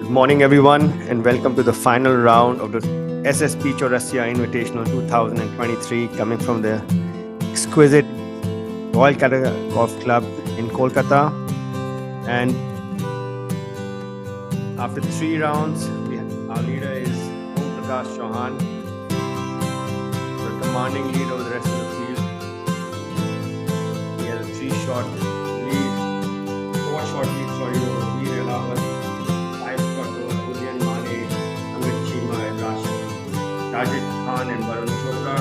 Good morning, everyone, and welcome to the final round of the SSP Chawrasia Invitational 2023, coming from the exquisite Royal Calcutta Golf Club in Kolkata. And after 3 rounds, our leader is Aapko Rakhe Aagey, the commanding lead over the rest of the field. He has a 4-shot lead over Veer Elawat, 5-shot over Udian Mane, Amit Chima, Rajit Khan, and Varun Chopra.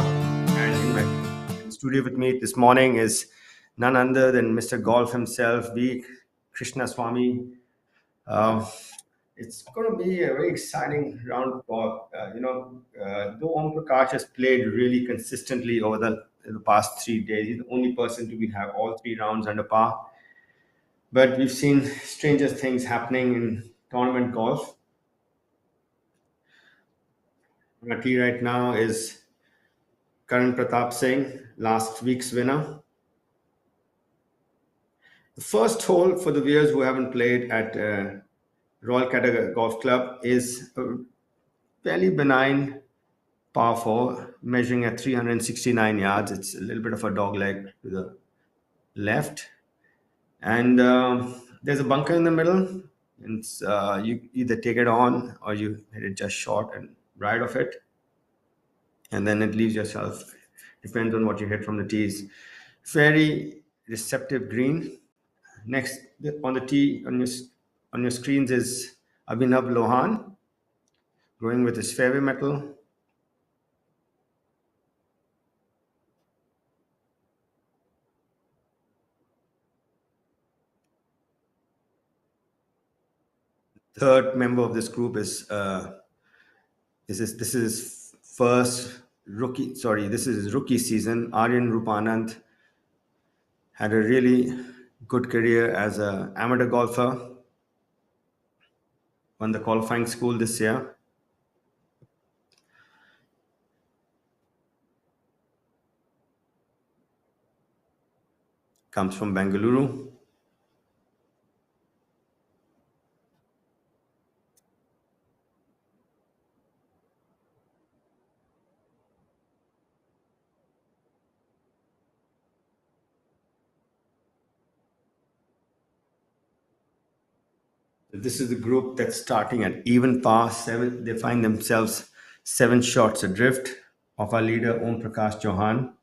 And in my studio with me this morning is none other than Mr. Golf himself, V. Krishna Swamy. It's going to be a very exciting round of golf. Though Om Prakash has played really consistently over the past 3 days, he's the only person to have all 3 rounds under par. But we've seen stranger things happening in tournament golf. On our tee right now is Karan Pratap Singh, last week's winner. The first hole for the viewers who haven't played at Royal Calcutta Golf Club is a fairly benign par 4, measuring at 369 yards. It's a little bit of a dog leg to the left. And there's a bunker in the middle. And you either take it on or you hit it just short and right of it. And then it leaves yourself. Depends on what you hit from the tees. Very receptive green. Next on the tee on your screens is Abhinav Lohan, going with his fairway metal. Third member of this group is this is his first rookie. Sorry, this is his rookie season. Aryan Rupanand had a really good career as an amateur golfer. Won the qualifying school this year. Comes from Bengaluru. This is the group that's starting at even par 7. They find themselves 7 shots adrift of our leader Om Prakash Chauhan.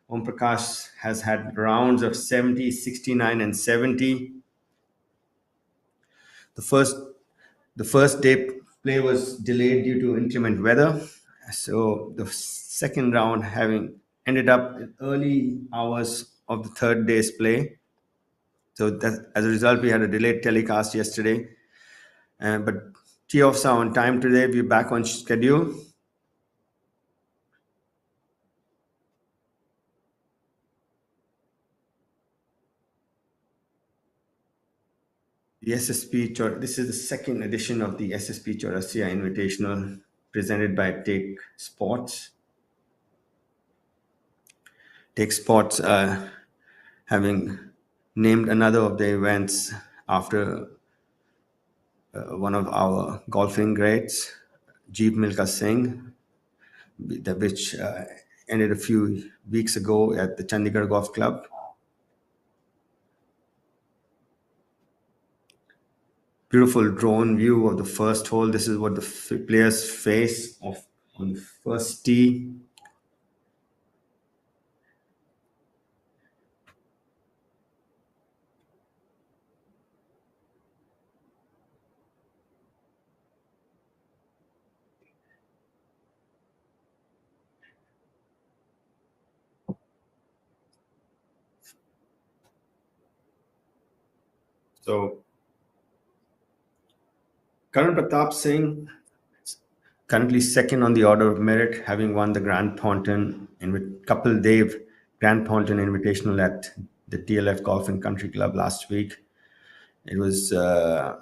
Om Prakash has had rounds of 70, 69, and 70. The first day play was delayed due to inclement weather. So the second round having ended up in early hours of the third day's play. So that, as a result, we had a delayed telecast yesterday. But tee-offs are on time today. We're back on schedule. The SSP, this is the second edition of the SSP Chawrasia Invitational presented by Take Sports. Take Sports having named another of the events after one of our golfing greats, Jeev Milkha Singh, which ended a few weeks ago at the Chandigarh Golf Club. Beautiful drone view of the first hole. This is what the players face on the first tee. So Karan Pratap Singh, currently second on the order of merit, having won the Grand Thornton Couple Dave Grand Thornton Invitational at the TLF Golf and Country Club last week. It was a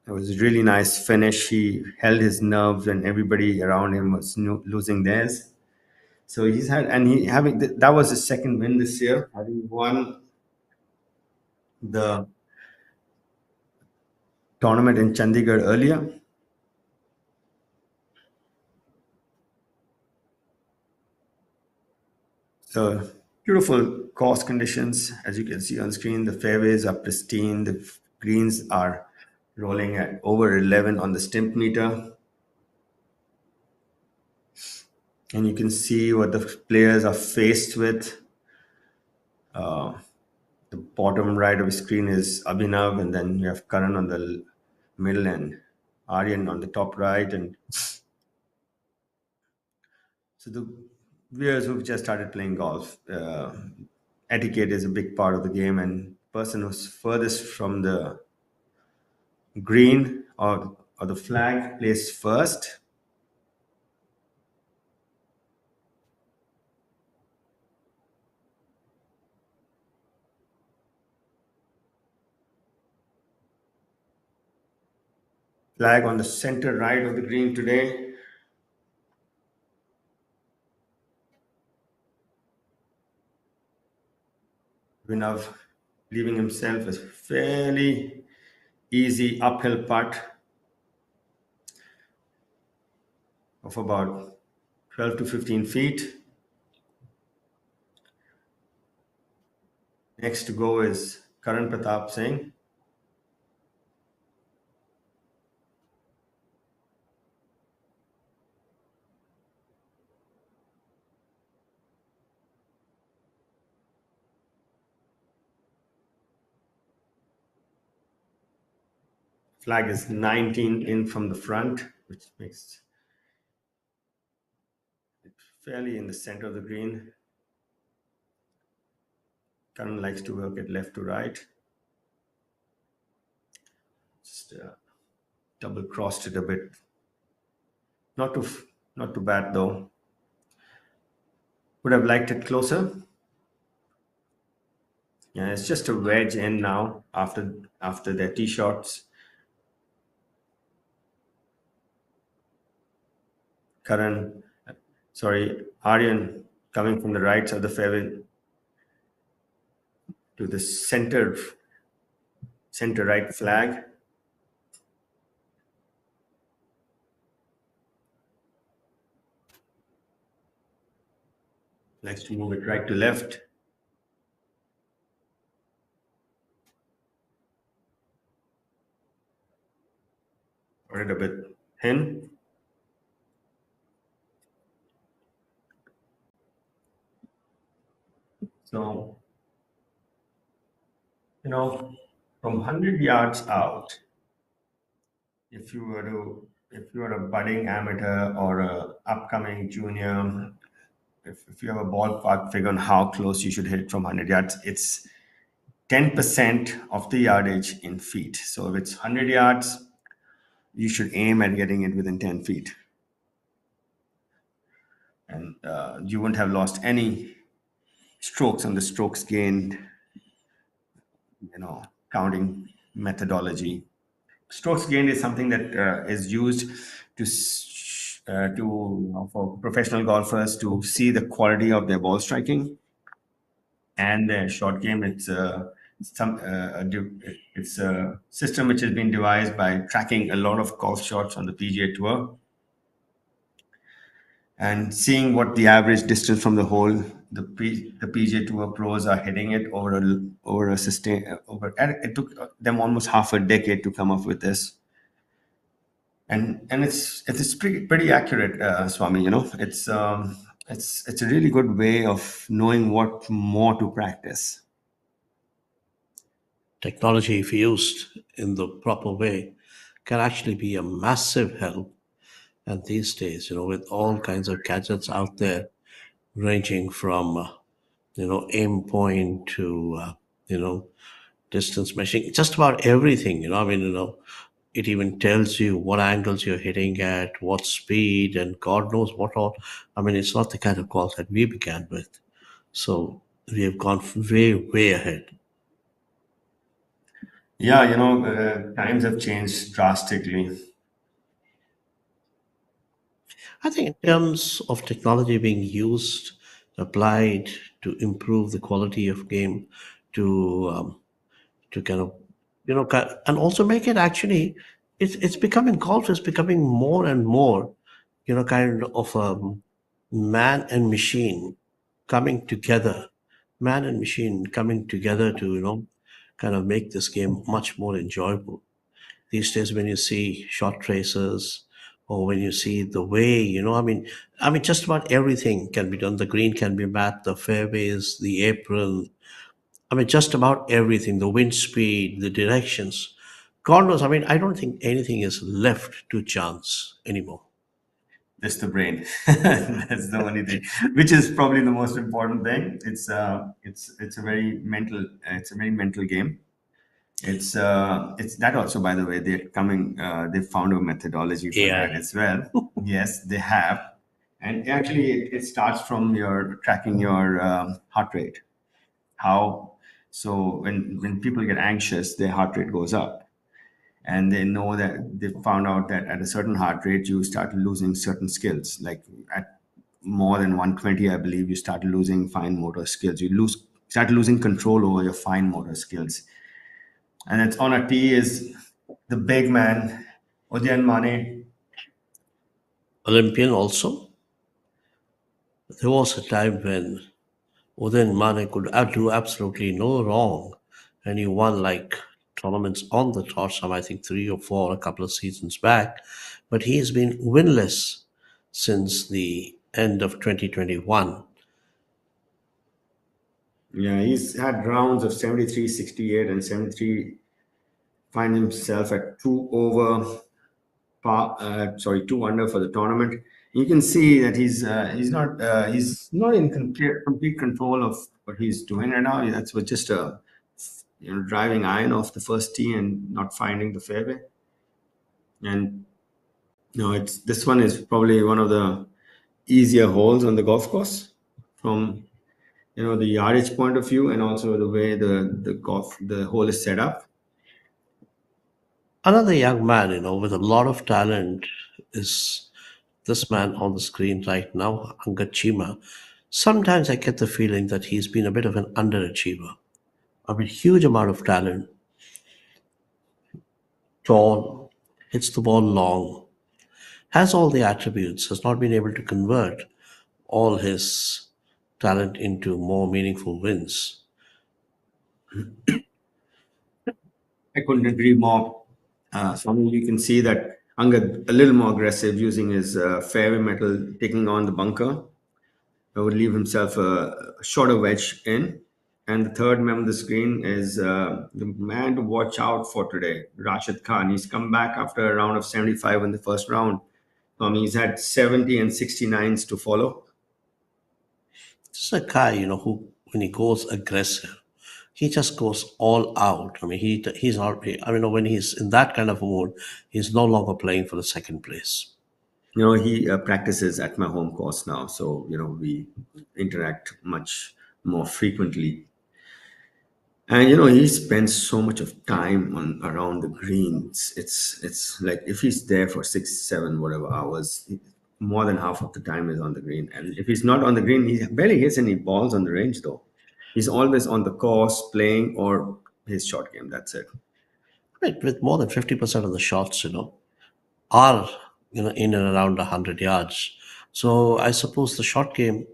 really nice finish. He held his nerve when everybody around him was losing theirs. So that was his second win this year, having won the tournament in Chandigarh earlier. So beautiful course conditions, as you can see on screen. The fairways are pristine. The greens are rolling at over 11 on the stimp meter, and you can see what the players are faced with. The bottom right of the screen is Abhinav, and then you have Karan on the middle and Aryan on the top right. And so the viewers who've just started playing golf, etiquette is a big part of the game, and person who's furthest from the green or the flag plays first. Flag on the center right of the green today. Abhinav leaving himself a fairly easy uphill putt of about 12 to 15 feet. Next to go is Karan Pratap Singh. Flag is 19 in from the front, which makes it fairly in the center of the green. Karan likes to work it left to right. Just double crossed it a bit. Not too not too bad though. Would have liked it closer. Yeah, it's just a wedge in now after their tee shots. Karan, sorry, Aryan coming from the right side of the fairway to the center right flag. Likes to move it right to left. Or it a bit thin. So, from 100 yards out, if you were a budding amateur or a upcoming junior, if you have a ballpark figure on how close you should hit from 100 yards, it's 10% of the yardage in feet. So if it's 100 yards, you should aim at getting it within 10 feet. And you wouldn't have lost any strokes on the strokes gained, counting methodology. Strokes gained is something that is used for professional golfers to see the quality of their ball striking and their short game. It's a system which has been devised by tracking a lot of golf shots on the PGA Tour and seeing what the average distance from the hole the PGA Tour pros are hitting it over a sustain over. And it took them almost half a decade to come up with this, and it's pretty accurate, Swami. It's a really good way of knowing what more to practice. Technology, if used in the proper way, can actually be a massive help. And these days, with all kinds of gadgets out there, ranging from aim point to distance measuring, just about everything. I mean, it even tells you what angles you're hitting at, what speed, and God knows what all. I mean, it's not the kind of golf that we began with. So we have gone way, way ahead. Yeah, times have changed drastically. I think in terms of technology being used, applied to improve the quality of game, to kind of and also make it actually, it's becoming, golf is becoming more and more, kind of man and machine coming together, man and machine coming together to, kind of make this game much more enjoyable. These days, when you see short traces, or when you see the way, I mean, just about everything can be done. The green can be mapped, the fairways, the apron, I mean, just about everything, the wind speed, the directions. God knows, I mean, I don't think anything is left to chance anymore. Just the brain. That's the only thing, which is probably the most important thing. It's a very mental. It's a very mental game. It's that also, by the way, they're coming. They found a methodology for that AI. as well. Yes, they have, and actually, it starts from your tracking your heart rate. How so when people get anxious, their heart rate goes up, and they know that they found out that at a certain heart rate you start losing certain skills, like at more than 120, I believe, you start losing fine motor skills, you lose start losing control over your fine motor skills. And it's on a tee is the big man Udayan Mane. Olympian also. There was a time when Udain Mane could do absolutely no wrong, and he won like tournaments on the trot, some I think three or four a couple of seasons back. But he has been winless since the end of 2021. Yeah, he's had rounds of 73, 68, and 73, find himself at two over sorry, two under for the tournament. You can see that he's not in complete control of what he's doing right now. That's what just a driving iron off the first tee and not finding the fairway. And it's this one is probably one of the easier holes on the golf course from the yardage point of view, and also the way the hole is set up. Another young man, with a lot of talent is this man on the screen right now, Angad Chima. Sometimes I get the feeling that he's been a bit of an underachiever. I mean, huge amount of talent, tall, hits the ball long, has all the attributes, has not been able to convert all his talent into more meaningful wins. I couldn't agree more. So you can see that Angad a little more aggressive using his fairway metal, taking on the bunker. Would leave himself a shorter wedge in. And the third member of the screen is the man to watch out for today, Rashid Khan. He's come back after a round of 75 in the first round. He's had 70 and 69s to follow. This is a guy, who, when he goes aggressive, he just goes all out. I mean, he's not. I mean, when he's in that kind of a mood, he's no longer playing for the second place. He practices at my home course now, so we interact much more frequently. And he spends so much of time on around the greens. It's like if he's there for 6, 7, whatever hours, more than half of the time is on the green. And if he's not on the green, he barely hits any balls on the range though. He's always on the course playing or his short game. That's it. Right, with more than 50% of the shots, are in and around 100 yards. So I suppose the short game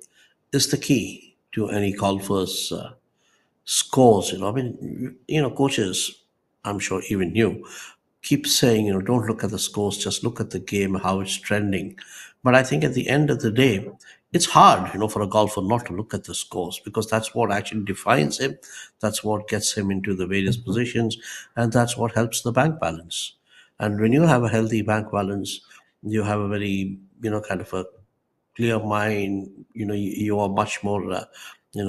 is the key to any golfer's scores. I mean, coaches, I'm sure even you, keep saying, don't look at the scores, just look at the game, how it's trending. But I think at the end of the day, it's hard, for a golfer not to look at the scores, because that's what actually defines him. That's what gets him into the various positions, and that's what helps the bank balance. And when you have a healthy bank balance, you have a very, kind of a clear mind. You are much more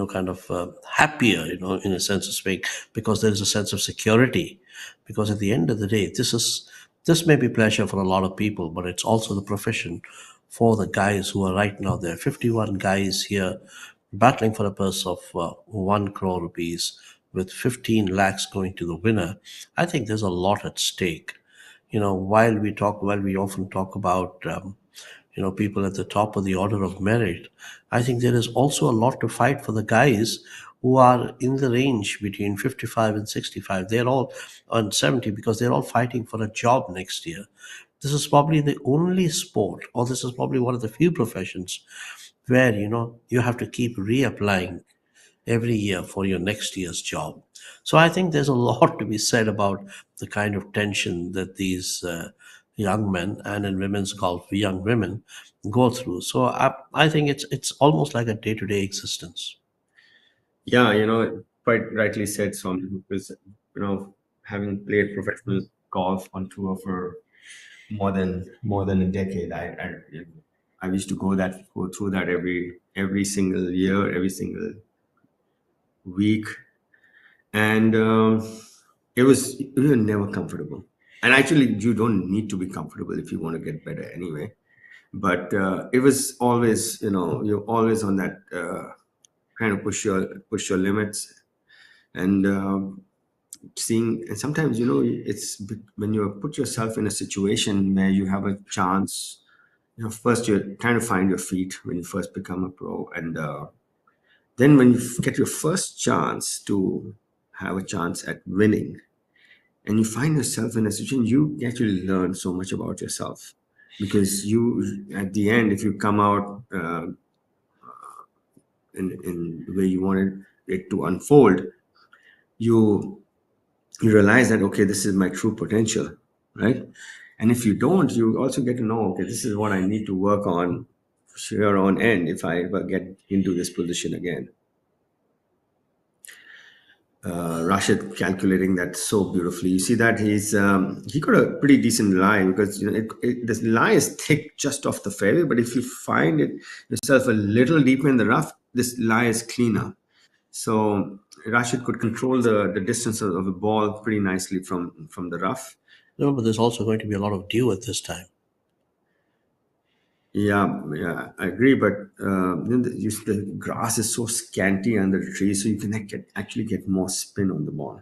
kind of happier, in a sense of speak, because there is a sense of security. Because at the end of the day, this may be pleasure for a lot of people, but it's also the profession for the guys who are right now there, 51 guys here battling for a purse of 1 crore rupees, with 15 lakhs going to the winner. I think there's a lot at stake. While we often talk about people at the top of the order of merit, I think there is also a lot to fight for the guys who are in the range between 55 and 65. They're all on 70 because they're all fighting for a job next year. This is probably the only sport, or this is probably one of the few professions where you have to keep reapplying every year for your next year's job. So I think there's a lot to be said about the kind of tension that these young men, and in women's golf, young women, go through. So I think it's almost like a day-to-day existence. Yeah, quite rightly said, Swami, because having played professional golf on tour for more than a decade, I used to go through that every single year, every single week, and we were never comfortable. And actually, you don't need to be comfortable if you want to get better anyway. But it was always, you're always on that kind of push your limits, and seeing. And sometimes, when you put yourself in a situation where you have a chance. First you're trying to find your feet when you first become a pro, and then when you get your first chance to have a chance at winning, and you find yourself in a situation, you actually learn so much about yourself, because you, at the end, if you come out in the way you wanted it to unfold, you you realize that, okay, this is my true potential, right? And if you don't, you also get to know, okay, this is what I need to work on here on end if I ever get into this position again. Rashid calculating that so beautifully. You see that he got a pretty decent lie, because this lie is thick just off the fairway, but if you find it yourself a little deeper in the rough, this lie is cleaner. So Rashid could control the distance of the ball pretty nicely from the rough. Remember, there's also going to be a lot of dew at this time. Yeah, I agree. But the grass is so scanty under the trees, so you can actually get more spin on the ball.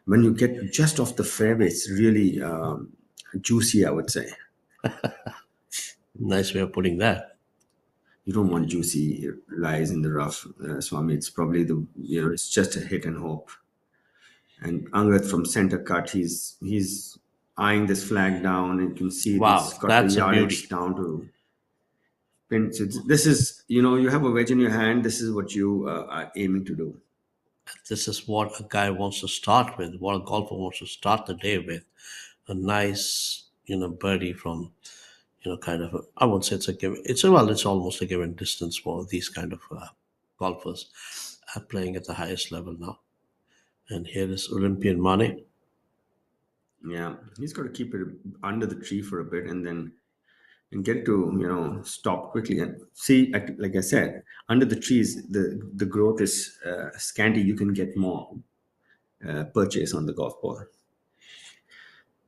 When you get just off the fairway, it's really juicy, I would say. Nice way of putting that. You don't want juicy lies in the rough, Swami. It's probably it's just a hit and hope. And Angad from center cut, he's eyeing this flag down, and you can see it's Wow, got the that's a yardage beauty. down to pin. So this is, you have a wedge in your hand. This is what you are aiming to do. This is what a guy wants to start with, what a golfer wants to start the day with. A nice, birdie from, kind of, I won't say it's a given. It's almost a given distance for these kind of golfers playing at the highest level now. And here is Olympian Mane. Yeah, he's got to keep it under the tree for a bit, and get it to stop quickly. And see, like I said, under the trees, the growth is scanty. You can get more purchase on the golf ball.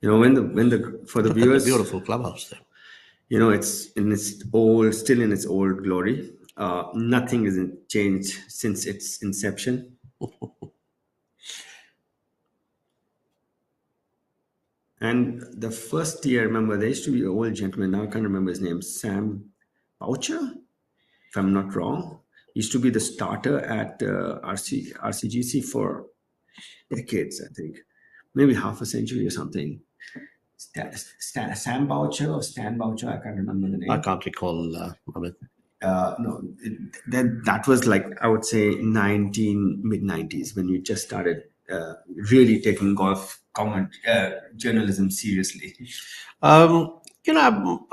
When the for the Look at the viewers, beautiful clubhouse there. it's still in its old glory. Nothing hasn't changed since its inception. And the first year, I remember, there used to be an old gentleman. Now I can't remember his name. Sam Boucher, if I'm not wrong. Used to be the starter at RCGC for decades, I think, maybe half a century or something. Sam Boucher or Stan Boucher, I can't remember the I name. can't recall. Amit. No, that was like, I would say, mid 90s, when you just started really taking golf journalism seriously. Um, you know,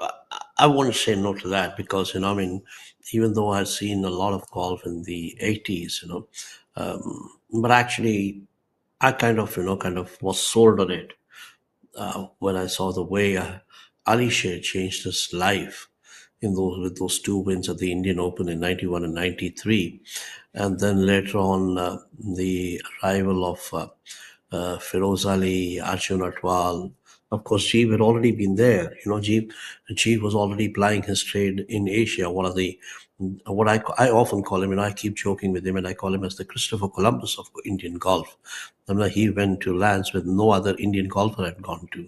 I wouldn't say no to that because, even though I've seen a lot of golf in the 80s, but actually I kind of was sold on it when I saw the way Ali Shea changed his life with those two wins at the Indian Open in '91 and '93, and then later on the arrival of Feroz Ali, Arjun Atwal. Of course, Jeev had already been there. Jeev was already plying his trade in Asia. One of the what I often call him, and I keep joking with him, and I call him as the Christopher Columbus of Indian golf. He went to lands where no other Indian golfer had gone to.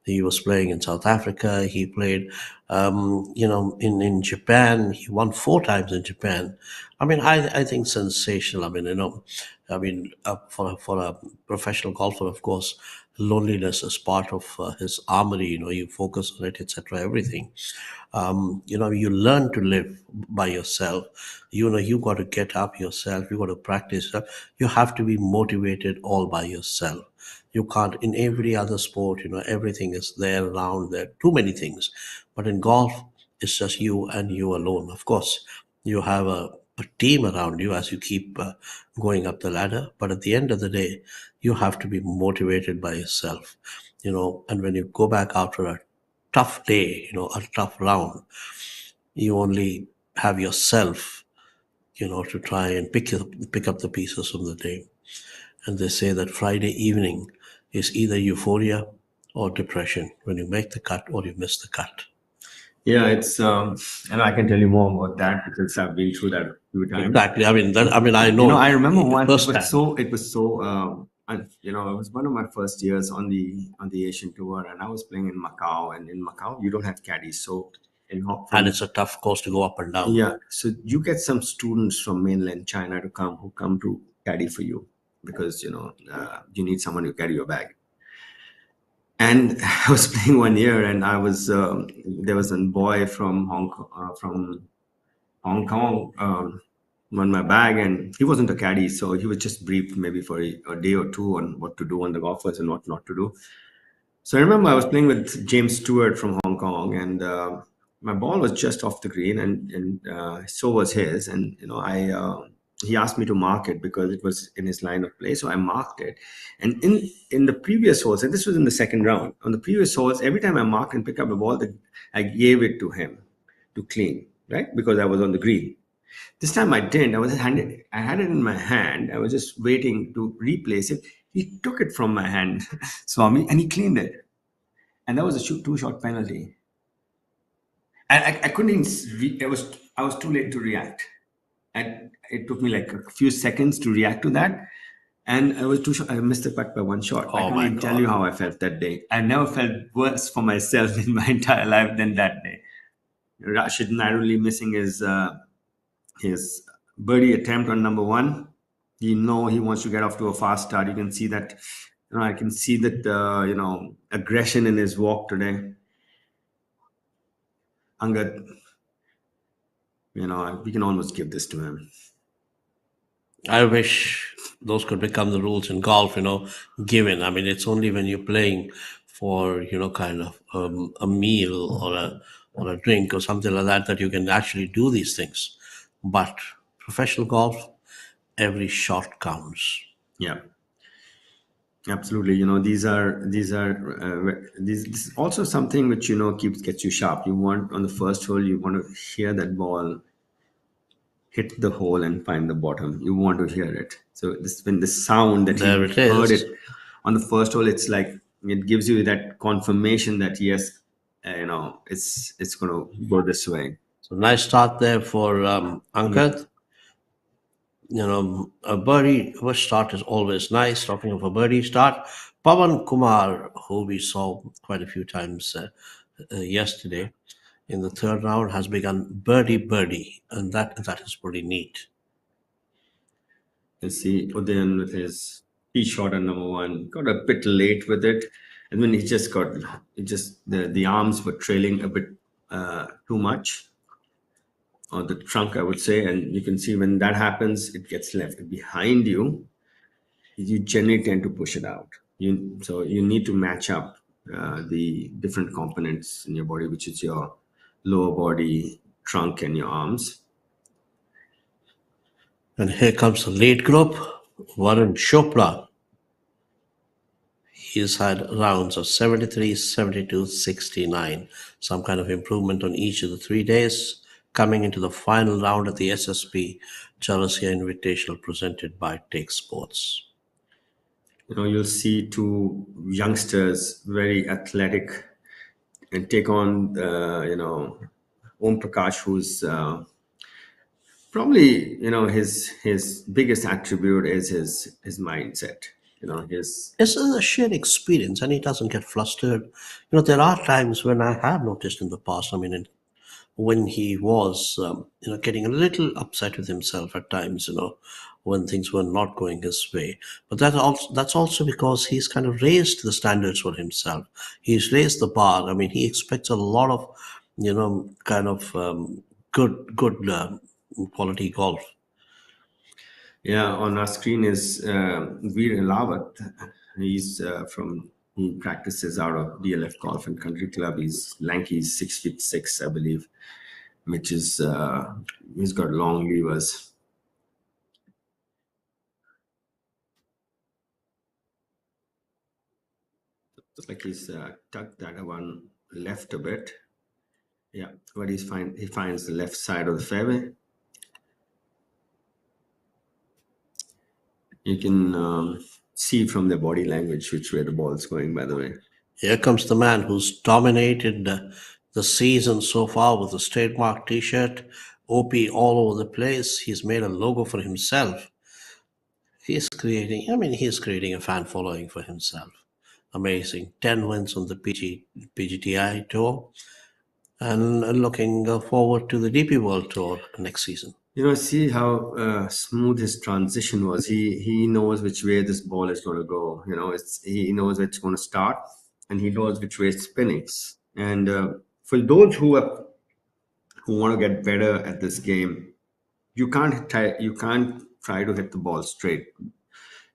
He was playing in South Africa. He played, in Japan. He won 4 times in Japan. I mean, I think sensational. I mean, for a professional golfer, of course, loneliness is part of his armory. You focus on it, etc. Everything. You learn to live by yourself. You got to get up yourself. You got to practice. You have to be motivated all by yourself. You can't. In every other sport, everything is there around. There are too many things, but in golf, it's just you and you alone. Of course, you have a team around you as you keep going up the ladder, but at the end of the day, you have to be motivated by yourself. And when you go back after a tough day, a tough round, you only have yourself, to try and pick up the pieces from the day. And they say that Friday evening is either euphoria or depression, when you make the cut or you miss the cut. Yeah, it's and I can tell you more about that because I've been through that a few times. Exactly. I know. I remember once firsthand. it was so it was one of my first years on the Asian tour, and I was playing in Macau, and in Macau you don't have caddies, so And it's a tough course to go up and down. yeah, so you get some students from mainland China who come to caddy for you because you need someone to carry your bag. And I was playing one year, and there was a boy from Hong Kong on my bag, and he wasn't a caddy, so he was just briefed maybe for a day or two on what to do on the golf course and what not to do. So I remember I was playing with James Stewart from Hong Kong, and my ball was just off the green, and so was his. And he asked me to mark it because it was in his line of play, so I marked it. And in the previous holes, and this was in the second round, on the previous holes, every time I marked and picked up a ball, I gave it to him to clean, right? Because I was on the green. This time I didn't. I had it in my hand. I was just waiting to replace it. He took it from my hand, Swami, and he cleaned it. And that was a two-shot penalty. And I couldn't even. I was too late to react. And it took me like a few seconds to react to that. And I was too short. I missed the putt by one shot. I can't even tell you how I felt that day. I never felt worse for myself in my entire life than that day. Rashid narrowly missing his birdie attempt on number one. He wants to get off to a fast start. You can see that. I can see that aggression in his walk today. Angad, we can almost give this to him. I wish those could become the rules in golf, given. I mean, it's only when you're playing for, kind of a meal or a drink or something like that you can actually do these things. But professional golf, every shot counts. Yeah. Absolutely. This is also something which, gets you sharp. You want on the first hole, you want to hear that ball hit the hole and find the bottom. You want to hear it. So when the sound that There he it is. heard it on the first hole, it's like it gives you that confirmation that yes, it's going to go this way. So nice start there for Ankad. A birdie first start is always nice. Talking of a birdie start, Pawan Kumar, who we saw quite a few times yesterday in the third round, has begun birdie, and that is pretty neat. You see Udayan with his tee shot on number one, got a bit late with it, and then the arms were trailing a bit too much on the trunk, I would say, and you can see when that happens, it gets left behind you. You generally tend to push it out. So you need to match up the different components in your body, which is your lower body, trunk, and your arms. And here comes the late group, Varun Chopra. He's had rounds of 73, 72, 69. Some kind of improvement on each of the 3 days. Coming into the final round at the SSP Chawrasia Invitational presented by Take Sports. You'll see two youngsters, very athletic, and take on, Om Prakash, who's probably, his biggest attribute is his mindset. his. It's a shared experience, and he doesn't get flustered. There are times when I have noticed in the past. I mean, when he was, getting a little upset with himself at times. When things were not going his way. But that's also because he's kind of raised the standards for himself. He's raised the bar. I mean, he expects a lot of, kind of good quality golf. Yeah, on our screen is Veer Lawat. He practices out of DLF Golf and Country Club. He's lanky, he's 6'6", I believe, which is he's got long levers. Looks like he's tucked that one left a bit. Yeah, but he finds the left side of the fairway. You can see from their body language which way the ball is going, by the way. Here comes the man who's dominated the season so far with a trademark T-shirt, OP all over the place. He's made a logo for himself. He's creating a fan following for himself. Amazing. 10 wins on the PGTI Tour and looking forward to the DP World Tour next season. See how smooth his transition was. He knows which way this ball is going to go. He knows where it's going to start, and he knows which way it's spinning. And for those who want to get better at this game, you can't try to hit the ball straight.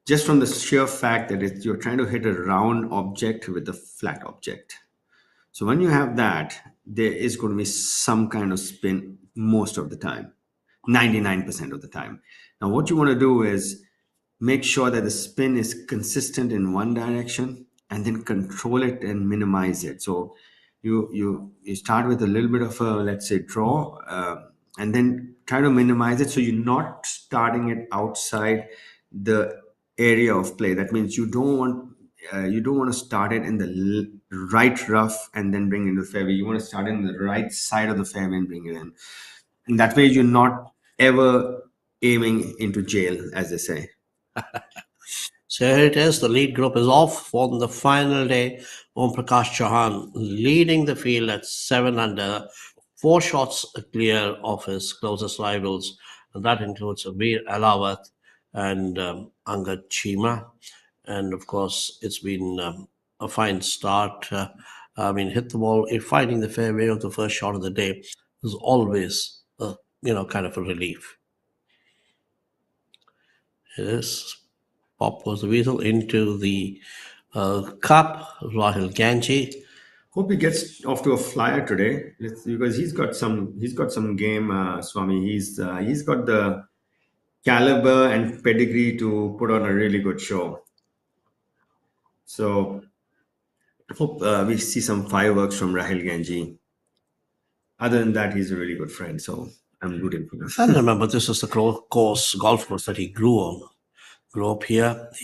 Just from the sheer fact that you're trying to hit a round object with a flat object. So when you have that, there is going to be some kind of spin most of the time, 99% of the time. Now, what you want to do is make sure that the spin is consistent in one direction and then control it and minimize it. So you start with a little bit of a, let's say, draw, and then try to minimize it so you're not starting it outside the area of play. That means you don't want to start it in the right rough and then bring it into the fairway. You want to start it in the right side of the fairway and bring it in. And that way you're not ever aiming into jail, as they say. So here it is. The lead group is off on the final day. Om Prakash Chauhan leading the field at 7 under, 4 shots clear of his closest rivals. And that includes Veer Alawat and Angad Chima. And of course, it's been a fine start. Hit the ball, finding the fairway of the first shot of the day is always, kind of a relief. Yes. Pop was the weasel into the cup. Rahul Ganji. Hope he gets off to a flyer today, because he's got some game, Swami. He's got the caliber and pedigree to put on a really good show. So hope we see some fireworks from Rahul Ganji. Other than that, he's a really good friend, so I'm rooting for him. And remember, this is the golf course that he grew on. He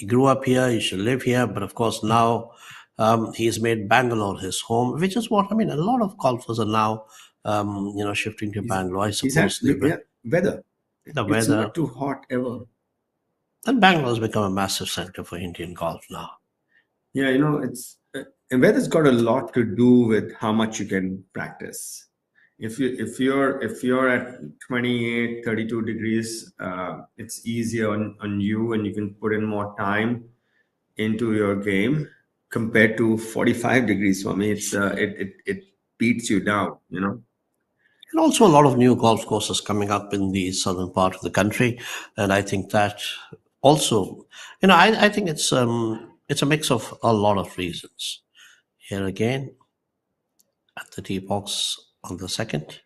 grew up here, he should live here, but of course now he's made Bangalore his home, which is what, a lot of golfers are now, shifting to Bangalore, I suppose. Weather. The It's weather. not too hot ever. And Bangalore has become a massive center for Indian golf now. Yeah, it's weather's got a lot to do with how much you can practice. If you're at 28, 32 degrees, it's easier on you, and you can put in more time into your game compared to 45 degrees. For me, it beats you down. And also a lot of new golf courses coming up in the southern part of the country. And I think that also, I think it's a mix of a lot of reasons. Here again, at the tee box on the second.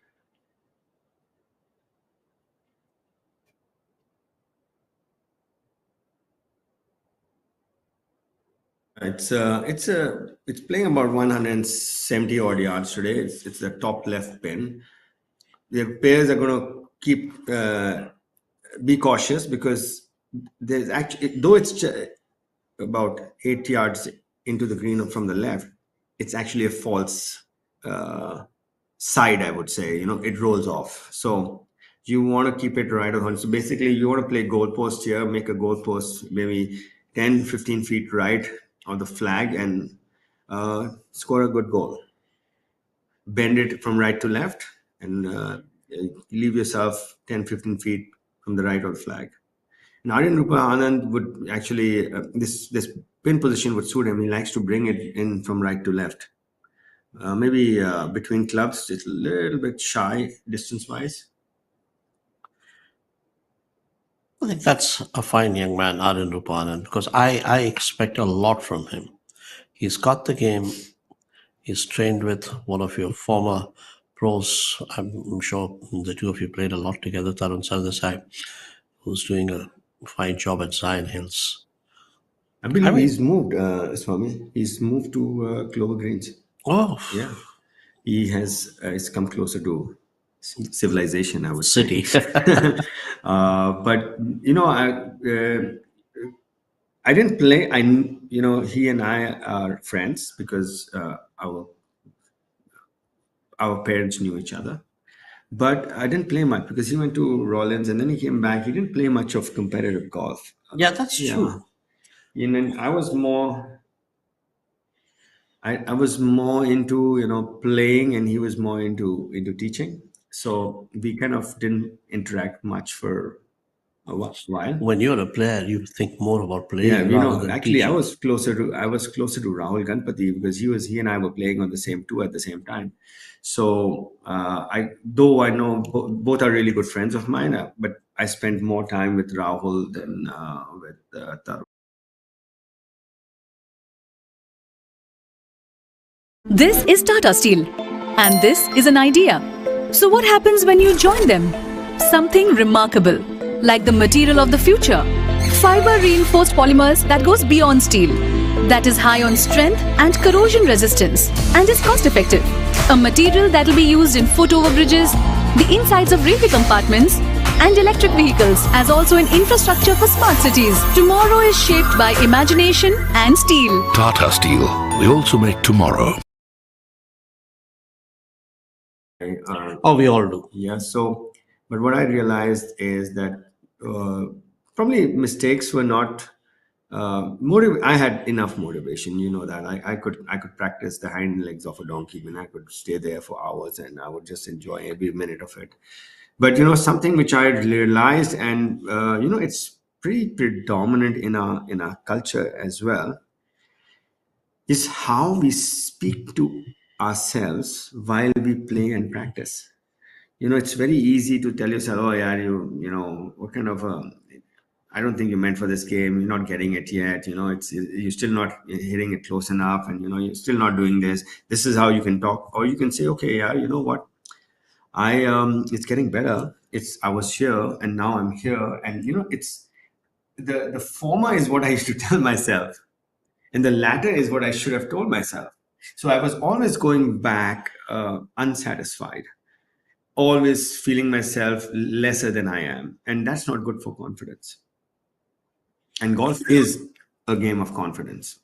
It's playing about 170 odd yards today. It's the top left pin. The players are going to keep be cautious, because there's actually, though it's about 8 yards into the green from the left, it's actually a false side, I would say. It rolls off. So you want to keep it right on. So basically, you want to play goalpost here, make a goalpost maybe 10, 15 feet right of the flag and score a good goal. Bend it from right to left and leave yourself 10, 15 feet from the right of the flag. And Aryan Rupa Anand would actually, this pin position would suit him. He likes to bring it in from right to left. Maybe between clubs, it's a little bit shy distance-wise. I think that's a fine young man, Aryan Rupanan, because I expect a lot from him. He's got the game. He's trained with one of your former pros. I'm sure the two of you played a lot together, Tarun Sardesai, who's doing a fine job at Zion Hills. I I believe mean, he's moved, Swami. He's moved to Clover Grange. oh, Yeah, he has. He's come closer to civilization, I would say. city. But I didn't play. He and I are friends because our parents knew each other. But I didn't play much because he went to Rollins and then he came back. He didn't play much of competitive golf. Yeah, that's Yeah, true. and I was more. I was more into playing, and he was more into teaching. So we kind of didn't interact much for a while. When you're a player, you think more about Yeah, playing rather than actually, I teaching. was closer to Rahul Ganpati because he and I were playing on the same tour at the same time. So I know both are really good friends of mine, but I spent more time with Rahul than with Tarun. This is Tata Steel, and this is an idea. So, what happens when you join them? Something remarkable, like the material of the future, fiber reinforced polymers that goes beyond steel, that is high on strength and corrosion resistance, and is cost effective. A material that will be used in foot overbridges, the insides of railway compartments, and electric vehicles, as also in infrastructure for smart cities. Tomorrow is shaped by imagination and steel. Tata Steel. We also make tomorrow. Oh, we all do. Yeah. So, but what I realized is that probably mistakes were not I had enough motivation. You know that I could practice the hind legs of a donkey, and I could stay there for hours, and I would just enjoy every minute of it. But something which I realized, and it's pretty predominant in our culture as well, is how we speak to ourselves while we play and practice. It's very easy to tell yourself, oh yeah, what kind of I don't think you're meant for this game. You're not getting it yet. You're still not hitting it close enough, and you're still not doing this. This is how you can talk, or you can say, okay, yeah, you know what, it's getting better. I was here and now I'm here, and it's the former is what I used to tell myself, and the latter is what I should have told myself. So I was always going back unsatisfied, always feeling myself lesser than I am. And that's not good for confidence. And golf is a game of confidence.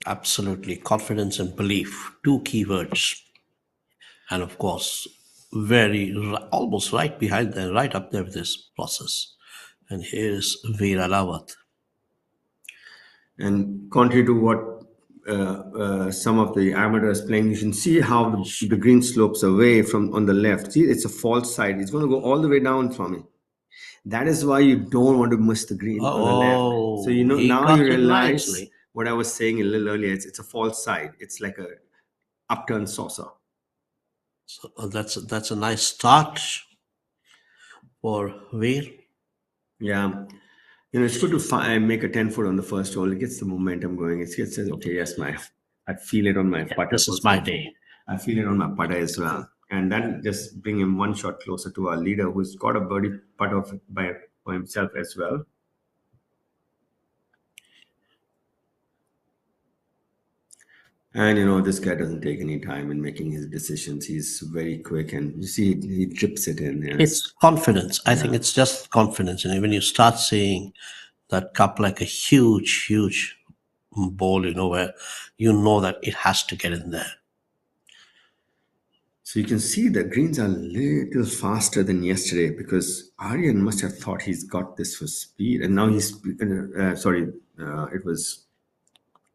Absolutely. Confidence and belief, two keywords. And of course, almost right behind there, right up there with this process. And here's Veer Alawat. And contrary to what some of the amateurs playing, you can see how the green slopes away from on the left. See, it's a false side. It's going to go all the way down for me. That is why you don't want to miss the green on the left. So Oh, he now you got it realize nicely. what I was saying a little earlier. It's a false side. It's like a upturned saucer. So that's a nice start for Veer. Yeah. It's good to make a 10 foot on the first hole. It gets the momentum going. It says, okay, yes, I feel it on my putter. This is my day. I feel it on my putter as well. And then just bring him one shot closer to our leader, who's got a birdie putt for himself as well. And this guy doesn't take any time in making his decisions. He's very quick, and you see he drips it in. Yeah. It's confidence. I think it's just confidence. And when you start seeing that cup like a huge, huge bowl, where you know that it has to get in there. So you can see the greens are a little faster than yesterday because Aryan must have thought he's got this for speed, and now he's sorry. It was,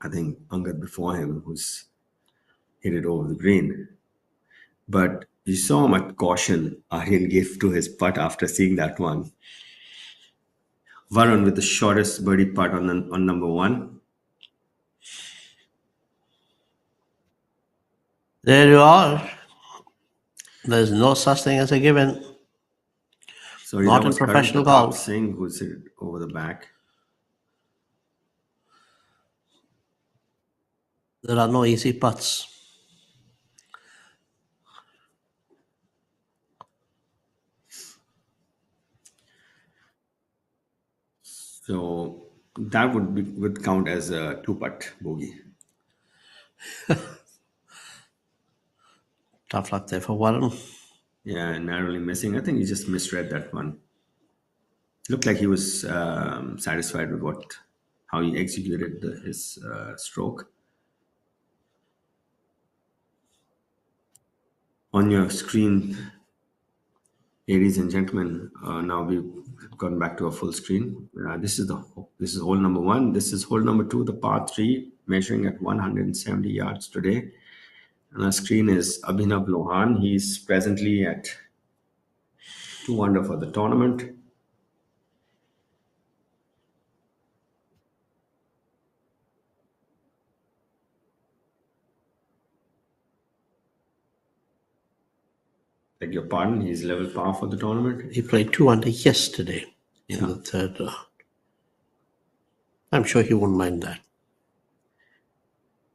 I think, Angad before him who's hit it over the green. But you saw how much caution Aryan gave to his putt after seeing that one. Varun with the shortest birdie putt on number one. There you are. There's no such thing as a given. Sorry, Not that in was Karan professional Pratap golf. Singh who's hit it over the back. There are no easy putts. So that would count as a two putt bogey. Tough luck there for Warren. Yeah, narrowly missing. I think he just misread that one. Looked like he was satisfied with how he executed his stroke. On your screen, ladies and gentlemen, now we've gone back to a full screen. This is hole number one. This is hole number two, the par three, measuring at 170 yards today. On our screen is Abhinav Lohan. He's presently at 2 under for the tournament. Beg your pardon, he's level par for the tournament. He played 2 under yesterday in the third round. I'm sure he won't mind that.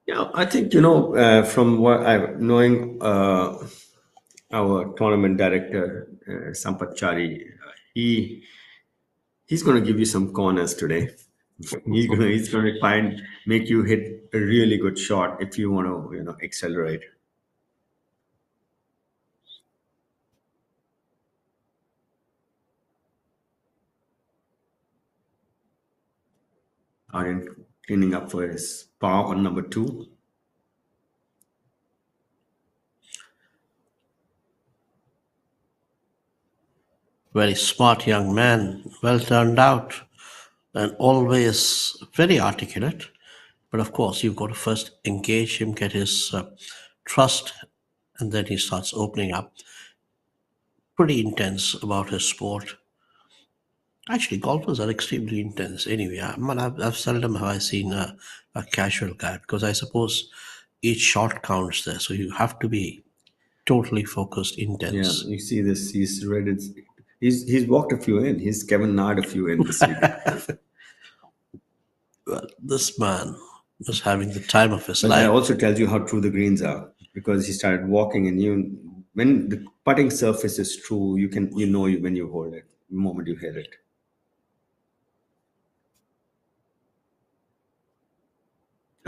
Yeah, I think, from what I'm knowing, our tournament director, Sampath Chari, he's going to give you some corners today. He's going to make you hit a really good shot if you want to, accelerate. Aryan cleaning up for his par on number two. Very smart young man, well turned out, and always very articulate. But of course, you've got to first engage him, get his trust, and then he starts opening up. Pretty intense about his sport. Actually, golfers are extremely intense anyway. I've seldom have I seen a casual guy, because I suppose each shot counts there. So you have to be totally focused, Yeah, intense. you see this. He's read it. He's walked a few in. He's Kevin Nard a few in this week. Well, this man was having the time of his But life. that also tells you how true the greens are, because he started walking, and when the putting surface is true, you know when you hold it, the moment you hit it.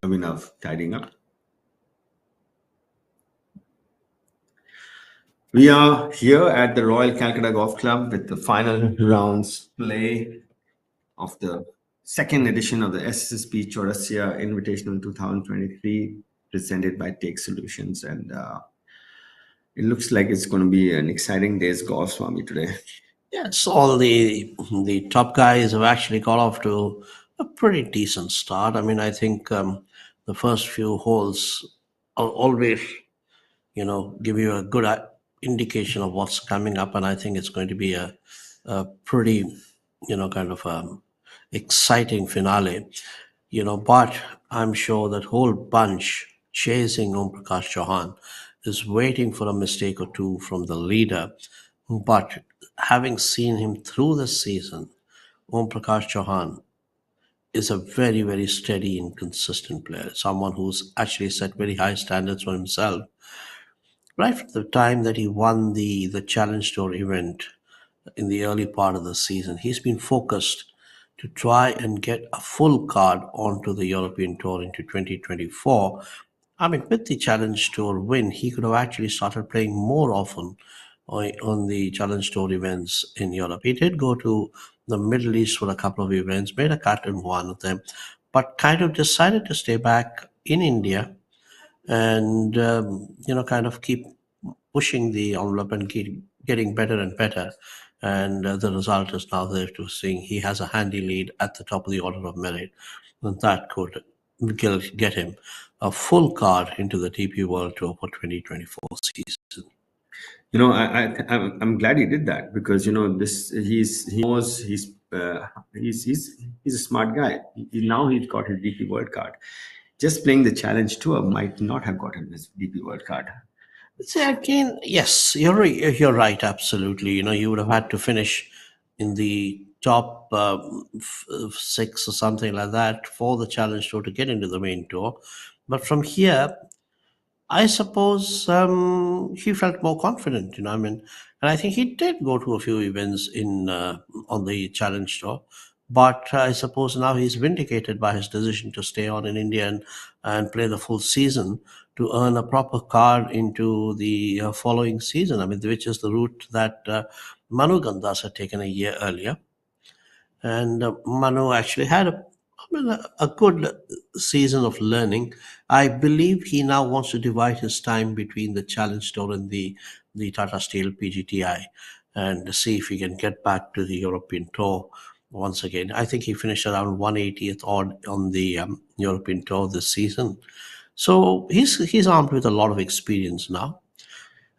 Enough tidying up. We are here at the Royal Calcutta Golf Club with the final rounds play of the second edition of the SSP Chawrasia Invitational 2023, presented by Take Solutions, and it looks like it's going to be an exciting day's golf for me today. Yes, all the top guys have actually got off to a pretty decent start. I mean, I think the first few holes are always, give you a good indication of what's coming up, and I think it's going to be a pretty, kind of exciting finale. But I'm sure that whole bunch chasing Om Prakash Chauhan is waiting for a mistake or two from the leader. But having seen him through the season, Om Prakash Chauhan is a very, very steady and consistent player, someone who's actually set very high standards for himself. Right from the time that he won the Challenge Tour event in the early part of the season, he's been focused to try and get a full card onto the European Tour into 2024. I mean, with the Challenge Tour win, he could have actually started playing more often on the Challenge Tour events in Europe. He did go to the Middle East for a couple of events, made a cut in one of them, but kind of decided to stay back in India and, kind of keep pushing the envelope and getting better and better. And the result is now there to seeing he has a handy lead at the top of the order of merit. And that could get him a full card into the DP World Tour for 2024 season. I'm glad he did that, because this he knows he's a smart guy. Now he's got his DP World card. Just playing the Challenge Tour might not have gotten his DP World card. See, again, yes, you're right, absolutely. You would have had to finish in the top 6 or something like that for the Challenge Tour to get into the main tour. But from here, I suppose he felt more confident, I mean, and I think he did go to a few events on the Challenge Tour, but I suppose now he's vindicated by his decision to stay on in India and play the full season to earn a proper card into the following season. I mean, which is the route that Manu Gandas had taken a year earlier. And Manu actually had a good season of learning. I believe he now wants to divide his time between the Challenge Tour and the Tata Steel PGTI, and see if he can get back to the European Tour once again. I think he finished around 180th odd on the European Tour this season. So he's armed with a lot of experience now.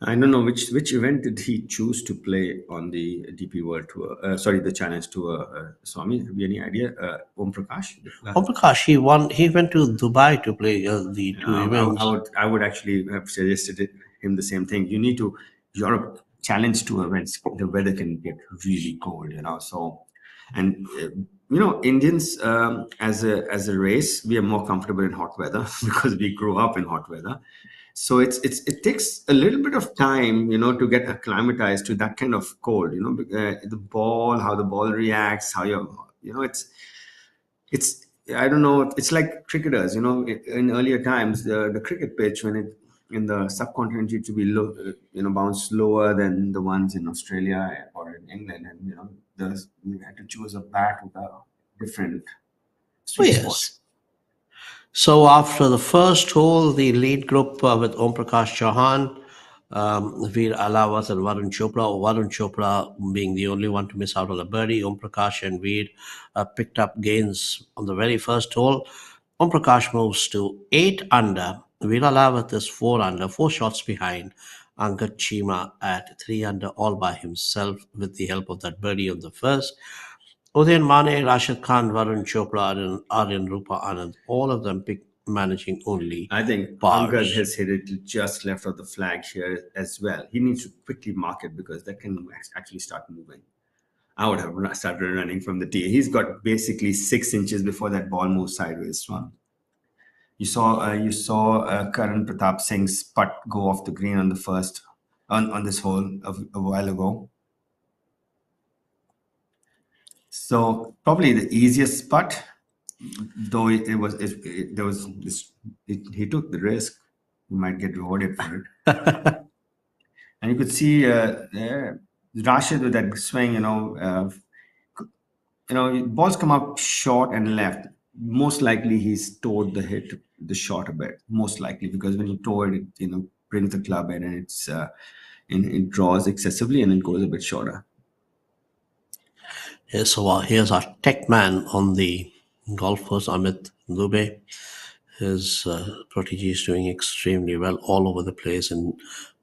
I don't know which event did he choose to play on the DP World Tour. Sorry, the Challenge Tour. Swami, have you any idea? Om Prakash. Om Prakash, he went to Dubai to play the two events. I would actually have suggested him the same thing. You need to Europe Challenge Tour events. The weather can get really cold, So, and Indians as a race, we are more comfortable in hot weather because we grew up in hot weather. So it takes a little bit of time, to get acclimatized to that kind of cold. The ball, how the ball reacts, how it's I don't know. It's like cricketers. In earlier times, the cricket pitch in the subcontinent used to be low, bounce lower than the ones in Australia or in England, and you had to choose a bat with a different sweet spot. So after the first hole, the lead group with Om Prakash Chauhan, Veer Alawat and Varun Chopra being the only one to miss out on a birdie. Om Prakash and Veer picked up gains on the very first hole. Om Prakash moves to 8 under. Veer Alawat is 4 under, 4 shots behind. Angad Chima at 3 under, all by himself with the help of that birdie on the first. Udayan Mane, Rashid Khan, Varun Chopra, and Aryan Rupa Anand, all of them managing only. I think Angad has hit it just left of the flag here as well. He needs to quickly mark it because that can actually start moving. I would have started running from the tee. He's got basically 6 inches before that ball moves sideways. You saw Karan Pratap Singh's putt go off the green on the first on this hole a while ago. So probably the easiest putt, though he took the risk. He might get rewarded for it. And you could see Rashid with that swing. Balls come up short and left. Most likely he's towed the shot a bit. Most likely, because when you tow it, brings the club in, and it draws excessively and it goes a bit shorter. Yes, so here's our tech man on the golf course, Amit Dubey. His protege is doing extremely well all over the place in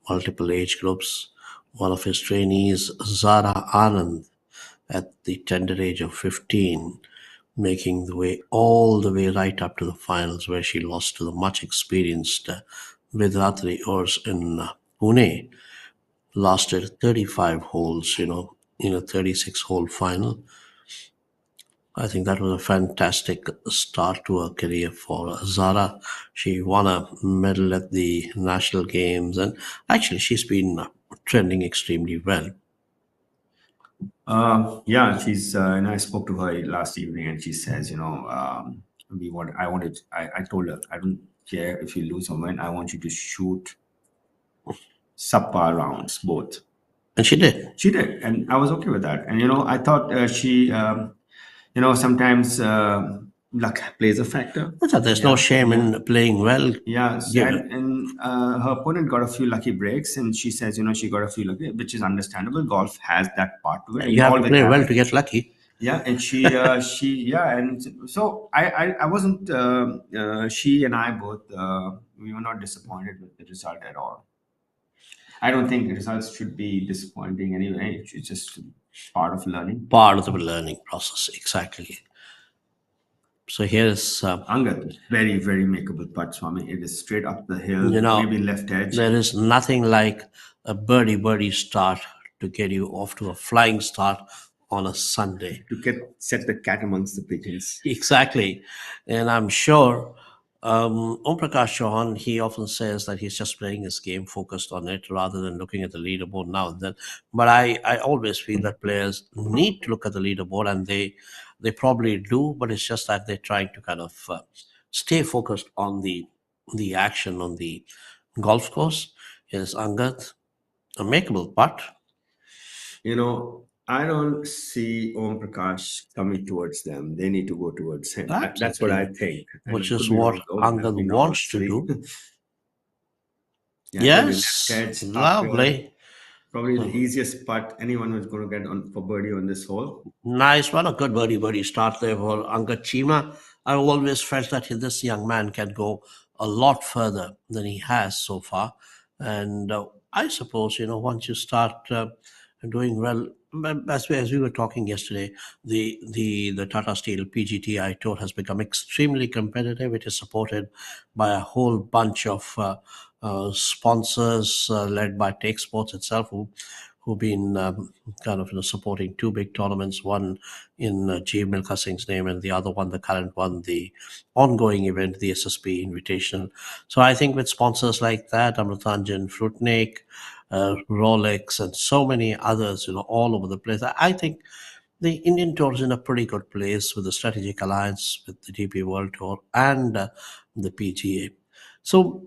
multiple age groups. One of his trainees, Zara Anand, at the tender age of 15, making the way all the way right up to the finals, where she lost to the much experienced Vedratri Ors in Pune. Lasted 35 holes, in a 36-hole final. I think that was a fantastic start to her career for Zara. She won a medal at the national games, and actually she's been trending extremely well. Yeah, she's and I spoke to her last evening, and she says, I told her, I don't care if you lose or win, I want you to shoot subpar rounds, both. And she did. She did, and I was okay with that. And I thought she, sometimes luck plays a factor. So there's no shame in playing well. Yeah, Yeah. and her opponent got a few lucky breaks, and she says, she got a few lucky, which is understandable. Golf has that part to it. You have to always play have well it. to get lucky. Yeah, and and so I wasn't. She and I both we were not disappointed with the result at all. I don't think the results should be disappointing anyway. It's just part of learning. Part of the learning process, exactly. So here's Angad, very, very makeable putt, Swami. It is straight up the hill, you know, maybe left edge. there is nothing like a birdie start to get you off to a flying start on a Sunday. To set the cat amongst the pigeons. Exactly. And I'm sure Om Prakash Chauhan, he often says that he's just playing his game, focused on it, rather than looking at the leaderboard now and then. But I always feel that players need to look at the leaderboard, and they probably do, but it's just that they're trying to kind of stay focused on the action on the golf course. Here's Angad, a makeable putt. I don't see Om Prakash coming towards them. They need to go towards him. That's what I think. Which And is could be what wrong, though. Angad wants to do. Yes, Lovely. Probably the easiest putt anyone was going to get on for birdie on this hole. Nice one, a good birdie start there for Angad Chima. I've always felt that this young man can go a lot further than he has so far. And I suppose, once you start doing well, as we were talking yesterday, the Tata Steel PGTI Tour has become extremely competitive. It is supported by a whole bunch of sponsors led by Take Sports itself, who've been kind of supporting two big tournaments, one in Jeev Milkha Singh's name and the other one, the current one, the ongoing event, the SSP Invitational. So I think with sponsors like that, Amritanjan, Fruitnik, Rolex, and so many others, all over the place, I think the Indian Tour is in a pretty good place with the strategic alliance with the DP World Tour and the PGA. So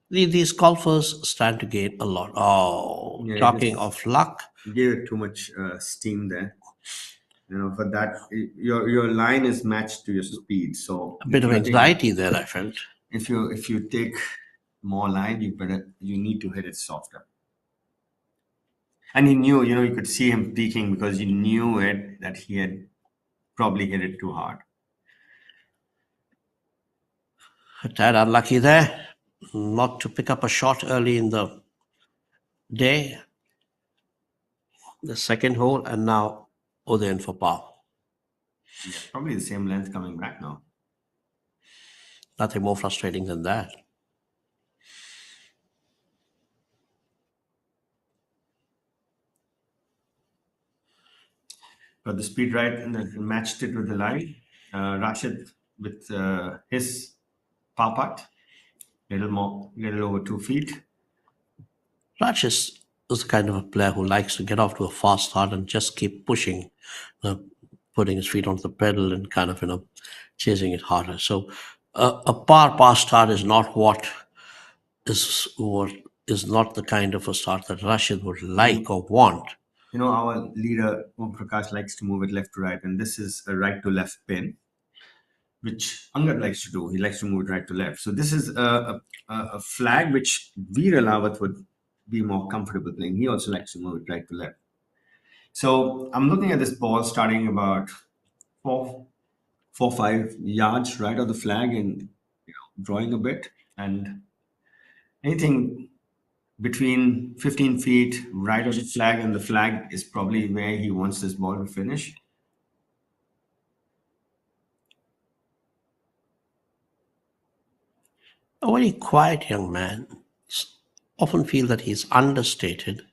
these golfers stand to gain a lot. Oh, Yeah, talking of luck. You gave it too much steam there. For that, your line is matched to your speed. So A bit of anxiety there, I felt. if you take more line, you need to hit it softer. And he knew, you could see him peeking because he knew it that he had probably hit it too hard. A tad unlucky there, not to pick up a shot early in the day. The second hole, and now Udayan for par. Yeah, probably the same length coming back now. Nothing more frustrating than that. Got the speed right and matched it with the line. Rashid with his par putt, little over 2 feet. Raj is the kind of a player who likes to get off to a fast start and just keep pushing, putting his feet onto the pedal and kind of, chasing it harder. So a par start is not is not the kind of a start that Rashid would like or want. Our leader, Om Prakash, likes to move it left to right, and this is a right to left pin, which Angad likes to do. He likes to move it right to left. So this is a flag which Veer Alawat would be more comfortable playing. He also likes to move it right to left. So I'm looking at this ball starting about 4-5 yards right of the flag and drawing a bit, and anything between 15 feet right of the flag, and the flag is probably where he wants this ball to finish. A very quiet young man. Often feel that he's understated,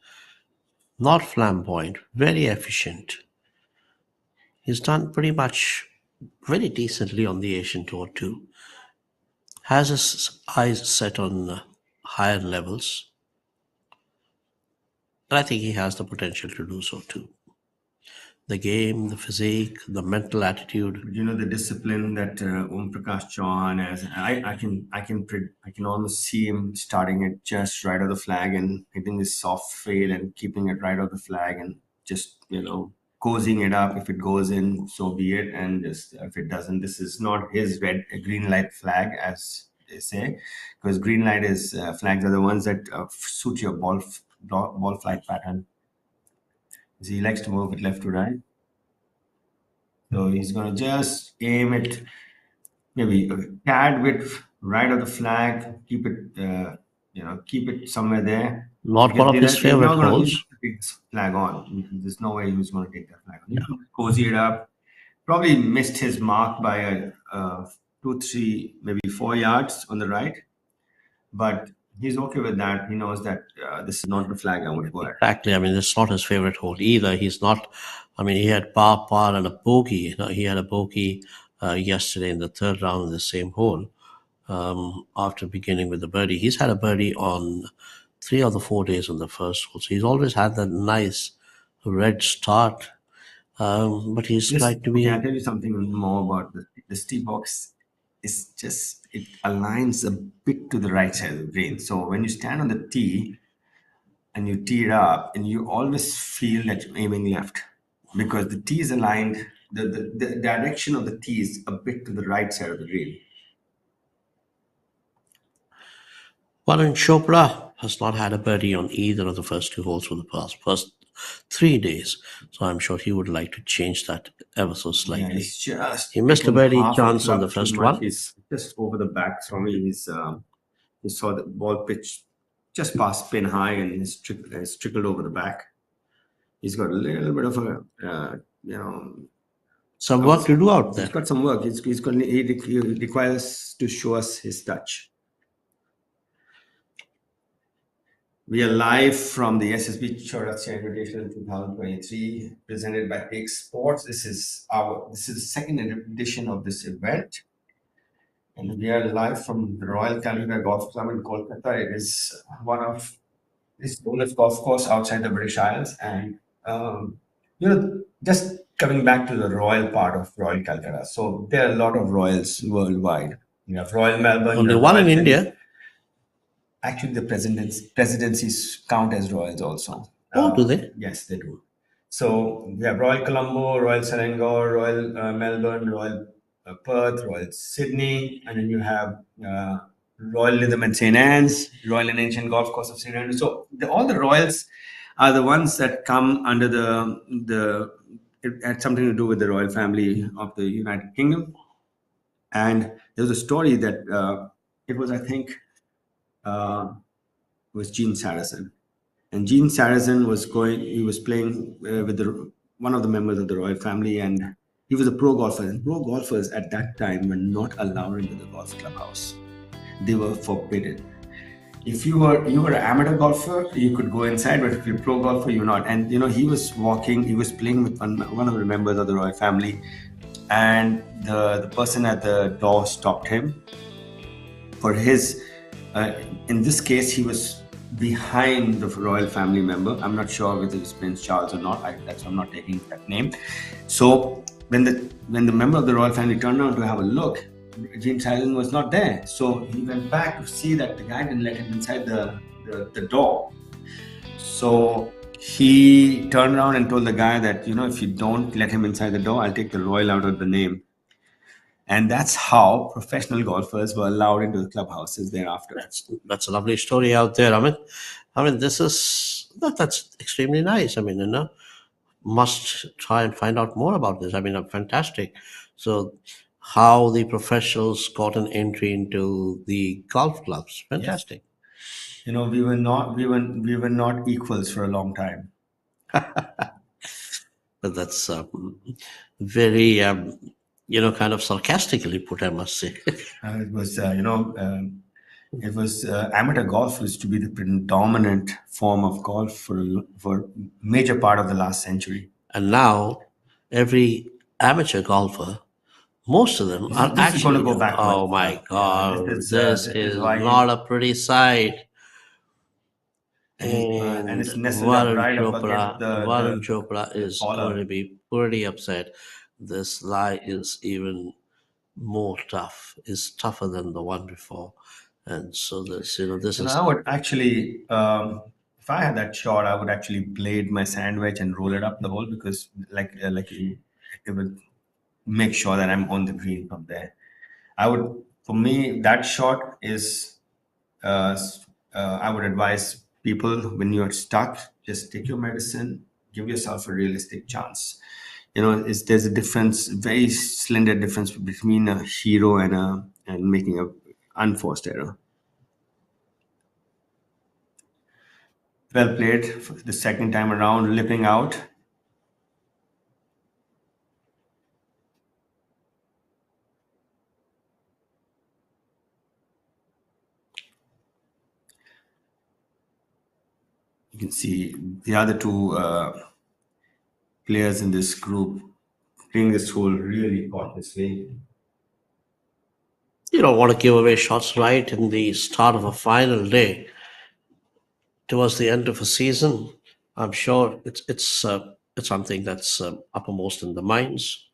not flamboyant, very efficient. He's done pretty much very decently on the Asian Tour too. Has his eyes set on higher levels. And I think he has the potential to do so too. The game, the physique, the mental attitude. The discipline that Om Prakash Chauhan has. I can almost see him starting it just right of the flag and hitting this soft fade and keeping it right of the flag and just cozying it up. If it goes in, so be it. And just if it doesn't, this is not his green light flag, as they say, because green light is flags are the ones that suit your ball flight pattern. So he likes to move it left to right. So he's gonna just aim it maybe a tad bit right of the flag. Keep it, keep it somewhere there. Not one of his He's favorite not gonna holes. take this flag on. There's no way he was gonna take that flag on. He cozy it up. Probably missed his mark by a 2, 3, maybe 4 yards on the right, but he's okay with that. He knows that this is not the flag I want to go at. Exactly. I mean, it's not his favorite hole either. He's not. I mean, he had par, and a bogey. He had a bogey yesterday in the third round in the same hole. After beginning with the birdie, he's had a birdie on 3 of the 4 days on the first hole. So he's always had that nice red start. But he's like to be. Can I tell you something more about this tee box? It's just, it aligns a bit to the right side of the green. So when you stand on the tee and you tee it up, and you always feel that you're aiming left, because the tee is aligned, the direction of the tee is a bit to the right side of the green. Varun Chopra has not had a birdie on either of the first 2 holes for the first 3 days. So I'm sure he would like to change that ever so slightly. He missed a birdie chance on the first one. He's just over the back. So he saw the ball pitch just past pin high, and it's trickled over the back. He's got a little bit of a, some work to do out there. He's got some work. He requires to show us his touch. We are live from the SSP Chawrasia Invitational 2023, presented by Take Sports. This is the second edition of this event, and we are live from the Royal Calcutta Golf Club in Kolkata. It is one of this oldest golf course outside the British Isles, and just coming back to the royal part of Royal Calcutta. So there are a lot of royals worldwide. You have Royal Melbourne. Only one in India. Actually, the presidencies count as royals also. Oh, do they? Yes, they do. So we have Royal Colombo, Royal Selangor, Royal Melbourne, Royal Perth, Royal Sydney, and then you have Royal Lytham and St. Anne's, Royal and Ancient Golf Course of St. Andrews. So all the royals are the ones that come under it had something to do with the royal family of the United Kingdom. And there was a story that it was, I think, was Gene Saracen, and Gene Saracen he was playing with one of the members of the royal family, and he was a pro golfer, and pro golfers at that time were not allowed into the golf clubhouse. They were forbidden. If you were an amateur golfer, you could go inside, but if you're a pro golfer, you're not. And he was playing with one of the members of the royal family, and the person at the door stopped him for his in this case, he was behind the royal family member. I'm not sure whether it was Prince Charles or not. That's why I'm not taking that name. So when the member of the royal family turned around to have a look, James Allen was not there. So he went back to see that the guy didn't let him inside the door. So he turned around and told the guy that, if you don't let him inside the door, I'll take the royal out of the name. And that's how professional golfers were allowed into the clubhouses thereafter. That's a lovely story out there. I mean, that's extremely nice. I mean, must try and find out more about this. I mean, fantastic. So, how the professionals got an entry into the golf clubs? Fantastic. Yes. We were not equals for a long time. But that's very. Kind of sarcastically put, I must say. It was, amateur golf used to be the predominant form of golf for major part of the last century. And now, every amateur golfer, most of them are actually going to go back. Oh my God, this is not a pretty sight. And it's necessary. Varun Chopra is going to be pretty upset. This lie is even more tough. It's tougher than the one before, and so this is. I would actually, if I had that shot, I would actually blade my sandwich and roll it up the hole, because it would make sure that I'm on the green from there. For me, that shot is, I would advise people, when you're stuck, just take your medicine, give yourself a realistic chance. There's a difference, very slender difference between a hero and making a unforced error. Well played for the second time around, lipping out. You can see the other two players in this group playing this hole really cautiously. You don't want to give away shots right in the start of a final day towards the end of a season. I'm sure it's something that's uppermost in the minds.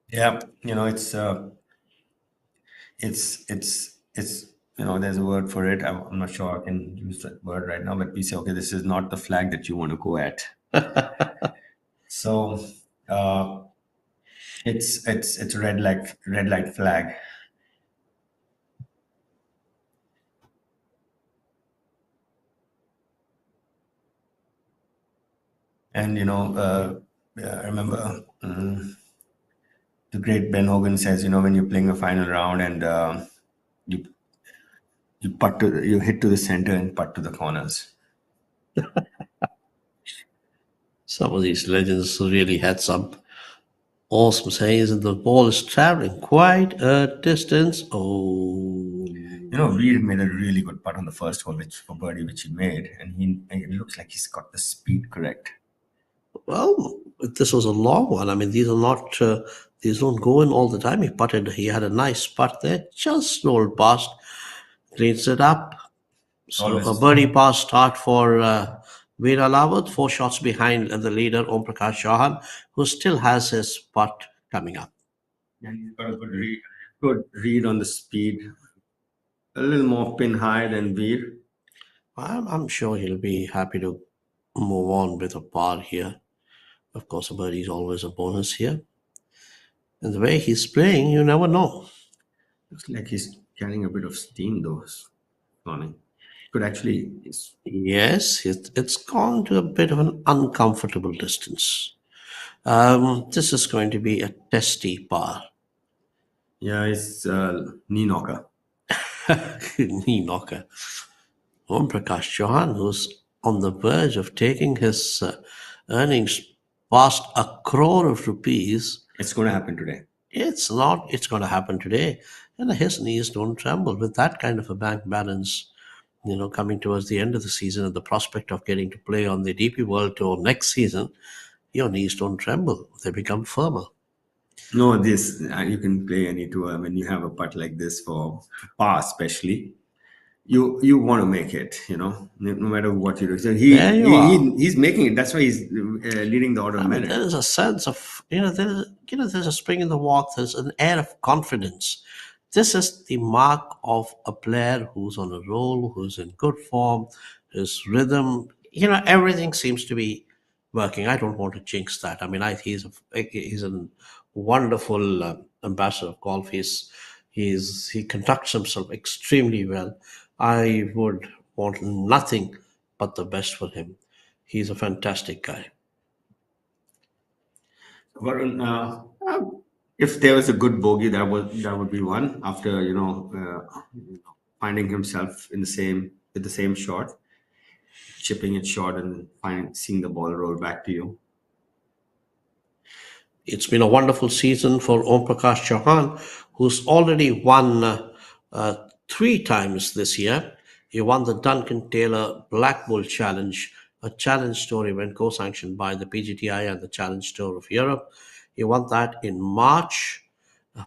Yeah, it's there's a word for it. I'm not sure I can use that word right now, but we say, okay, this is not the flag that you want to go at. So uh, it's a red light flag. And I remember the great Ben Hogan says, when you're playing a final round and you you hit to the center and putt to the corners. Some of these legends really had some awesome sayings, and the ball is traveling quite a distance. Oh, Reed made a really good putt on the first hole, for birdie, which he made, and it looks like he's got the speed correct. well, this was a long one. I mean, these are not, these don't go in all the time. He had a nice putt there, just rolled past, cleans it up. So Always. a birdie pass start for Veera Lawat, 4 shots behind the leader, Om Prakash Chauhan, who still has his putt coming up. Yeah, he's got a good read on the speed. A little more pin high than Veer. I'm sure he'll be happy to move on with a par here. Of course, a birdie is always a bonus here. And the way he's playing, you never know. Looks like he's carrying a bit of steam, though. Morning. Could actually. Yes, it's gone to a bit of an uncomfortable distance. This is going to be a testy par. Yeah, it's knee knocker. Knee knocker. Om Prakash Chauhan, who's on the verge of taking his earnings past 1 crore of rupees. It's going to happen today. It's not, it's going to happen today. And his knees don't tremble with that kind of a bank balance, coming towards the end of the season and the prospect of getting to play on the DP World Tour next season. Your knees don't tremble, they become firmer. No, you can play any tour when you have a putt like this for par, especially. You want to make it, no matter what you do. So he's making it. That's why he's leading the order of merit. There is a sense of there's a spring in the walk. There's an air of confidence. This is the mark of a player who's on a roll, who's in good form, his rhythm. Everything seems to be working. I don't want to jinx that. I mean, he's a wonderful ambassador of golf. He conducts himself extremely well. I would want nothing but the best for him. He's a fantastic guy. Varun, if there was a good bogey, that would be one. After finding himself with the same shot, chipping it short, and seeing the ball roll back to you. It's been a wonderful season for Om Prakash Chauhan, who's already won 3 times this year. He won the Duncan Taylor Black Bull Challenge, a challenge tour event co-sanctioned by the PGTI and the Challenge Tour of Europe. He won that in March,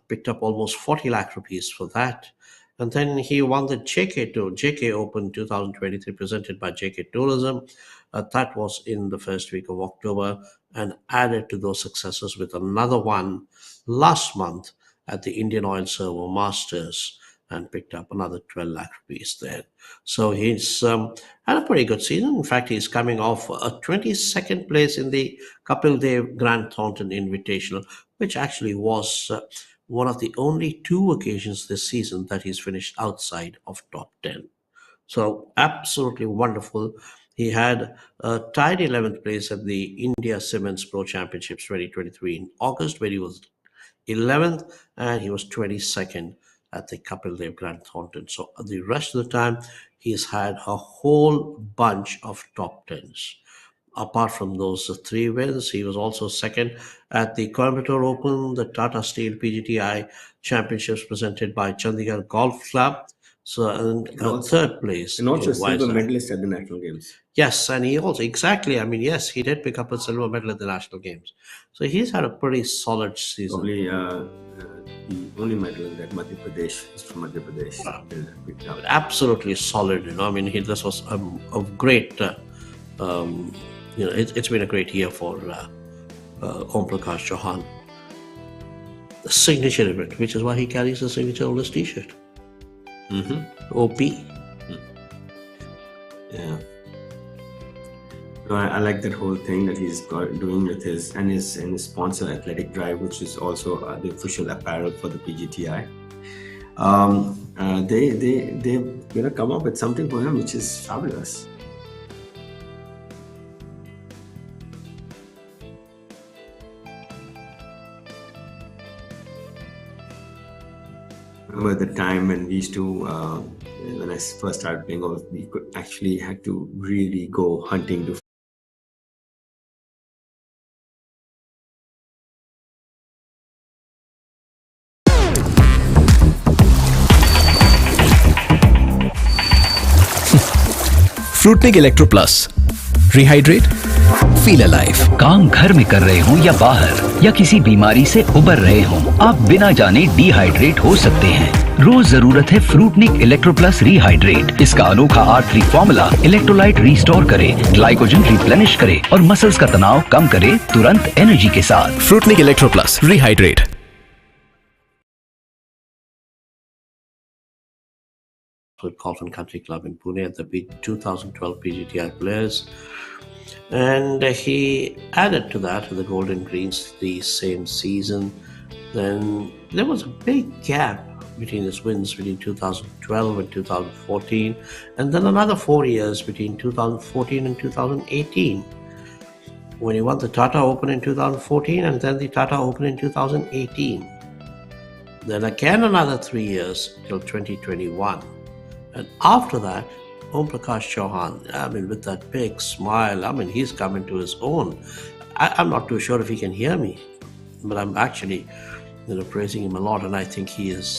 picked up almost 40 lakh rupees for that. And then he won the JK Open 2023 presented by JK Tourism. That was in the first week of October, and added to those successes with another one last month at the Indian Oil Servo Masters. and picked up another 12 lakh rupees there. So he's had a pretty good season. In fact, he's coming off a 22nd place in the Kapil Dev Grant Thornton Invitational, which actually was one of the only 2 occasions this season that he's finished outside of top 10. So absolutely wonderful. He had a tied 11th place at the India Siemens Pro Championships 2023 in August, where he was 11th, and he was 22nd at the Kapil Dev Grant Thornton. So the rest of the time, he's had a whole bunch of top 10s. Apart from those 3 wins, he was also second at the Coimbatore Open, the Tata Steel PGTI Championships presented by Chandigarh Golf Club. So, and third place. And also in a silver Vizag. medalist at the National Games. Yes, and he also, exactly, I mean, yes, he did pick up a silver medal at the National Games. So he's had a pretty solid season. Probably the only medal that Madhya Pradesh is from Madhya Pradesh. Picked up. Absolutely solid, I mean, this was a great, it's been a great year for Om Prakash Chauhan. The signature event, which is why he carries the signature on his t-shirt. OP. Yeah. So I like that whole thing that he's doing with his sponsor Athletic Drive, which is also the official apparel for the PGTI. They've come up with something for him which is fabulous. Remember the time when we used to, when I first started playing golf, we had to really go hunting to. Fruitnik electro plus rehydrate feel alive. काम घर में कर रहे हो या बाहर या किसी बीमारी से उबर रहे हो, आप बिना जाने डिहाइड्रेट हो सकते हैं। रोज जरूरत है फ्रूटनिक इलेक्ट्रो प्लस रिहाइड्रेट। इसका अनोखा R3 फॉर्मूला इलेक्ट्रोलाइट रिस्टोर करे, ग्लाइकोजन रिप्लेनिश करे और मसल्स का तनाव कम करे तुरंत एनर्जी के साथ। Fruitnik electro plus rehydrate. With Colton Country Club in Pune at the 2012 PGTI Players, and he added to that the Golden Greens the same season. Then there was a big gap between his wins between 2012 and 2014, and then another 4 years between 2014 and 2018, when he won the Tata Open in 2014 and then the Tata Open in 2018. Then again another 3 years till 2021. And after that, Om Prakash Chauhan, I mean, with that big smile, I mean, he's come into his own. I'm not too sure if he can hear me, but I'm actually, praising him a lot, and I think he is.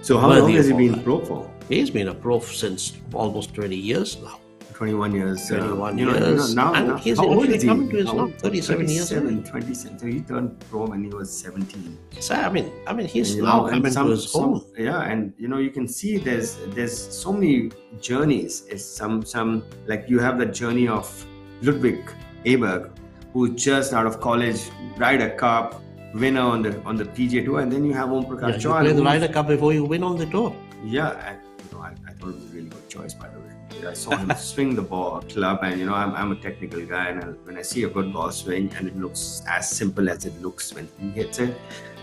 So how long has he been pro for? He's been a pro since almost 20 years now. 21 years. 21 years. Now, he's how old is he? coming to his now, 37 years old. 27. So he turned pro when he was 17. So, I mean, he's now coming to his own. Yeah, and you can see there's so many journeys. It's some like you have the journey of Ludwig Aberg, who's just out of college, Ryder Cup winner on the PGA Tour, and then you have Om Prakash Chauhan. You play the Ryder Cup before you win on the tour. Yeah, and, I thought it was a really good choice, by the way. I saw him swing the club, and I'm a technical guy, and when I see a good ball swing and it looks as simple as it looks when he hits it,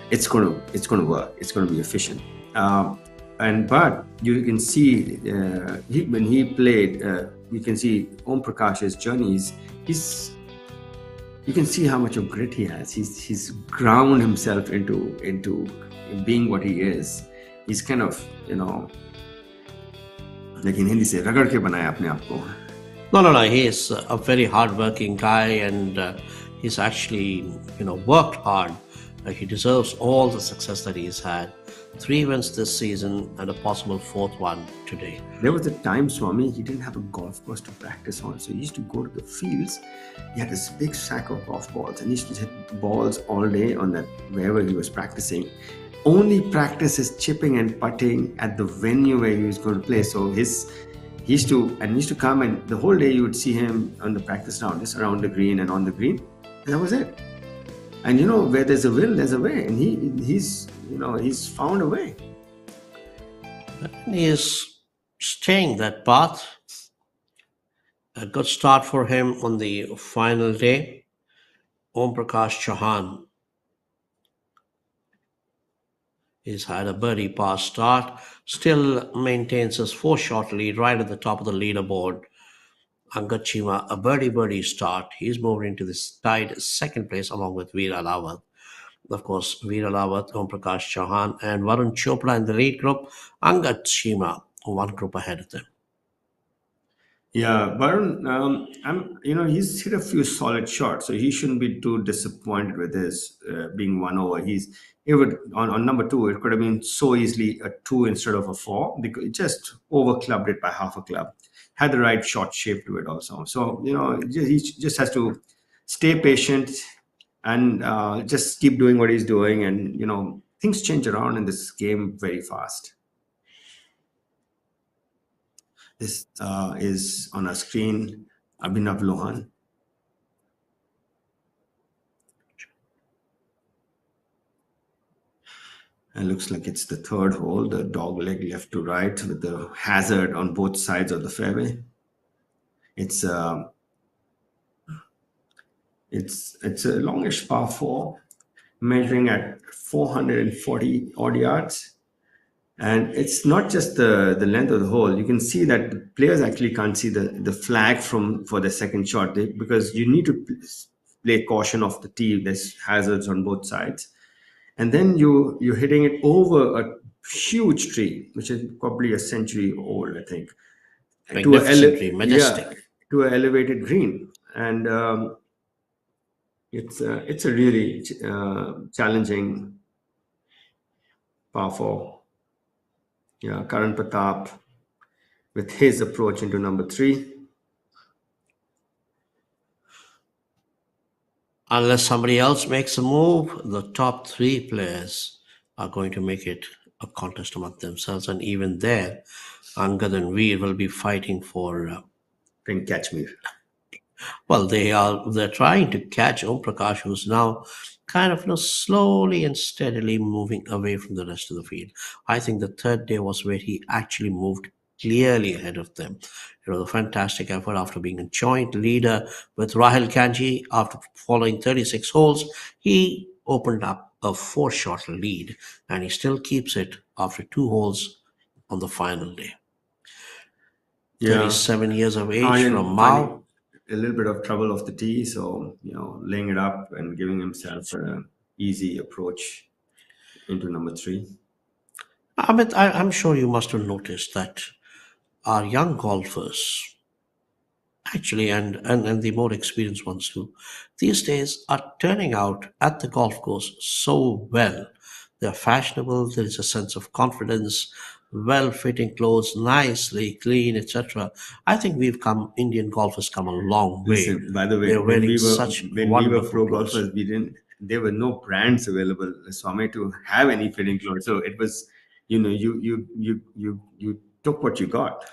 it's going to work. It's going to be efficient. But you can see when he played, you can see Om Prakash's journeys. You can see how much of grit he has. He's ground himself into being what he is. He's kind of लेकिन हिंदी से रगड़ के बनाया अपने आप को. No. He is a very hard-working guy, and he's actually, worked hard. He deserves all the success that he's had. 3 wins this season and a possible 4th one today. There was a time, Swami, he didn't have a golf course to practice on, so he used to go to the fields. He had this big sack of golf balls, and he used to hit balls all day on that wherever he was practicing. Only practice his chipping and putting at the venue where he was going to play. So he used to come, and the whole day you would see him on the practice round, just around the green and on the green. And that was it. And where there's a will, there's a way. And he's found a way. He is staying that path. A good start for him on the final day. Om Prakash Chauhan. He's had a birdie par start, still maintains his 4 shot lead right at the top of the leaderboard. Angad Chima, a birdie start. He's moved into this tied second place along with Veer Alawat. Of course, Veer Alawat, Om Prakash Chauhan, and Varun Chopra in the lead group. Angad Chima, one group ahead of them. Yeah, Varun, he's hit a few solid shots, so he shouldn't be too disappointed with his being 1 over. It would on number 2, it could have been so easily a 2 instead of a 4 because it just over clubbed it by half a club. Had the right shot shape to it also. So he just has to stay patient and just keep doing what he's doing, and things change around in this game very fast. This is on our screen, Abhinav Lohan. And looks like it's the third hole, the dog leg left to right with the hazard on both sides of the fairway. It's a longish par 4, measuring at 440 odd yards. And it's not just the length of the hole. You can see that the players actually can't see the flag for the second shot because you need to play caution off the tee. There's hazards on both sides. And then you're hitting it over a huge tree, which is probably a century old, I think. Magnificently majestic. To an elevated green. And it's a really challenging par 4. Yeah, Karan Pratap with his approach into number 3. Unless somebody else makes a move, the top 3 players are going to make it a contest among themselves. And even there, Angad and Veer will be fighting for... Can catch me. Well, they're trying to catch Om Prakash, who's now kind of slowly and steadily moving away from the rest of the field. I think the third day was where he actually moved clearly ahead of them. It was a fantastic effort after being a joint leader with Rahul Kanji. After following 36 holes, he opened up a 4-shot lead, and he still keeps it after 2 holes on the final day. Yeah. 37 years of age from Mao. A little bit of trouble off the tee, so laying it up and giving himself an easy approach into number 3. Amit, I'm sure you must have noticed that our young golfers, actually, and the more experienced ones too, these days are turning out at the golf course so well. They're fashionable. There is a sense of confidence, well-fitting clothes, nicely clean, etc. I think Indian golfers come a long way. Listen, by the way, They're when wearing we such were wonderful pro clothes. golfers, there were no brands available, Swami, to have any fitting clothes. So it was, you took what you got.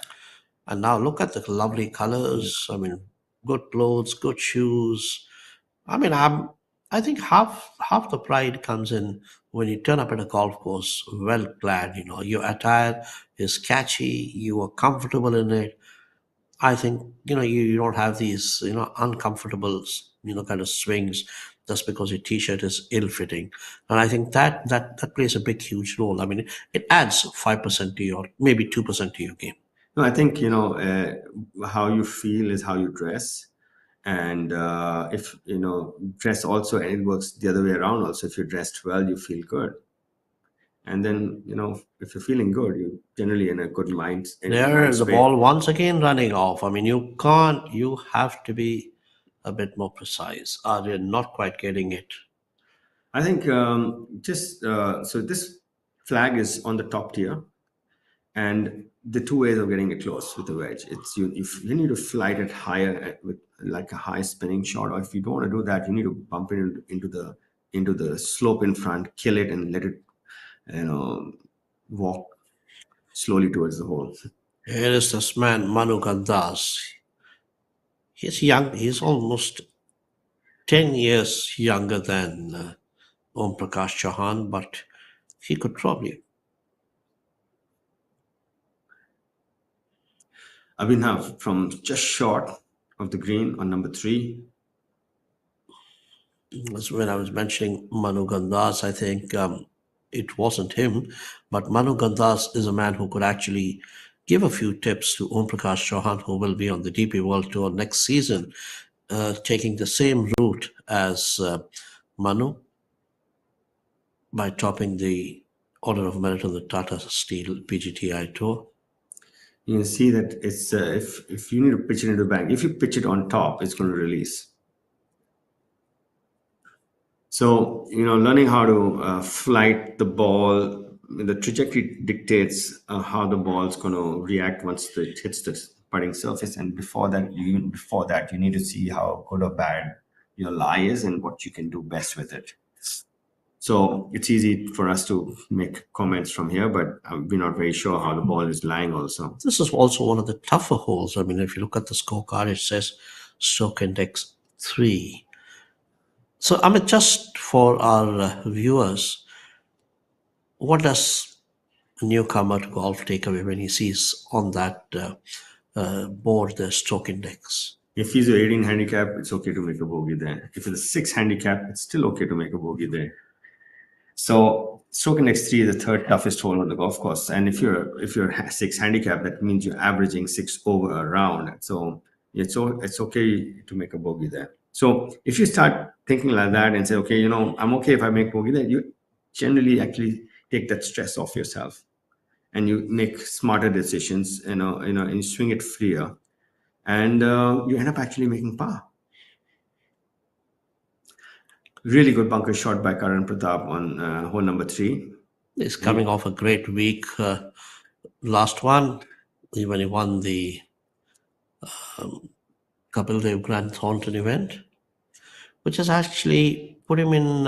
And now look at the lovely colors. I mean, good clothes, good shoes. I mean, I think half the pride comes in when you turn up at a golf course well clad. Your attire is catchy. You are comfortable in it. I think you don't have these uncomfortable kind of swings just because your t-shirt is ill-fitting, and I think that plays a big huge role. I mean, it adds 5% to your, maybe 2% to your game. No, I think how you feel is how you dress, and if dress also, and it works the other way around also. If you're dressed well, you feel good, and then if you're feeling good, you're generally in a good mind. There's the ball once again running off. I mean, you have to be a bit more precise. Are you not quite getting it? I think so this flag is on the top tier, and the 2 ways of getting it close with the wedge. It's if you need to flight it higher with like a high spinning shot, or if you don't want to do that, you need to bump it into the slope in front, kill it, and let it walk slowly towards the hole. Here is this man, Manu Gandas. He's young. He's almost 10 years younger than Om Prakash Chauhan, but he could probably Abhinav from just short of the green on number 3. That's when I was mentioning Manu Gandas. I think it wasn't him, but Manu Gandas is a man who could actually give a few tips to Om Prakash Chauhan, who will be on the DP World Tour next season, taking the same route as Manu by topping the Order of Merit on the Tata Steel PGTI Tour. You can see that it's if you need to pitch it into the bank, if you pitch it on top, it's going to release. So, learning how to flight the ball, the trajectory dictates how the ball is going to react once it hits the putting surface. And before that, you need to see how good or bad your lie is and what you can do best with it. So it's easy for us to make comments from here, but we're not very sure how the ball is lying also. This is also one of the tougher holes. I mean, if you look at the scorecard, it says stroke index 3. So, I mean, just for our viewers, what does a newcomer to golf take away when he sees on that board the stroke index? If he's an 18 handicap, it's okay to make a bogey there. If it's a 6 handicap, it's still okay to make a bogey there. So stroke index 3 is the third toughest hole on the golf course. And if you're 6 handicap, that means you're averaging 6 over a round. So it's okay to make a bogey there. So if you start thinking like that and say, okay, I'm okay if I make bogey there, you generally actually take that stress off yourself and you make smarter decisions, and you swing it freer, and you end up actually making par. Really good bunker shot by Karan Pratap on hole number 3. He's coming off a great week. Last one, when he won the Kapil Dev Grant Thornton event, which has actually put him in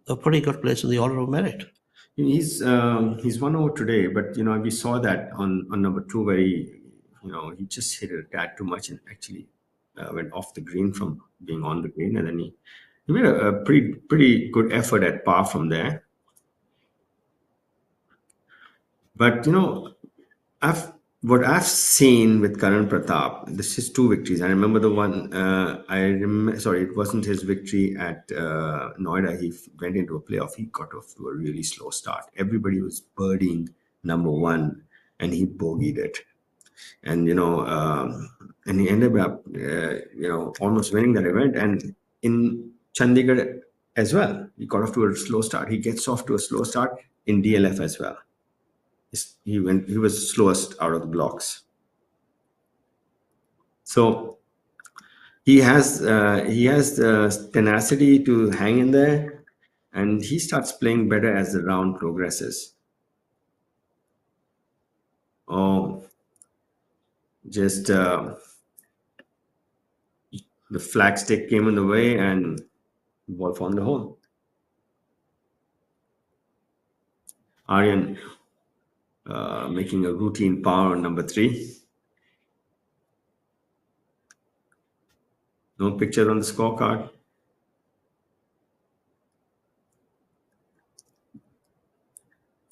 a pretty good place in the Order of Merit. He's 1 over today, but we saw that on number 2 where he just hit it a tad too much and actually went off the green from being on the green, and then he made a pretty good effort at par from there. But what I've seen with Karan Pratap, this is 2 victories. I remember the one. It wasn't his victory at Noida. He went into a playoff. He got off to a really slow start. Everybody was birdieing number 1, and he bogeyed it. And and he ended up almost winning that event. And in Chandigarh as well, he got off to a slow start. He gets off to a slow start in DLF as well. He was slowest out of the blocks. So he has the tenacity to hang in there, and he starts playing better as the round progresses. Just the flag stick came in the way and the ball found the hole. Aryan making a routine par on number 3. No picture on the scorecard.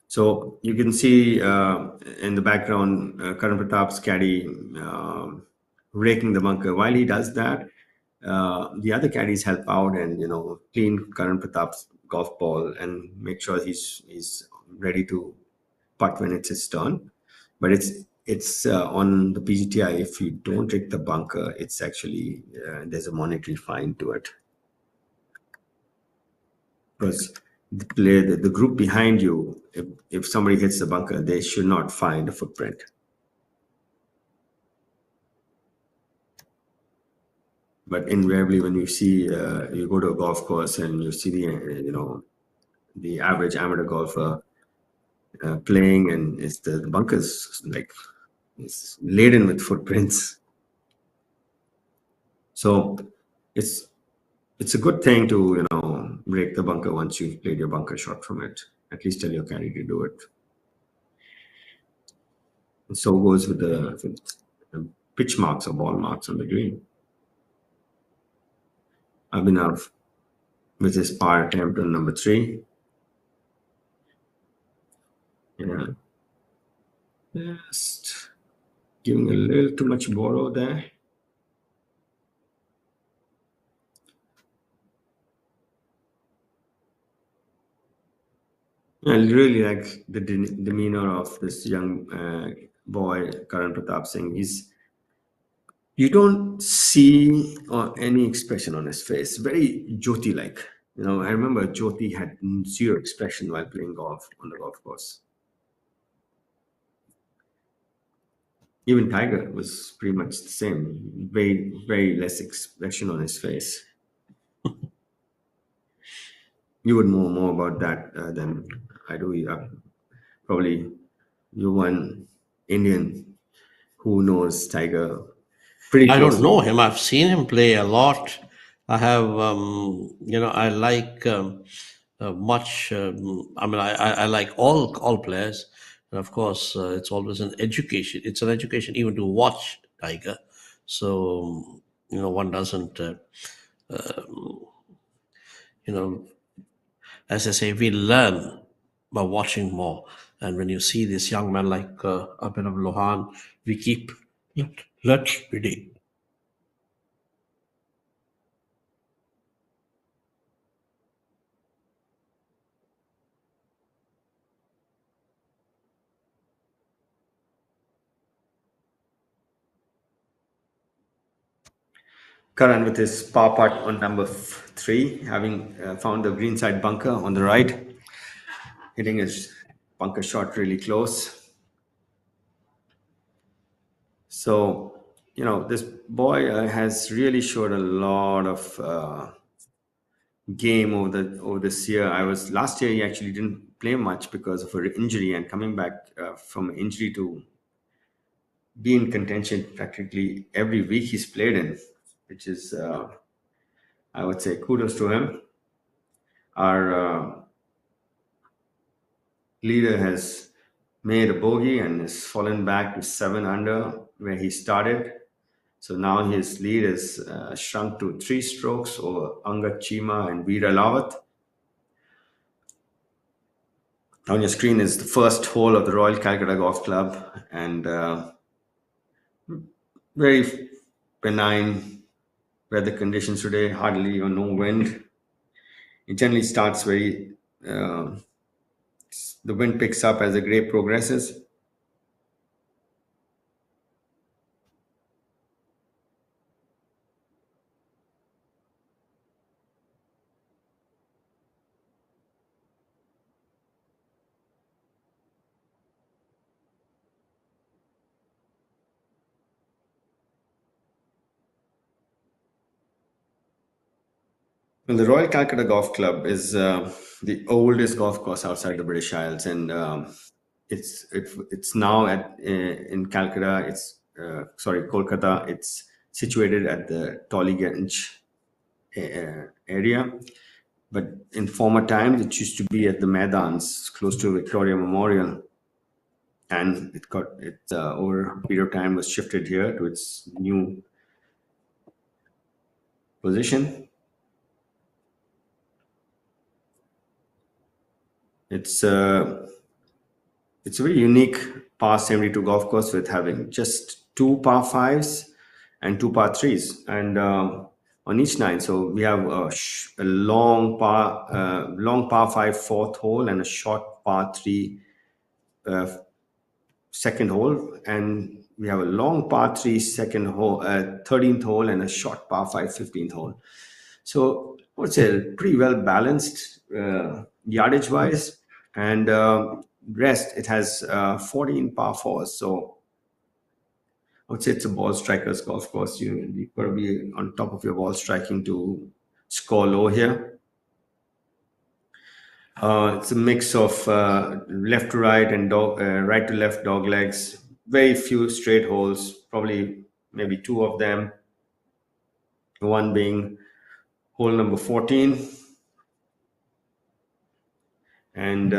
So you can see in the background Karan Pratap's caddy raking the bunker. While he does that, the other caddies help out and clean Karan Pratap's golf ball and make sure he's ready to putt when it's his turn. But it's on the PGTI, if you don't rake the bunker, it's actually there's a monetary fine to it, because the group behind you, if somebody hits the bunker, they should not find a footprint. But invariably, when you see you go to a golf course and you see the average amateur golfer playing, and it's the bunkers it's laden with footprints. So it's a good thing to rake the bunker once you've played your bunker shot from it. At least tell your caddy to do it. And so goes with the pitch marks or ball marks on the green. Abhinav with his par attempt on number 3. Yeah. Just Giving a little too much borrow there. I really like the demeanor of this young boy, Karan Pratap Singh. You don't see any expression on his face. Very Jyoti-like. I remember Jyoti had zero expression while playing golf on the golf course. Even Tiger was pretty much the same. Very, very less expression on his face. You would know more about that than I do. Probably you're one Indian who knows Tiger pretty I don't closely. know him. I've seen him play a lot. I have, I like much. I like all players, and of course, it's always an education. It's an education even to watch Tiger. So one doesn't. You know, as I say, we learn by watching more. And when you see this young man like Abhinav Lohan, we keep let's reading. Karan with his par putt on number 3, having found the greenside bunker on the right, hitting his bunker shot really close. So, this boy has really showed a lot of game over this year. Last year he actually didn't play much because of an injury, and coming back from injury to be in contention practically every week he's played in, which is I would say kudos to him. Our leader has made a bogey and has fallen back to 7 under where he started. So now his lead is shrunk to 3 strokes over Angad Chima and Veera Lawat. On your screen is the first hole of the Royal Calcutta Golf Club, and very benign weather conditions today, hardly or no wind. It generally starts the wind picks up as the day progresses. Well, the Royal Calcutta Golf Club is the oldest golf course outside the British Isles, and it's now in Calcutta. Kolkata. It's situated at the Tollyganj area, but in former times it used to be at the Maidans close to Victoria Memorial, and it over a period of time was shifted here to its new position. It's a very unique par 72 golf course with having just 2 par 5s and 2 par 3s, and on each 9. So we have a long par 5 fourth hole and a short par 3 second hole, and we have a long par 3 second hole, 13th hole, and a short par 5 15th hole. So I would say pretty well balanced yardage wise, and rest it has 14 par 4s. So I would say it's a ball striker's golf course. You've got to be on top of your ball striking to score low here. It's a mix of left to right and right to left dog legs. Very few straight holes, probably maybe 2 of them. One being hole number 14. And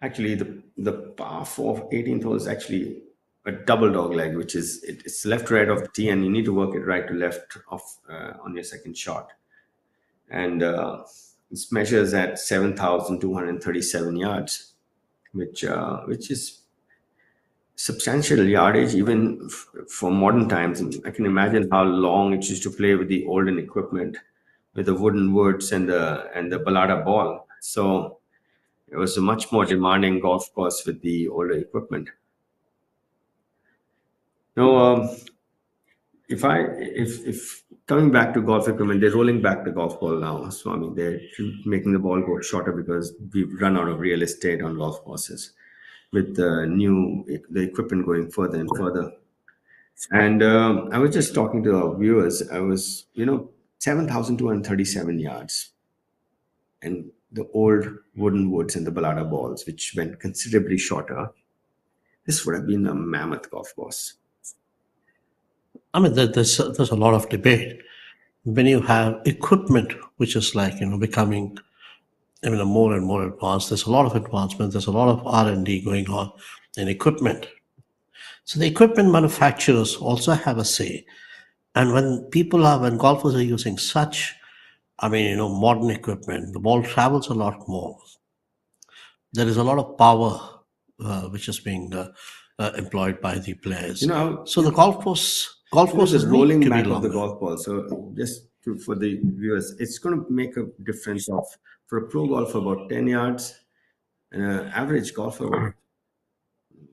actually the par 4 18th hole is actually a double dog leg, which is it's left to right of the tee, and you need to work it right to left on your second shot. And it measures at 7,237 yards, which is substantial yardage, even for modern times. And I can imagine how long it used to play with the olden equipment, with the wooden woods and the balada ball. So it was a much more demanding golf course with the older equipment. Now, if coming back to golf equipment, they're rolling back the golf ball now. So I mean, they're making the ball go shorter because we've run out of real estate on golf courses with the equipment going further and further. And I was just talking to our viewers. I was, 7,237 yards, and the old wooden woods and the balada balls, which went considerably shorter. This would have been a mammoth golf course. I mean, there's a lot of debate when you have equipment which is like becoming more and more advanced. There's a lot of advancement. There's a lot of R&D going on in equipment. So the equipment manufacturers also have a say. And when golfers are using such, modern equipment, the ball travels a lot more. There is a lot of power which is being employed by the players. So the golf courses the need rolling to be back of the longer. golf ball. So for the viewers, it's going to make a difference of, for a pro golfer, about 10 yards, and an average golfer about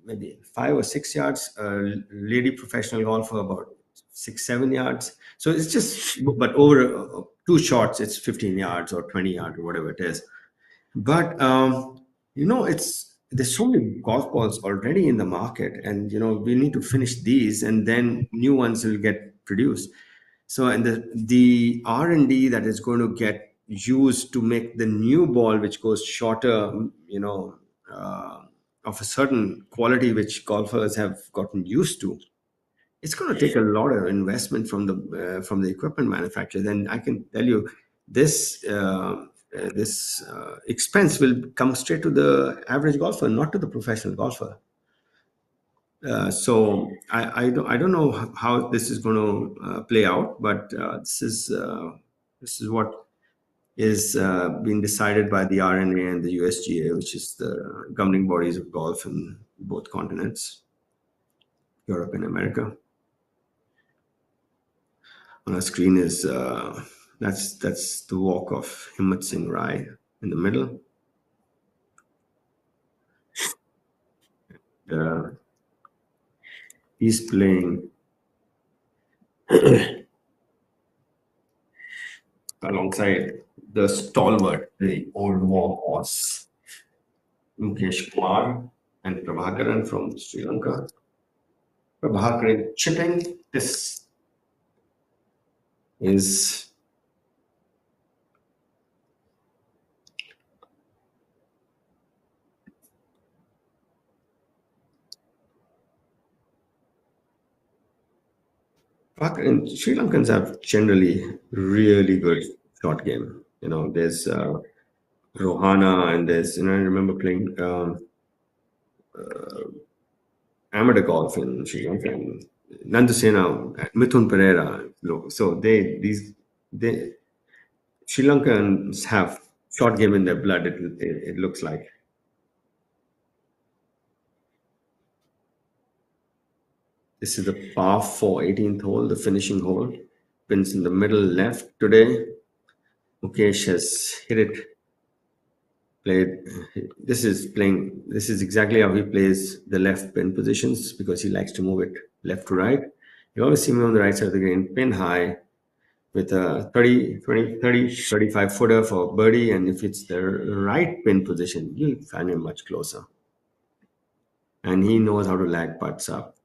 maybe 5 or 6 yards, a lady professional golfer about 6, 7 yards. So it's just, but over two shots, it's 15 yards or 20 yards or whatever it is. But there's so many golf balls already in the market, and we need to finish these, and then new ones will get produced. So, and the R&D that is going to get used to make the new ball, which goes shorter, of a certain quality which golfers have gotten used to, it's going to take a lot of investment from the equipment manufacturers. And I can tell you, this expense will come straight to the average golfer, not to the professional golfer. So I don't know how this is going to play out, but this is what is being decided by the RNA and the USGA, which is the governing bodies of golf in both continents, Europe and America. On our screen is that's the walk of Himmat Singh Rai in the middle. He's playing alongside the stalwart, the old war horse, Mukesh Kumar and Prabhakaran from Sri Lanka. Prabhakaran chipping. This is and Sri Lankans have generally really good short game. There's Rohana, and there's I remember playing amateur golf in Sri Lanka, and Nandusena, Mithun Pereira. So they Sri Lankans have short game in their blood. It looks like. This is the par 4 18th hole, the finishing hole. Pins in the middle left today. Mukesh has hit it. This is exactly how he plays the left pin positions, because he likes to move it left to right. You always see him on the right side of the green, pin high, with a 35 footer for birdie. And if it's the right pin position, you'll find him much closer. And he knows how to lag putts up.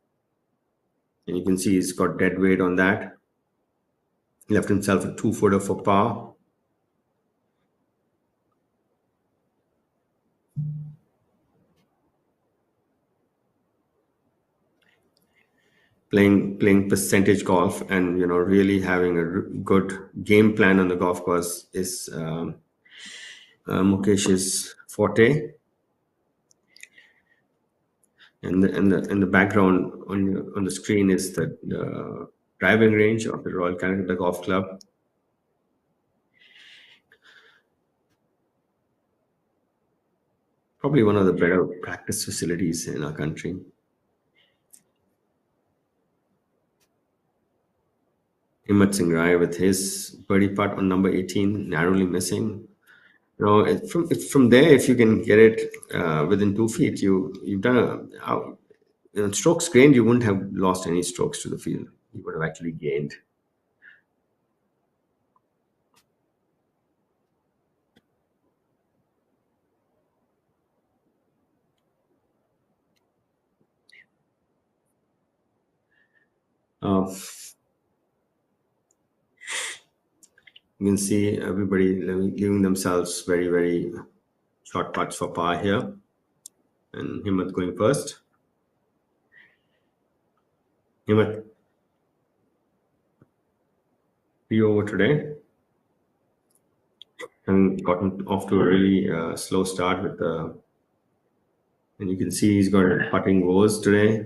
And you can see he's got dead weight on that. He left himself a 2-footer for par. Playing percentage golf, and really having a good game plan on the golf course is Mukesh's forte. And the background on the screen is the driving range of the Royal Calcutta Golf Club. Probably one of the better practice facilities in our country. Himmat Singh Rai with his birdie putt on number 18, narrowly missing. It's from there, if you can get it within 2 feet, you've done strokes gained. You wouldn't have lost any strokes to the field. You would have actually gained. You can see everybody giving themselves very, very short putts for par here. And Himmat going first. Himmat, 3 over today. And gotten off to a really slow start with and you can see he's got putting woes today.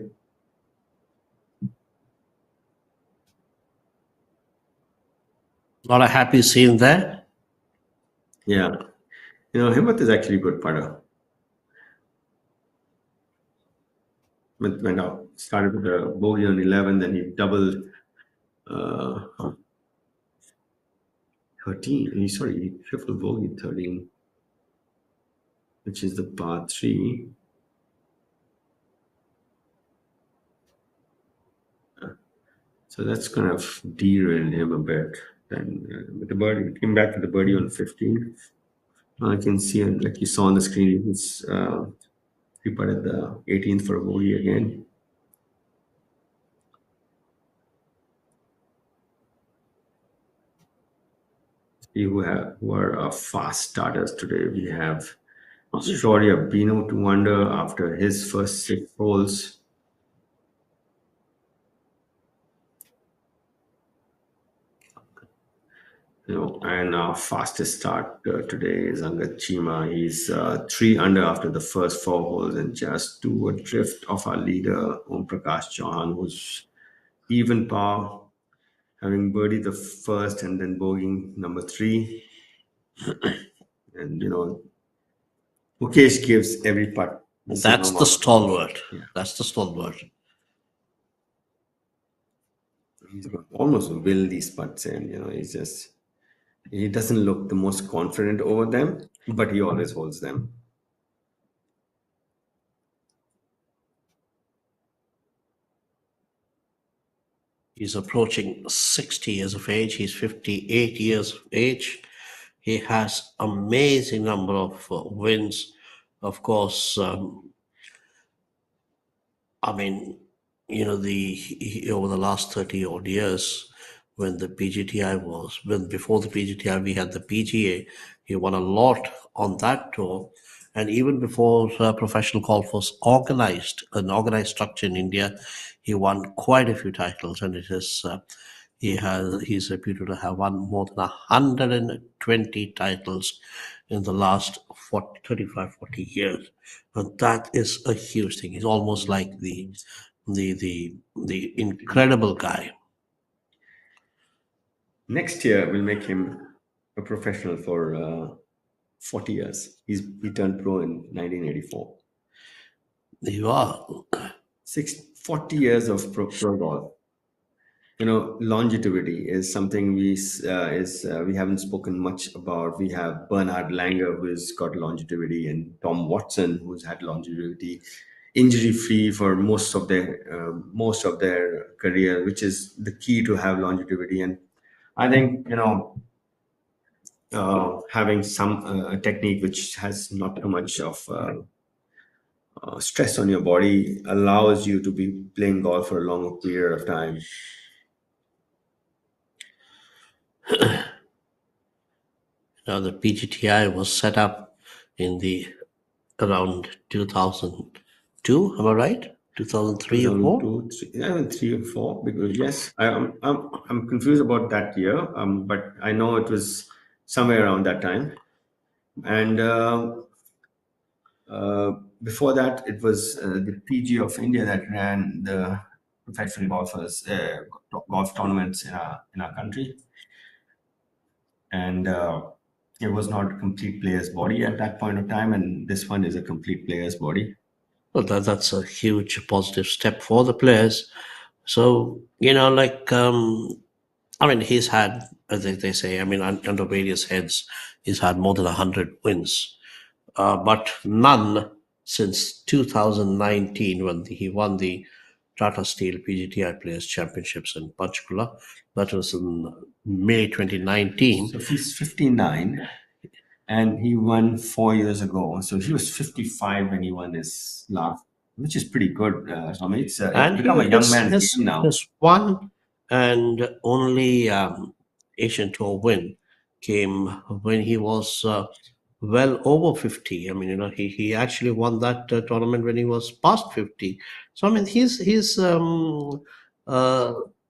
Not a happy scene there. Yeah. Himmat is actually a good putter. Went out, started with a bogey on 11, then he doubled 13. Sorry, he triple bogey 13, which is the par 3. So that's kind of derailed him a bit. Then with the birdie, came back to the birdie on 15. I can see, like you saw on the screen, he putted the 18th for a bogey again. Who are fast starters today. We have Shaurya Bino 2 under after his first 6 holes. And our fastest start today is Angad Chima. He's 3 under after the first 4 holes and just 2 adrift of our leader Om Prakash Chauhan, who's even par, having birdied the first and then bogeying number 3. And Mukesh gives every putt. That's the stalwart. Yeah. That's the stalwart. He's almost will these putts, and he doesn't look the most confident over them, but he always holds them. He's approaching 60 years of age. He's 58 years of age. He has amazing number of wins. Of course, I mean, over the last 30 odd years, when the PGTI before the PGTI, we had the PGA. He won a lot on that tour. And even before professional golf was an organized structure in India, he won quite a few titles. And he's reputed to have won more than 120 titles in the last 35, 40 years. And that is a huge thing. He's almost like the incredible guy. Next year, we'll make him a professional for 40 years. He turned pro in 1984. You are. 40 years of pro golf. Longevity is something we haven't spoken much about. We have Bernhard Langer, who's got longevity, and Tom Watson, who's had longevity, injury-free for most of their career, which is the key to have longevity. And I think having some technique which has not too much of stress on your body allows you to be playing golf for a longer period of time. Now, the PGTI was set up in around 2002. Am I right? 2003 or 4? 3 or 4. Because yes, I'm confused about that year. But I know it was somewhere around that time. And before that, it was the PG of India that ran the professional golf tournaments in our country. And it was not a complete player's body at that point of time, and this one is a complete player's body. Well, that's a huge positive step for the players. So, I mean, he's had, as they say, I mean, under various heads, he's had more than 100 wins, but none since 2019 when he won the Tata Steel PGTI Players Championships in Panchkula. That was in May 2019. So he's 59, and he won 4 years ago. So he was 55 when he won his last, which is pretty good. So I mean, it's And become a young man's game now. his one and only Asian Tour win came when he was well over 50. I mean, he actually won that tournament when he was past 50. So I mean, uh,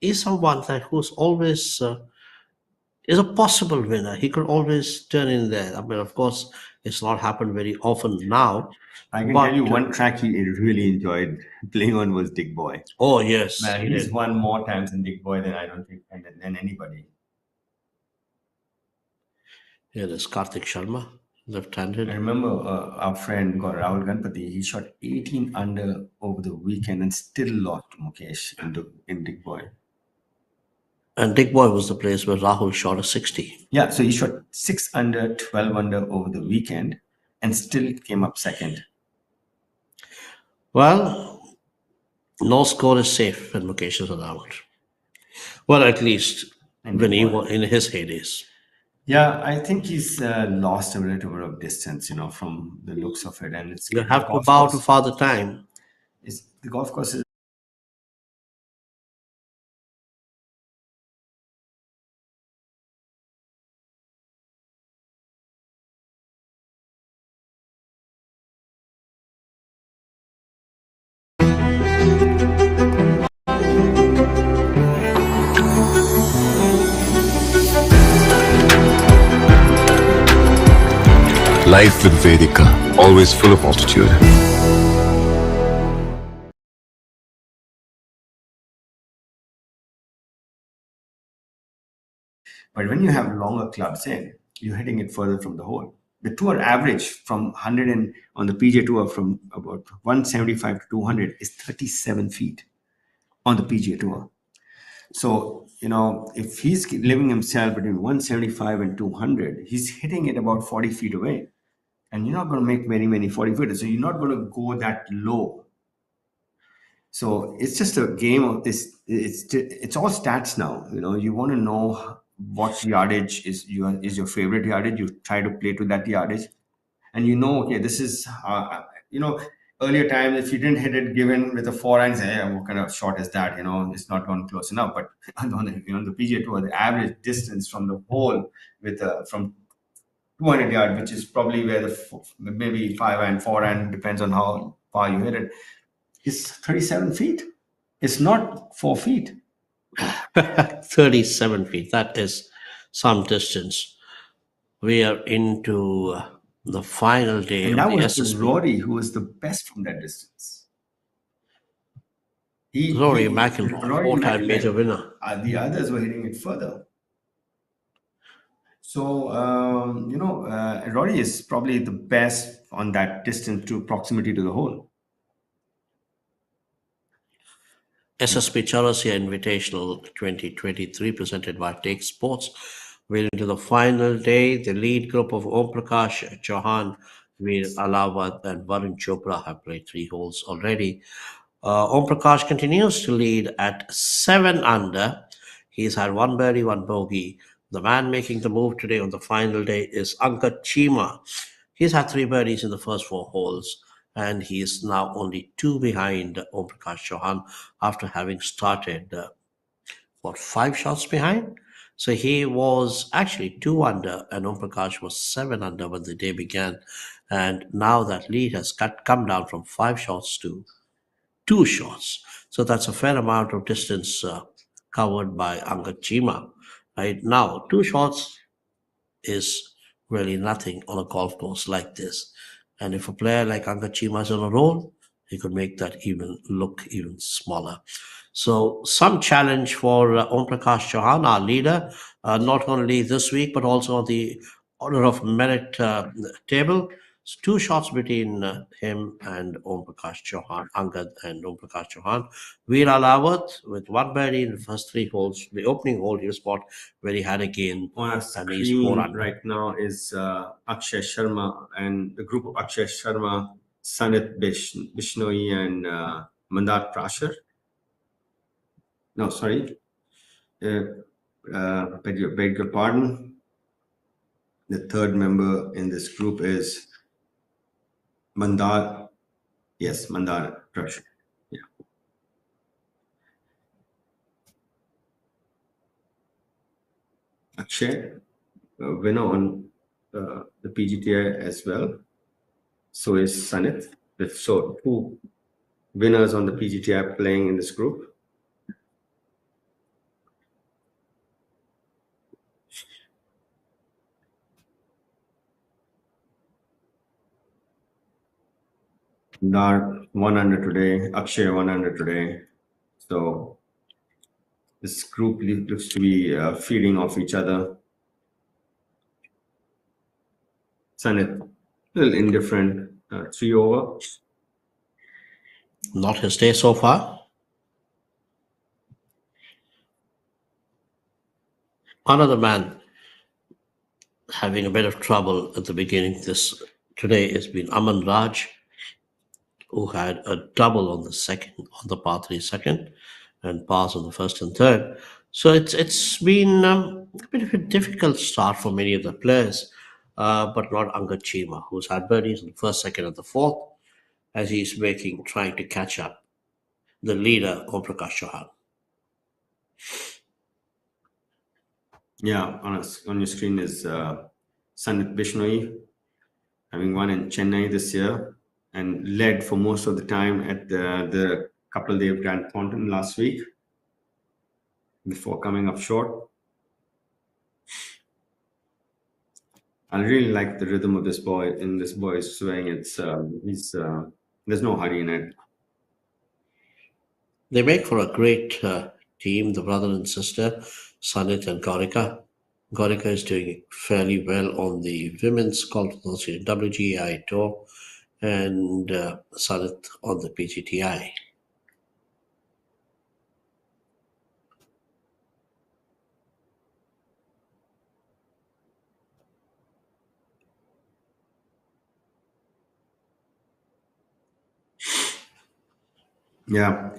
he's someone that who's always is a possible winner. He could always turn in there. I mean, of course, it's not happened very often now. I can but tell you one track he really enjoyed playing on was Dick Boy. Oh yes, Man, he he's did. won more times in Dick Boy than I don't think than anybody. Yeah, there's Karthik Sharma, I left-handed. remember our friend got Rahul Ganpati. He shot 18 under over the weekend and still lost to Mukesh in Dick Boy. And Dick Boy was the place where Rahul shot a 60. Yeah, so he shot 6 under, 12 under over the weekend and still came up second. Well, no score is safe when Mukesh is around. Well, at least And when Dick he Boy. was in his heydays. Yeah, I think he's lost a little bit of distance, from the looks of it. And it's You the have to golf bow to course Father Time. the golf course is Life with Vedika, always full of altitude. But when you have longer clubs in, you're hitting it further from the hole. The tour average from 100 and on the PGA Tour from about 175 to 200 is 37 feet on the PGA Tour. So, if he's living himself between 175 and 200, he's hitting it about 40 feet away. And you're not going to make very many 40 footers. So you're not going to go that low. So it's just a game of this. It's all stats now. You want to know what yardage is your favorite yardage. You try to play to that yardage, and okay, this is earlier times if you didn't hit it given with a forehand, say, hey, what kind of shot is that? It's not gone close enough. But on the PGA Tour, the average distance from the hole with from 200 yards, which is probably where maybe 5 and 4 and depends on how far you hit it, is 37 feet. It's not 4 feet. 37 feet. That is some distance. We are into the final day And of that the was SSP. Rory who was the best from that distance. Rory McIlroy, Rory four-time McIlroy. major winner. The others were hitting it further. So, Rory is probably the best on that distance to proximity to the hole. SSP Chawrasia Invitational 2023 presented by Take Sports. We're into the final day. The lead group of Om Prakash, Chauhan, Veer Alawat, and Varun Chopra have played 3 holes already. Om Prakash continues to lead at 7 under. He's had 1 birdie, 1 bogey. The man making the move today on the final day is Angkat Chima. He's had 3 birdies in the first 4 holes, and he is now only 2 behind Om Prakash Chauhan after having started, 5 shots behind? So he was actually 2 under, and Om Prakash was 7 under when the day began. And now that lead has come down from 5 shots to 2 shots. So that's a fair amount of distance covered by Angkat Chima. Right now, 2 shots is really nothing on a golf course like this. And if a player like Angkat Chima is on a roll, he could make that look even smaller. So some challenge for Om Prakash Chauhan, our leader, not only this week but also on the order of merit table. Two shots between him and Om Prakash Chauhan, Angad and Om Prakash Chauhan. Veer Alawat with one birdie in the first three holes. The opening hole he spot where he had a gain On our and he's 4 screen under. right now is Akshay Sharma and the group of Akshay Sharma, Sanit Bishnoi, and Mandar Prashar. No, sorry. Beg your pardon. The third member in this group is Mandar. Yes, Mandar Prashar. Yeah. Akshay, winner on the PGTI as well. So is Sanit. So two winners on the PGTI playing in this group. Dar 100 today, Akshay 100 today. So this group looks to be feeding off each other. Sanit, a little indifferent, 3 over. Not his day so far. Another man having a bit of trouble at the beginning today has been Aman Raj, who had a double on the par 3 second, and pars on the first and third. So it's been a bit of a difficult start for many of the players, but not Angad Chima, who's had birdies in the first, second, and the fourth, as he's trying to catch up the leader, Om Prakash Chauhan. Yeah, on your screen is Sanit Bishnoi, having won in Chennai this year and led for most of the time at the Couple-Day Grand Thornton last week before coming up short. I really like the rhythm of this boy. In this boy's swing, it's there's no hurry in it. They make for a great team, the brother and sister, Sanit and Gaurika. Gaurika is doing fairly well on the women's golf association WGI tour, and Sanit on the PGTI. Yeah.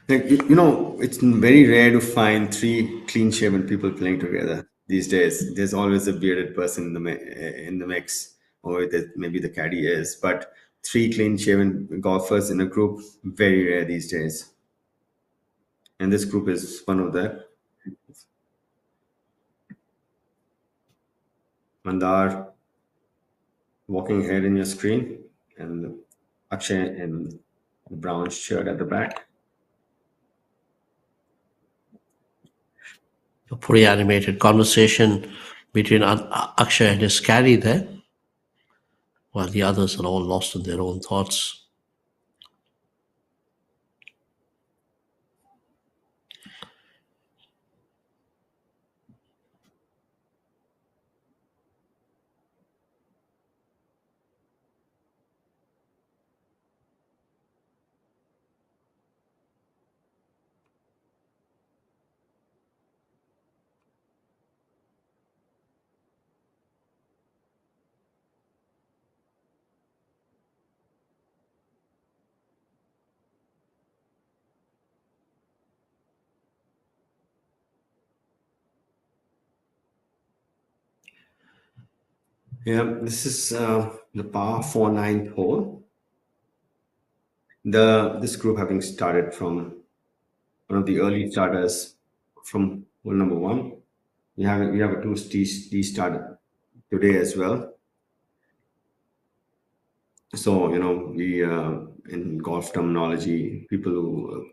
Like, it's very rare to find three clean-shaven people playing together these days. There's always a bearded person in the mix, or maybe the caddy is. But three clean-shaven golfers in a group, very rare these days. And this group is one of them. Mandar walking ahead in your screen, and Akshay in the brown shirt at the back. A pretty animated conversation between Akshay and his caddy there, while the others are all lost in their own thoughts. Yeah, this is the par 4-9 hole. This group having started from one of the early starters from hole number 1. We have a 2D start today as well. So we in golf terminology, people who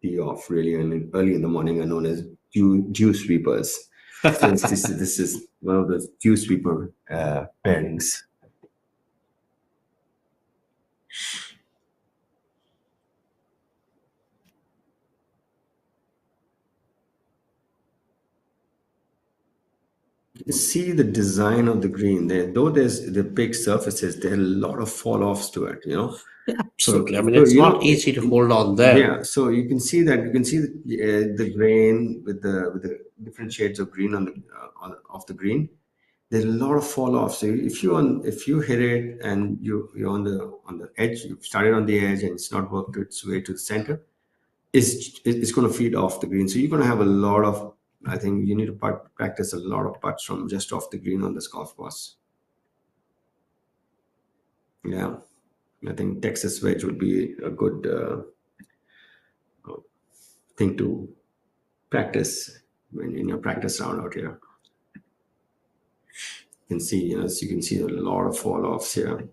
tee off really early in the morning are known as dew sweepers. So this is one of the dew sweeper pairings. see the design of the green. Though there's the big surfaces, there are a lot of fall offs to it. Absolutely. I mean, So, it's not easy to hold on there. Yeah, so you can see the grain with the different shades of green of the green. There's a lot of fall off. So if you hit it and you're on the edge, you started on the edge and it's not worked its way to the center, it's going to feed off the green. So you're going to have a lot of. I think you need to practice a lot of putts from just off the green on this golf course. Yeah, I think Texas wedge would be a good thing to practice in your practice round out here. You can see, as you can see, a lot of fall offs here.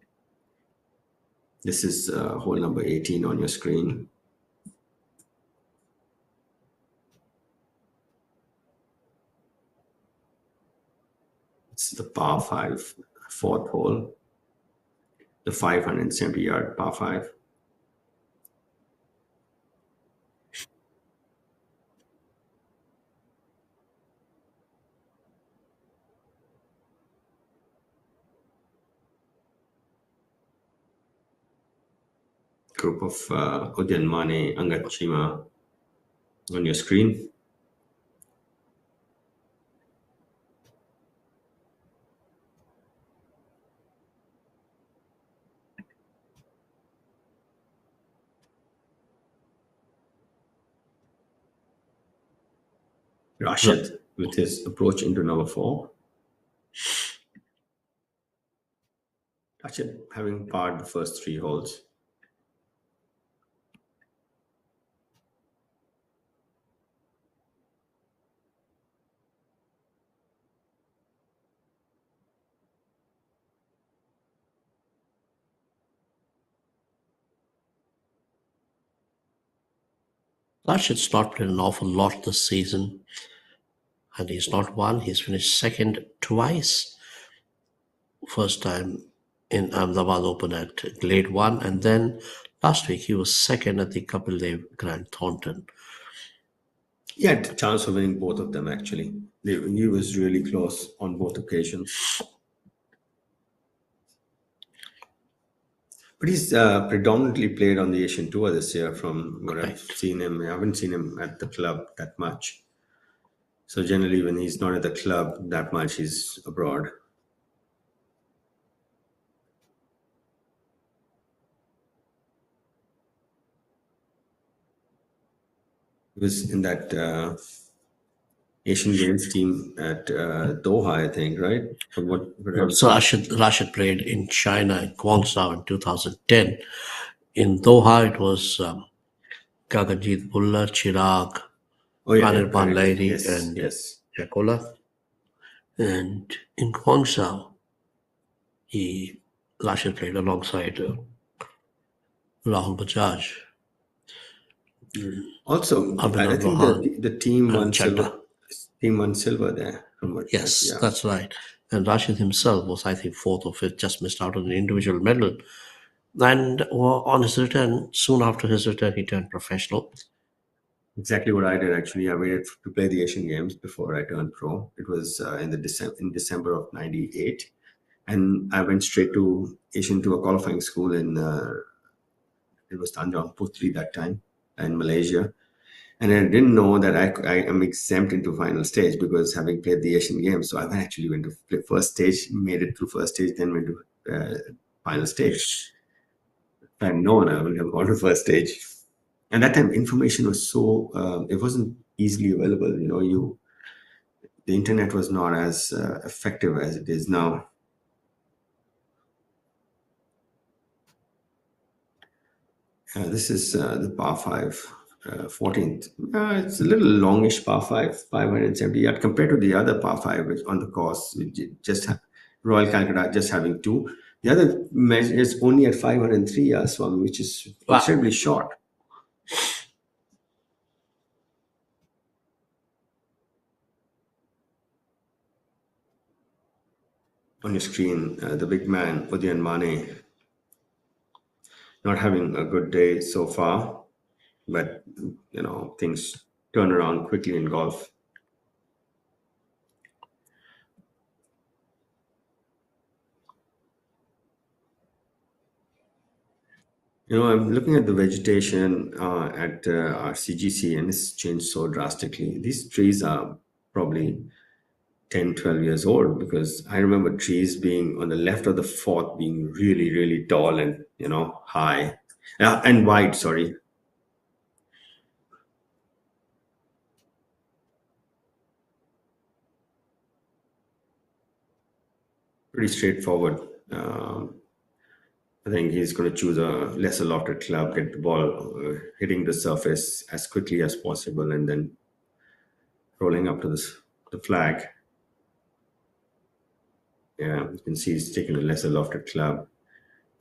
This is hole number 18 on your screen. It's the par 5 fourth hole, the 570-yard par 5. Group of Udyan Mane, Angat Chima on your screen. Rashid with his approach into number 4. Rashid having parred the first 3 holes. Rashid's not played an awful lot this season, and he's not won. He's finished second twice. First time in Ahmedabad Open at Glade 1, and then last week he was second at the Kapil Dev Grand Thornton. He had a chance of winning both of them, actually. He was really close on both occasions. But he's predominantly played on the Asian Tour this year from what I've seen him. I haven't seen him at the club that much. So generally when he's not at the club that much, he's abroad. He was in that Asian Games team at Doha, I think, right? So Rashid played in China, in Guangzhou in 2010. In Doha, it was Gaganjeet Bhullar, Chirag, Anirban Lahiri, and Jacola. And in Guangzhou, Rashid played alongside Rahul Bajaj. Also, I think the team won silver. Team won silver there. Yes, that's right. And Rashid himself was, I think, 4th or 5th, just missed out on an individual medal. And on his return, soon after his return, he turned professional. Exactly what I did, actually. I waited to play the Asian Games before I turned pro. It was in December of '98. And I went straight to Asian Tour qualifying school it was Tanjung Putri that time in Malaysia. And I didn't know that I am exempt into final stage because having played the Asian Games. So I actually went to play first stage, made it through first stage, then went to final stage. If I had known, I would have gone to first stage. And that time information was so, it wasn't easily available. The internet was not as effective as it is now. This is the par 5. 14th. It's a little longish par 5, 570 yards compared to the other par 5 which on the course, just Royal Calcutta just having 2. The other measure is only at 503 yards, which is considerably short. On your screen, the big man, Udyan Mane, not having a good day so far. But, things turn around quickly in golf. I'm looking at the vegetation at our CGC, and it's changed so drastically. These trees are probably 10, 12 years old, because I remember trees being on the left of the fourth being really, really tall and, high and wide, sorry. Pretty straightforward. I think he's going to choose a lesser lofted club, get the ball hitting the surface as quickly as possible, and then rolling up to the flag. Yeah, you can see he's taken a lesser lofted club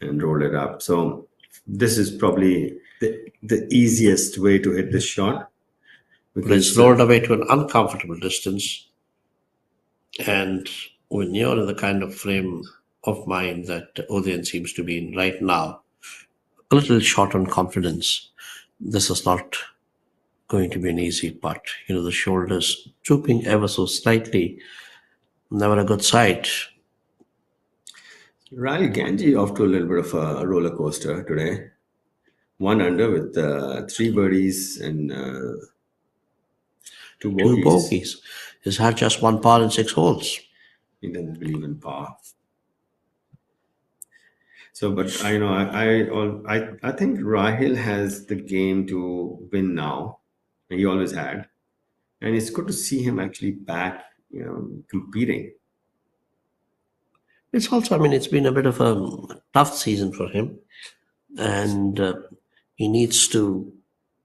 and rolled it up. So this is probably the easiest way to hit this shot, But it's because rolled away to an uncomfortable distance. And when you're in the kind of frame of mind that Udayan seems to be in right now, a little short on confidence, this is not going to be an easy putt. The shoulders drooping ever so slightly, never a good sight. Riley Ganji off to a little bit of a roller coaster today. 1 under with 3 birdies and 2 Two bogeys. bogeys. He's had just 1 par in 6 holes. He doesn't believe in par. So, but I think Rahil has the game to win now. He always had, and it's good to see him actually back, competing. It's also, it's been a bit of a tough season for him. And he needs to,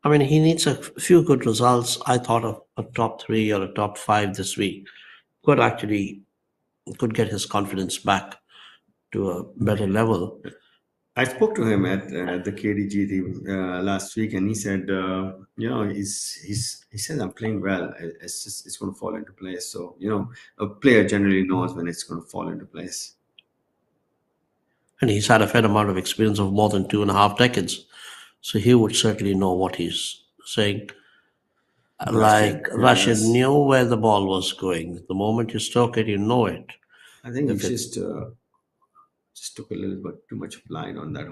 he needs a few good results. I thought of a top 3 or a top 5 this week could get his confidence back to a better level. I spoke to him at the KDGT last week, and he said, he said, I'm playing well. It's going to fall into place. So, a player generally knows when it's going to fall into place. And he's had a fair amount of experience of more than 2.5 decades. So he would certainly know what he's saying. Like Rashid knew where the ball was going. The moment you stroke it, you know it. I think he just took a little bit too much line on that.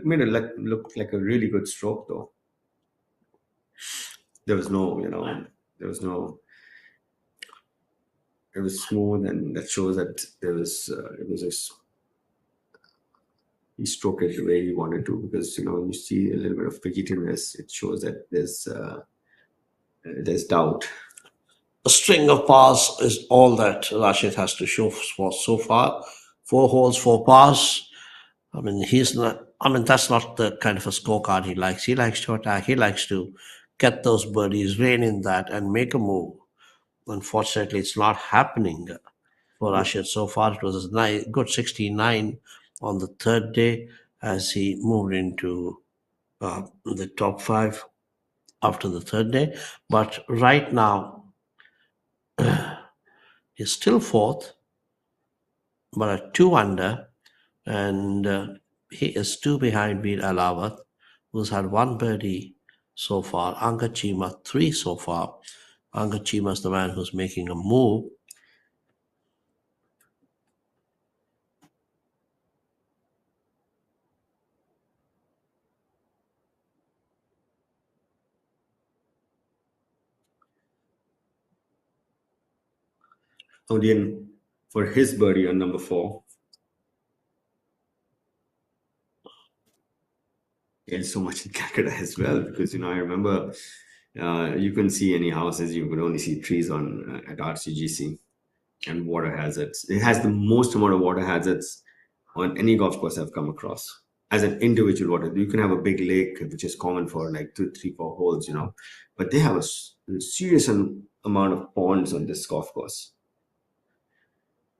Made it look like a really good stroke, though. There was no, it was smooth, and that shows that he stroked it the way he wanted to, because, you see a little bit of fidgetiness. It shows that there's doubt. A string of pars is all that Rashid has to show for so far. 4 holes, 4 pars. He's not. That's not the kind of a scorecard he likes. He likes to attack. He likes to get those birdies, rein in that, and make a move. Unfortunately, it's not happening for Rashid so far. It was a good 69 on the 3rd day as he moved into the top 5 after the 3rd day. But right now, he's still 4th, but at 2 under, and he is 2 behind Veer Alawat, who's had 1 birdie so far. Angad Chima 3 so far. Angad Chima is the man who's making a move. Odian for his birdie on number 4. There's so much in Calcutta as well, because I remember you couldn't see any houses. You could only see trees on at RCGC, and water hazards. It has the most amount of water hazards on any golf course I've come across. As an individual water, you can have a big lake, which is common for like 2, 3, 4 holes, but they have a serious amount of ponds on this golf course.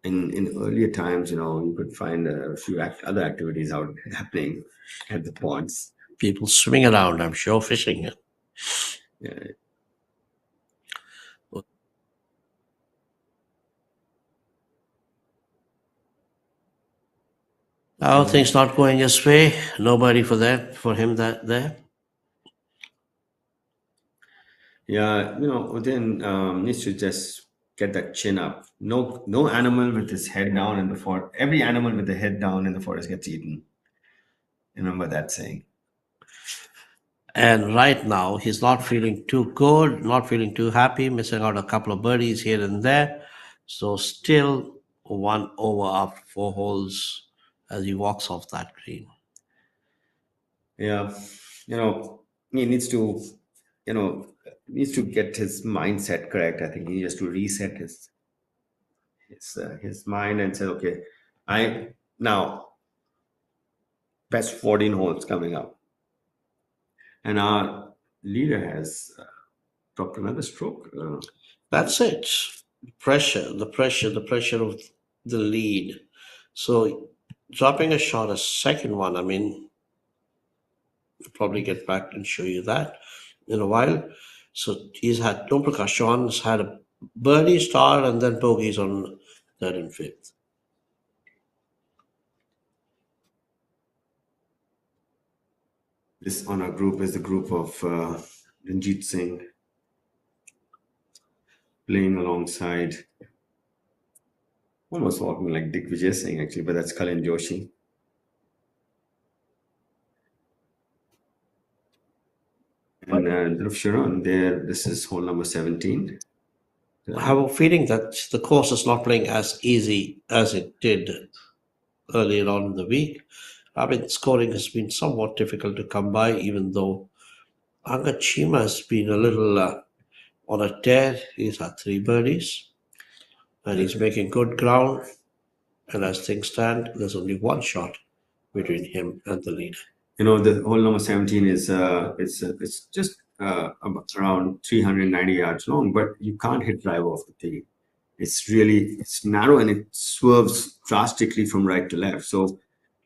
In earlier times, you could find a few other activities out happening at the ponds. People swimming around, I'm sure, fishing. Yeah. Now things not going his way. Nobody for him there. Yeah, then needs to just get that chin up. No animal with his head down in the forest. Every animal with the head down in the forest gets eaten. Remember that saying. And right now, he's not feeling too good, not feeling too happy, missing out a couple of birdies here and there. So still 1 over after 4 holes as he walks off that green. Yeah, he needs to, needs to get his mindset correct. I think he has to reset his mind and say, okay, I now best 14 holes coming up, and our leader has dropped another stroke. That's it. The pressure of the lead. So dropping a shot, a second one, I mean, we'll probably get back and show you that in a while. So he's had, Tom Prakash Chauhan's had a birdie star and then bogeys on third and fifth. This on our group is the group of Ranjit Singh playing alongside, almost walking like Digvijay Singh actually, but that's Kalin Joshi. And Dhruv Sharan there, this is hole number 17. I have a feeling that the course is not playing as easy as it did earlier on in the week. I mean, scoring has been somewhat difficult to come by, even though Angad Chima has been a little on a tear. He's had 3 birdies and he's making good ground. And as things stand, there's only 1 shot between him and the lead. The hole number 17 is it's just around 390 yards long, but you can't hit driver off the tee. It's narrow and it swerves drastically from right to left. So,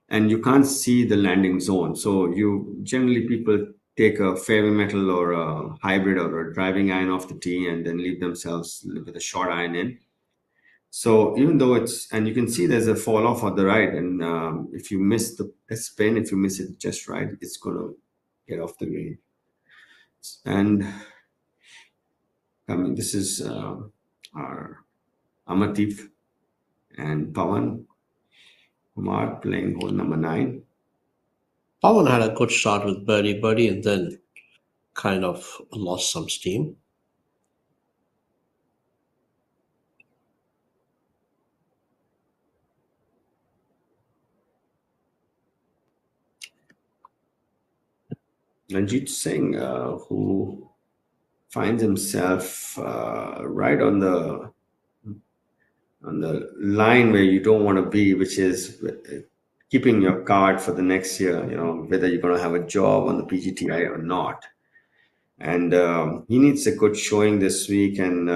and you can't see the landing zone. So people take a fairway metal or a hybrid or a driving iron off the tee and then leave themselves with a short iron in. So even though and you can see there's a fall off on the right, and if you miss the spin, if you miss it just right, it's going to get off the green. And I mean, this is our Amardeep and Pawan Kumar playing hole number 9. Pawan had a good start with birdie, and then kind of lost some steam. Ranjit Singh, who finds himself right on the line where you don't want to be, which is keeping your card for the next year, whether you're going to have a job on the PGTI or not. And he needs a good showing this week, and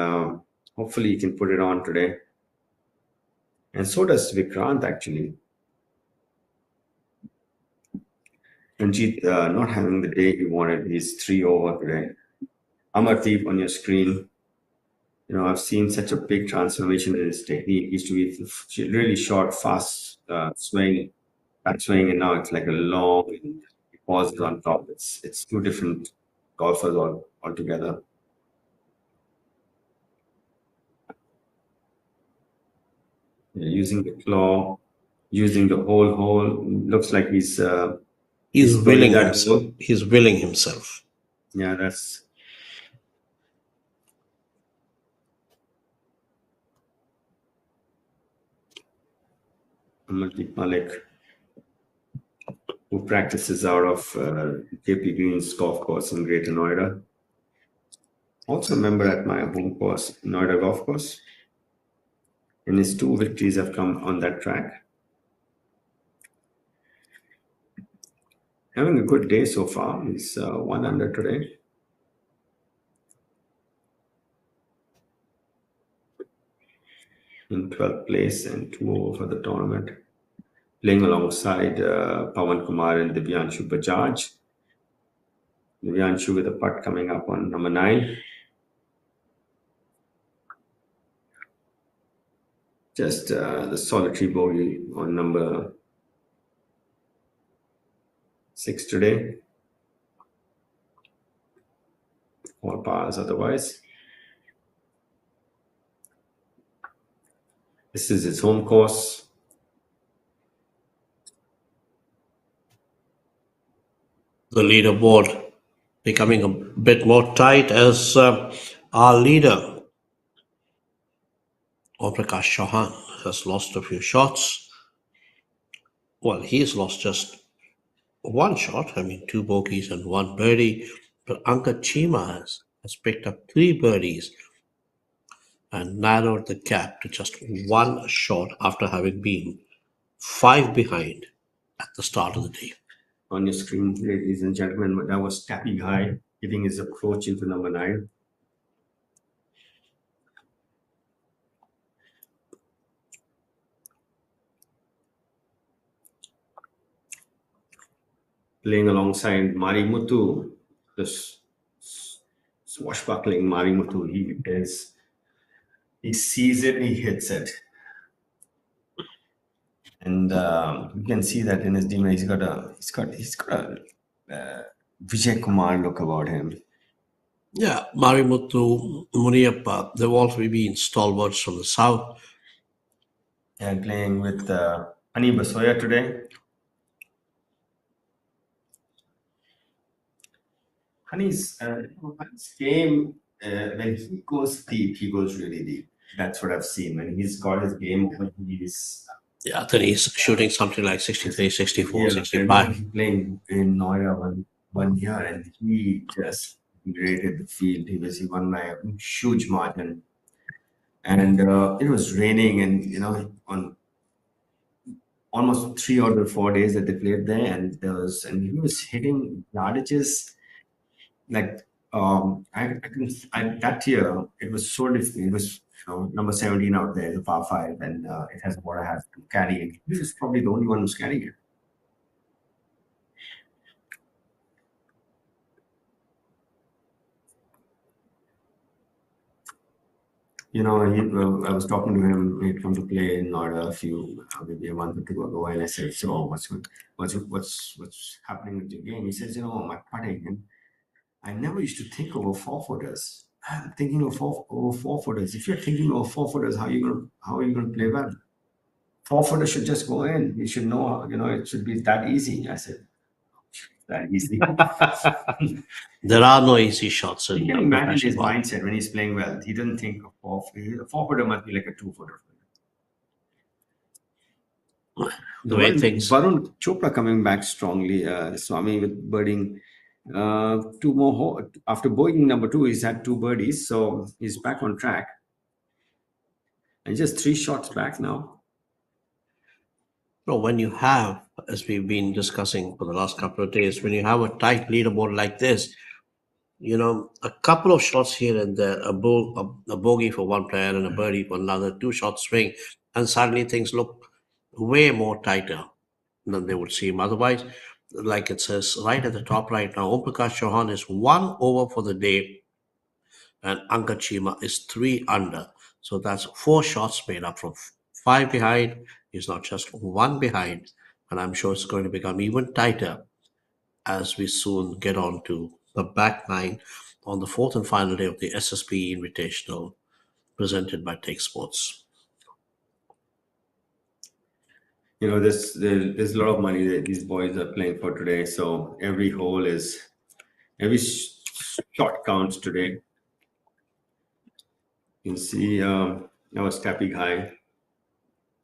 hopefully he can put it on today. And so does Vikrant, actually. Ranjit not having the day he wanted. He's 3 over today. Amardeep on your screen. I've seen such a big transformation in his technique. He used to be really short, fast swing, back swing, and now it's like a long pause on top. It's 2 different golfers altogether. Using the claw, using the whole hole. Looks like he's willing himself. He's willing himself. Yeah, that's. Amardeep Malik, who practices out of KP Green's golf course in Greater Noida. Also a member at my home course, Noida Golf Course. And his 2 victories have come on that track. Having a good day so far. He's 1 under today. In 12th place and 2 over for the tournament. Playing alongside Pawan Kumar and Divyanshu Bajaj. Divyanshu with a putt coming up on number 9. Just the solitary bogey on number 6 today. All pars otherwise. This is his home course. the leaderboard becoming a bit more tight as our leader, Prakash Chauhan, has lost a few shots. Well, he's lost just one shot, I mean, two bogeys and one birdie. But Anka Chima has picked up three birdies and narrowed the gap to just one shot after having been five behind at the start of the day. On your screen, ladies and gentlemen, that was Tappy High giving his approach into number 9. Playing alongside Mari Muthu, this swashbuckling Mari Muthu. He sees it, he hits it. And you can see that in his demeanor, he's got a Vijay Kumar look about him. Yeah, Marimuthu, Muniappa, they've all been stalwarts from the south. And playing with Ani Basoya today. Honey's game, when he goes deep, he goes really deep. That's what I've seen. When he's got his game, he's... Yeah, then he's shooting something like 63, 64, Yeah, 65. Playing in Noida one year, and he just rated the field. He won by a huge margin. And it was raining, and on almost 3 out of the 4 days that they played there, and he was hitting yardages like that year it was so difficult. It was number 17 out there, the par 5, and it has what I have to carry it. He was probably the only one who's carrying it. I was talking to him. He'd come to play in Noida maybe a month or two ago, and I said, "So what's happening with your game?" He says, "My putting." And I never used to think over 4-footers. I'm thinking of over 4-footers. If you're thinking over 4-footers, how are you gonna play well? 4-footers should just go in. You should know, it should be that easy. I said, that easy. There are no easy shots. You can imagine his mindset when he's playing well. He doesn't think of 4-footer must be like a 2-footer. The way things. Varun Chopra coming back strongly. Swami with birding 2 more. After bogeying number 2, he's had 2 birdies, so he's back on track. And just 3 shots back now. No, when you have, as we've been discussing for the last couple of days, when you have a tight leaderboard like this, a couple of shots here and there, a bogey for one player and a birdie for another, 2 shot swing, and suddenly things look way more tighter than they would seem otherwise. Like it says right at the top right now, Prakash Chauhan is 1 over for the day, and Anka Chima is 3 under. So that's 4 shots made up from 5 behind. He's not just 1 behind, and I'm sure it's going to become even tighter as we soon get on to the back 9 on the 4th and final day of the SSP Invitational presented by Take Sports. There's a lot of money that these boys are playing for today. So every shot counts today. You can see that was Tappy High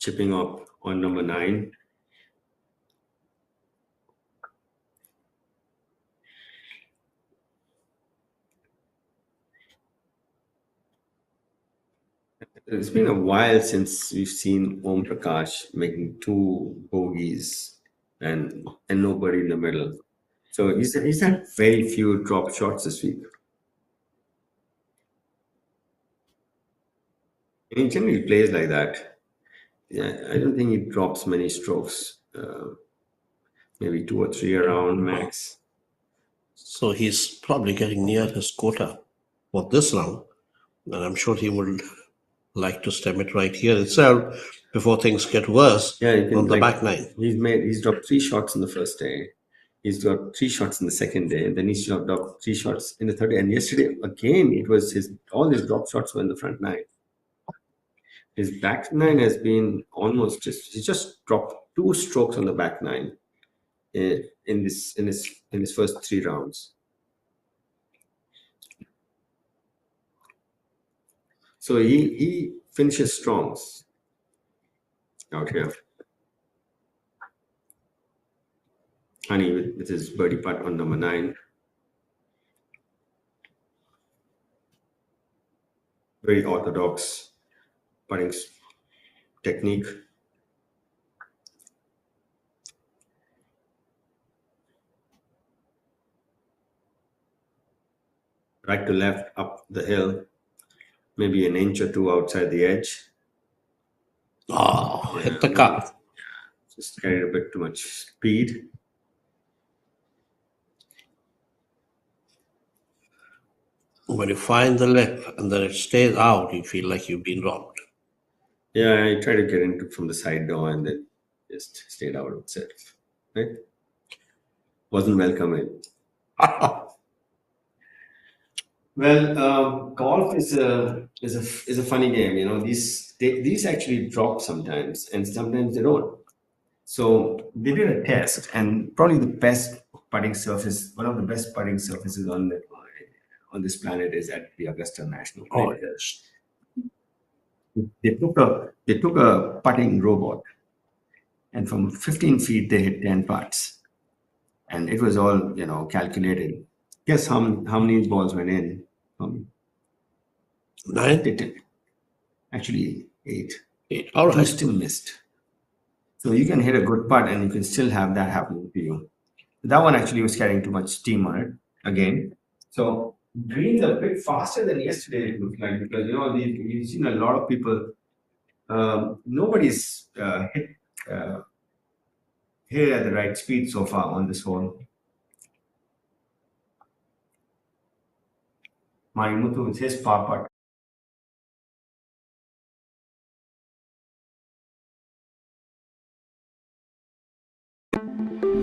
chipping up on number 9. It's been a while since we've seen Om Prakash making 2 bogeys and nobody in the middle. So he's had very few drop shots this week. And he generally plays like that. Yeah, I don't think he drops many strokes. Maybe 2 or 3 around max. So he's probably getting near his quota for this round, and I'm sure he would like to stem it right here itself before things get worse on the back 9. He's dropped 3 shots in the first day. He's got 3 shots in the second day, and then he's dropped 3 shots in the third day. And yesterday again, it was all his drop shots were in the front 9. His back 9 has been he's just dropped 2 strokes on the back 9. in his first 3 rounds. So he finishes strong out here. Honey with his birdie putt on number 9. Very orthodox putting technique. Right to left up the hill, maybe an inch or 2 outside the edge. Oh, hit the cup. Just carried a bit too much speed. When you find the lip and then it stays out, you feel like you've been robbed. Yeah, I tried to get into from the side door and then just stayed out itself. Right? Wasn't welcoming. Well, golf is a funny game. You know, these actually drop sometimes, and sometimes they don't. So they did a test, and probably the best putting surface, one of the best putting surfaces on this planet is at the Augusta National. Oh, yes. They took a putting robot, and from 15 feet they hit 10 putts, and it was all calculated. Guess how many balls went in? 9? They did. Actually, 8. 8. All Two right. still missed. So you can hit a good putt and you can still have that happening to you. That one actually was carrying too much steam on it again. So greens are a bit faster than yesterday, it looks like, because you've seen a lot of people. Nobody's hit at the right speed so far on this hole. Marimutu with his par putt.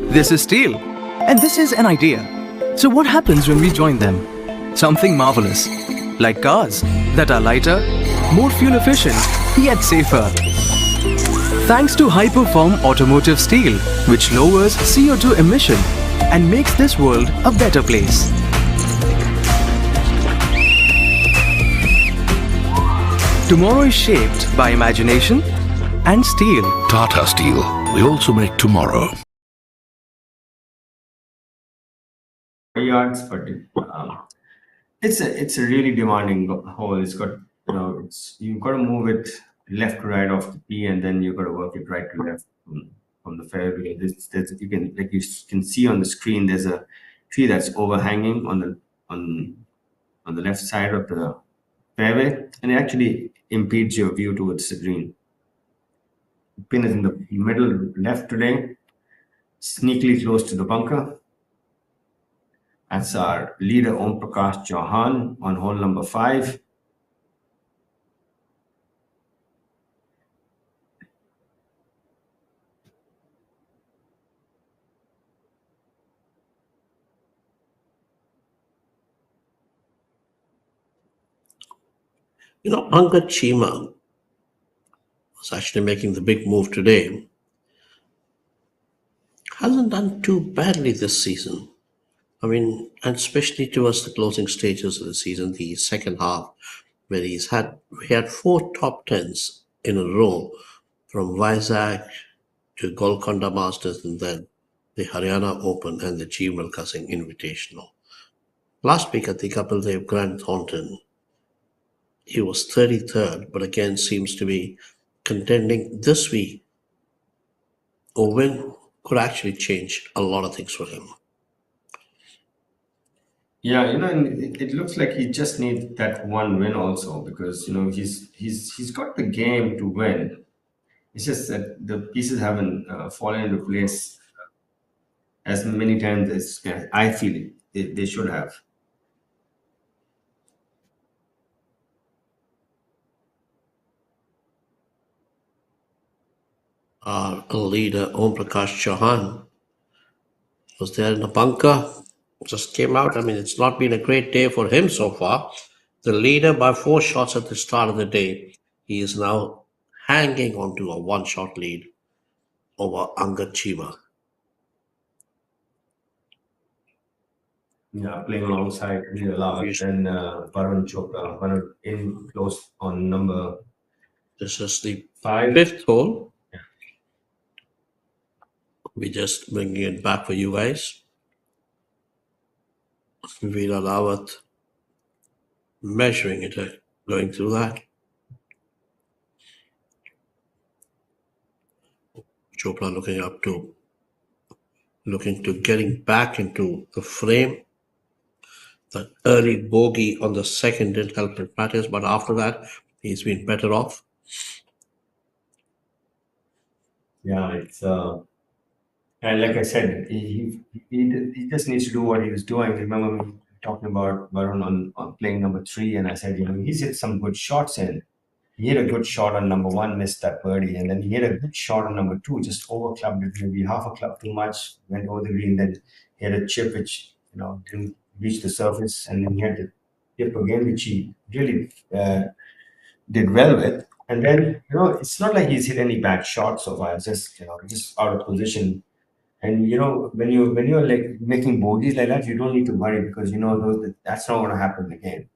This is steel, and this is an idea. So what happens when we join them? Something marvelous, like cars that are lighter, more fuel efficient, yet safer. Thanks to high-perform automotive steel, which lowers CO2 emission and makes this world a better place. Tomorrow is shaped by imagination and steel. Tata Steel. We also make tomorrow. Yards, but it's a really demanding hole. It's got you've got to move it left to right off the tee, and then you've got to work it right to left from the fairway. You can see on the screen. There's a tree that's overhanging on the left side of the fairway, and it actually impedes your view towards the green. The pin is in the middle left today, sneakily close to the bunker. That's our leader, Om Prakash Chauhan, on hole number 5. Angad Chima was actually making the big move today. Hasn't done too badly this season. I mean, and especially towards the closing stages of the season, the second half, where he had 4 top 10s in a row, from Vizag to Golconda Masters, and then the Haryana Open and the G. Milkha Singh Invitational. Last week at the Kapildev Grand Thornton, he was 33rd, but again seems to be contending this week. A win could actually change a lot of things for him. Yeah, and it looks like he just needs that one win also, because he's got the game to win. It's just that the pieces haven't fallen into place as many times as I feel they should have. Our leader, Om Prakash Chauhan, was there in the bunker, just came out. I mean, it's not been a great day for him so far. The leader by 4 shots at the start of the day. He is now hanging on to a 1-shot lead over Angad Chima. Yeah, playing alongside Veer Lawat and Varun Chopra. Varun in close on number This is the 5. 5th hole. We just bringing it back for you guys. Veera Rawat measuring it, going through that. Chopra looking to getting back into the frame. That early bogey on the second didn't help in matters, but after that, he's been better off. Yeah, it's and like I said, he just needs to do what he was doing. Remember me talking about Varun on playing number 3, and I said, he's hit some good shots in. He hit a good shot on number 1, missed that birdie, and then he hit a good shot on number 2, just overclubbed it, maybe half a club too much, went over the green, then he had a chip which didn't reach the surface, and then he had to chip again, which he really did well with. And then it's not like he's hit any bad shots so far. It's just just out of position. And when you're like making bogeys like that, you don't need to worry because that's not going to happen again.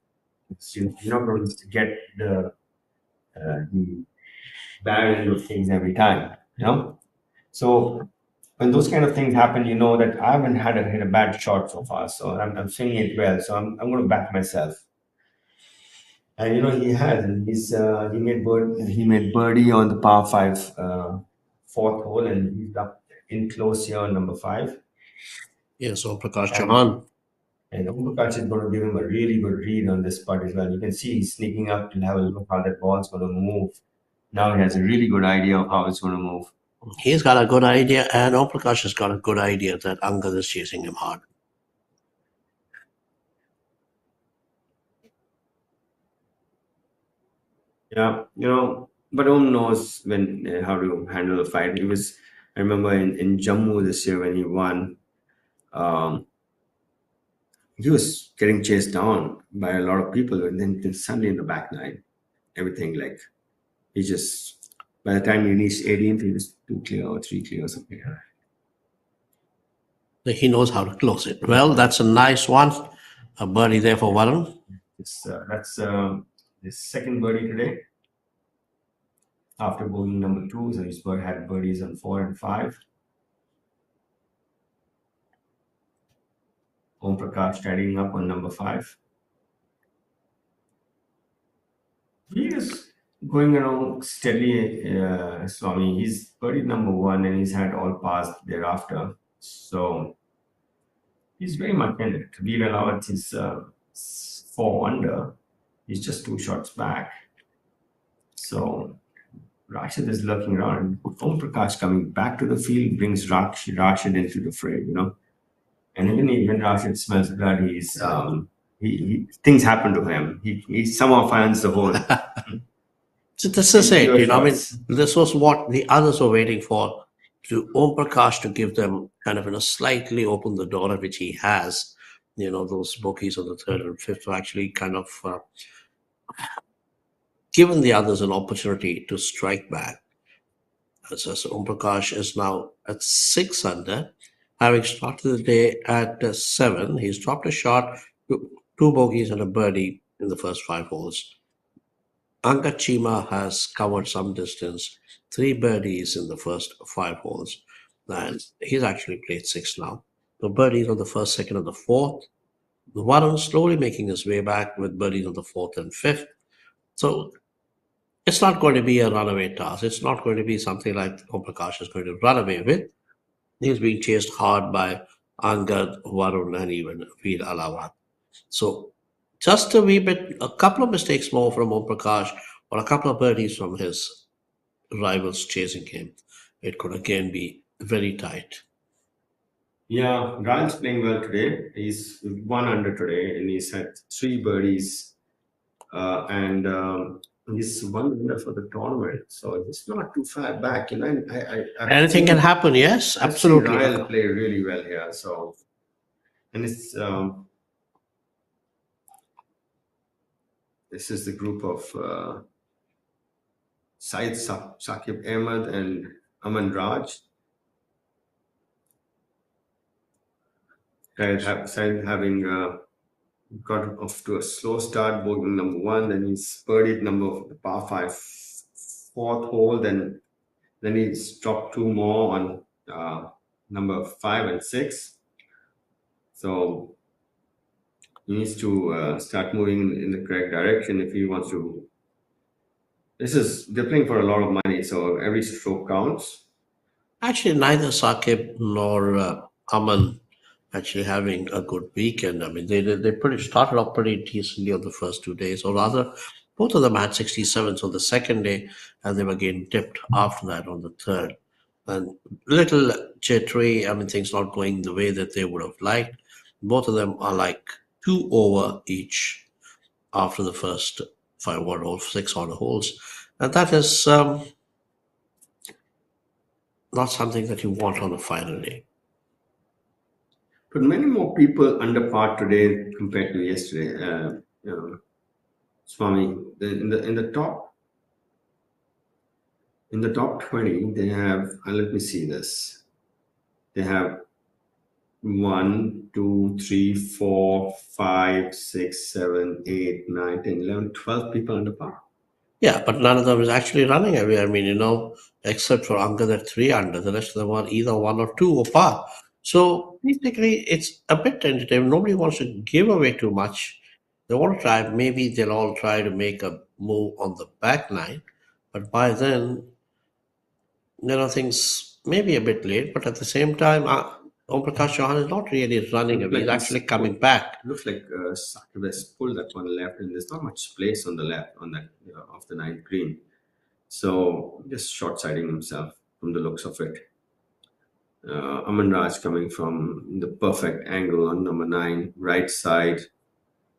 You're not going to get the bad end of things every time. So when those kind of things happen, you know that I haven't hit a bad shot so far. So I'm swinging it well. So I'm going to back myself. And he has. And he made birdie on the par 5 4th hole, and he's up in close here on number 5. Yes, so Prakash Chauhan. And Prakash is going to give him a really good read on this putt as well. You can see he's sneaking up to have a look how that ball's going to move. Now he has a really good idea of how it's going to move. He's got a good idea, and Om Prakash has got a good idea that Angad is chasing him hard. Yeah, but Om knows how to handle the fight. I remember in Jammu this year when he won, he was getting chased down by a lot of people, and then suddenly in the back nine, everything he just, by the time he reached 18th, he was 2 clear or 3 clear or something. He knows how to close it. Well, that's a nice one. A birdie there for Varun. That's his second birdie today. After bogey number 2, so he's had birdies on 4 and 5. Om Prakash tidying up on number 5. He is going along steadily, Swami. He's birdied number 1 and he's had all pars thereafter. So he's very much in it. Veer Lawat is 4 under. He's just 2 shots back. So Rashid is lurking around. Om Prakash coming back to the field brings Rashid into the fray, And even when Rashid smells blood, things happen to him. He somehow finds the hole. So this is it. This was what the others were waiting for, to Om Prakash to give them kind of slightly open the door, which he has. Those bogeys on the 3rd and 5th were actually kind of given the others an opportunity to strike back. So Om Prakash is now at 6 under, having started the day at 7. He's dropped a shot, 2 bogeys and a birdie in the first 5 holes. Angad Chima has covered some distance, 3 birdies in the first 5 holes, and he's actually played 6 now. The birdies on the 1st, 2nd, and the 4th. The Varun slowly making his way back with birdies on the 4th and 5th. So it's not going to be a runaway task. It's not going to be something like Om Prakash is going to run away with. He's being chased hard by Angad, Varun, and even Veer Lawat. So just a couple of mistakes more from Om Prakash, or a couple of birdies from his rivals chasing him, it could again be very tight. Yeah, Ryan's playing well today. He's 1 under today, and he's had 3 birdies, and he's 1 under for the tournament. So it's not too far back. Anything can happen. Yes, absolutely. Ryan play really well here. So, and it's this is the group of Syed Saqib Ahmed and Aman Raj. started having got off to a slow start, bogey number one. Then he's birdied the par five fourth hole. Then he's dropped two more on number 5 and 6. So he needs to start moving in the correct direction if he wants to. They're playing for a lot of money, so every stroke counts. Actually, neither Sakib nor Aman actually having a good weekend. I mean, they started off pretty decently on the first 2 days, or rather, both of them had 67s on the second day, and they were again dipped after that on the third. And little jittery. I mean, things not going the way that they would have liked. Both of them are like 2 over each after the first 5 odd holes, 6 odd holes, and that is not something that you want on a final day. But many more people under par today compared to yesterday. Swami, in the top 20, they have. Let me see this. They have 1, 2, 3, 4, 5, 6, 7, 8, 9, 10, 11, 12 people under par. Yeah, but none of them is actually running away. I mean, except for Angad at 3 under, the rest of them are either 1 or 2 or par. So basically, it's a bit tentative. Nobody wants to give away too much. They want to try. Maybe they'll all try to make a move on the back line, but by then, things may be a bit late. But at the same time, Om Prakash Chauhan is not really running away. He's actually coming back. Looks like Sakib has pulled that one left, and there's not much place on the left on that off the ninth green. So just short-siding himself from the looks of it. Aman Raj coming from the perfect angle on number 9, right side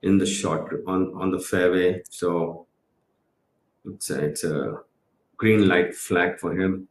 in the shot on the fairway. So it's a green light flag for him.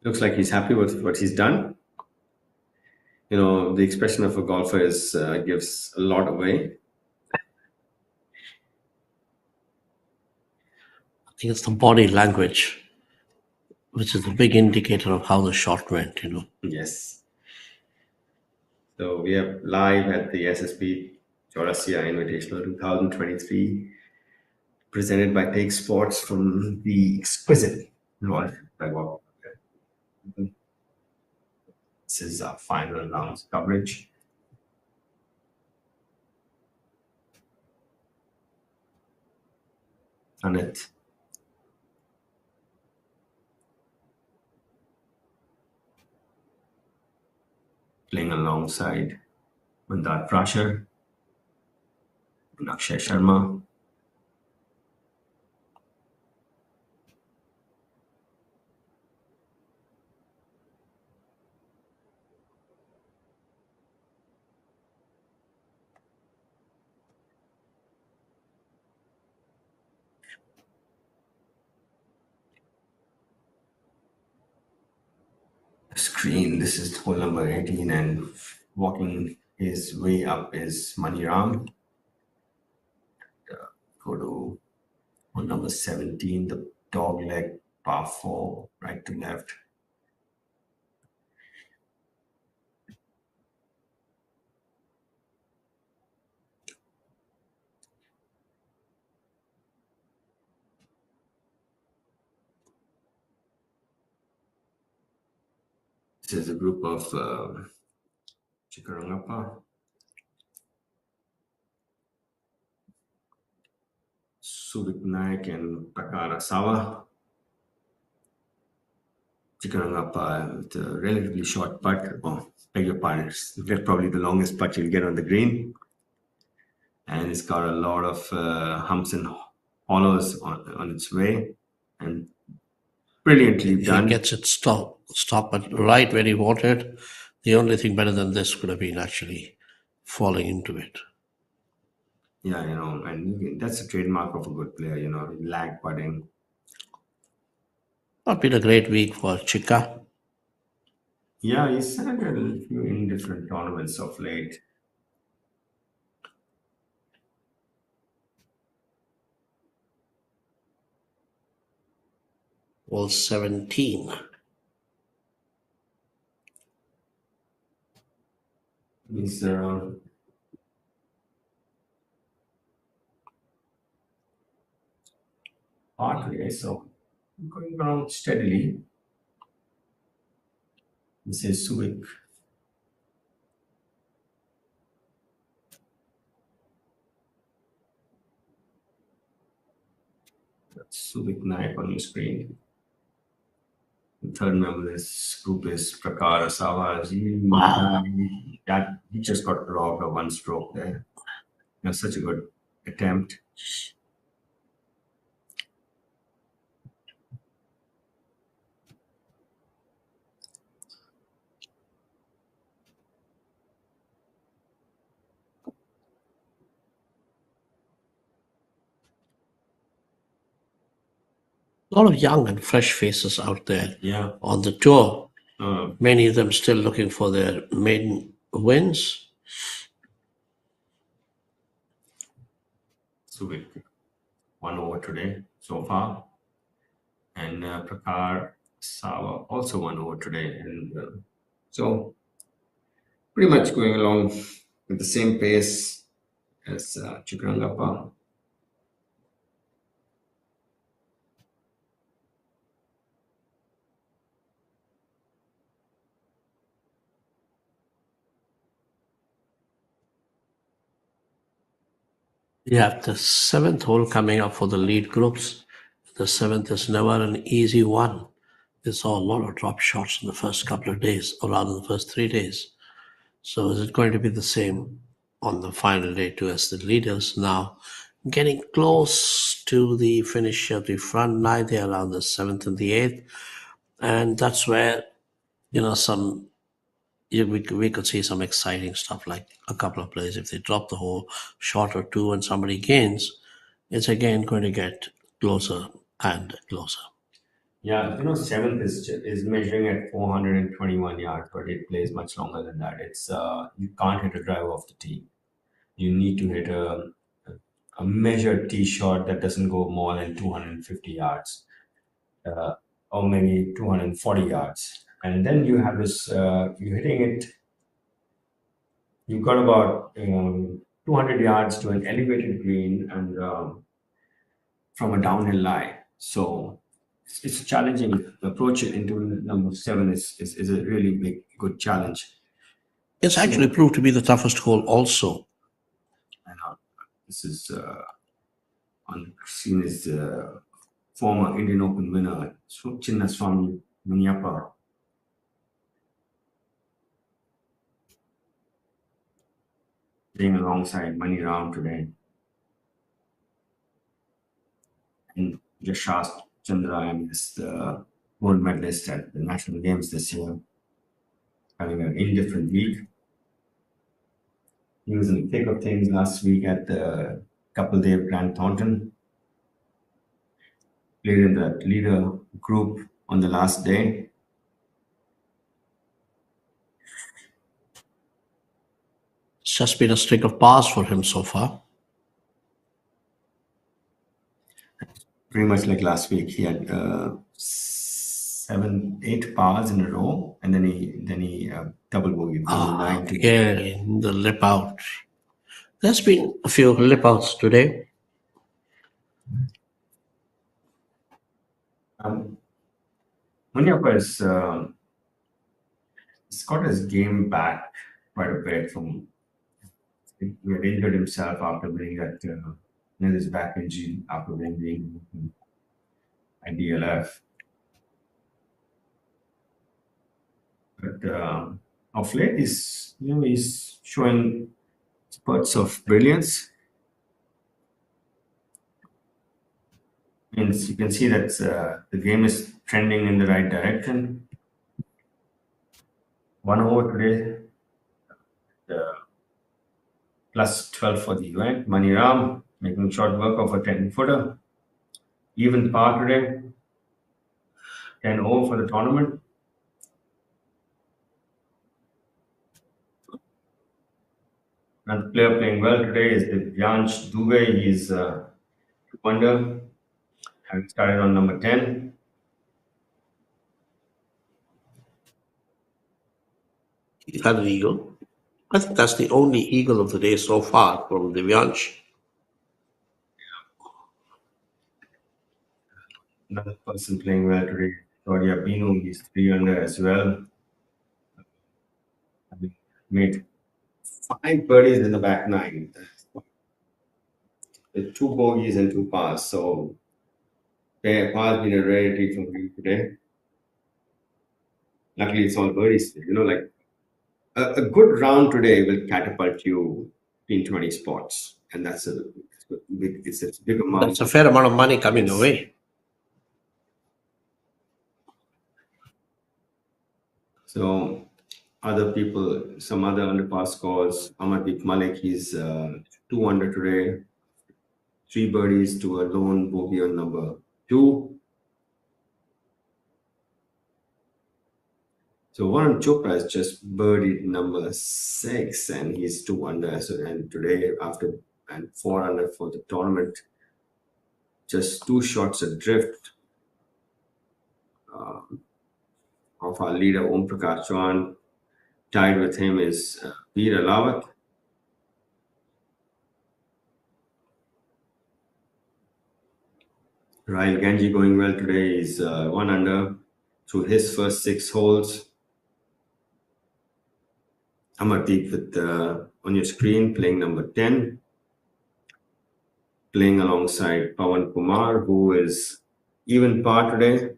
Looks like he's happy with what he's done. The expression of a golfer gives a lot away. I think it's the body language, which is a big indicator of how the shot went, Yes. So we have live at the SSP Chawrasia Invitational 2023, presented by Take Sports from the exquisite Royal Bagwell. This is our final round coverage. Anit. Playing alongside Mandar Prashar and Akshay Sharma. Screen. This is hole number 18, and walking his way up is Maniram. Go to hole number 17, the dog leg par 4, right to left. This is a group of Chikarangappa, Suvik Naik, and Takara Sawa. Chikarangappa with a relatively short putt. Beg your pardon, that's probably the longest putt you'll get on the green. And it's got a lot of humps and hollows on its way. And brilliantly done. He gets it stop but right where he wanted. The only thing better than this could have been actually falling into it. Yeah, and that's a trademark of a good player, lag putting. Not been a great week for Chika. Yeah, he's had a few indifferent tournaments of late. All 17. He's hard today, so going around steadily. This is Subic. That's Subic Naik on your screen. The third member of this group is Prakar Asavaji. He just got robbed of one stroke there. That's such a good attempt. A lot of young and fresh faces out there Yeah. on the tour. Uh, Many of them still looking for their maiden wins. Subic, 1 over today so far. And Prakar Sava also 1 over today. And so pretty much going along with the same pace as Chukrangappa. You have the seventh hole coming up for the lead groups. The seventh is never an easy one. They saw a lot of drop shots in the first couple of days, or rather the first 3 days. So is it going to be the same on the final day too as the leaders now getting close to the finish of the front nine? They're around the seventh and the eighth. And that's where, we could see some exciting stuff, like a couple of plays. If they drop the whole shot or two and somebody gains, it's again going to get closer and closer. Yeah, seventh is measuring at 421 yards, but it plays much longer than that. It's you can't hit a driver off the tee. You need to hit a measured tee shot that doesn't go more than 250 yards, or maybe 240 yards. And then you have this, you're hitting it, you've got about 200 yards to an elevated green and from a downhill lie. So it's a challenging approach into number seven is a really big, good challenge. It's actually proved to be the toughest hole also. And this is seen as former Indian Open winner Chinnaswamy Munyappa. Playing alongside Mani Ram today. And Yashas Chandra is the gold medalist at the National Games this year, having an indifferent week. He was in the thick of things last week at the Couple-Day Grand Thornton. Played in the leader group on the last day. It's just been a streak of pars for him so far. Pretty much like last week, he had 8 pars in a row, and then he double bogeyed. The lip out. There's been a few lip outs today. Munyappa has got his game back quite a bit from. He had injured himself after winning that his back injury after winning at DLF. But of late, he's showing spurts of brilliance. Means you can see that the game is trending in the right direction. 1 over today. plus 12 for the event. Maniram making short work of a 10-footer. Even par today. 10 over for the tournament. Another player playing well today is Divyansh Dubey. He's 2 under, having started on number 10. He had an eagle. I think that's the only eagle of the day so far from Divyansh. Another person playing well today, Claudia Binu. He's 3 under as well. Having made 5 birdies in the back 9. With 2 bogeys and 2 pars. So, par's been a rarity from him today. Luckily, it's all birdies. Like a good round today will catapult you in 20 spots, and that's a big amount. That's a fair amount of money coming your way. So, other people, some other underpass scores. Amardeep Malik, he's 2 under today, 3 birdies to a lone bogey on number 2. So Varun Chopra has just birdied number 6, and he's 2 under. So, and today, after and 4 under for the tournament, just 2 shots adrift of our leader Om Prakash Chauhan. Tied with him is Veer Alawat. Rahil Ganji going well today. He's 1 under through his first 6 holes. Amardeep with on your screen playing number 10. Playing alongside Pawan Kumar, who is even par today.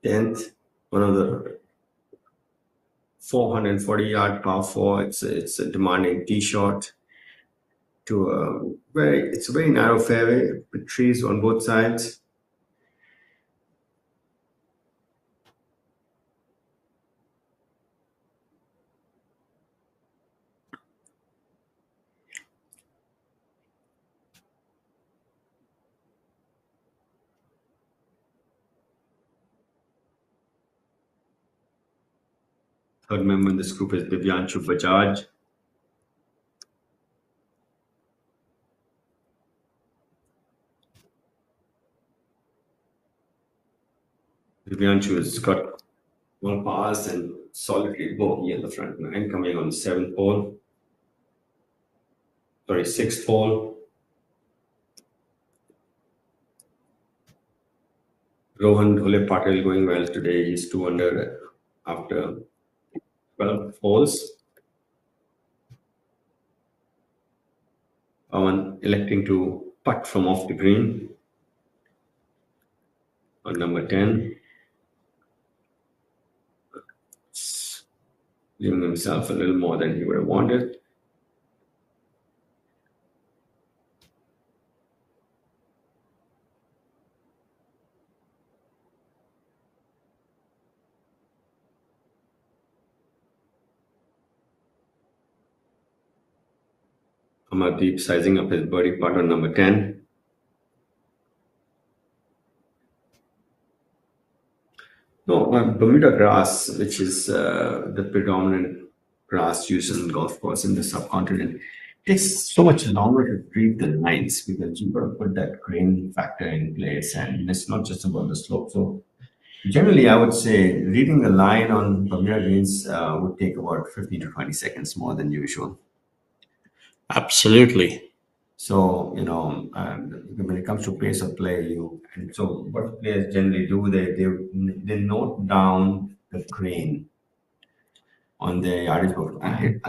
Tenth, one of the 440-yard par 4. It's a demanding tee shot to it's a very narrow fairway with trees on both sides. Third member in this group is Divyanshu Bajaj. Divyanshu has got 1 pass and solitary bogey in the front 9 coming on the 7th hole. Sorry, 6th hole. Rohan Dhole Patel going well today. He's 2 under after 12 holes. Pawan electing to putt from off the green on number 10. Giving himself a little more than he would have wanted. Amardeep sizing up his birdie putt on number 10. No, Bermuda grass, which is the predominant grass used in golf course in the subcontinent, takes so much longer to read the lines because you've got to put that grain factor in place, and it's not just about the slope. So generally, I would say reading the line on Bermuda greens would take about 15 to 20 seconds more than usual. Absolutely. So, when it comes to pace of play, so what players generally do, they note down the grain on their yardage book.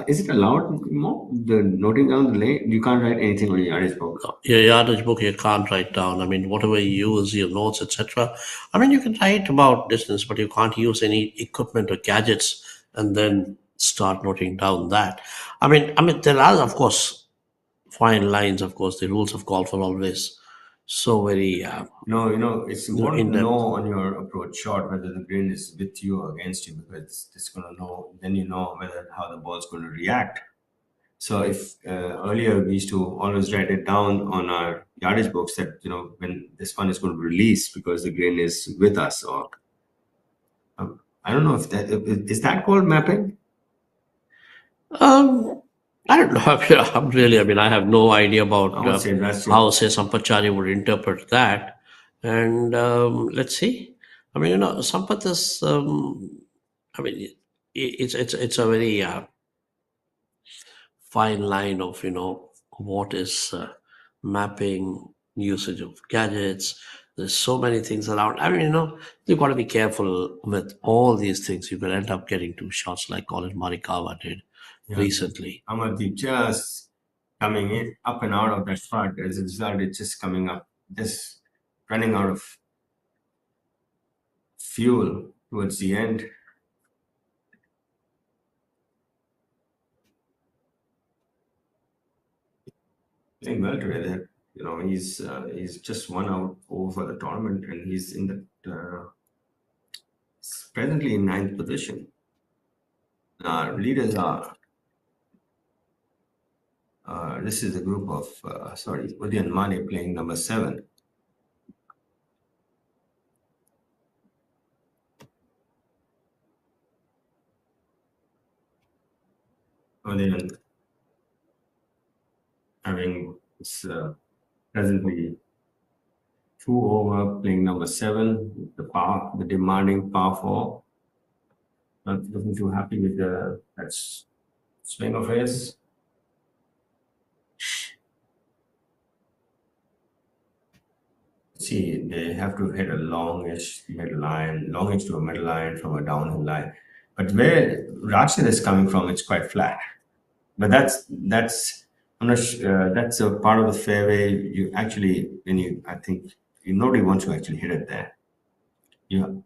Is it allowed more? The noting down the lane? You can't write anything on your yardage book. Your yardage book you can't write down. I mean, whatever you use, your notes, etc. I mean, you can write about distance, but you can't use any equipment or gadgets and then start noting down that. I mean, there are of course fine lines. Of course, the rules of golf are always so very It's important in to know depth. on your approach shot whether the green is with you or against you, because it's going to know. Then you know whether how the ball's going to react. So if earlier we used to always write it down on our yardage books that when this one is going to release because the green is with us, or I don't know if that is that called mapping. Um, I don't know. I'm really. I mean, I have no idea about I would say that's how, say, Sampacharya would interpret that. And let's see. I mean, Sampath is. I mean, it's a very fine line of what is mapping, usage of gadgets. There's so many things around. I mean, you've got to be careful with all these things. You can end up getting two shots like Colin Morikawa did recently. Amardeep just coming in up and out of that spot. As a result, it's just coming up, just running out of fuel towards the end. Playing well today. He's just 1 out over the tournament, and he's in the presently in 9th position. Leaders are. This is a group of Udian Mane playing number 7. Udian having presently 2 over playing number 7, the demanding par 4. Not looking too happy with that swing of his. See, they have to hit a longish middle line, longish to a middle line from a downhill line. But where Rajshad is coming from, it's quite flat. But that's I'm not sure, that's a part of the fairway. You actually, I think nobody wants to actually hit it there. You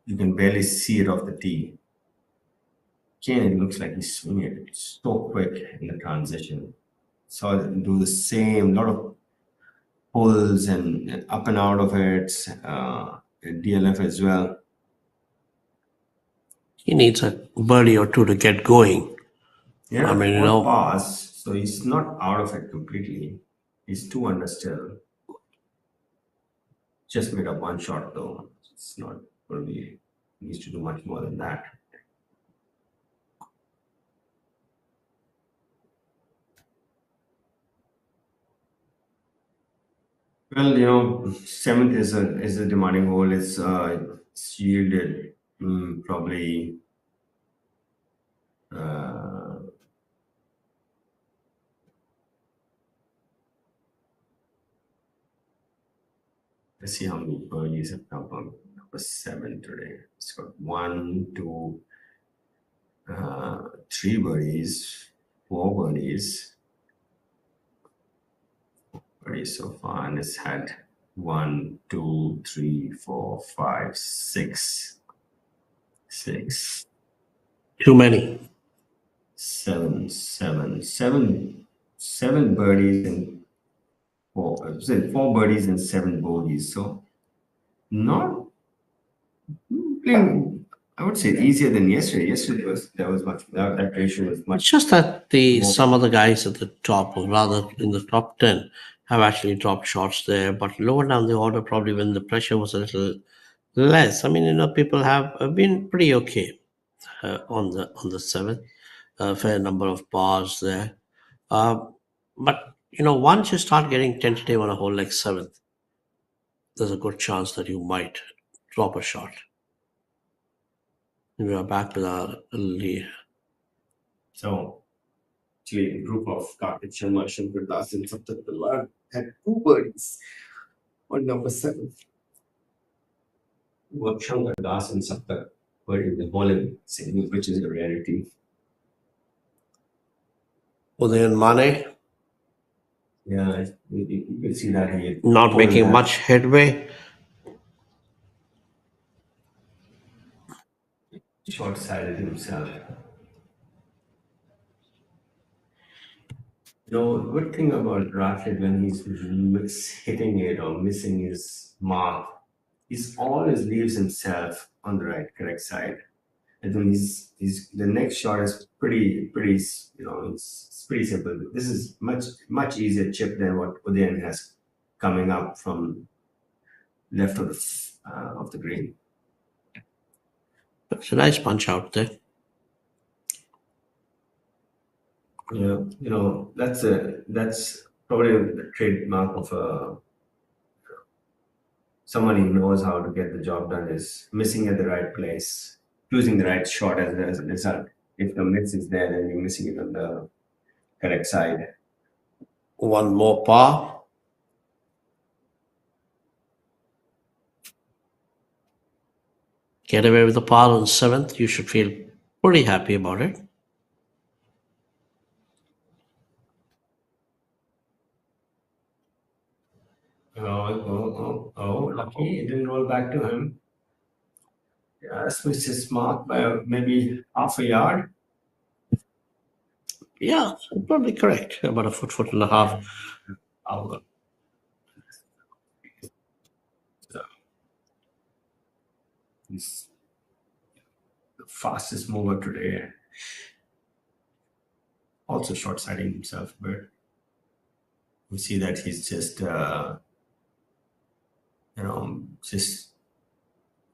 can barely see it off the tee. Again, it looks like he's swinging it so quick in the transition. Saw him do the same, lot of pulls and up and out of it, DLF as well. He needs a birdie or two to get going. Yeah, I mean, one pass, so he's not out of it completely. He's 2 under still. Just made up 1 shot though. It's not going to be. He needs to do much more than that. Well, 7th is a demanding hole. It's yielded probably. Let's see how many birdies have come from number 7 today. It's got 1, 2, 3 birdies, 4 birdies. Birdies so far, and it's had 1, 2, 3, 4, 5, 6. 6. Too many. 7 birdies and 4 birdies and 7 bogeys. So not playing, I would say, easier than yesterday. Yesterday that ratio was much. It's just that some of the guys at the top, or rather in the top 10, have actually dropped shots there. But lower down the order, probably when the pressure was a little less. I mean, people have been pretty okay on the 7th. A fair number of bars there. But once you start getting tentative on a hole like 7th, there's a good chance that you might drop a shot. We are back with our lead. So, actually, a group of Karthik Sharma, Shankar Das, and Saptak Talwar had 2 birdies on number 7. Shankar Das and Saptak birdied the bowling, which is a rarity. Udayan Mane Yeah, you can see that he not making much headway. short-sighted himself. Good thing about Rashid when he's hitting it or missing his mark, he's always leaves himself on the correct side. And then he's the next shot is pretty it's pretty simple. This is much easier chip than what Udayan has coming up from left of the green. It's a nice punch out there. Yeah, that's probably the trademark of someone who knows how to get the job done is missing at the right place, choosing the right shot as a result. If the miss is there, then you're missing it on the correct side. One more par. Get away with the par on 7th. You should feel pretty happy about it. Oh, lucky. It didn't roll back to him. Yes, missed his mark by maybe half a yard. Yeah, probably correct. About a foot and a half. Out. He's the fastest mover today. Also short-sighting himself, but we see that he's just just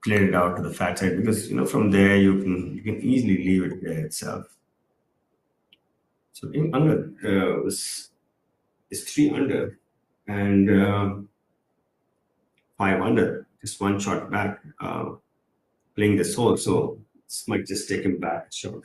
cleared it out to the fat side because from there you can easily leave it there itself. So in under is 3 under and 5 under, just one shot back, playing this hole. So this might just take him back short.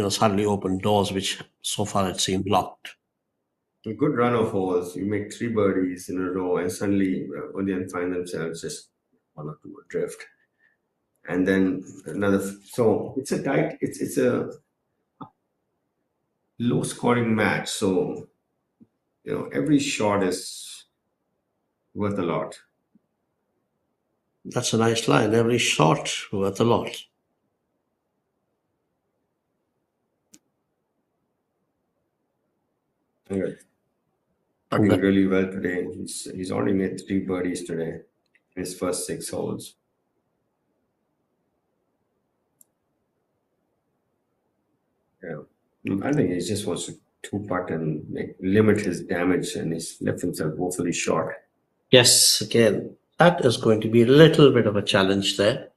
Suddenly open doors, which so far it seemed locked. A good run of holes. You make 3 birdies in a row, and suddenly Udayan find themselves just 1 or 2 adrift. And then another. So it's a tight. It's a low scoring match. So every shot is worth a lot. That's a nice line. Every shot worth a lot. Putting really well today. He's already made 3 birdies today in his first 6 holes. Yeah, I think he just wants to 2-putt and limit his damage, and he's left himself woefully short. Yes, again, that is going to be a little bit of a challenge there.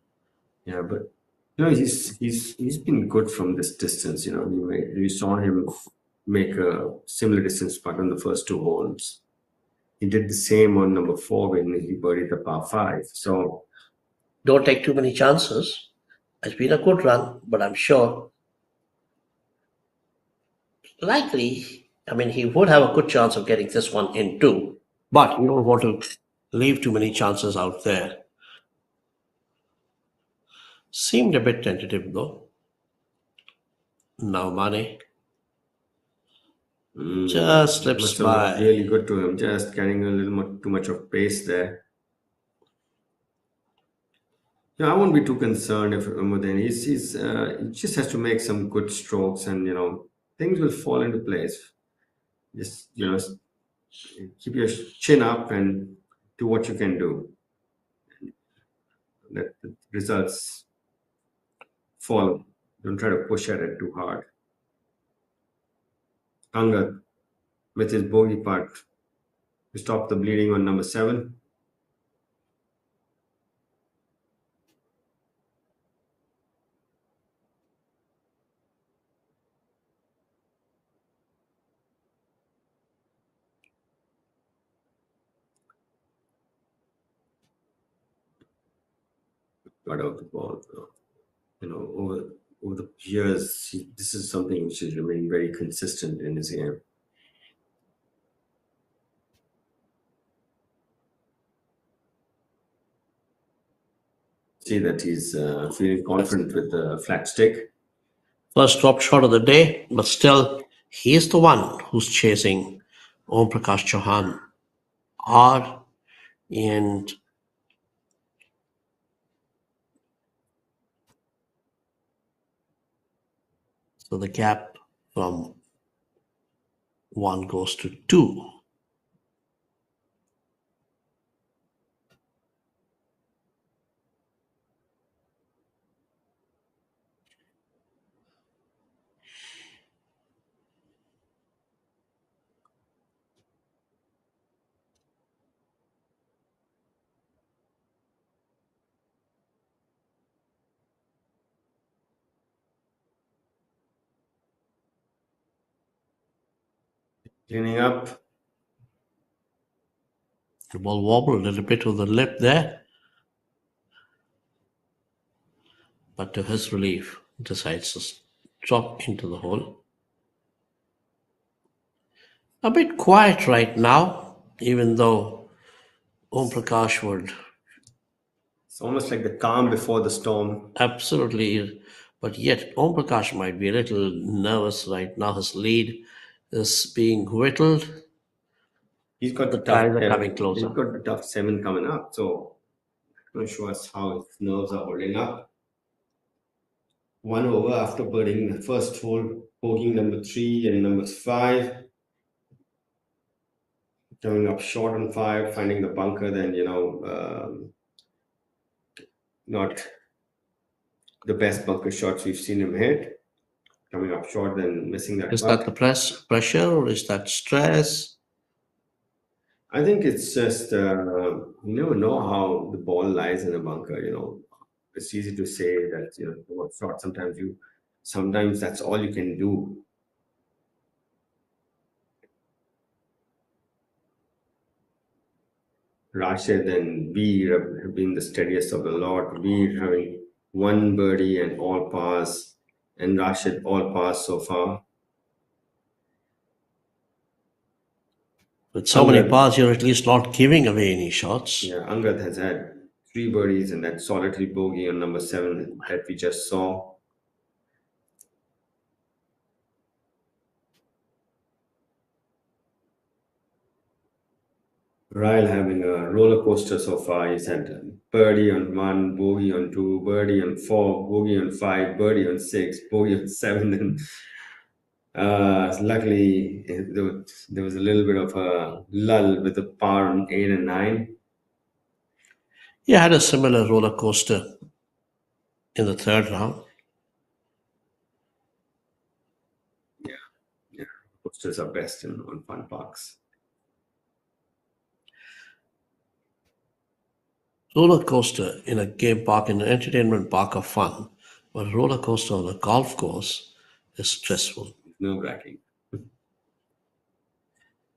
Yeah, but he's been good from this distance. We saw him make a similar distance putt on the first 2 holes. He did the same on number 4 when he birdied the par 5. So don't take too many chances. It's been a good run, but I'm sure likely, he would have a good chance of getting this one in too. But you don't want to leave too many chances out there. Seemed a bit tentative though. Now Mane just slips must have by. looked really good to him, just carrying a little too much of pace there. I won't be too concerned if Udayan. He just has to make some good strokes, and things will fall into place. Just keep your chin up and do what you can do. Let the results follow. Don't try to push at it too hard. Angad, with his bogey putt, to stop the bleeding on number 7. Got out the ball. Over the years, this is something which has remained very consistent in his game. See that he's feeling confident with the flat stick. First drop shot of the day, but still, he is the one who's chasing Om Prakash Chauhan. R and so the gap from 1 goes to 2. Cleaning up. The ball wobbled a little bit with the lip there, but to his relief, decides to drop into the hole. A bit quiet right now, even though Om Prakash would It's almost like the calm before the storm. absolutely, but yet Om Prakash might be a little nervous right now. His lead is being whittled. He's got The the tough ties are 7. coming closer. He's got the tough 7 coming up. So I'm going to show us how his nerves are holding up. 1 over after birding the first hole, poking number 3 and number 5. Coming up short on 5, finding the bunker, then, not the best bunker shots we've seen him hit. Coming up short, then missing that Is putt. that the pressure or is that stress? I think it's just, you never know how the ball lies in a bunker, It's easy to say that, what shot, sometimes that's all you can do. Rashid and B have been the steadiest of the lot. B having 1 birdie and all pars, and Rashid all pars so far. With so many Angad- pars, you're at least not giving away any shots. Yeah, Angad has had 3 birdies and that solitary bogey on number 7 that we just saw. Ryle having a roller coaster so far. He's had birdie on 1, bogey on 2, birdie on 4, bogey on 5, birdie on 6, bogey on 7, and luckily there was a little bit of a lull with the par on 8 and 9. He had a similar roller coaster in the 3rd round. Yeah, coasters are best on fun parks. Roller coaster in a game park, in an entertainment park are fun, but a roller coaster on a golf course is stressful. Nerve-wracking.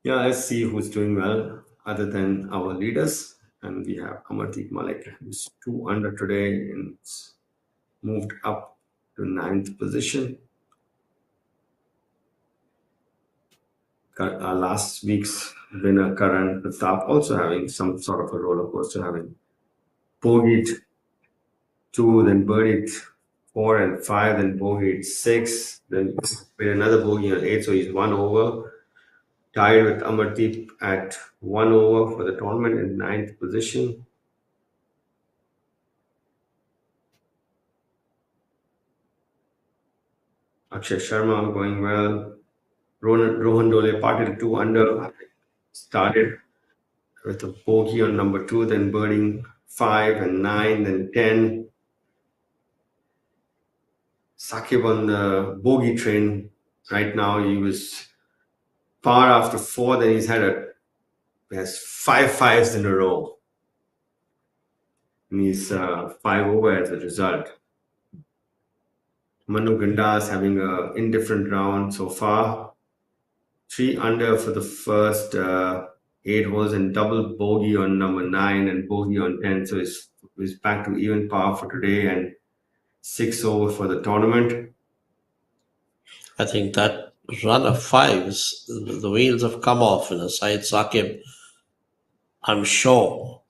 Yeah, let's see who's doing well other than our leaders. And we have Amardeep Malik, who's 2 under today and moved up to 9th position. Our last week's winner, Karan Pratap, also having some sort of a roller coaster, having bogeyed 2, then birdied 4 and 5, then bogeyed 6, then made another bogey on 8, so he's 1 over. Tied with Amardeep at 1 over for the tournament in 9th position. Akshay Sharma going well. Rohan Dole parted 2 under. started with a bogey on number 2, then birding 5 and 9, then 10. Sakib on the bogey train right now. He was par after 4, then he has 5 fives in a row. And he's 5 over as a result. Manu Gandas having an indifferent round so far. 3 under for the first 8 holes and double bogey on number 9 and bogey on 10. So he's back to even par for today and 6 over for the tournament. I think that run of fives, the wheels have come off. Syed Saqib, I'm sure,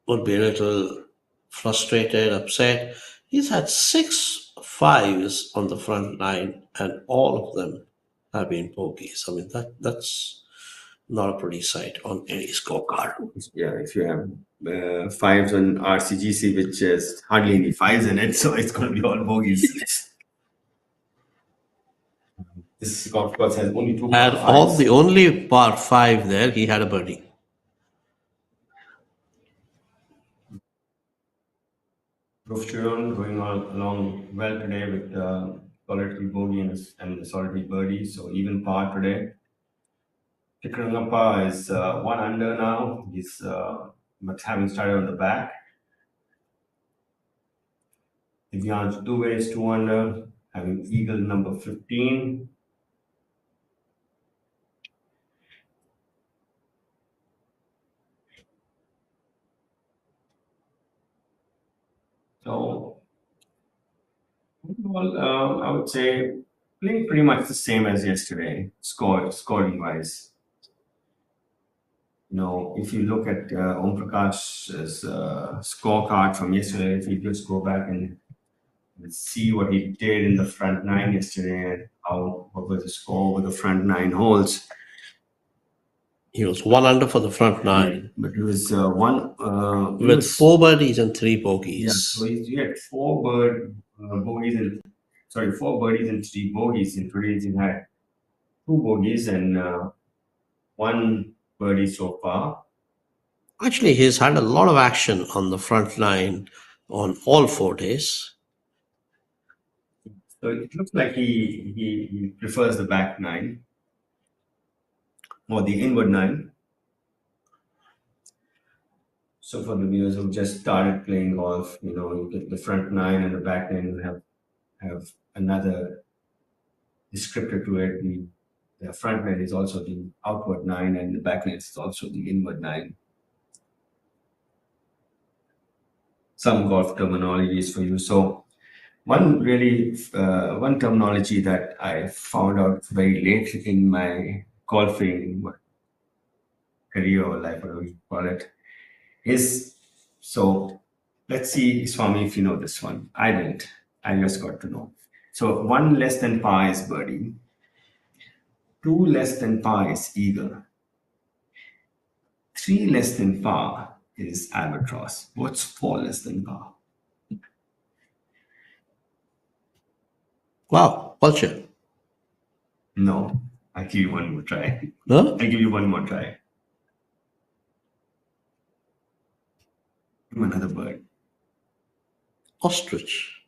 would be a little frustrated, upset. He's had 6 fives on the front line, and all of them have been bogeys. I mean, that's not a pretty sight on any scorecard. Yeah, if you have 5s on RCGC, which has hardly any 5s in it, so it's going to be all bogeys. This golf course has only 2 And par 5s. the only par 5 there, he had a birdie. Rufchuron going along well today with solitary bogey and solitary birdie, so even par today. Tikrangappa is 1 under now. He's but having started on the back. Divyansh Dubey is 2 under, having eagle number 15. So, overall, I would say playing pretty much the same as yesterday, scoring wise. If you look at Om Prakash's scorecard from yesterday, if you just go back and see what he did in the front 9 yesterday and what was the score over the front 9 holes. He was 1 under for the front 9. But he was with 4 birdies and 3 bogeys. Yeah, so he had 4 birdies and 3 bogeys. In today's he had 2 bogeys and 1 birdie so far. Actually, he's had a lot of action on the front line on all 4 days. So it looks like he prefers the back 9 or the inward 9. So for the viewers who just started playing golf, you get the front 9 and the back 9 will have another descriptor to it. The front 9 is also the outward 9 and the back 9 is also the inward 9. Some golf terminologies for you. So one terminology that I found out very late in my golfing career or life, whatever you call it, is, so let's see, Swami, if you know this one. I didn't. I just got to know. So 1 less than par is birdie. 2 less than par is eagle. 3 less than par is albatross. What's 4 less than par? Wow, culture. No, I'll give you one more try. Huh? I'll give you one more try. Another bird. Ostrich.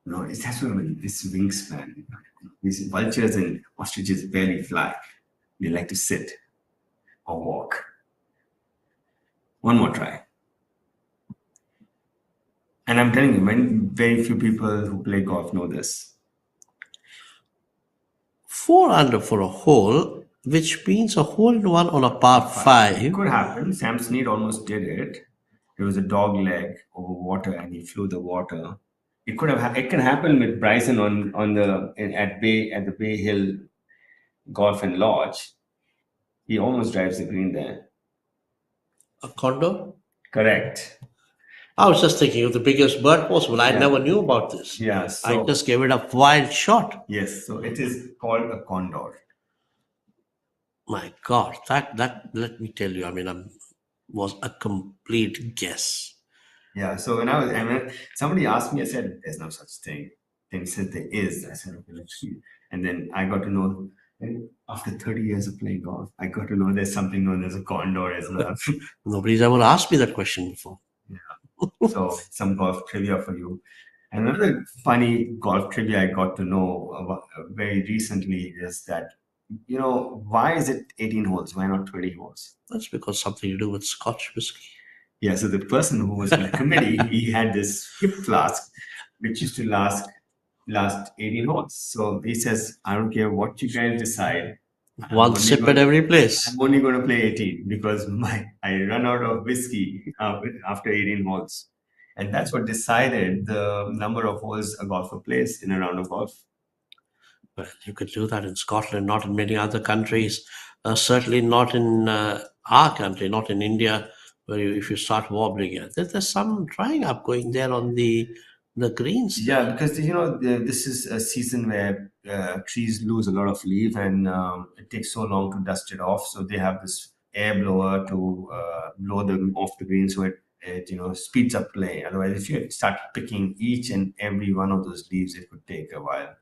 No, it has to be this wingspan. These vultures and ostriches barely fly. They like to sit or walk. One more try. And I'm telling you, very few people who play golf know this. 4 under for a hole, which means a hole in one on a par 5. It could happen. Sam Snead almost did it. There was a dog leg over water and he flew the water. It can happen with Bryson at the Bay Hill Golf and Lodge. He almost drives the green there. A condor? Correct. I was just thinking of the biggest bird possible. I never knew about this. Yeah, I just gave it a wild shot. Yes, so it is called a condor. My God, that let me tell you, was a complete guess. Yeah, so when somebody asked me, I said, there's no such thing. Then he said, there is. I said, okay, let's see. And then I got to know, After 30 years of playing golf, I got to know there's something known as a condor as well. Nobody's ever asked me that question before. So some golf trivia for you. And another funny golf trivia I got to know about, very recently is that, why is it 18 holes? Why not 20 holes? That's because something to do with Scotch whiskey. Yeah, so the person who was on the committee, he had this hip flask, which used to last 18 holes. So he says, I don't care what you guys decide. One sip at every place. I'm only going to play 18 because I run out of whiskey after 18 holes. And that's what decided the number of holes a golfer plays in a round of golf. Well, you could do that in Scotland, not in many other countries. Certainly not in our country, not in India, where if you start wobbling it, there's some drying up going there on the greens. Yeah, because this is a season where trees lose a lot of leaf, and it takes so long to dust it off. So they have this air blower to blow them off the green, so it speeds up play. Otherwise, if you start picking each and every one of those leaves, it could take a while.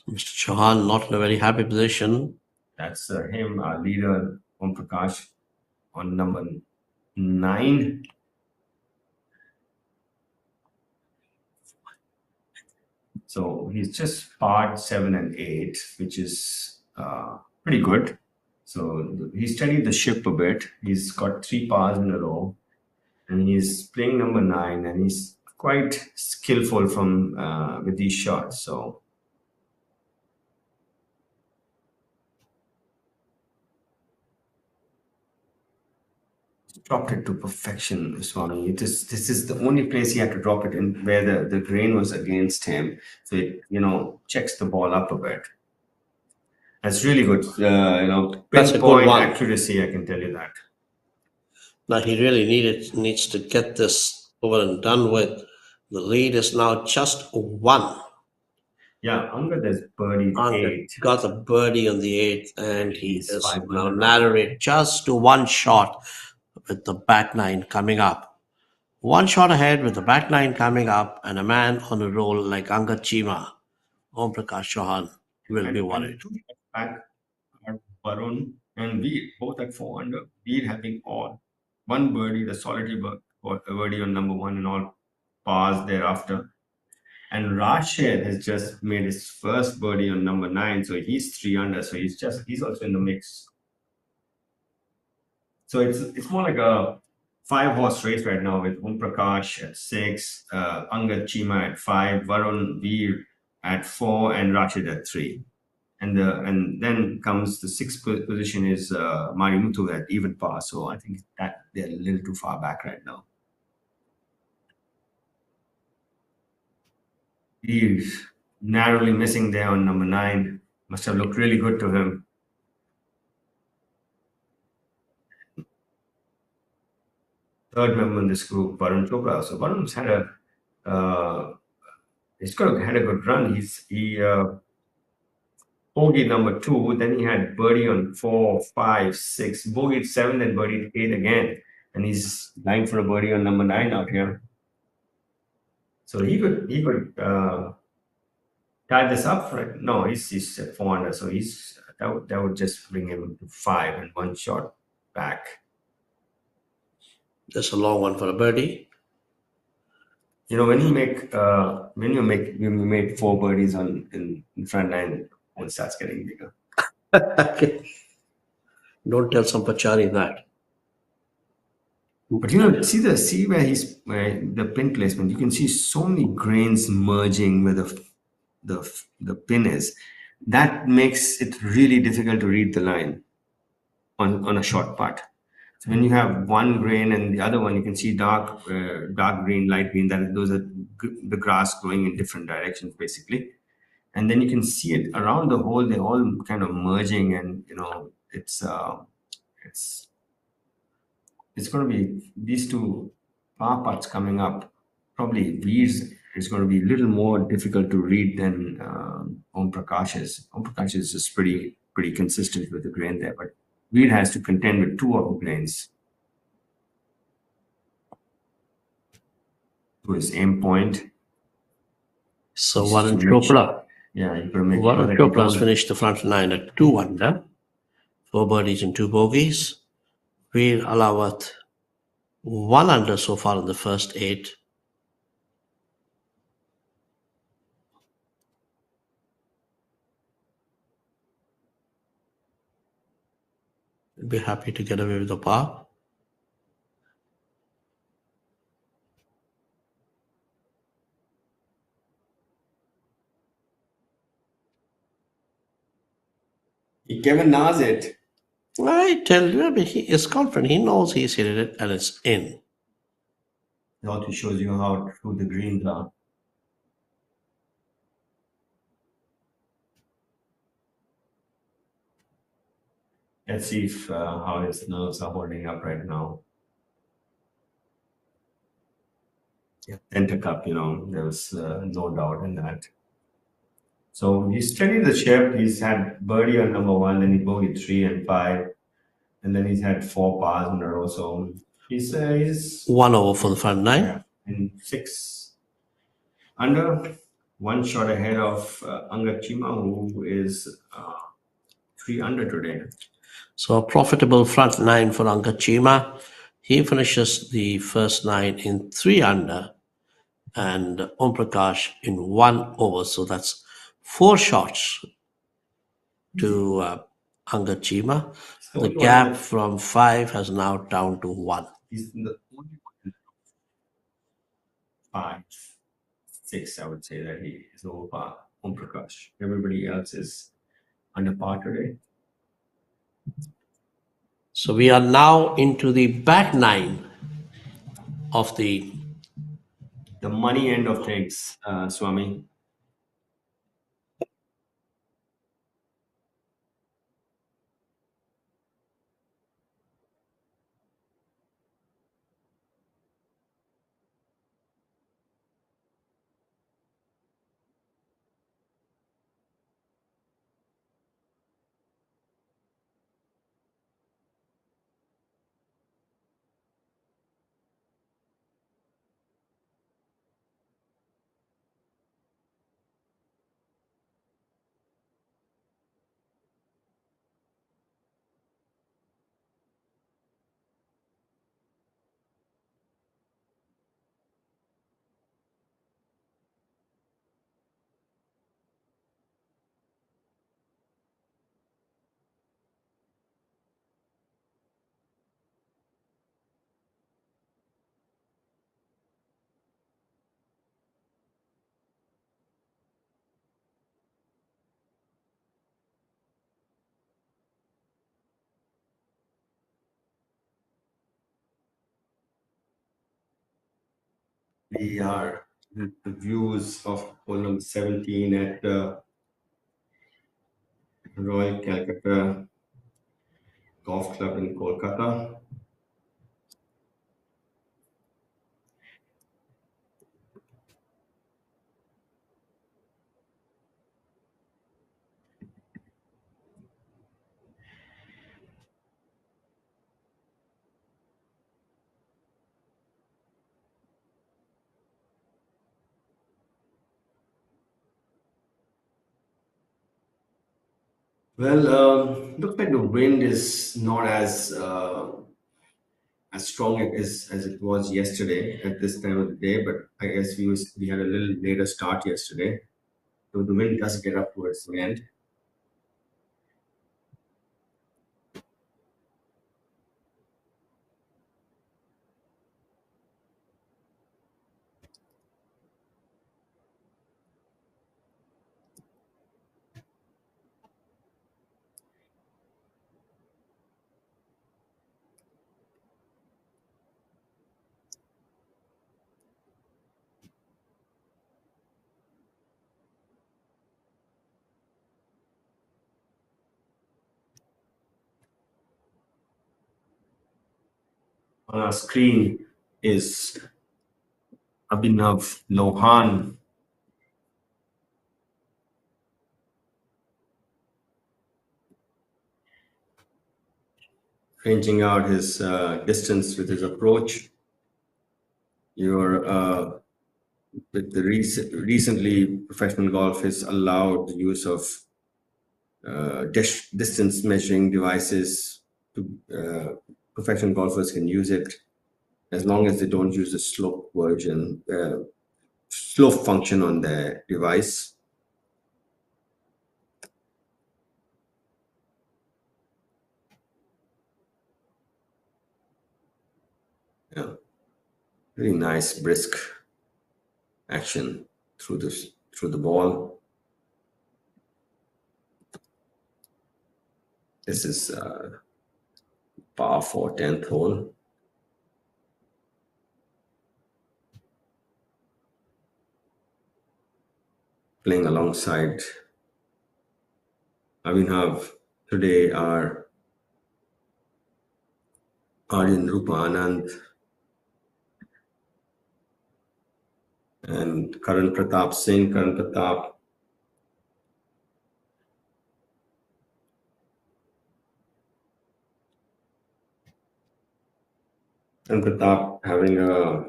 Mr. Chauhan not in a very happy position. That's him, our leader, Om Prakash, on number 9. So he's just parred 7 and 8, which is pretty good. So he studied the ship a bit. He's got 3 pars in a row, and he's playing number 9, and he's quite skillful from with these shots. So dropped it to perfection, Swami. This is the only place he had to drop it in where the grain was against him. So it, checks the ball up a bit. That's really good. That's a good one. Accuracy, I can tell you that. Now he really needs to get this over and done with. The lead is now just 1. Yeah, Angad has birdie 8. Got a birdie on the 8th, and he is now narrowed just to 1 shot with the back 9 coming up. 1 shot ahead with the back 9 coming up, and a man on a roll like Angad Chima, Om Prakash Chauhan will be worried. Back are Varun and Veer, both at 4 under. Veer having all 1 birdie, the solitary birdie on number 1, and all pars thereafter. And Rashid has just made his first birdie on number 9, so he's 3 under. So he's also in the mix. So it's more like a 5-horse race right now with Om Prakash at 6, Angad Chima at 5, Varun Veer at 4, and Rashid at 3. And then comes the 6th position is Marimutu at even par. So I think that they're a little too far back right now. He's narrowly missing there on number 9. Must have looked really good to him. Third member in this group, Varun Chopra. So Varun's had had a good run. He bogey number 2, then he had birdie on 4, 5, 6, bogeyed 7, then birdied 8 again, and he's lying for a birdie on number 9 out here. So he could tie this up for it. No, he's at 4 under, so that would just bring him to 5 and 1 shot back. Just a long one for a birdie. When you make 4 birdies in front 9, it starts getting bigger. Okay. Don't tell Sampachari that. But see where the pin placement. You can see so many grains merging where the pin is. That makes it really difficult to read the line on a short putt. So when you have one grain and the other one, you can see dark green, light green. Those are the grass going in different directions, basically. And then you can see it around the hole. They're all kind of merging, and it's going to be these 2 par putts coming up. Probably Veer's is going to be a little more difficult to read than Om Prakash's. Om Prakash is just pretty consistent with the grain there, but Veer has to contend with 2 of the grains to his aim point. So Varun Chopra. Yeah, you got to make sure Varun that you Chopra's don't. finished the front nine at 2 under, 4 birdies and 2 bogeys. Veer Alawat 1 under so far in the first 8. He'll be happy to get away with the par. Kevin knows it. I tell you, I mean, he is confident. He knows he's hit it and it's in. It also shows you how true the greens are. Let's see if how his nerves are holding up right now. Yeah, Enter Cup, there was no doubt in that. So he steadied the ship. He's had birdie on number 1, then he bogeyed 3 and 5, and then he's had 4 pars in a row. So he's 1 over for the front nine. yeah, in 6 under, 1 shot ahead of Angad Chima, who is 3 under today. So a profitable front nine for Angad Chima. He finishes the first 9 in 3 under and Om Prakash in 1 over. So that's 4 shots to Angad Chima. So The gap from 5 has now down to 1. He's the only one 5, 6, I would say, that he is over par. Om Prakash. Everybody else is under par today. So we are now into the back 9 of the money end of things, Swami. We are the views of hole number 17 at Royal Calcutta Golf Club in Kolkata. Well, looks like the wind is not as strong as it was yesterday at this time of the day, but I guess we had a little later start yesterday, so the wind does get up towards the end. On our screen is Abhinav Lohan. Ranging out his distance with his approach. Your with the recently professional golf has allowed the use of distance measuring devices. Professional golfers can use it as long as they don't use the slope version, slope function on their device. Yeah, really nice brisk action through the ball. This is par 4 10th hole. Playing alongside Abhinav today are Aryan Rupa Anand and Karan Pratap Singh. Karan Pratap having a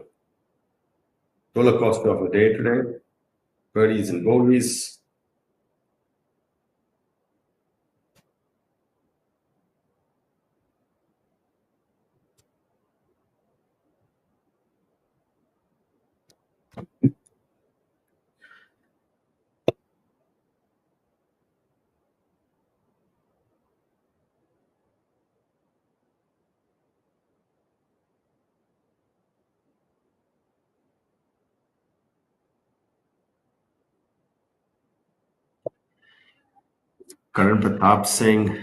roller coaster of a day today. Birdies and bogeys. Karan Pratap Singh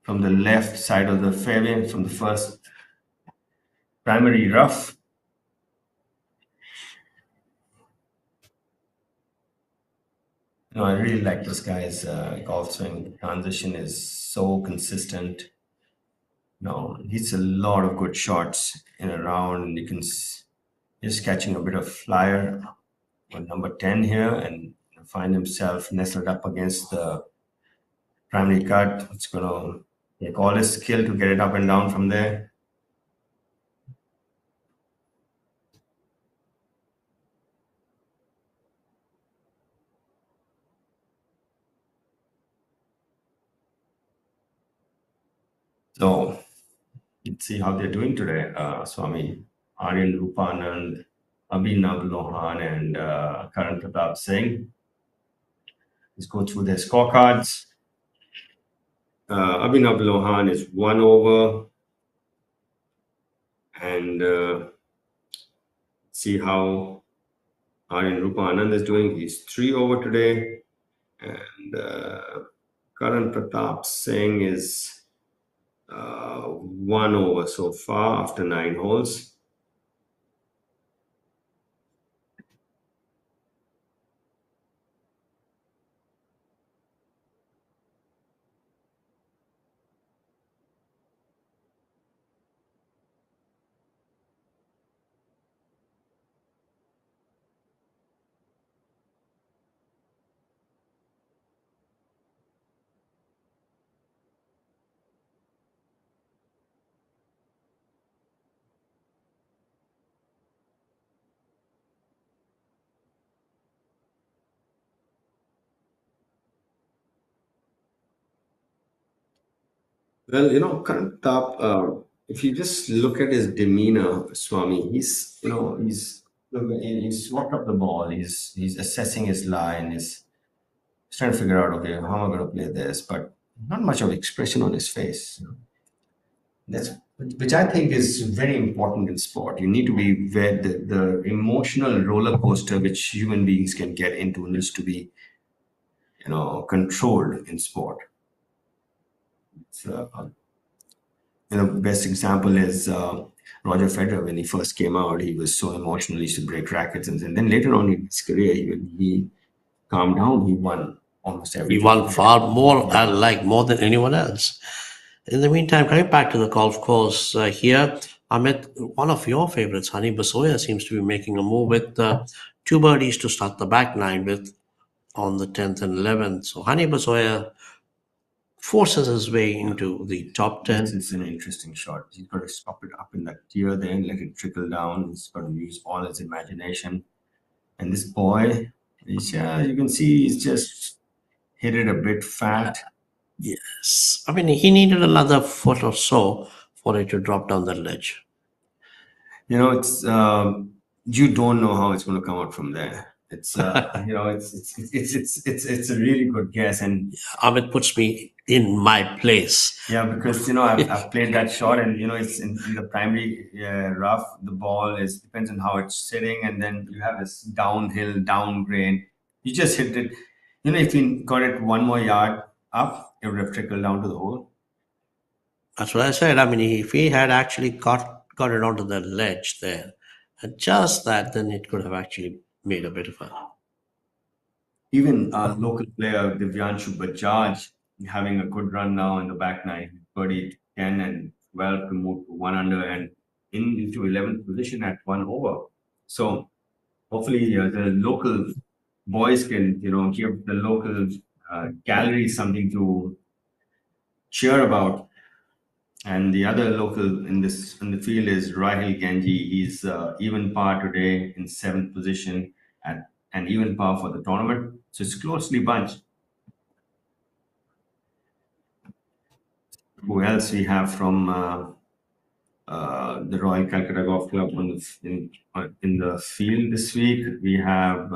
from the left side of the fairway, from the first primary rough. No, I really like this guy's golf swing. Transition is so consistent. No, hits a lot of good shots in a round. You can just catching a bit of flyer on number 10 here and find himself nestled up against the primary cut. It's going to take all his skill to get it up and down from there. So let's see how they're doing today. Swami Aryan Rupanand, Abhinav Lohan, and Karan Pratap Singh. Let's go through their scorecards. Abhinav Lohan is 1 over. And see how Aryan Rupanand is doing. He's 3 over today. And Karan Pratap Singh is 1 over so far after 9 holes. Well, Karan Pratap, if you just look at his demeanor, Swami, he's walked up the ball. He's assessing his line. He's trying to figure out, okay, how am I going to play this? But not much of expression on his face. That's which I think is very important in sport. You need to be where the emotional roller coaster which human beings can get into needs to be, controlled in sport. Best example is Roger Federer. When he first came out, he was so emotional, he used to break rackets, and then later on in his career, he calmed down. He won almost everything. He won far more, more than anyone else. In the meantime, coming back to the golf course here, Amit, one of your favorites, Hani Basoya, seems to be making a move with 2 birdies to start the back nine with on the 10th and 11th. So Hani Basoya forces his way into the top 10. It's an interesting shot. He's got to stop it up in that tier there and let it trickle down. He's got to use all his imagination. And this boy, you can see he's just hit it a bit fat. Yes. I mean, he needed another foot or so for it to drop down the ledge. It's you don't know how it's going to come out from there. It's it's a really good guess, and It puts me in my place. yeah, because I've played that shot, and it's in the primary rough. The ball depends on how it's sitting, and then you have this downhill, down grain. You just hit it. If you got it one more yard up, it would have trickled down to the hole. That's what I said. I mean, if he had actually got it onto the ledge there, and just that, then it could have actually made a bit of a. Even our local player Divyanshu Bajaj having a good run now in the back nine, birdie 10 and 12 to move to 1 under and into 11th position at 1 over. So hopefully the local boys can give the local gallery something to cheer about. And the other local in the field is Rahil Ganji. He's even par today in 7th position at an even par for the tournament. So it's closely bunched. Who else we have from the Royal Calcutta Golf Club in the field this week? We have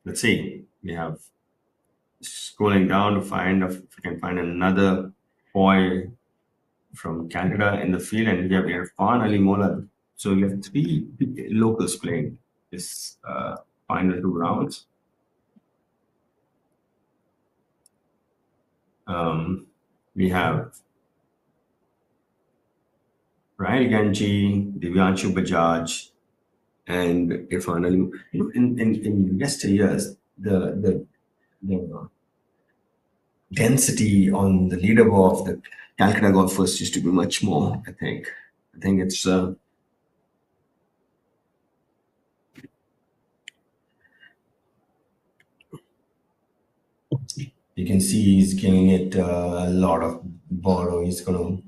let's see. We have scrolling down to find if we can find another boy from Canada in the field, and we have Irfan Ali Mola. So we have 3 locals playing this final 2 rounds. We have Rahil Ganji, Divyanshu Bajaj, and Irfan Ali. In yesteryears, the density on the leaderboard of the Calcutta golfers used to be much more. I think it's you can see he's giving it a lot of borrow. He's gonna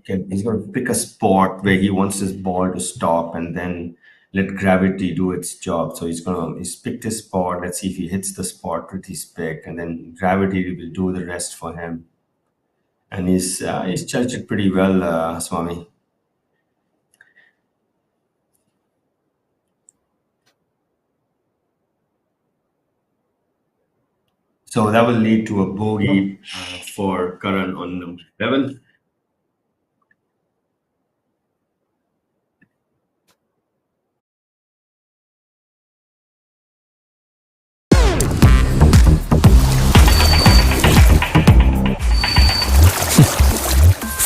pick a spot where he wants his ball to stop and then let gravity do its job. So he's picked his spot. Let's see if he hits the spot with his pick, and then gravity will do the rest for him. And he's judged it pretty well, Swami. So that will lead to a bogey for Karan on number 11.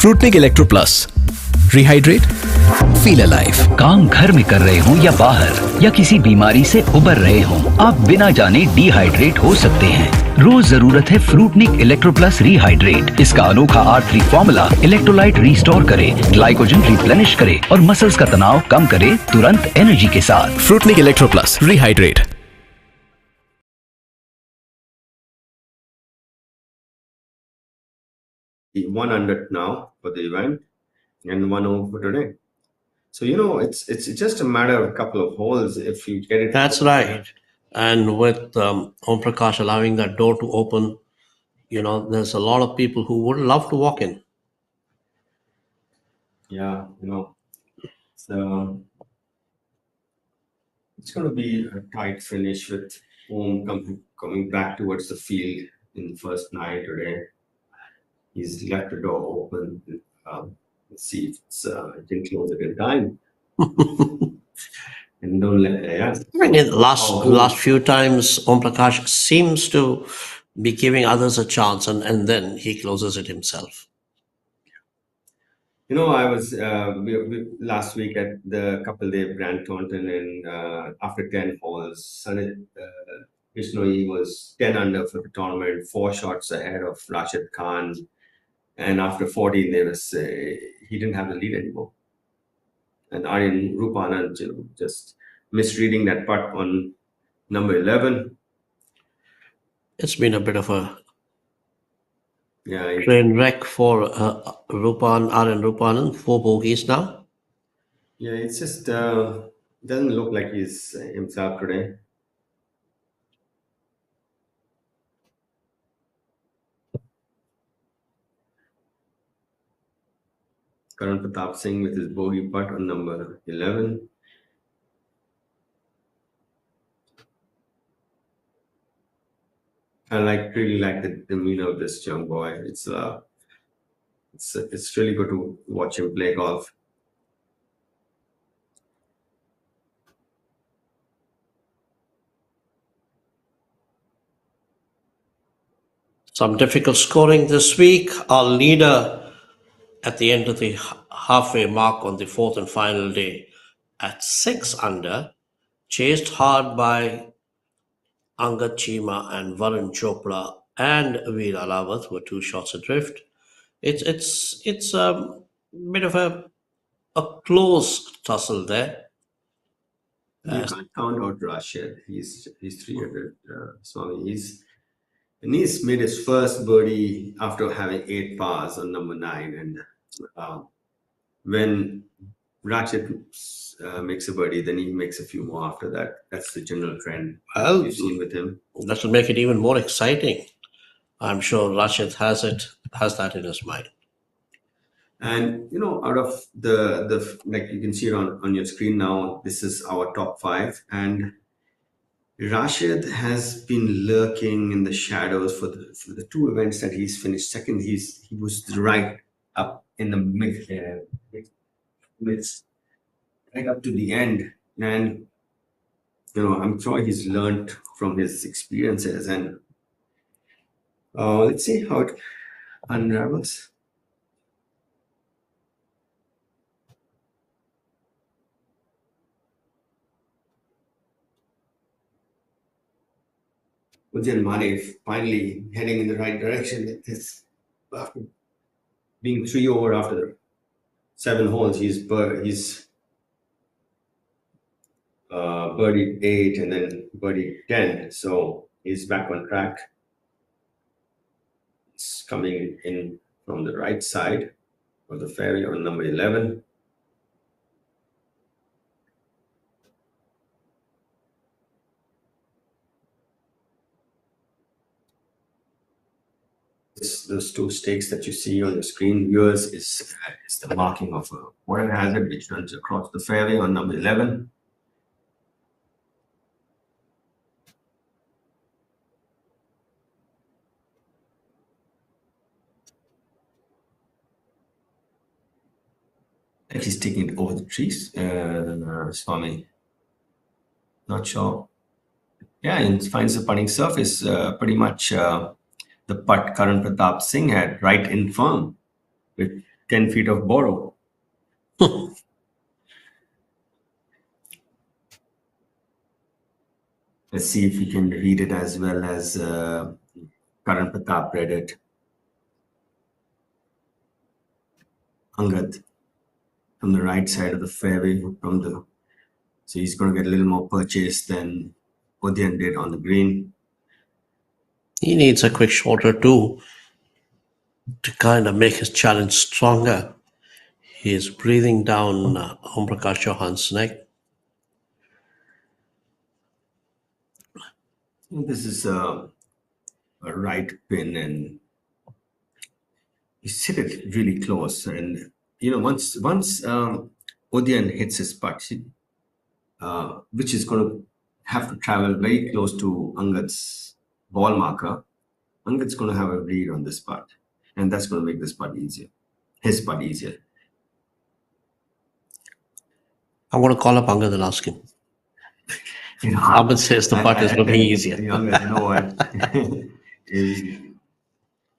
Fruitnik electro plus, rehydrate, feel alive. काम घर में कर रहे हो या बाहर या किसी बीमारी से उबर रहे हो, आप बिना जाने डिहाइड्रेट हो सकते हैं। रोज जरूरत है फ्रूटनिक इलेक्ट्रो प्लस रिहाइड्रेट। इसका अनोखा R3 फॉर्मूला इलेक्ट्रोलाइट रिस्टोर करे, ग्लाइकोजन रिप्लेनिश करे और मसल्स का तनाव कम करे तुरंत एनर्जी के साथ। Fruitnik electro plus rehydrate. One under now for the event and 1 over for today. So it's just a matter of a couple of holes if you get it. That's right. And with Om Prakash allowing that door to open, there's a lot of people who would love to walk in. Yeah, so it's going to be a tight finish with Om coming back towards the field in the first night today. He's left the door open. Let's see if it can close it in time. And don't let I mean, last few times, Om Prakash seems to be giving others a chance, and then he closes it himself. I was last week at the couple day Brand Taunton, and after 10 holes, Sanit Bishnoi was 10 under for the tournament, 4 shots ahead of Rashid Khan. And after 14, he didn't have the lead anymore. And Aryan Rupanand, just misreading that putt on number 11. It's been a bit of a train wreck for Aryan Rupanand. 4 bogeys now. Yeah, it's just Doesn't look like he's himself today. Karan Pratap Singh with his bogey putt on number 11. Really like the demeanor of this young boy. It's really good to watch him play golf. Some difficult scoring this week. Our leader at the end of the halfway mark on the fourth and final day at 6 under, chased hard by Angad Chima and Varun Chopra and Veer Alawat were 2 shots adrift. It's a bit of a close tussle there. You can't count out Rashid. He's 300. Swami. He's made his first birdie after having 8 pars on number 9. And when Rashid makes a birdie, then he makes a few more after that. That's the general trend you've seen with him. That will make it even more exciting. I'm sure Rashid has that in his mind. And out of the like you can see it on your screen now, this is our top 5, and Rashid has been lurking in the shadows for the 2 events that he's finished second. He was right up in the midst, right up to the end, and I'm sure he's learned from his experiences. And let's see how it unravels. Udyan Mane finally heading in the right direction with this. After being 3 over after the 7 holes, he's birdied 8 and then birdied 10. So he's back on track. It's coming in from the right side of the fairway on number 11. Those 2 stakes that you see on the screen, yours is the marking of a water hazard which runs across the fairway on number 11. He's taking it over the trees, Swami. Not sure. Yeah, and finds the putting surface pretty much the putt Karan Pratap Singh had right in firm with 10 feet of borrow. Let's see if we can read it as well as Karan Pratap read it. Angad from the right side of the fairway, so he's going to get a little more purchase than Udyan did on the green. He needs a quick shot or 2 to kind of make his challenge stronger. He is breathing down Om Prakash Chauhan's neck. This is a right pin, and you sit it really close. And once Udyan hits his putt, which is going to have to travel very close to Angad's ball marker, Angad's going to have a read on this putt, and that's going to make this putt easier. His putt easier. I'm going to call up Angad and ask him. Ahmed says the putt is looking easier. Angad, you know what?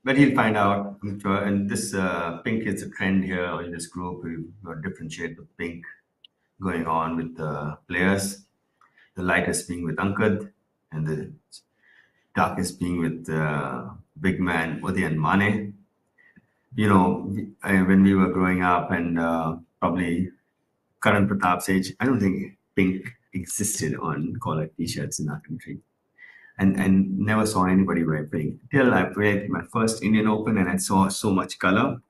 But he'll find out, I'm sure. And this pink is a trend here in this group. We've got different shades of pink going on with the players. The lightest being with Angad, and the darkest being with big man Udyan Mane. When we were growing up, and probably Karan Pratap's age, I don't think pink existed on collar t-shirts in our country. And never saw anybody wear pink till I played my first Indian Open, and I saw so much color.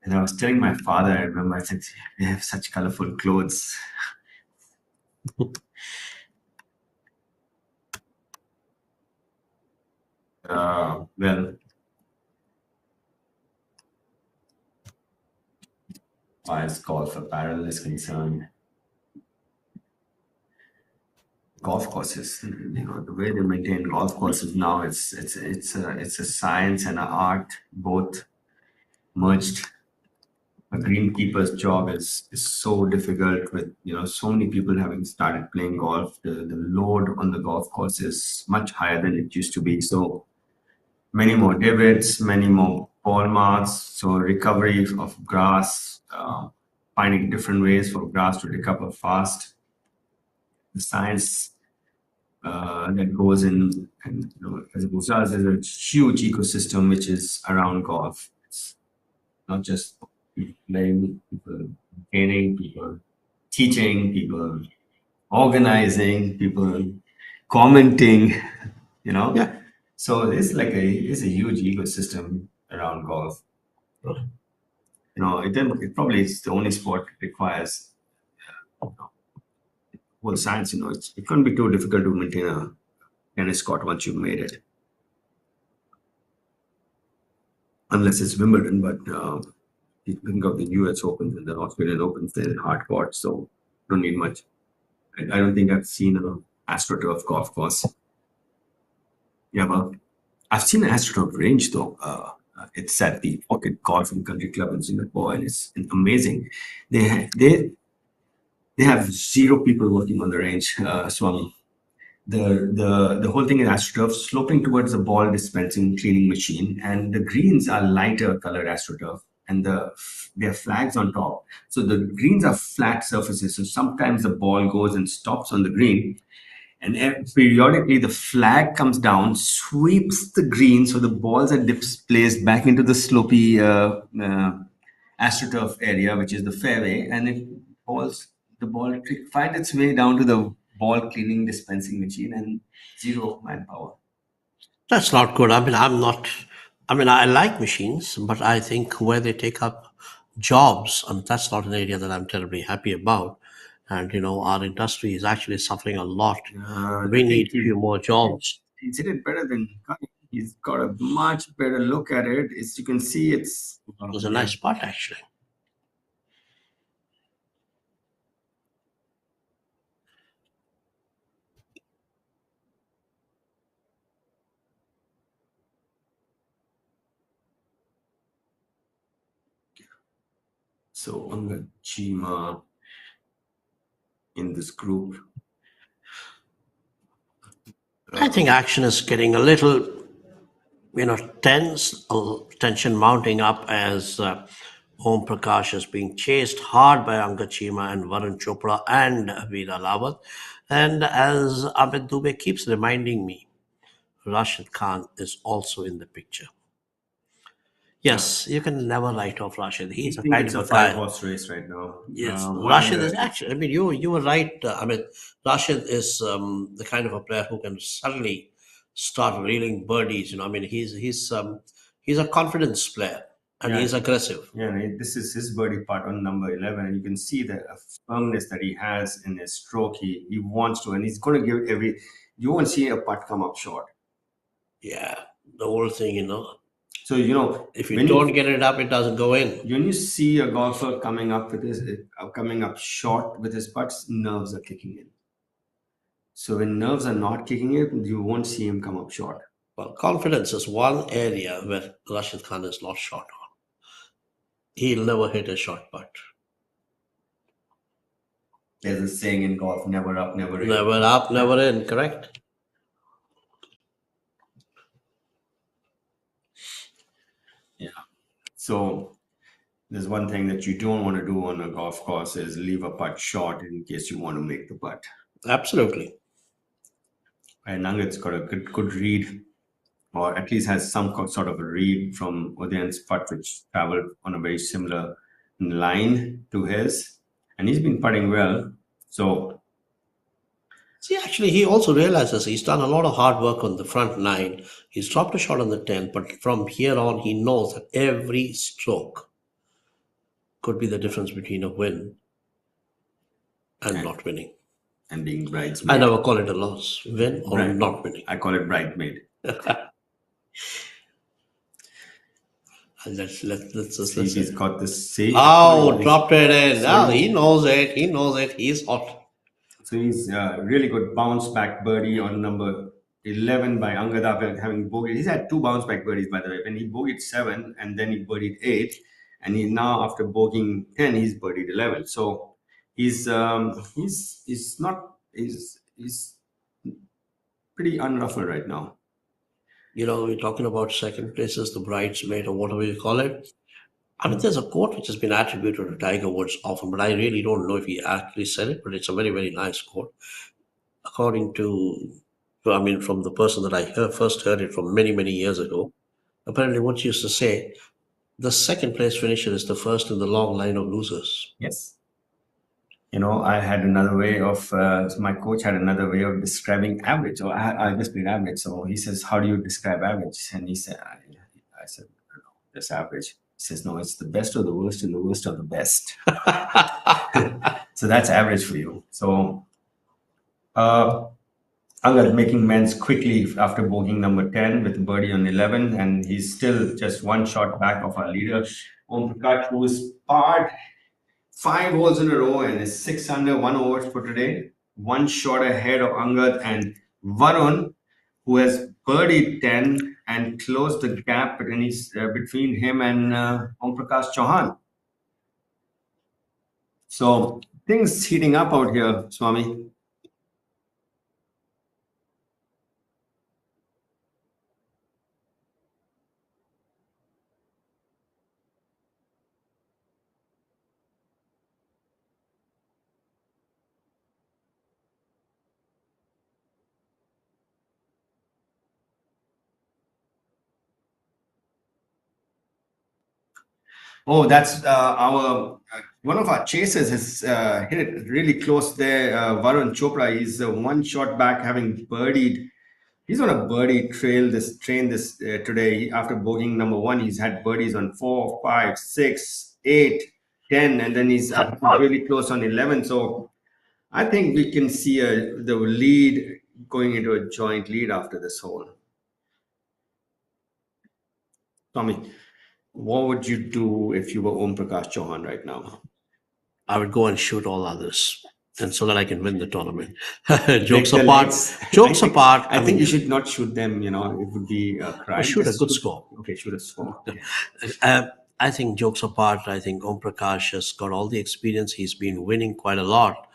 And I was telling my father, I remember, I said, they have such colorful clothes Well, as golf apparel is concerned, golf courses, the way they maintain golf courses now, it's a science and an art both merged. A greenkeeper's job is so difficult with so many people having started playing golf. The load on the golf course is much higher than it used to be. So many more divots, many more ball marks. So recovery of grass, finding different ways for grass to recover fast. The science that goes in, and as it goes, there's a huge ecosystem which is around golf. It's not just people playing, people training, people teaching, people organizing, people commenting. Yeah. So it's a huge ecosystem around golf. It probably is the only sport that requires whole science. It couldn't be too difficult to maintain a tennis court once you've made it, unless it's Wimbledon. But you think of the U.S. Opens and the Australian Opens, they're hard courts, so don't need much. I don't think I've seen an AstroTurf golf course. Yeah, but I've seen an AstroTurf range though. It's at the Pocket Golf and Country Club in Singapore, and it's amazing. They have zero people working on the range, Swami. The whole thing is AstroTurf sloping towards the ball dispensing cleaning machine, and the greens are lighter colored AstroTurf, and there are flags on top. So the greens are flat surfaces. So sometimes the ball goes and stops on the green, and periodically the flag comes down, sweeps the green, so the balls are displaced back into the slopy AstroTurf area, which is the fairway, and the ball finds its way down to the ball cleaning dispensing machine, and zero manpower. That's not good. I like machines, but I think where they take up jobs, that's not an area that I'm terribly happy about. And, our industry is actually suffering a lot. We need a few more jobs. He's hit it better than Kani. He's got a much better look at it. As you can see, It was a nice spot, actually. So Angad Chima in this group. I think action is getting a little, tense, tension mounting up as Om Prakash is being chased hard by Angad Chima and Varun Chopra and Veera Lawat. And as Amit Dubey keeps reminding me, Rashid Khan is also in the picture. Yes, you can never write off Rashid. He's I a think kind it's of a a guy. 5-horse race right now. Yes, Rashid is actually. You were right. Rashid is the kind of a player who can suddenly start reeling birdies. He's a confidence player and Yeah. he's aggressive. Yeah, this is his birdie putt on number 11, and you can see the firmness that he has in his stroke. He wants to, and he's going to give you won't see a putt come up short. Yeah, the whole thing, So if you don't get it up, it doesn't go in. when you see a golfer coming up short with his putts, nerves are kicking in. So when nerves are not kicking in, you won't see him come up short. Well, confidence is one area where Rashid Khan is not short on. He'll never hit a short putt. There's a saying in golf: never up, never in. Never up, never in. Correct. So there's one thing that you don't want to do on a golf course is leave a putt short in case you want to make the putt. Absolutely. And Nangad's got a good read, or at least has some sort of a read from Udayan's putt, which traveled on a very similar line to his, and he's been putting well. So See, actually, he also realizes he's done a lot of hard work on the front nine. He's dropped a shot on the 10, but from here on, he knows that every stroke could be the difference between a win and not winning. and being I bridesmaid. never call it a loss, win or Right. not winning. I call it bridesmaid. Let's See, he's got this. See, Oh, dropped it in. So- Ah, he knows it. He knows it. He's hot. So he's really good bounce back birdie on number 11 by Angad after having bogeyed. He's had 2 bounce back birdies, by the way. When he bogeyed 7 and then he birdied 8, and he now after bogeying 10, he's birdied 11. So he's pretty unruffled right now. You know, we're talking about second places, the bridesmaid or whatever you call it. I mean, there's a quote which has been attributed to Tiger Woods often, but I really don't know if he actually said it, but it's a very, very nice quote. According to I mean, from the person that I first heard it from many, many years ago, apparently Woods used to say, the second place finisher is the first in the long line of losers. Yes. You know, I had another way of, my coach had another way of describing average. Or I just played average. So he says, how do you describe average? And he said, I said, no, that's average. He says, no, it's the best of the worst and the worst of the best. So that's average for you. So Angad making amends quickly after bogeying number 10 with a birdie on 11. And he's still just 1 shot back of our leader, Om Prakash, who is parred 5 holes in a row and is 6 under, 1 over for today. 1 shot ahead of Angad and Varun, who has birdied 10 and closed the gap between him and Om Prakash Chauhan. So things heating up out here, Swami. Oh, that's one of our chasers has hit it really close there. Varun Chopra, he's 1 shot back, having birdied. He's on a birdie train this today. After bogeying number 1, he's had birdies on 4, 5, 6, 8, 10, and then he's really close on 11. So I think we can see the lead going into a joint lead after this hole. Tommy, what would you do if you were Om Prakash Chauhan right now? I would go and shoot all others, and so that I can win the tournament. Jokes Break their apart. legs. Jokes apart. I think you should not shoot them. You know, it would be a crime. Shoot a good score. Okay, shoot a score. Okay. I think jokes apart, I think Om Prakash has got all the experience. He's been winning quite a lot.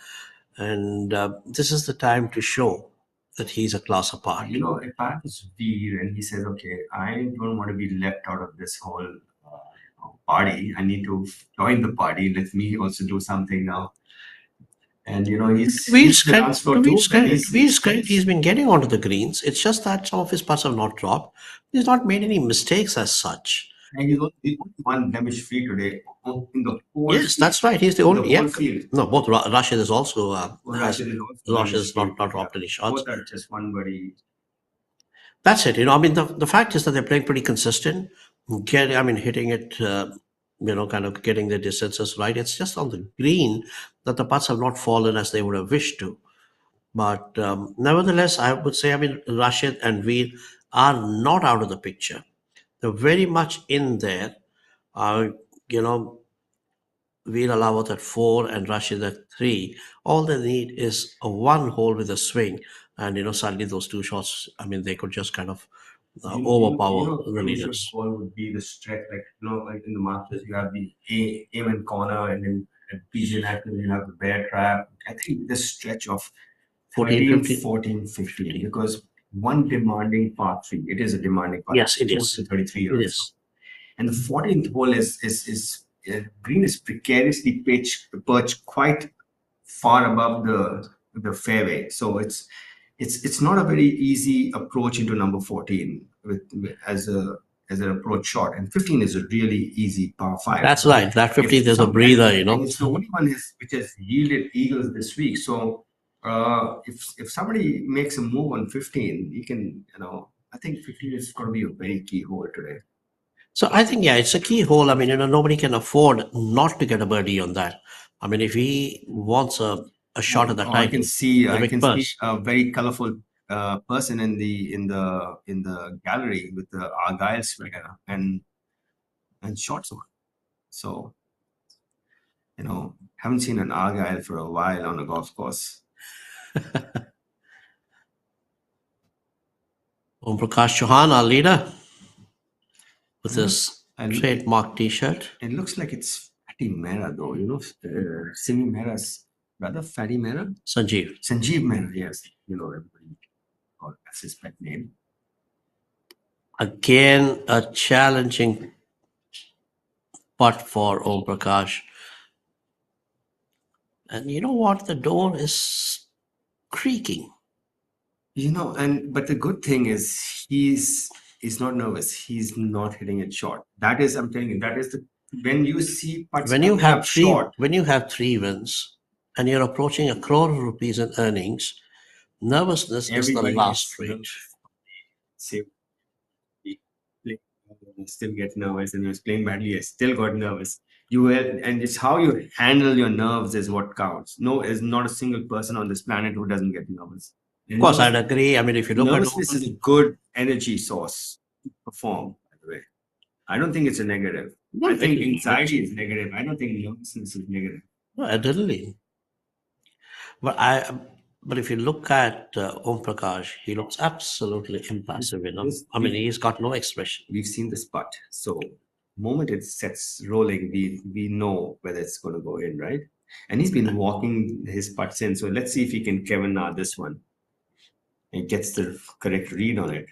And this is the time to show that he's a class apart. You know, if I was Veer and he says, okay, I don't want to be left out of this whole party. I need to join the party. Let me also do something now. And, you know, he's great. He's been getting onto the greens. It's just that some of his putts have not dropped. He's not made any mistakes as such. And he's only 1 blemish free today in the whole Yes, that's right. He's the only field. No, both Rashid is also Rashid has not dropped any shots. Both are just 1 birdie. That's it. You know, I mean, the fact is that they're playing pretty consistent. Hitting it, kind of getting the distances right. It's just on the green that the putts have not fallen as they would have wished to. But nevertheless, I would say, Rashid and Veer are not out of the picture. They're very much in there. Veer Alawat at 4 and Rashid at 3. All they need is a 1 hole with a swing. And, suddenly those 2 shots, they could just kind of overpower the leaders. Ball would be the stretch, like in the Masters, you have the aim corner, and then at PGA National, you have the bear trap. I think the stretch of 14, 15, because 1 demanding par 3. It is a demanding par. Yes, it is. 33 years. It is. And the 14th hole is green is precariously perched quite far above the fairway. So it's not a very easy approach into number 14 as an approach shot. And 15 is a really easy par 5. That's right. That 15th is a breather, It's the only one which has yielded eagles this week. So if somebody makes a move on 15, you can, I think 15 is going to be a very key hole today. So I think, it's a key hole. Nobody can afford not to get a birdie on that. If he wants a a shot at the I can title. see. The I big can see purse. a very colorful person in the gallery with the Argyle swagger and shorts on. So, haven't seen an Argyle for a while on a golf course. Om Prakash Chauhan, our leader, with his And trademark T-shirt. it looks like it's Fatty Mehra, though. Simi Mehra's brother, Fatty Mehra? Sanjeev. Sanjeev Mehra, yes. Everybody that's his pet name. Again, a challenging putt for Om Prakash. And you know what? The door is creaking. But the good thing is he's not nervous. He's not hitting it short. That is, I'm telling you, that is when you see putts When you coming have up short. when you have 3 wins and you're approaching ₹1 crore in earnings, nervousness is the Everybody last gets rate. nervous. See, I still get nervous, and he was playing badly. I still got nervous. And it's how you handle your nerves is what counts. No, there's not a single person on this planet who doesn't get nervous. Of course, I'd agree. I mean, if you look Nervousness at is a good energy source to perform, by the way. I don't think it's a negative. I think anxiety is negative. I don't think nervousness is negative. No, adrenaline. But if you look at Om Prakash, he looks absolutely impassive. I mean, he's got no expression. We've seen this putt. So the moment it sets rolling, we know whether it's going to go in, right? And he's been walking his putts in. So let's see if he can Kevin Na this one. And gets the correct read on it.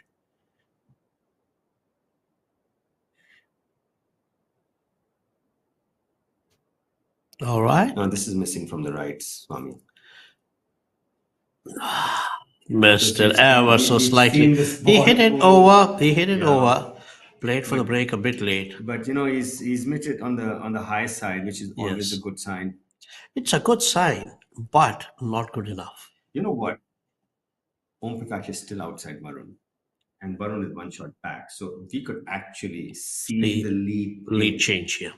All right. No, this is missing from the right, Swami. Missed it ever so slightly. He hit it over. He hit it over. Played for the break a bit late. But he's missed it on the high side, which is always a good sign. It's a good sign, but not good enough. You know what? Om Prakash is still outside Varun, and Varun is 1 shot back. So we could actually see the lead change here.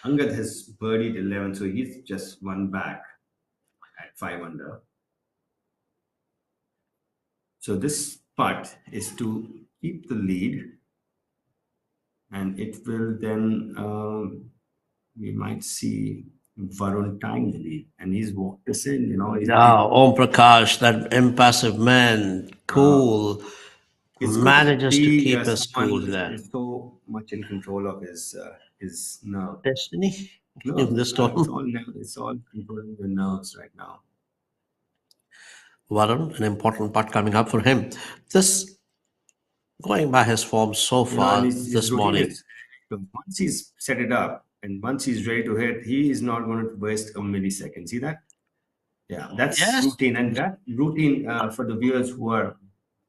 Angad has birdied 11, so he's just 1 back at 5 under. So this putt is to keep the lead, and it will then we might see Varun tying the lead, and he's walked us in. Om Prakash, that impassive man, cool, manages to keep us cool there. He's so much in control of his nerve. Destiny. No, it's all controlling the nerves right now. Varun, an important putt coming up for him. This, going by his form so far this morning. Once he's set it up and once he's ready to hit, he is not going to waste a millisecond. See that? Yeah, that's routine. And that routine, for the viewers who are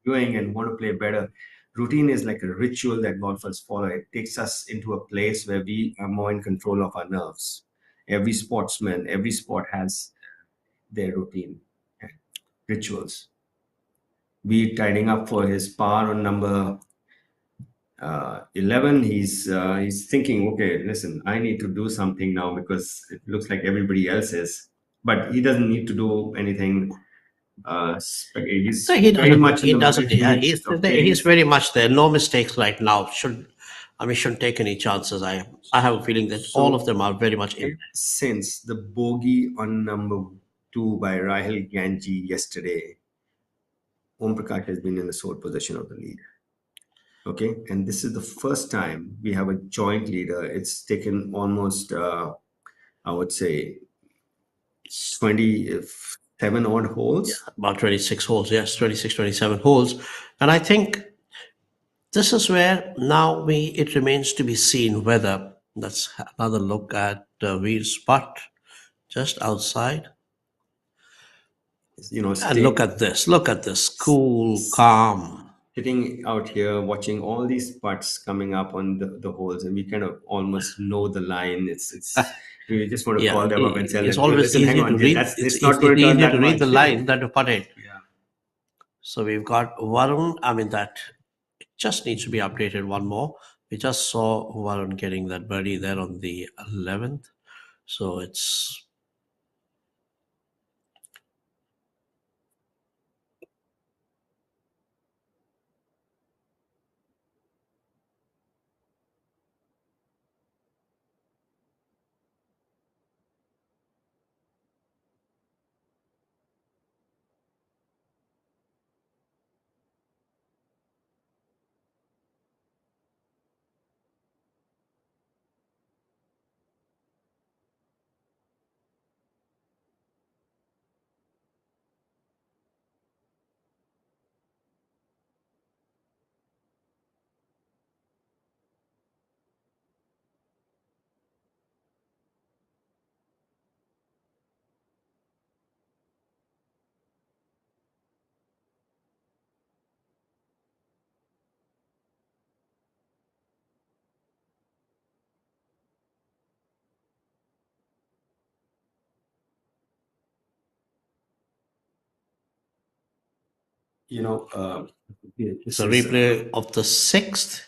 viewing and want to play better, routine is like a ritual that golfers follow. It takes us into a place where we are more in control of our nerves. Every sportsman, every sport has their routine, rituals. Be tidying up for his par on number 11. He's thinking, okay, listen, I need to do something now because it looks like everybody else is. But he doesn't need to do anything. He's very much. He's very much there. No mistakes right now. Shouldn't take any chances. I have a feeling that all of them are very much in. Since the bogey on number 2 by Rahul Ganji yesterday, Om Prakash has been in the sole possession of the lead. Okay, and this is the first time we have a joint leader. It's taken almost, I would say, 27 odd holes. Yeah, about 26 holes. Yes, 26, 27 holes. And I think this is where now it remains to be seen whether, let's have another look at Veer's putt just outside. And look at this, cool, calm. Sitting out here watching all these putts coming up on the holes, and we kind of almost know the line. We just want to call them up and tell them. It's always easy to read. It's not going to read the line that you put it. Yeah. So we've got Varun. I mean, that it just needs to be updated one more. We just saw Varun getting that birdie there on the 11th. So it's you know, It's a replay of the sixth.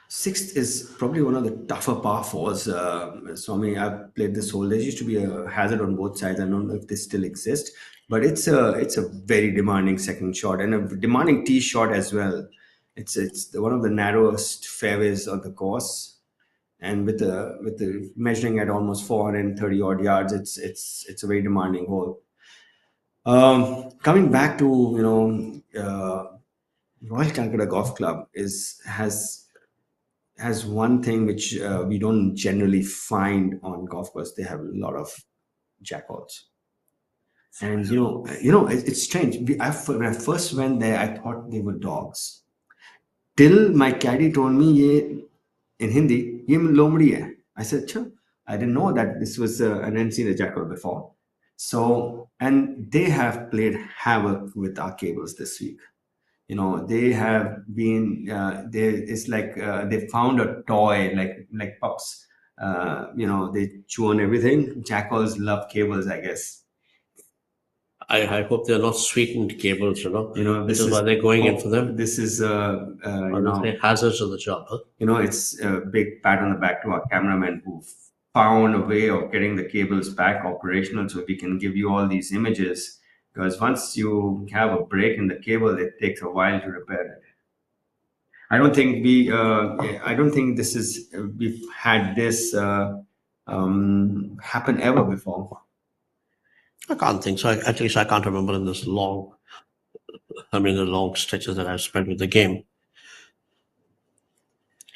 Sixth is probably one of the tougher par fours. Swami, I've played this hole. There used to be a hazard on both sides. I don't know if they still exist, but it's a very demanding second shot and a demanding tee shot as well. It's one of the narrowest fairways on the course, and with the measuring at almost 430 odd yards, it's a very demanding hole. Coming back to Royal Calcutta Golf Club has one thing which we don't generally find on golf course. They have a lot of jackals, and it's strange. When I first went there, I thought they were dogs. Till my caddy told me, "Ye in Hindi, ye lomdi hai." I said, "Chha, I didn't know that this was. I didn't see the jackal before." So, and they have played havoc with our cables this week. They have been it's like they found a toy like pups. They chew on everything. Jackals love cables, I guess. I hope they're not sweetened cables, This which is why they're going in for them. This is Hazards of the job. Huh? It's a big pat on the back to our cameraman who found a way of getting the cables back operational so we can give you all these images. Because once you have a break in the cable, it takes a while to repair it. I don't think we've had this happen ever before. I can't think so. At least I can't remember in this the long stretches that I've spent with the game.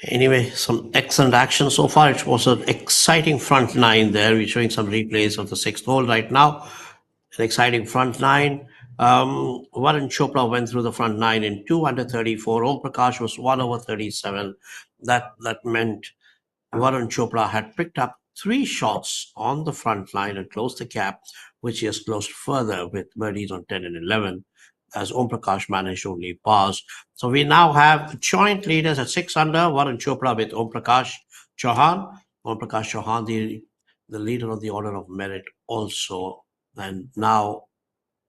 Anyway, some excellent action so far. It was an exciting front nine there. We're showing some replays of the sixth hole right now. An exciting front nine. Varun Chopra went through the front nine in 2 under 34. Om Prakash was 1 over 37. That meant Varun Chopra had picked up 3 shots on the front line and closed the gap, which he has closed further with birdies on 10 and 11, as Om Prakash managed only pars. So we now have joint leaders at 6 under, Varun Chopra with Om Prakash Chauhan. Om Prakash Chauhan, the leader of the Order of Merit also. And now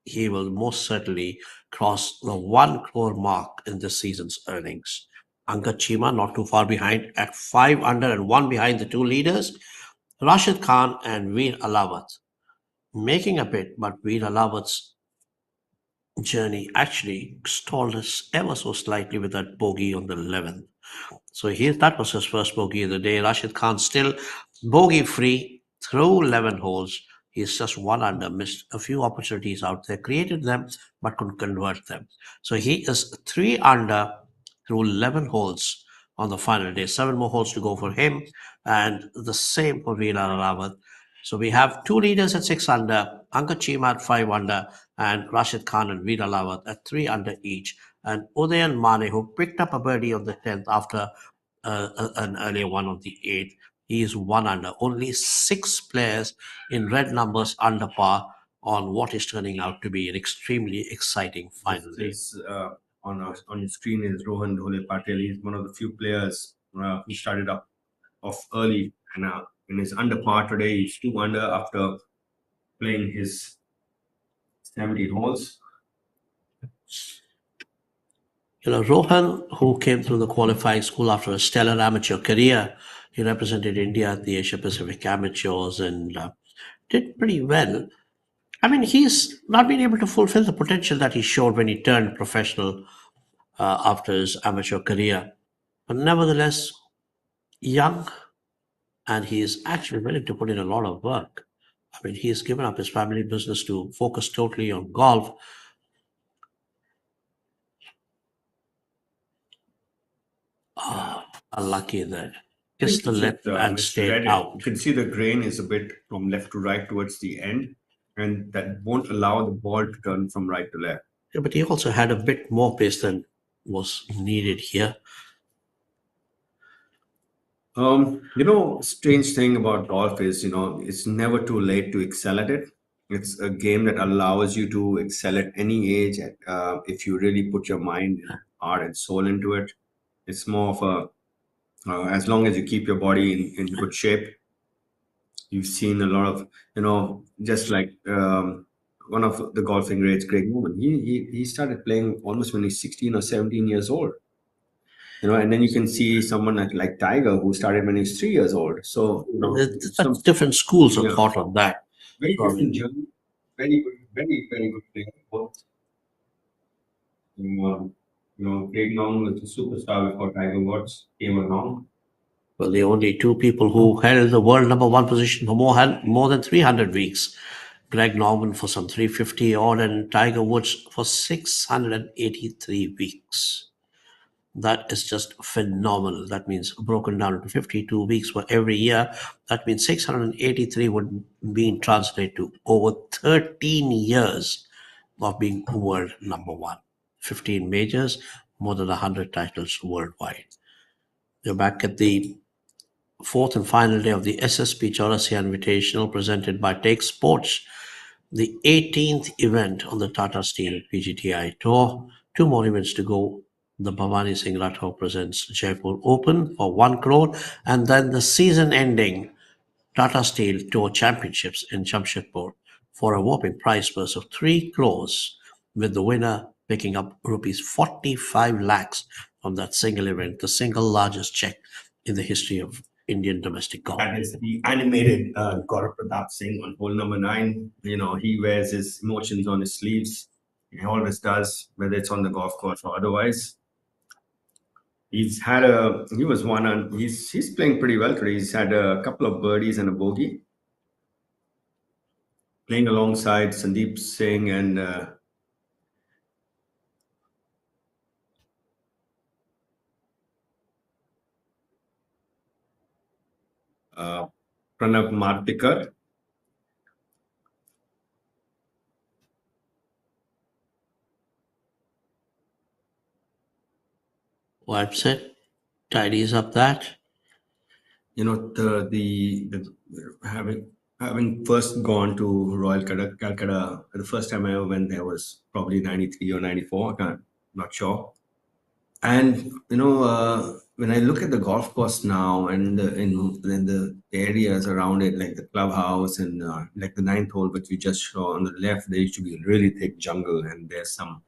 he will most certainly cross the 1 crore mark in this season's earnings. Angad Chima not too far behind at 5 under and 1 behind the 2 leaders. Rashid Khan and Veer Alawat making a bit, but Veer Alawat's journey actually stalled us ever so slightly with that bogey on the 11th. So that was his first bogey of the day. Rashid Khan still bogey free through 11 holes. He's just 1 under, missed a few opportunities out there, created them, but couldn't convert them. So he is 3 under through 11 holes on the final day. 7 more holes to go for him, and the same for Veer Alawat. So we have 2 leaders at 6 under, Angad Chima at 5 under, and Rashid Khan and Veer Alawat at 3 under each. And Udayan Mane, who picked up a birdie on the 10th after an earlier one on the 8th, he is 1 under. Only 6 players in red numbers under par on what is turning out to be an extremely exciting final day. On your screen is Rohan Dhole Patel. He's one of the few players who started off early, and in his under par today, he's 2 under after playing his 70 holes. Rohan, who came through the qualifying school after a stellar amateur career, he represented India at the Asia Pacific Amateurs and did pretty well. I mean, he's not been able to fulfill the potential that he showed when he turned professional after his amateur career. But nevertheless, young, and he is actually willing to put in a lot of work. I mean, he has given up his family business to focus totally on golf. Unlucky there. Just the left and stayed out. You can see the grain is a bit from left to right towards the end, and that won't allow the ball to turn from right to left. Yeah, but he also had a bit more pace than was needed here. Strange thing about golf is, it's never too late to excel at it. It's a game that allows you to excel at any age if you really put your mind, heart, and soul into it. It's more of as long as you keep your body in good shape. You've seen a lot of, just like one of the golfing greats, Greg Norman. He started playing almost when he's 16 or 17 years old. And then you can see someone like Tiger who started when he's 3 years old. So That's different schools of thought on that. very different journey. Very good, very very good player. Both. Greg Norman was a superstar before Tiger Woods came along. Well, the only two people who held the world number one position for more than 300 weeks. Greg Norman for some 350 odd and Tiger Woods for 683 weeks. That is just phenomenal. That means broken down into 52 weeks for every year. That means 683 would be translated to over 13 years of being world number one. 15 majors, more than 100 titles worldwide. You're back at the fourth and final day of the SSP Chawrasia Invitational presented by Take Sports, the 18th event on the Tata Steel PGTI Tour. 2 more events to go. The Bhavani Singh Rathore presents Jaipur Open for 1 crore, and then the season-ending Tata Steel Tour Championships in Jamshedpur for a whopping prize purse of 3 crores, with the winner picking up rupees 45 lakhs from that single event, the single largest check in the history of Indian domestic golf. That is the animated Gaurav Pratap Singh on hole number 9. He wears his emotions on his sleeves. He always does, whether it's on the golf course or otherwise. He's playing pretty well today. He's had a couple of birdies and a bogey. Playing alongside Sandeep Singh and Pranav Martikar. Wipes it, tidies up that. Having first gone to Royal Calcutta, the first time I ever went there was probably 93 or 94. Not sure. And when I look at the golf course now and in the areas around it, like the clubhouse and like the 9th hole, which we just saw on the left, there used to be a really thick jungle, and there's some.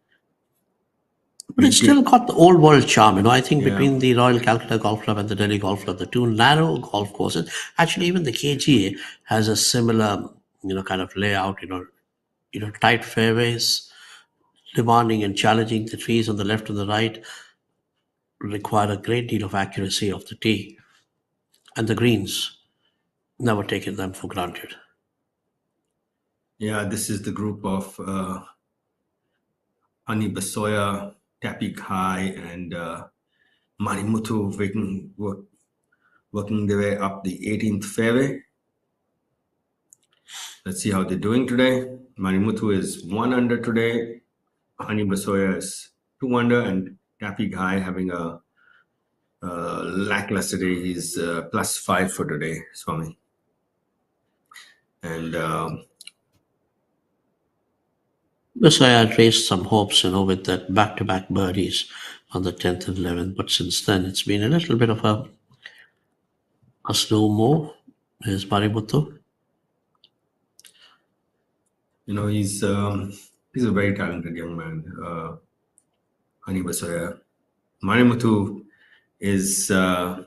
But it's still got the old world charm. I think between the Royal Calcutta Golf Club and the Delhi Golf Club, the two narrow golf courses, actually even the KGA has a similar, kind of layout, tight fairways, demanding and challenging the trees on the left and the right, require a great deal of accuracy of the tee. And the greens, never taken them for granted. Yeah, this is the group of Ani Basoya, Tapi Khai, and Marimuthu working their way up the 18th fairway. Let's see how they're doing today. Marimuthu is 1 under today. Ani Basoya is 2 under, and Tapi Khai having a lackluster day. He's +5 for today, Swami. And Yes, I had raised some hopes, with that back-to-back birdies on the 10th and 11th, but since then it's been a little bit of a slow move. Here's Marimuthu. He's a very talented young man, Ani Basoya. Marimuthu is, I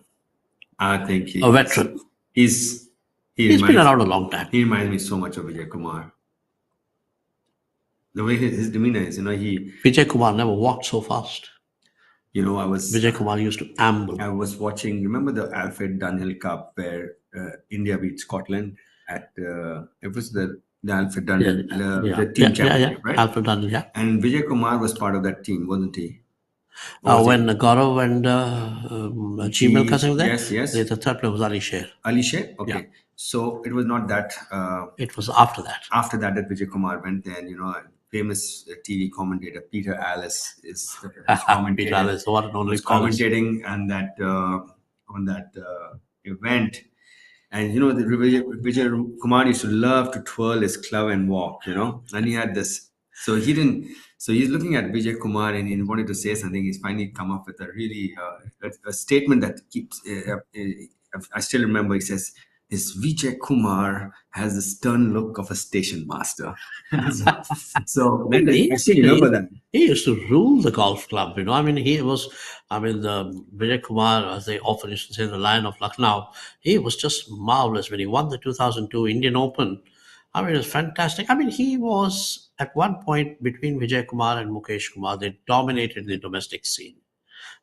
think a veteran. He's been around a long time. He reminds me so much of Vijay Kumar. The way his demeanor is, Vijay Kumar never walked so fast. Vijay Kumar used to amble. I was watching, remember the Alfred Dunhill Cup where India beat Scotland at, it was the Alfred Dunhill, the team championship, right? Alfred Dunhill, yeah. And Vijay Kumar was part of that team, wasn't he? When Gaurav and Chimel Kassim were there? Yes. The third player was Ali Sher. Ali Sher? Okay. Yeah. So it was not that. It was after that. After that Vijay Kumar went there, and, famous TV commentator Peter Alice is Peter Alice, the one and only commentating on that event. And the Vijay Kumar used to love to twirl his club and walk, and he had this. So he didn't. So he's looking at Vijay Kumar and he wanted to say something. He's finally come up with a really a statement that keeps. I still remember. He says, is Vijay Kumar has the stern look of a station master. So Well, I still remember that. he used to rule the golf club, I mean, the Vijay Kumar, as they often used to say, the Lion of Lucknow. He was just marvelous when he won the 2002 Indian Open. I mean, it was fantastic. I mean, he was at one point between Vijay Kumar and Mukesh Kumar. They dominated the domestic scene.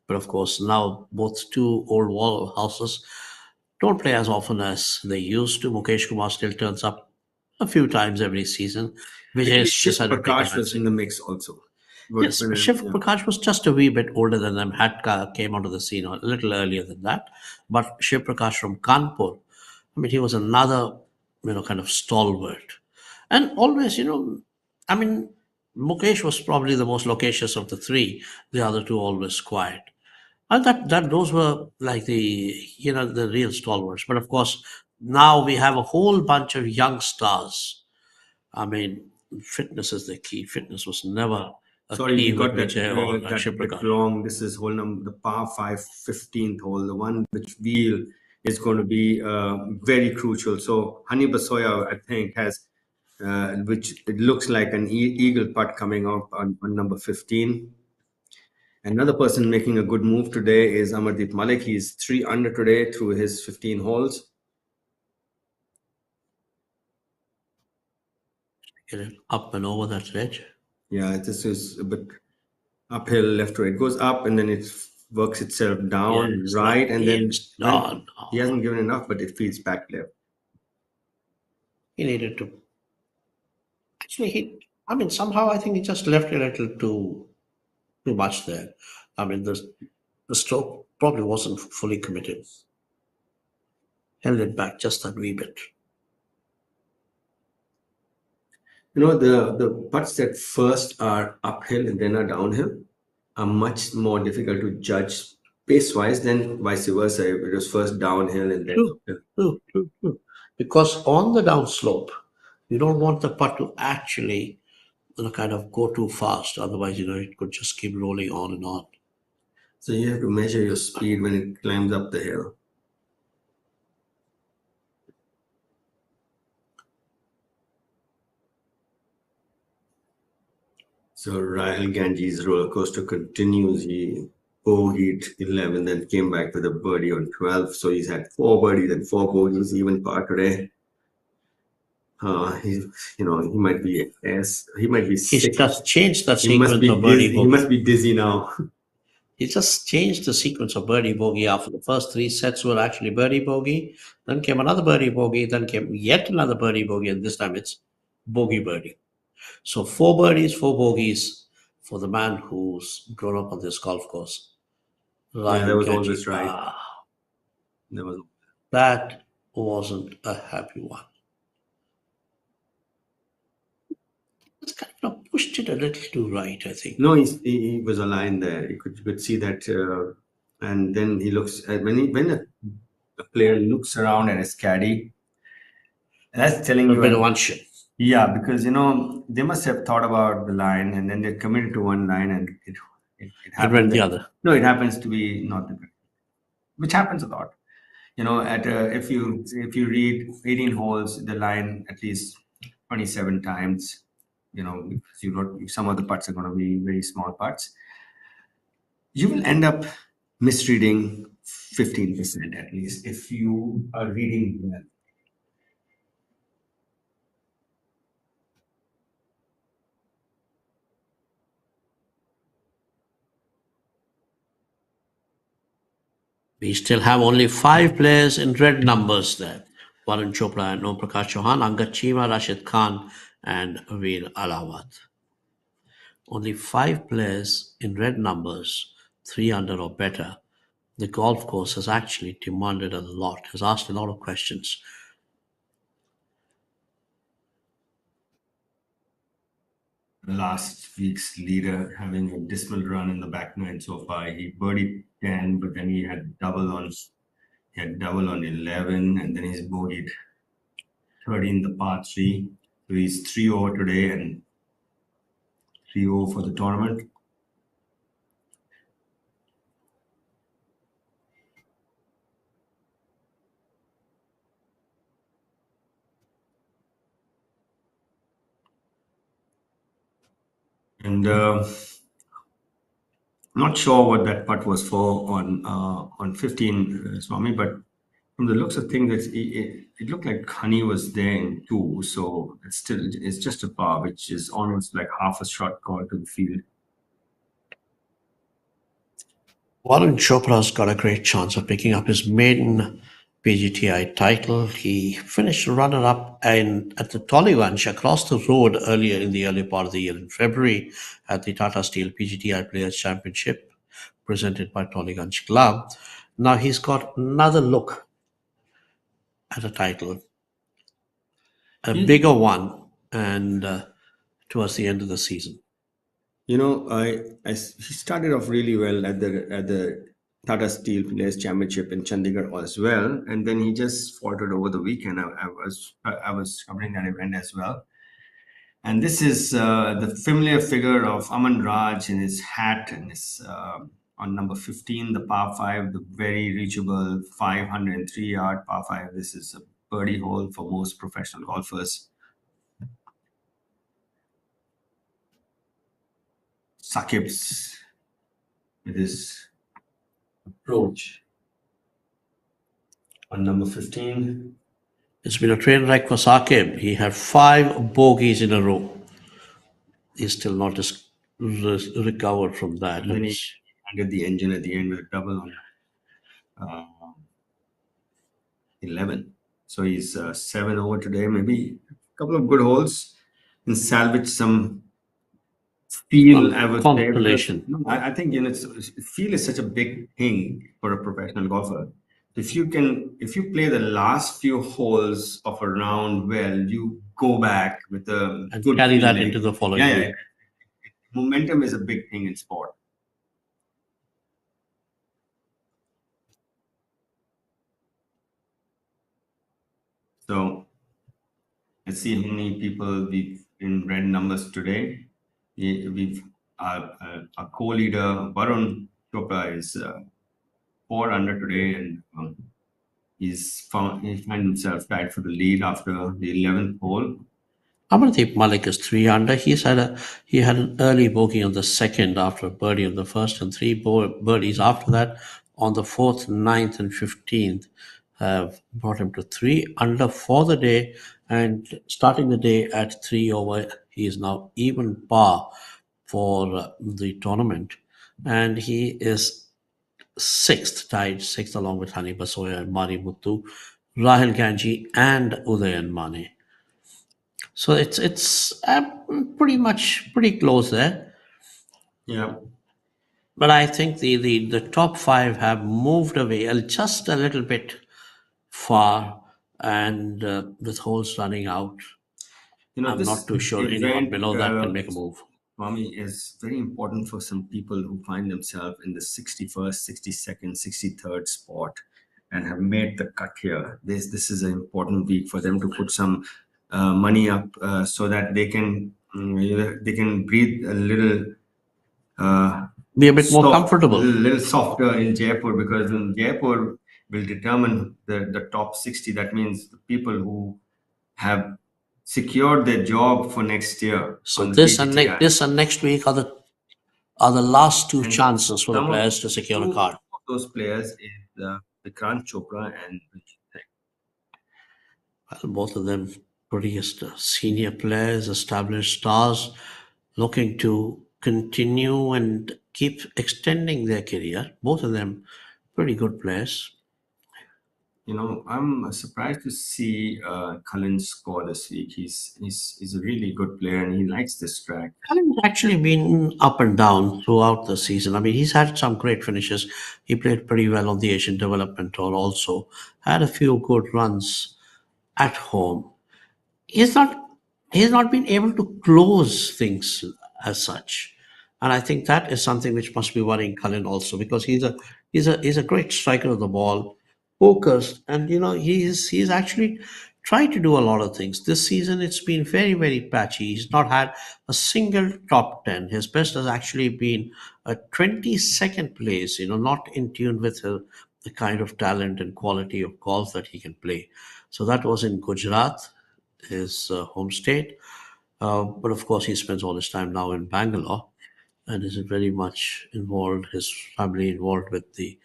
But of course, now both two old wall houses don't play as often as they used to. Mukesh Kumar still turns up a few times every season. Vijay has Shiv decided to take a Prakash was in the mix also. Yes, Shiv Yeah. Prakash was just a wee bit older than them, came onto the scene a little earlier than that. But Shiv Prakash from Kanpur, I mean, he was another, kind of stalwart. And always, I mean, Mukesh was probably the most loquacious of the three. The other two always quiet. And that those were like the real stalwarts. But of course, now we have a whole bunch of young stars. I mean, fitness is the key. Fitness was never a Sorry, key you with got that, Vijay or that Shiv bit Prakash. wrong. This is hole number, the par 5, 15th hole, the one which wheel is going to be very crucial. So Hani Basoya, I think, has, which it looks like an eagle putt coming up on number 15. Another person making a good move today is Amardeep Malik. He's 3 under today through his 15 holes. Get it up and over that ledge. Yeah, this is a bit uphill, left to right. It goes up and then it works itself down, Yes, right, and then no. he hasn't given enough, but it feeds back left. He needed to. Actually, I mean, somehow I think he just left a little too much there. I mean, the stroke probably wasn't fully committed. Held it back just that wee bit. The putts that first are uphill and then are downhill are much more difficult to judge pace-wise than vice versa. If it was first downhill and then uphill. True. Because on the downslope, you don't want the putt to actually kind of go too fast. Otherwise, it could just keep rolling on and on. So you have to measure your speed when it climbs up the hill. So Rahul Ganji's roller coaster continues. He bogeyed 11, then came back with a birdie on 12. So he's had 4 birdies and 4 bogeys, even par today. He might be He's sick. just changed that He must sequence be of birdie dizzy. He bogey. must be dizzy now. He just changed the sequence of birdie bogey after the first 3 sets were actually birdie bogey. Then came another birdie bogey. Then came yet another birdie bogey. And this time it's bogey birdie. So 4 birdies, 4 bogeys for the man who's grown up on this golf course. Yeah, that was Ganji. always right. That wasn't a happy one. It's kind of pushed it a little too right, I think. No, he was aligned there. You could see that, and then he looks when a player looks around at his caddy. That's telling you a bit of one shit. Yeah, because they must have thought about the line, and then they committed to one line, and it went the other. No, it happens to be not the, which happens a lot. If you read 18 holes, the line at least 27 times. Because some of the putts are going to be very small putts. You will end up misreading 15% at least if you are reading well. We still have only 5 players in red numbers there. Varun Chopra and Om Prakash Chauhan, Angad Chima, Rashid Khan, and Veer Alawat. Only 5 players in red numbers, 3 under or better. The golf course has actually demanded a lot, has asked a lot of questions. Last week's leader having a dismal run in the back nine so far. He birdied 10, but then he had double on 11, and then he's bogeyed 13 the par 3. So he's 3 over today and 3 over for the tournament. And not sure what that putt was for on 15, Swami, but from the looks of things, it looked like honey was there in two, so it's just a par, which is almost like half a shot call to the field. Varun Chopra's got a great chance of picking up his maiden PGTI title. He finished runner-up at the Tollygunge across the road earlier in the early part of the year in February at the Tata Steel PGTI Players Championship presented by Tollygunge Club. Now he's got another look at a title, a bigger one, and towards the end of the season. You know, he started off really well at the Tata Steel Players Championship in Chandigarh as well, and then he just faltered over the weekend. I was covering that event as well, and this is the familiar figure of Aman Raj in his hat and his on number 15, the par 5, the very reachable 503-yard par 5. This is a birdie hole for most professional golfers. Sakib's with his approach on number 15. It's been a train wreck for Sakib. He had 5 bogeys in a row. He's still not recovered from that. And then he ended the engine at the end with a double on 11. So he's 7 over today. Maybe a couple of good holes and salvage some feel. I would say, because, I think feel is such a big thing for a professional golfer. If you play the last few holes of a round well, you go back with a and good carry that feeling into the following week. Momentum is a big thing in sport. So let's see how many people we've in red numbers today. We've our co-leader Varun Chopra is 4 under today, and he found himself tied for the lead after the 11th hole. Amardeep Malik is 3 under. He had an early bogey on the second after a birdie on the first, and 3 birdies after that on the 4th, 9th, and 15th have brought him to 3 under for the day. And starting the day at 3 over, he is now even par for the tournament, and he is tied sixth along with Hani Basoya and Mari Muthu, Rahul Ganji, and Udayan Mane. So it's pretty close there. Yeah. But I think the top 5 have moved away just a little bit far, and with holes running out, I'm not too sure anyone below that can make a move. Swami, is very important for some people who find themselves in the 61st, 62nd, 63rd spot and have made the cut here. This is an important week for them to put some money up so that they can breathe a little, be a bit more comfortable, a little softer in Jaipur, because in Jaipur will determine the top 60. That means the people who have secured their job for next year. So this and next week are the last 2 chances for the players to secure a card. Those players is Vikrant Chopra and well, both of them pretty senior players, established stars, looking to continue and keep extending their career. Both of them pretty good players. You know, I'm surprised to see Cullen score this week. He's a really good player and he likes this track. Cullen's actually been up and down throughout the season. I mean, he's had some great finishes. He played pretty well on the Asian Development Tour also. Had a few good runs at home. He's not been able to close things as such. And I think that is something which must be worrying Cullen also, because he's a great striker of the ball, focused, and he's actually tried to do a lot of things. This season it's been very, very patchy. He's not had a single top 10. His best has actually been a 22nd place, not in tune with the kind of talent and quality of golf that he can play. So that was in Gujarat, his home state. But of course, he spends all his time now in Bangalore and is very much involved, his family involved with the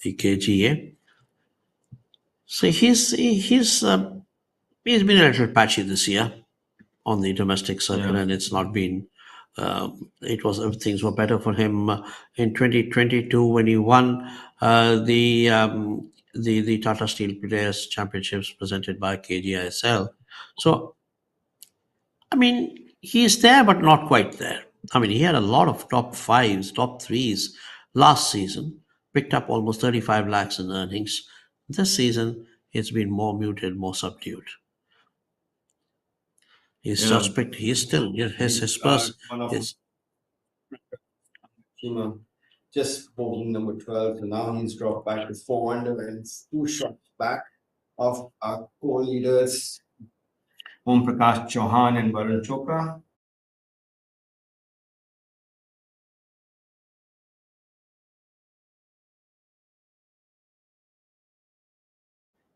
KGA. So he's been a little patchy this year on the domestic circuit, Yeah. and it's not been. Things were better for him in 2022 when he won the Tata Steel Players Championships presented by KGISL. So I mean, he's there, but not quite there. I mean, he had a lot of top fives, top threes last season, picked up almost 35 lakhs in earnings. This season, it's been more muted, more subdued. He's Yeah. just picked, he's still, his He's purse one of is, Shima, just bowling number 12, and now he's dropped back to 4 under, and it's 2 shots back of our co-leaders, Om Prakash Chauhan and Varun Chopra.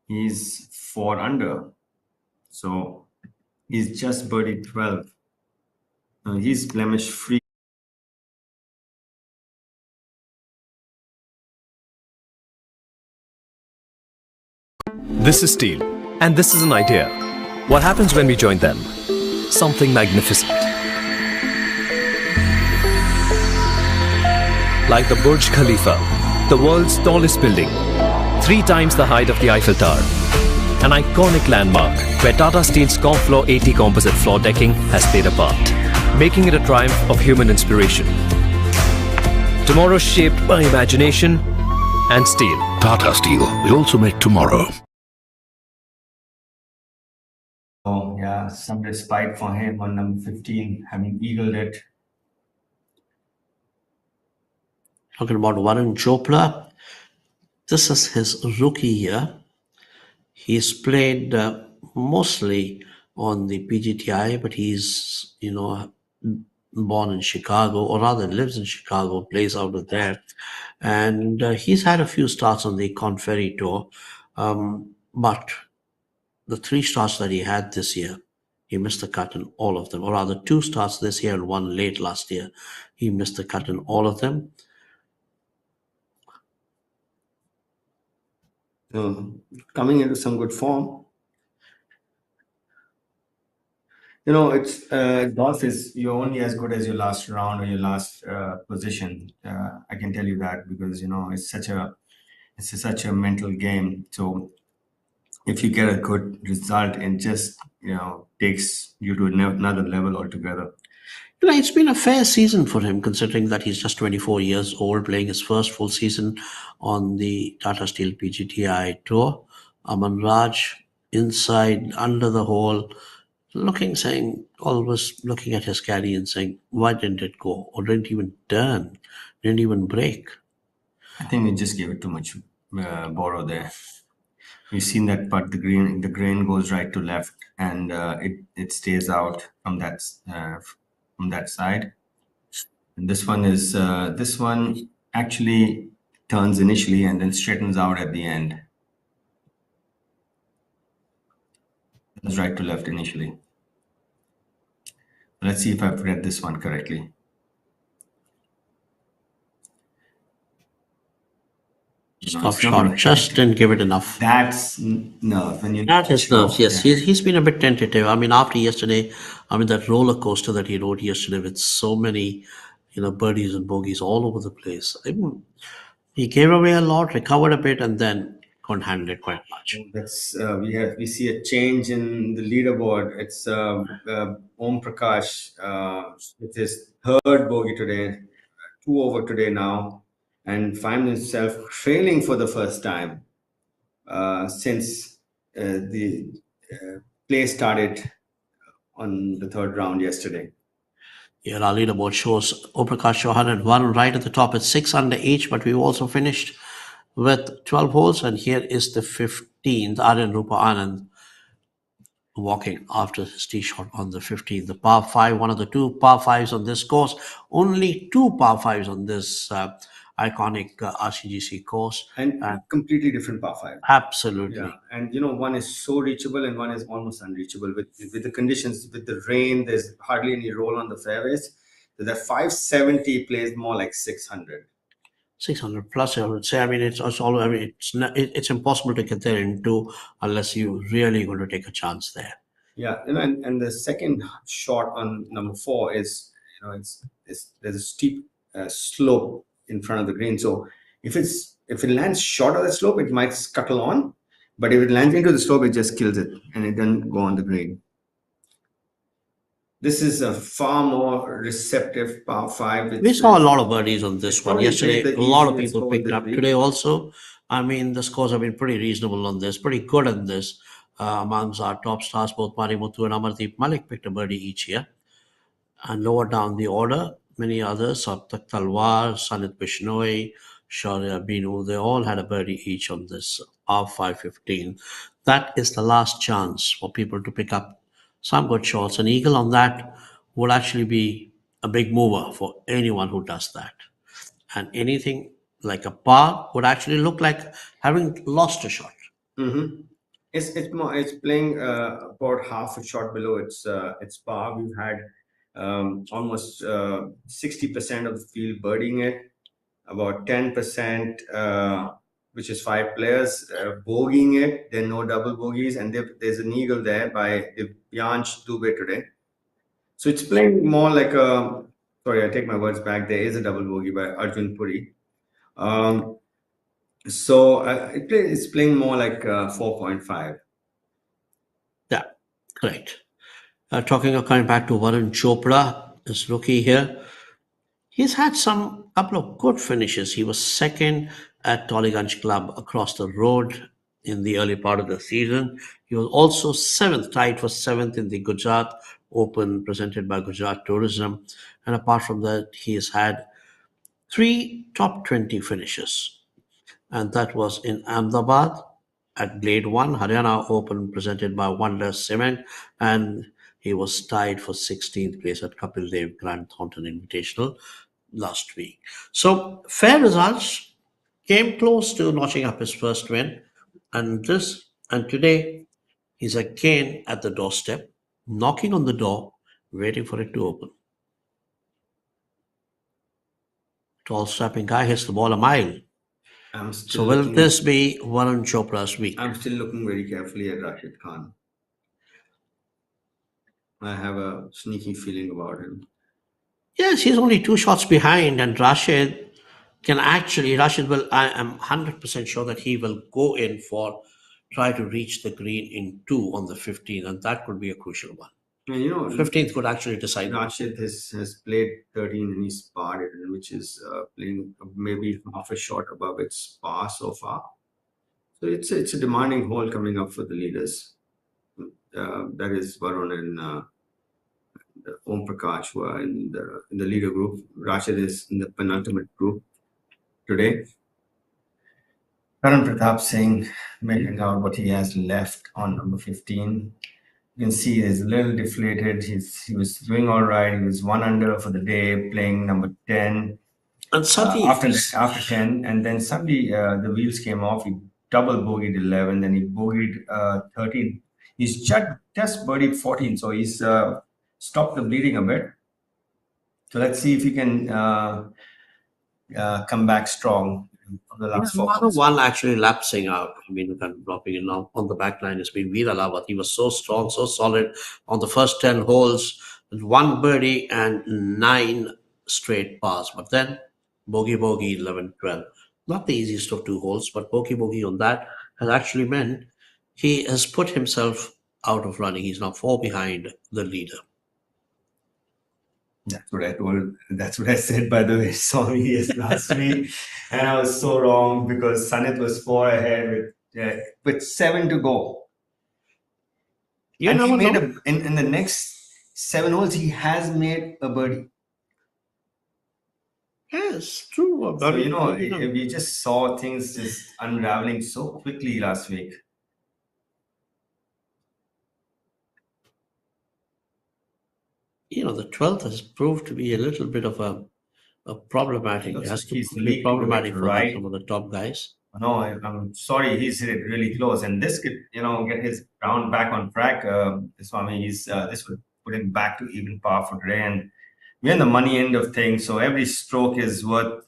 He's 4 under, so he's just birdied 12. He's blemish free. This is Steel, and this is an idea. What happens when we join them? Something magnificent. Like the Burj Khalifa, the world's tallest building, 3 times the height of the Eiffel Tower. An iconic landmark where Tata Steel's Comfloor 80 composite floor decking has played a part, making it a triumph of human inspiration. Tomorrow shaped by imagination and steel. Tata Steel. We also make tomorrow. Oh, yeah, some respite for him on number 15, having eagled it. talking about Varun Chopra. This is his rookie year. He's played mostly on the PGTI, but he's, born in Chicago, or rather lives in Chicago, plays out of there. And he's had a few starts on the Corn Ferry Tour. But the 3 starts that he had this year, he missed the cut in all of them, or rather 2 starts this year and 1 late last year. He missed the cut in all of them. Coming into some good form. It's golf is, you're only as good as your last round or your last position. I can tell you that because it's such a mental game. So if you get a good result, it just takes you to another level altogether. It's been a fair season for him, considering that he's just 24 years old, playing his first full season on the Tata Steel PGTI Tour. Aman Raj, inside, under the hole, always looking at his caddy and saying, why didn't it go? Or didn't even turn, didn't even break. I think we just gave it too much borrow there. We've seen that putt, the grain goes right to left, and it stays out from that side. And this one actually turns initially and then straightens out at the end. It's right to left initially. Let's see if I've read this one correctly. Stop short, just didn't give it enough. That's nerve. That is nerves, yes. Yeah. He's been a bit tentative. After yesterday, that roller coaster that he rode yesterday with so many, birdies and bogeys all over the place. He gave away a lot, recovered a bit, and then couldn't handle it quite much. That's we see a change in the leaderboard. It's Om Prakash with his 3rd bogey today, 2 over today now, and finds himself trailing for the first time since the play started on the 3rd round yesterday. Yeah, our leaderboard shows Om Prakash Chauhan had 1 right at the top at 6 under each, but we've also finished with 12 holes, and here is the 15th, Aryan Rupa Anand walking after his tee shot on the 15th. The par 5, one of the 2 par 5s on this course. Only 2 par 5s on this iconic RCGC course. And completely different par 5. Absolutely. Yeah, and one is so reachable and one is almost unreachable with the conditions. With the rain, there's hardly any roll on the fairways. So that 570 plays more like 600. 600 plus, I would say. I mean, it's all. I mean, it's impossible to get there in two unless you really going to take a chance there. Yeah, and the second shot on number 4 is, there's a steep slope in front of the green. So if it lands short of the slope, it might scuttle on, but if it lands into the slope, it just kills it and it doesn't go on the green. This is a far more receptive par 5. We saw a lot of birdies on this one probably yesterday. the A lot of easiest people hole in picked the up week. today also. I mean, the scores have been pretty reasonable on this, pretty good on this. Amongst our top stars, both Marimuthu and Amardeep Malik picked a birdie each here. And lower down the order, many others, Sarthak Talwar, Sanit Bishnoi, Shaurya Binu, they all had a birdie each on this R515. That is the last chance for people to pick up some good shots. An eagle on that would actually be a big mover for anyone who does that. And anything like a par would actually look like having lost a shot. Mm-hmm. It's playing about half a shot below its par. We've had almost 60% of the field birdieing it, about 10%, which is 5 players, bogeying it. There are no double bogeys, and there's an eagle there by Divyansh Dubey today. So it's playing more like a. Sorry, I take my words back. There is a double bogey by Arjun Puri. So it's playing more like 4.5. Yeah, correct. Coming back to Varun Chopra, this rookie here. He's had some couple of good finishes. He was second at Tollygunge Club across the road in the early part of the season. He was also seventh, tied for seventh in the Gujarat Open presented by Gujarat Tourism. And apart from that, he has had 3 top 20 finishes. And that was in Ahmedabad at Grade 1, Haryana Open presented by Wonder Cement. And he was tied for 16th place at Kapil Dev Grand Thornton Invitational last week. So fair results, came close to notching up his first win, and today he's again at the doorstep, knocking on the door, waiting for it to open. Tall strapping guy hits the ball a mile. So will this be Varun Chopra's week? I'm still looking very carefully at Rashid Khan. I have a sneaky feeling about him. Yes, he's only 2 shots behind, and Rashid will, I am 100% sure that he will go in for try to reach the green in 2 on the 15th, and that could be a crucial one. And 15th could actually decide. Rashid has played 13 and he's parred it, which is playing maybe half a shot above its par so far. So it's a demanding hole coming up for the leaders. That is Varun and Om Prakash, who are in the leader group. Rashid is in the penultimate group today. Karan Pratap Singh making out what he has left on number 15. You can see he's a little deflated. He was doing all right. He was 1 under for the day, playing number 10. And suddenly after 10, and then suddenly the wheels came off. He double bogeyed 11, then he bogeyed 13. He's just birdied 14, so he's stopped the bleeding a bit. So let's see if he can come back strong. The last one actually lapsing out. I mean, kind of dropping in on the back line has been Veera Lawat. He was so strong, so solid on the first 10 holes, 1 birdie and 9 straight pars. But then bogey, 11, 12. Not the easiest of 2 holes, but bogey on that has actually meant he has put himself out of running. He's now 4 behind the leader. That's what I told. That's what I said, by the way. Sorry, last week, and I was so wrong because Sanit was 4 ahead with 7 to go. He made in the next 7 holes. He has made a birdie. Yes, true. So we just saw things just unraveling so quickly last week. The 12th has proved to be a little bit of a Problematic. It Looks has like to he's be leaked to the problematic for right. some of the top guys. No, I'm sorry. He's hit it really close, and this could, get his round back on track. Swami, this would put him back to even par for today, and we're in the money end of things. So every stroke is worth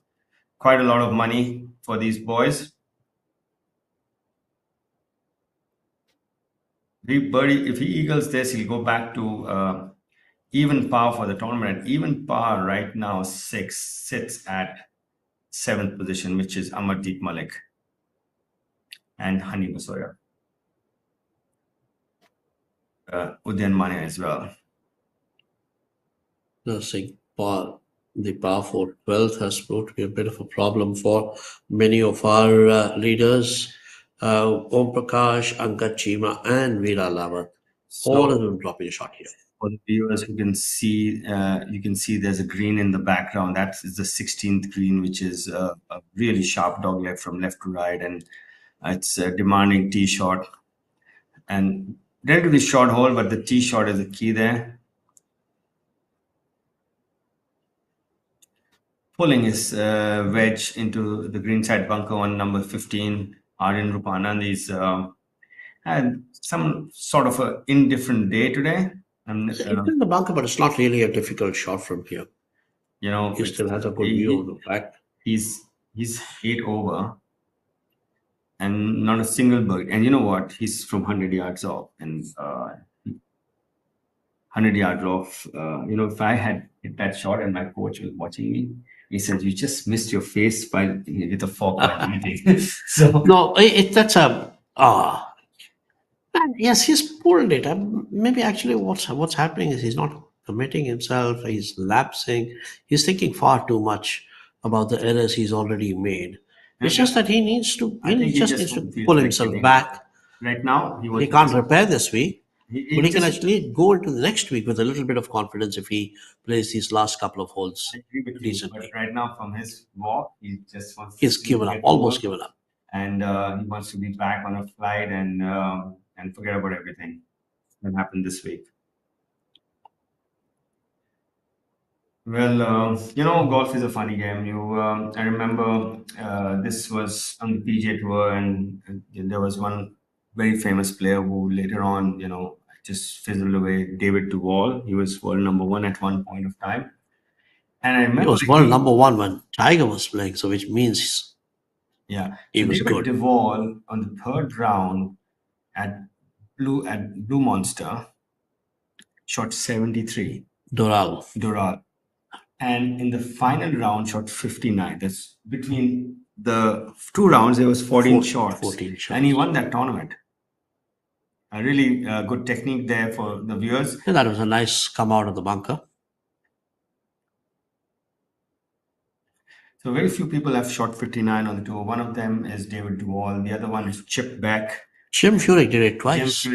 quite a lot of money for these boys. If he eagles this, he'll go back to even par for the tournament. Even par right now, sits at 7th position, which is Amardeep Malik and Hani Basoya. Udayan Mane as well. Nursing the par for 12th has proved to be a bit of a problem for many of our leaders. Om Prakash, Angad Chima, and Veera Lawat. All of them dropping a shot here. For the viewers who can see, you can see there's a green in the background. That is the 16th green, which is a really sharp dogleg from left to right, and it's a demanding tee shot. And relatively short hole, but the tee shot is the key there. Pulling his wedge into the greenside bunker on number 15, Aryan Rupanand. He's had some sort of an indifferent day today. It's in the bunker, but it's not really a difficult shot from here. He still has a good view of the flag. He's 8 over and not a single bird. And you know what? He's from 100 yards off, and 100 yards off. If I had hit that shot and my coach was watching me, he said, "You just missed your face with a fork while eating." So no, that's a yes, he's pulled it. Maybe actually what's happening is he's not committing himself. He's lapsing. He's thinking far too much about the errors he's already made. It's just that he needs to pull himself back. Right now, he can't repair this week, but he can actually go into the next week with a little bit of confidence if he plays these last couple of holes decently. But right now, from his walk, he just wants. He's given up, almost given up, and he wants to be back on a flight and forget about everything that happened this week. Well, golf is a funny game. I remember this was on the PGA Tour, and there was one very famous player who later on, just fizzled away. David Duval. He was world number 1 at one point of time, and I remember he was world number 1 when Tiger was playing. So, which means he was David good. Duval on the 3rd round at Blue Monster shot 73. Doral. And in the final round, shot 59. That's between the 2 rounds, there was 14 shots. And he won that tournament. A really good technique there for the viewers. Yeah, that was a nice come out of the bunker. So very few people have shot 59 on the tour. One of them is David Duval. The other one is Chip Beck. Jim Furyk did it twice.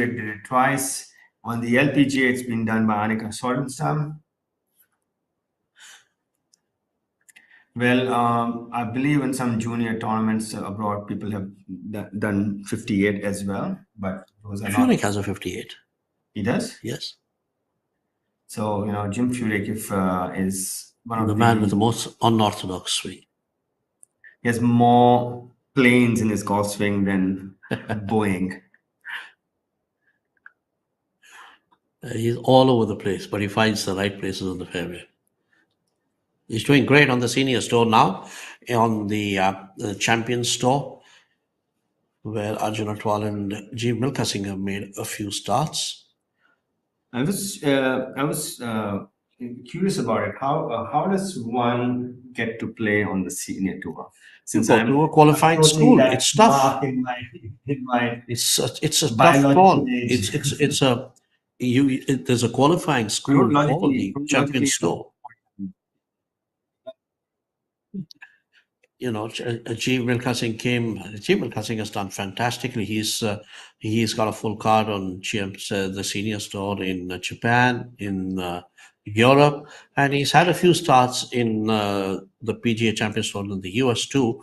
On the LPGA, it's been done by Annika Sorenstam. Well, I believe in some junior tournaments abroad, people have done 58 as well. But those are Furyk has a 58. He does? Yes. So, Jim Furyk is one of the man with the most unorthodox swing. He has more planes in his golf swing than Boeing. He's all over the place, but he finds the right places on the fairway. He's doing great on the seniors tour now, on the Champions Tour, where Arjun Atwal and G. Milkha Singh have made a few starts. I was curious about it. How does one get to play on the senior tour? Since I'm to a qualifying school, it's tough. It's a tough call. There's a qualifying school called the Champions Tour. G. Milkha Singh came. G. Milkha Singh has done fantastically. He's got a full card on the senior tour in Japan, in Europe, and he's had a few starts in the PGA Champions Tour in the US too.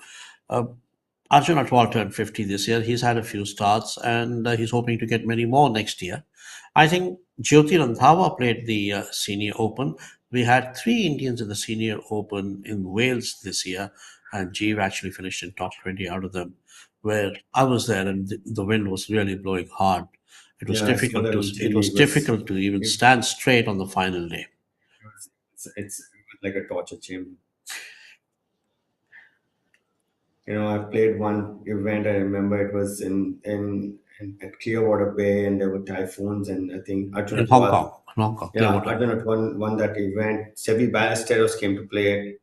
Arjun Atwal turned 50 this year. He's had a few starts, and he's hoping to get many more next year. I think Jyoti Randhawa played the Senior Open, we had 3 Indians in the Senior Open in Wales this year, and Jeev actually finished in top 20 out of them. Where I was there, and the wind was really blowing hard. It was Yeah, I saw difficult that to on it TV. was difficult to even it, stand straight on the final day. it's like a torture chamber. I played one event. I remember it was in at Clearwater Bay, and there were typhoons, and I think Arjun In Hong Atwal. Kong, Yeah, Clearwater. Arjun Atwal won that event. Sevi Ballesteros came to play it.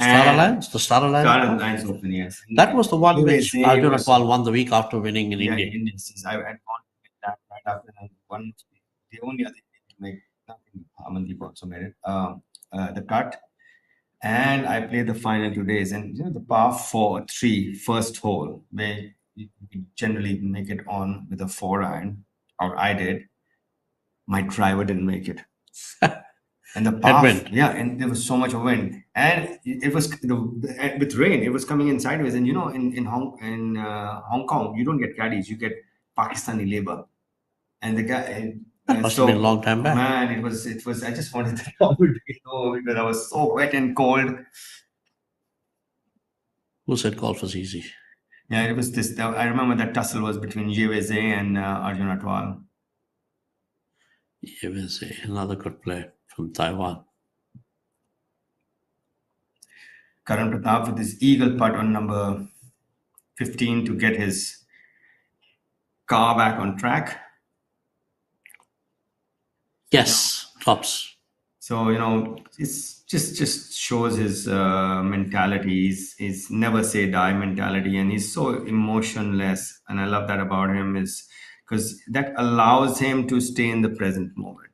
Star And Alliance, the Star Alliance. Star Open? Alliance Open, yes. That was the one Anyway, which they Arjun was- Atwal won the week after winning in Yeah, India. Indians. I had gone to that right after and won. The only other thing to make, Amandeep also made it. The cut. And I played the final 2 days, and the par 4-3 first hole, where you generally make it on with a 4 iron, or I did. My driver didn't make it, and the par, Headwind. yeah, and there was so much of wind, and it was with rain. It was coming in sideways, and in Hong Kong, you don't get caddies, you get Pakistani labor, and the guy. That must have been a long time back. Man, it was. I just wanted the top to be over because I was so wet and cold. Who said golf was easy? Yeah, it was this. I remember that tussle was between JVZ and Arjun Atwal. JVZ, another good player from Taiwan. Karan Pratap with his eagle putt on number 15 to get his car back on track. Yes, tops. So it's just shows his mentality. He's never say die mentality, and he's so emotionless. And I love that about him, is because that allows him to stay in the present moment.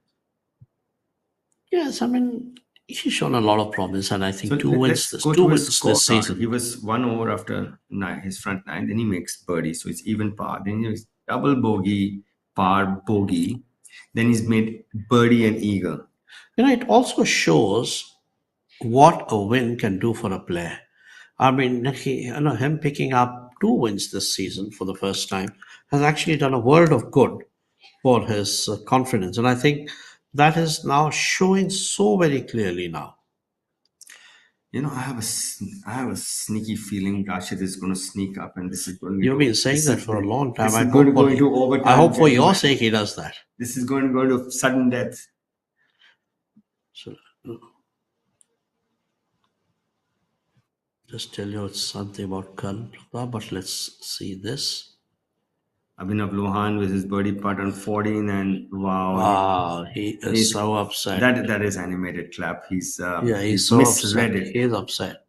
Yes, I mean, he's shown a lot of promise, and I think So two let's wins go to his this scorecard. season. He was 1 over after his front 9. Then he makes birdie, so it's even par. Then he was double bogey, par, bogey. Then he's made birdie and eagle. It also shows what a win can do for a player. I mean, him picking up 2 wins this season for the first time has actually done a world of good for his confidence, and I think that is now showing so very clearly now. I have a sneaky feeling Rashid is going to sneak up, and this is going to. You've been saying that for a long time. This is going to go into overtime. I hope for your sake he does that. This is going to go into sudden death. So, just tell you it's something about Calcutta, but let's see this. Abhinav Lohan with his birdie putt on 14, and wow, Wow, he is so upset. that is animated clap. He's so misread upset. it. He is upset.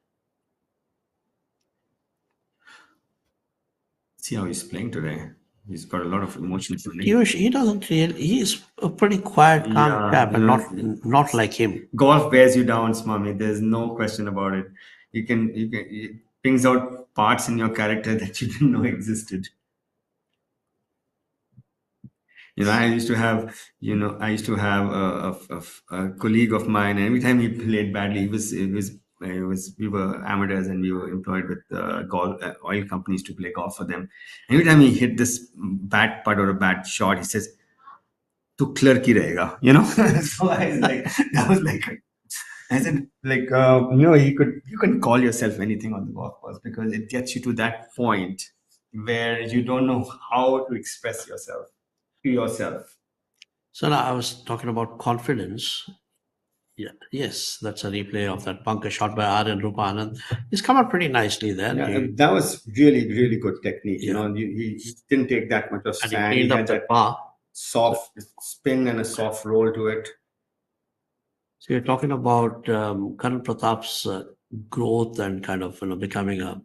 See how he's playing today. He's got a lot of emotions. He doesn't really. He's a pretty quiet, calm chap, and not like him. Golf wears you down, Swami. There's no question about it. It brings out parts in your character that you didn't know existed. I used to have a colleague of mine, and every time he played badly, we were amateurs and we were employed with golf oil companies to play golf for them. Every time he hit this bad putt or a bad shot, he says, "Tu clerk hi rahega," So I was like, that was like, I said, like, you can call yourself anything on the golf course because it gets you to that point where you don't know how to express yourself to yourself. So now I was talking about confidence. Yeah, yes, that's a replay of that bunker shot by Aryan Rupanand. He's come out pretty nicely there. Yeah, that was really, really good technique. He didn't take that much of And sand. he He cleaned had up the that par. soft spin and a soft roll to it. So you're talking about Karan Pratap's growth and kind of becoming a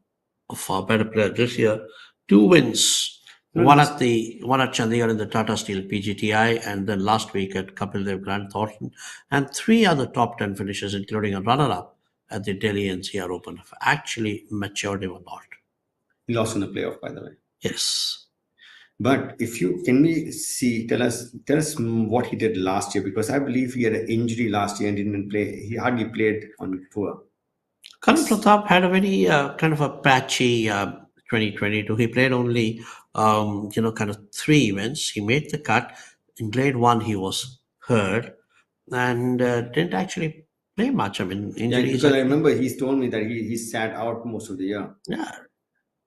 far better player this year. 2 wins. One at Chandigarh in the Tata Steel PGTI, and then last week at Kapil Dev Grant Thornton, and 3 other top 10 finishes, including a runner-up at the Delhi NCR Open, have actually matured him a lot. He lost in the playoff, by the way. Yes. But tell us what he did last year, because I believe he had an injury last year and didn't play. He hardly played on the tour. Karan Pratap had a very kind of a patchy 2022. He played only kind of 3 events. He made the cut. In grade 1, he was hurt and didn't actually play much. I mean, Yeah, injuries. because I remember he's told me that he sat out most of the year. Yeah,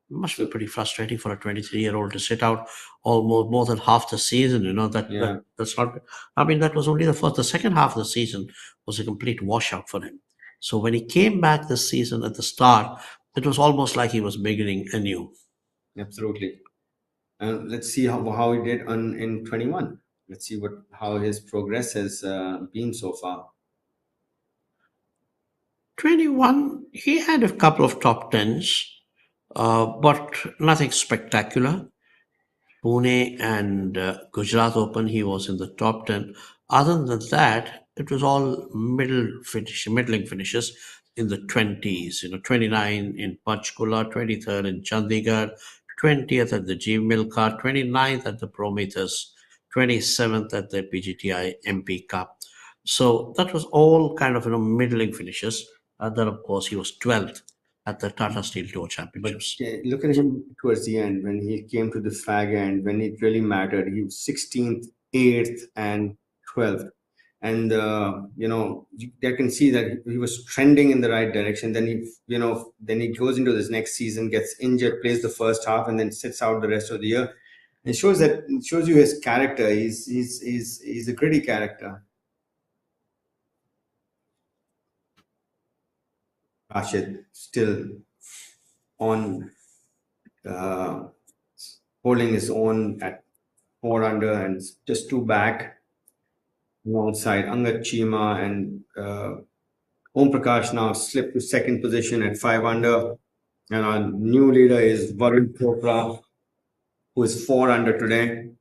must be pretty frustrating for a 23-year-old to sit out almost more than half the season. You know Yeah. that's not. I mean, that was only the first. The second half of the season was a complete washout for him. So when he came back this season at the start, it was almost like he was beginning anew. Absolutely. And let's see how he did in 21. Let's see how his progress has been so far. 21, he had a couple of top tens, but nothing spectacular. Pune and Gujarat Open, he was in the top 10. Other than that, it was all middling finishes in the 20s. 29 in Panchkula, 23rd in Chandigarh, 20th at the G Milka, 29th at the Prometheus, 27th at the PGTI MP Cup. So that was all kind of middling finishes. And then, of course, he was 12th at the Tata Steel Tour Championships. Yeah, look at him towards the end when he came to the fag end, when it really mattered. He was 16th, 8th, and 12th. And, I can see that he was trending in the right direction. Then he goes into this next season, gets injured, plays the first half, and then sits out the rest of the year. It shows you his character. He's a gritty character. Rashid still on holding his own at 4 under and just 2 back alongside Angad Chima and Om Prakash now slipped to second position at 5 under. And our new leader is Varun Chopra, who is 4 under today.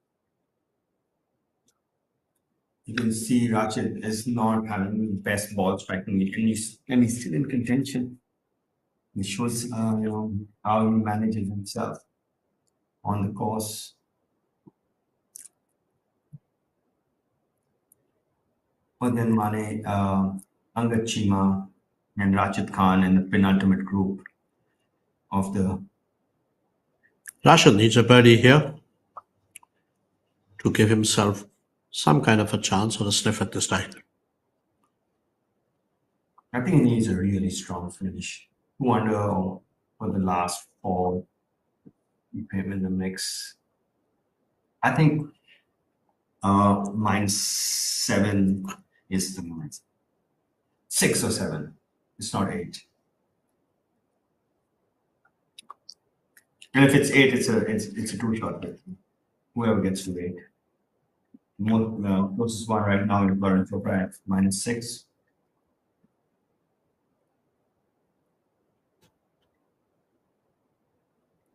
You can see Rachit is not having the best ball striking, and he's still in contention. It shows how he manages himself on the course. Udan Mane, Angad Chima, and Rachit Khan in the penultimate group of the. Rashid needs a birdie here to give himself some kind of a chance or a sniff at this title. I think he needs a really strong finish. 2 under for the last 4. Keep him in the mix. I think -7 is the minus. 6 or 7. It's not 8. And if it's 8, it's a 2-shot bet. Whoever gets to 8. Closest one right now is Varun Chopra at -6.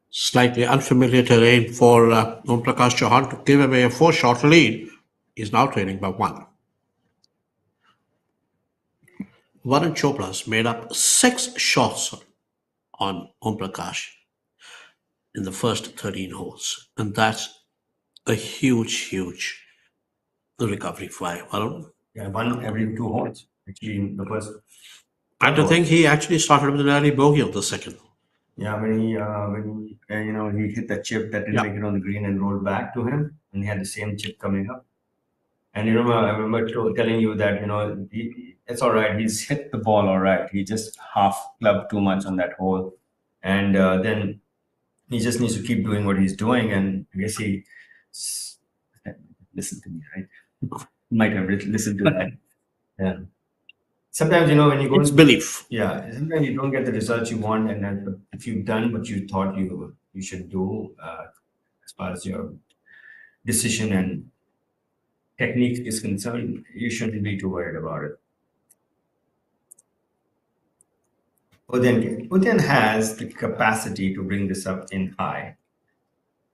Slightly unfamiliar terrain for Om Prakash Chauhan to give away a 4-shot lead. He's now trailing by 1. Varun Chopra's made up 6 shots on Om Prakash in the first 13 holes. And that's a huge recovery for Varun. Yeah, 1 every 2 holes. Actually, in the first. And to think he actually started with an early bogey on the second. Yeah, when he hit the chip that didn't make it on the green and rolled back to him, and he had the same chip coming up. And I remember telling you that it's all right. He's hit the ball all right. He just half clubbed too much on that hole, and then he just needs to keep doing what he's doing. And I guess he listened to me, right? Might have listened to that. Yeah. Sometimes when you go, it's belief. Yeah. Sometimes you don't get the results you want, and then if you've done what you thought you should do, as far as your decision and technique is concerned, you shouldn't be too worried about it. Udan has the capacity to bring this up in high.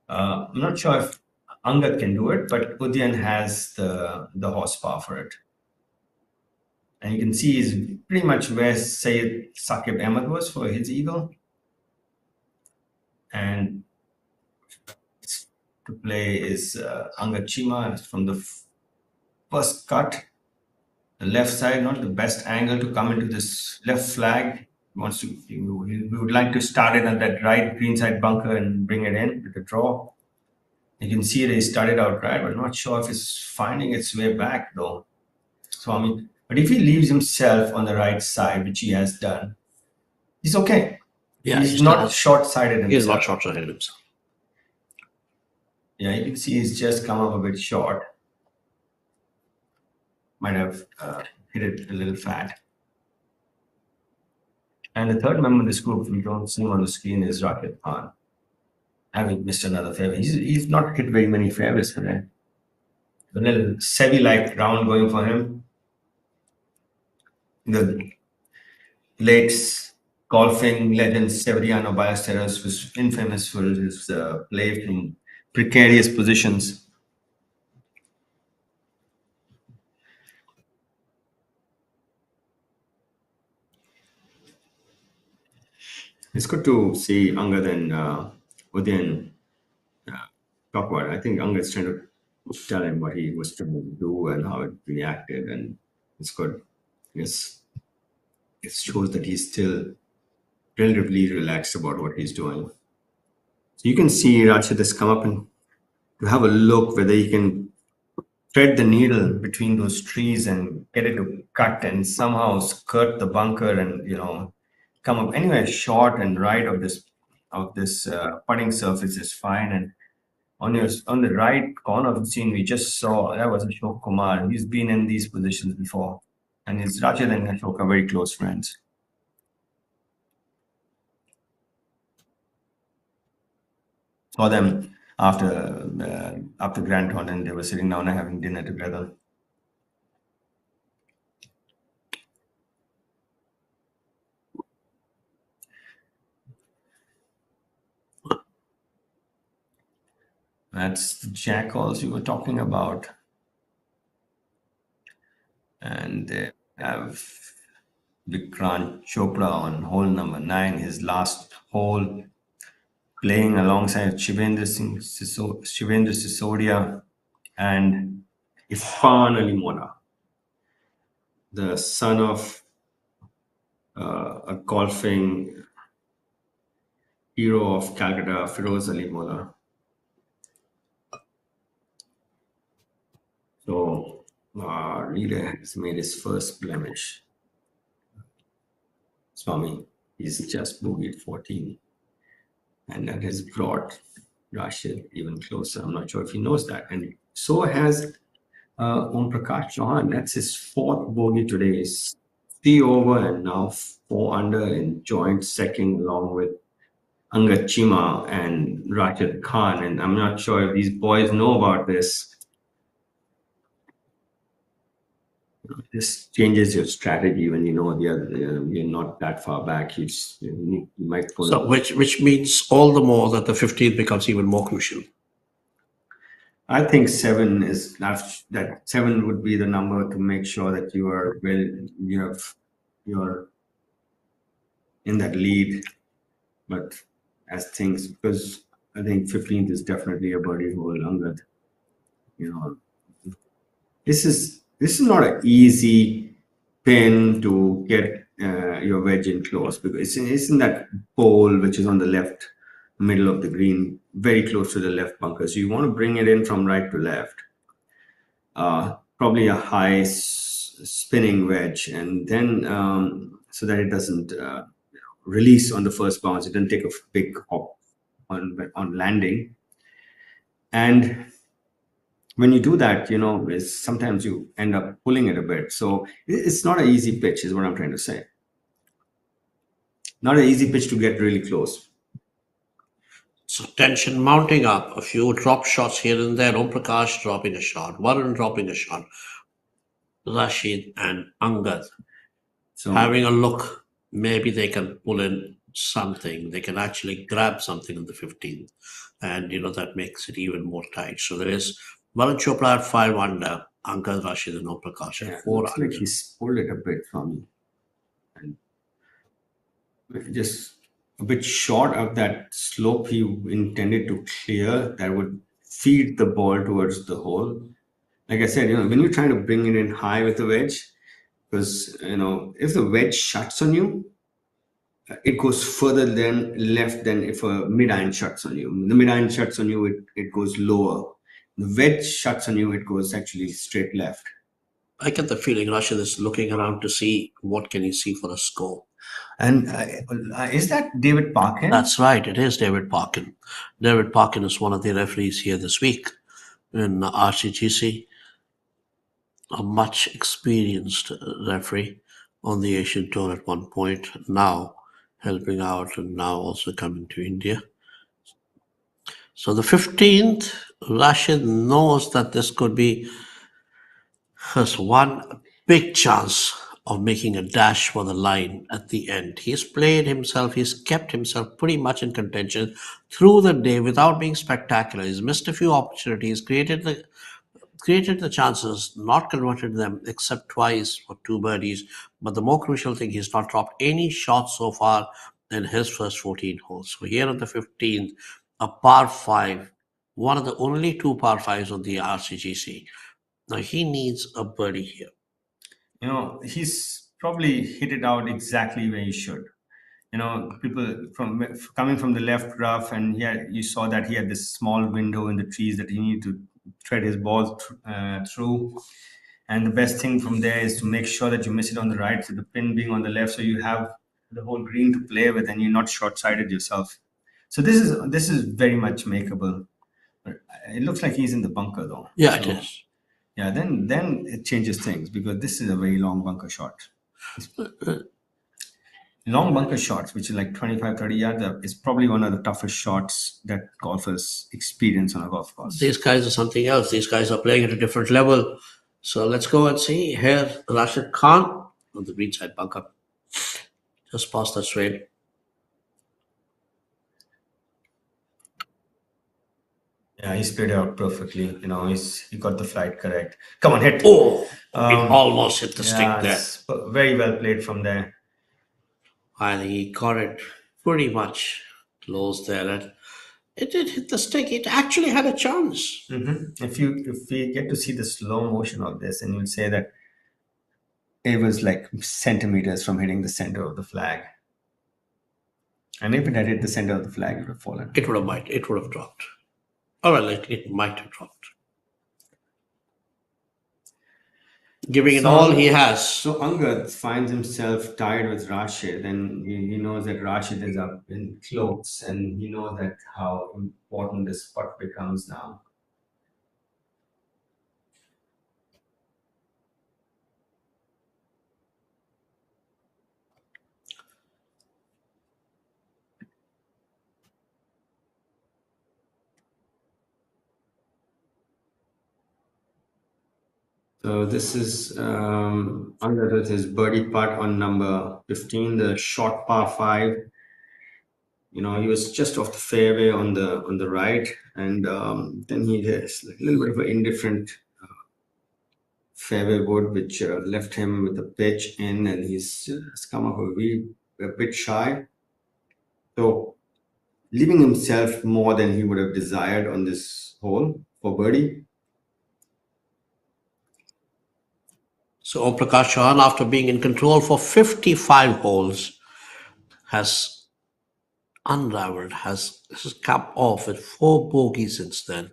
I'm not sure if Angad can do it, but Udan has the horsepower for it. And you can see he's pretty much where Syed Saqib Ahmed was for his eagle. And to play is Angad Chima from the first cut. The left side, not the best angle to come into this left flag. We would like to start it on that right greenside bunker and bring it in with the draw. You can see that he started out right, but I'm not sure if it's finding its way back though. So But if he leaves himself on the right side, which he has done, he's okay. Yeah, he's not short-sighted himself. He's not short-sighted himself. Yeah, you can see he's just come up a bit short. Might have hit it a little fat. And the third member of this group, we don't see him on the screen, is Rakhe Khan. Having missed another fairway. He's not hit very many fairways today. A little Sevi-like round going for him. The late golfing legend Severiano Ballesteros was infamous for his play in precarious positions. It's good to see Angad and Udayan talk about it. I think Angad's trying to tell him what he was trying to do and how it reacted, and it's good. Yes, it shows that he's still relatively relaxed about what he's doing. So you can see Rachid has come up and to have a look whether he can thread the needle between those trees and get it to cut and somehow skirt the bunker and come up anywhere short and right of this putting surface is fine. And on the right corner of the scene, we just saw that was Ashok Kumar. He's been in these positions before, and it's Rachid and Ashok are very close friends. Saw them after Grand Tournament, they were sitting down and having dinner together. That's the jackals you were talking about. And they have Vikrant Chopra on hole number 9, his last hole, playing alongside Shivendra Sisodia and Irfan Ali Mona, the son of a golfing hero of Calcutta, Feroz Ali Mona. So Leader has made his first blemish. Swami, he's just bogeyed 14. And that has brought Rashid even closer. I'm not sure if he knows that. And so has Om Prakash Chauhan. That's his 4th bogey today. He's 3 over and now 4 under in joint second along with Angad Chima and Rashid Khan. And I'm not sure if these boys know about this. This changes your strategy when you know you're not that far back. You might pull. So, which means all the more that the 15th becomes even more crucial. I think 7 is that 7 would be the number to make sure that you are you're in that lead. But because I think 15th is definitely a birdie hole. Angad, this is not an easy pin to get your wedge in close, because it's in that pole which is on the left middle of the green, very close to the left bunker. So you want to bring it in from right to left. Probably a high spinning wedge, and then so that it doesn't release on the first bounce. It doesn't take a big hop on landing. And when you do that, sometimes you end up pulling it a bit. So it's not an easy pitch, is what I'm trying to say. Not an easy pitch to get really close. So tension mounting up, a few drop shots here and there. Om Prakash dropping a shot, Varun dropping a shot, Rashid and Angad having a look. Maybe they can pull in something. They can actually grab something in the 15th. And, that makes it even more tight. So there is Varun Chopra at 5 under, Angad, Rashid and Om Prakash at 4 under. Like he's pulled it a bit from me. And just a bit short of that slope he intended to clear, that would feed the ball towards the hole. Like I said, when you're trying to bring it in high with the wedge, because, if the wedge shuts on you, it goes further left than if a mid-iron shuts on you. The mid-iron shuts on you, it goes lower. The wedge shuts on you, it goes actually straight left. I get the feeling Rashid is looking around to see what can he see for a score. And is that David Parkin? That's right, it is David Parkin. David Parkin is one of the referees here this week in RCGC, a much experienced referee on the Asian Tour at one point, now helping out and now also coming to India. So the 15th, Rashid knows that this could be his one big chance of making a dash for the line at the end. He's played himself, he's kept himself pretty much in contention through the day without being spectacular. He's missed a few opportunities, created the chances, not converted them except twice for 2 birdies. But the more crucial thing, he's not dropped any shots so far in his first 14 holes. So here on the 15th, a par 5, one of the only 2 par 5s on the RCGC. Now he needs a birdie here. He's probably hit it out exactly where he should. People coming from the left rough, and you saw that he had this small window in the trees that he needed to tread his ball through. And the best thing from there is to make sure that you miss it on the right, so the pin being on the left, so you have the whole green to play with, and you're not short-sighted yourself. So this is very much makeable. It looks like he's in the bunker though. Yeah, it is. Yeah, then it changes things, because this is a very long bunker shot. Long bunker shots, which is like 25, 30 yards, is probably one of the toughest shots that golfers experience on a golf course. These guys are something else. These guys are playing at a different level. So let's go and see. Here, Rashid Khan on the green side bunker. Just past that straight. Yeah, he's played out perfectly. He got the flight correct. Come on, hit. Oh, it almost hit the stick there. Very well played from there. I think he got it pretty much close there. It did hit the stick. It actually had a chance. Mm-hmm. If we get to see the slow motion of this, and you'll say that it was like centimeters from hitting the center of the flag. And if it had hit the center of the flag, it would have fallen. It would have dropped. Or well, it might have dropped. Giving it all he has. So Angad finds himself tied with Rashid, and he knows that Rashid is up in close, and he knows that how important this putt becomes now. So this is Angad with his birdie putt on number 15, the short par 5. He was just off the fairway on the right, and then he has a little bit of an indifferent fairway wood, which left him with the pitch in, and he's come up a bit shy. So leaving himself more than he would have desired on this hole for birdie. So Om Prakash Chauhan, after being in control for 55 holes, has unraveled, has come off with 4 bogeys since then.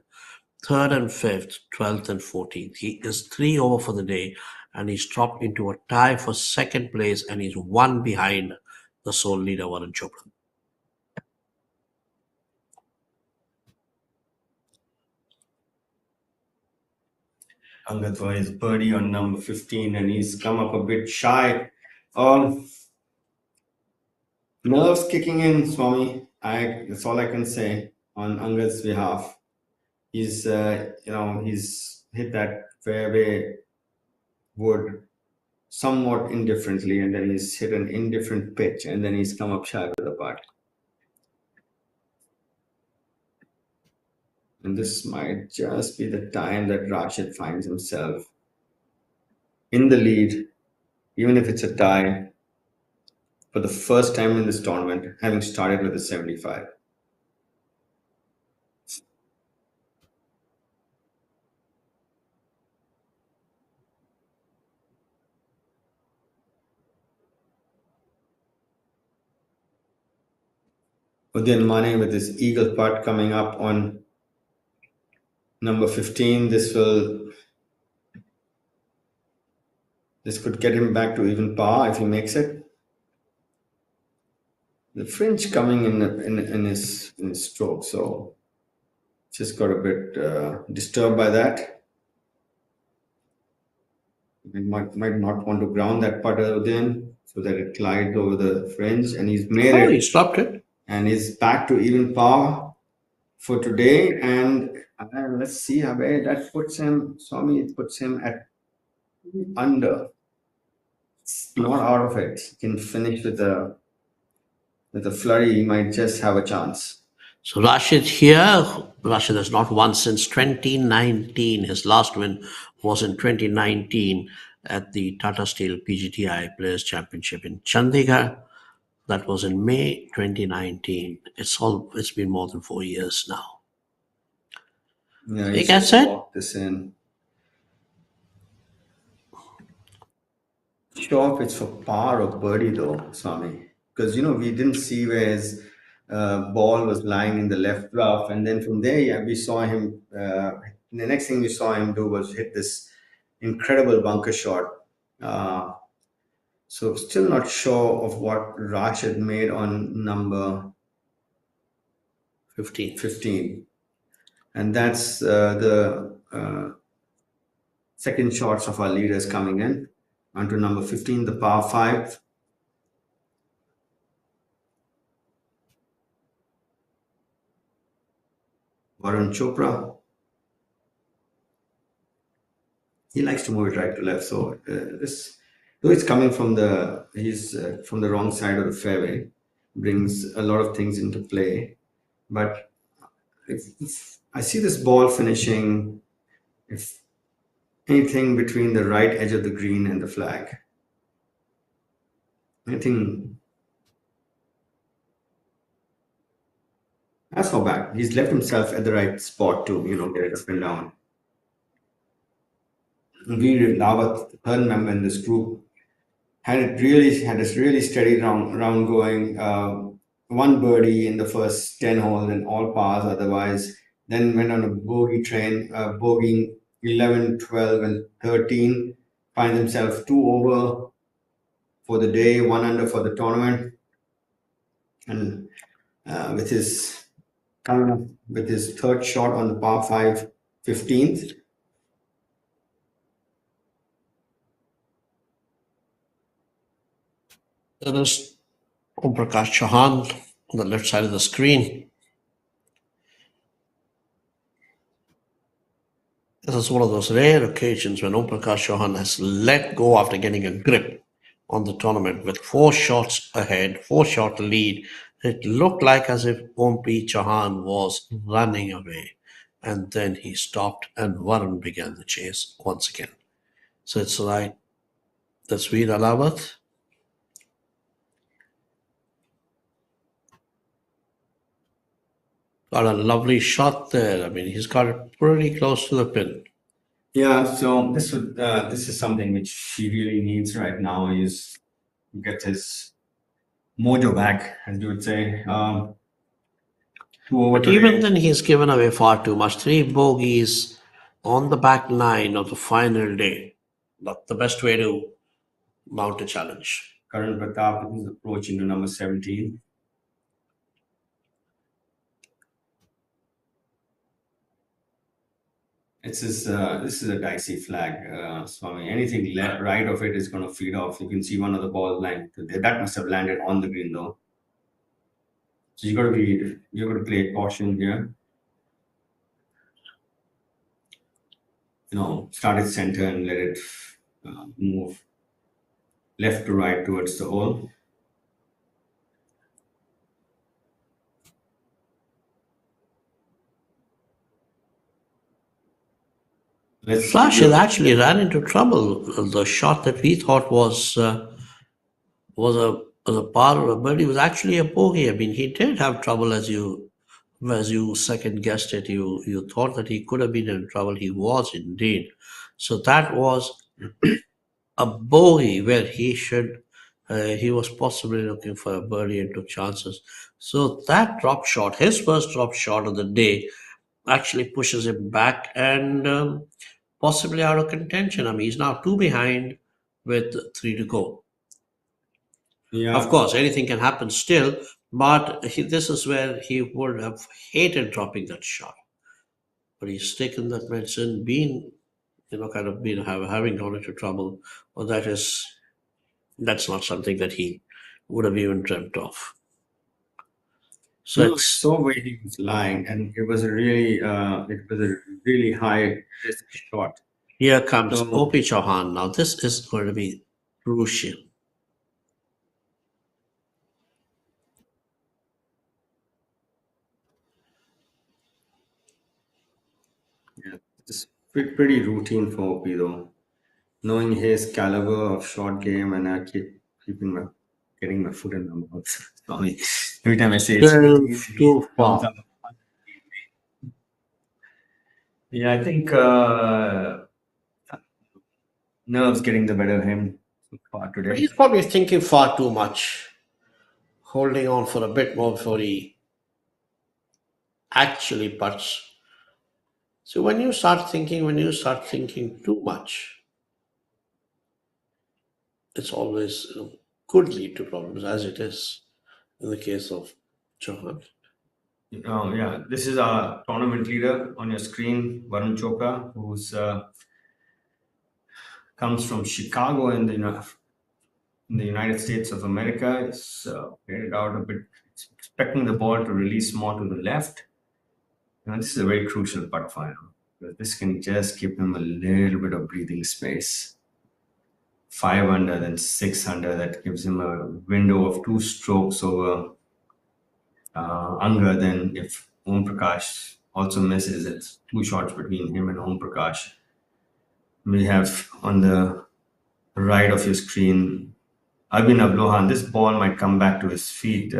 3rd and 5th, 12th and 14th. He is 3 over for the day, and he's dropped into a tie for 2nd place, and he's 1 behind the sole leader, Varun Chopra. Angad for his birdie on number 15, and he's come up a bit shy. Nerves kicking in, Swami. That's all I can say on Angad's behalf. He's he's hit that fairway wood somewhat indifferently, and then he's hit an indifferent pitch, and then he's come up shy with a putt. And this might just be the time that Rashid finds himself in the lead, even if it's a tie, for the first time in this tournament, having started with a 75. Udayan Mane with his eagle putt coming up on number 15. This will This could get him back to even par if he makes it. The fringe coming in his stroke, so just got a bit disturbed by that. He might not want to ground that putter again so that it glides over the fringe, and he's made Oh, it. he stopped it. And he's back to even par for today. And let's see how where that puts him. Swami, it puts him at under. It's not out of it. He can finish with a flurry. He might just have a chance. So Rashid here, Rashid has not won since 2019. His last win was in 2019 at the Tata Steel PGTI Players Championship in Chandigarh. That was in May 2019. It's been more than 4 years now. Yeah, He gets it. Walk this in. Sure, if it's for par or birdie though, Swami, because we didn't see where his ball was lying in the left rough, and then from there, yeah, we saw him. The next thing we saw him do was hit this incredible bunker shot. So still not sure of what Rashid made on number 15. And that's the second shots of our leaders coming in onto number 15, the par 5. Varun Chopra. He likes to move it right to left, so though it's coming from from the wrong side of the fairway, brings a lot of things into play. But if I see this ball finishing, if anything between the right edge of the green and the flag, anything. That's not bad. He's left himself at the right spot to get it up and down. Veer Rawat, the third member in this group, had this really steady round going. One birdie in the first 10 holes and all pars otherwise. Then went on a bogey train, bogeying 11, 12, and 13. Finds himself 2 over for the day, 1 under for the tournament. And with his third shot on the par 5, 15th. There is Om Prakash Chauhan on the left side of the screen. This is one of those rare occasions when Om Prakash Chauhan has let go after getting a grip on the tournament with 4 shots ahead, 4-shot lead. It looked like as if Om P. Chauhan was running away. And then he stopped and Varun began the chase once again. So it's right. That's Veer Alawat. Got a lovely shot there. I mean, he's got it pretty close to the pin. Yeah, so this is something which he really needs right now. Is get his mojo back, as you would say. But even then, he's given away far too much. 3 bogeys on the back 9 of the final day. Not the best way to mount a challenge. Karan Pratap is approaching to number 17. This is a dicey flag, Swami. Anything right of it is going to feed off. You can see one of the balls land. That must have landed on the green though. So you got to play caution here. Start at center and let it move left to right towards the hole. Rashid actually ran into trouble. The shot that we thought was a par or a birdie was actually a bogey. I mean, he did have trouble as you second guessed it. You thought that he could have been in trouble. He was indeed. So that was a bogey where he was possibly looking for a birdie and took chances. So that drop shot, his first drop shot of the day, actually pushes him back and possibly out of contention. I mean, he's now 2 behind with 3 to go. Yeah. Of course, anything can happen still, but this is where he would have hated dropping that shot. But he's taken that medicine, been, kind of been having gone into trouble. Well, that's not something that he would have even dreamt of. So No, I it's saw where he was lying, and it was a really high risk shot. here comes So OP Chauhan. Now this is going to be crucial. yeah, it's pretty routine for OP though. Knowing his caliber of short game, and I keep getting my foot in my mouth. Sorry. Every time I say it's Still routine, he too comes far. up. Yeah, I think nerves getting the better of him so far today. He's probably thinking far too much, holding on for a bit more before he actually putts. So when you start thinking too much, it's always could lead to problems, as it is in the case of Chauhan. Yeah, this is our tournament leader on your screen, Varun Chopra, who's comes from Chicago in the United States of America. Is headed out a bit, expecting the ball to release more to the left. This is a very crucial putt for him, because this can just give him a little bit of breathing space. 5 under, then 6 under. That gives him a window of 2 strokes over Anga. Then if Om Prakash also misses, it's 2 shots between him and Om Prakash. We have on the right of your screen Abhinav Lohan. This ball might come back to his feet.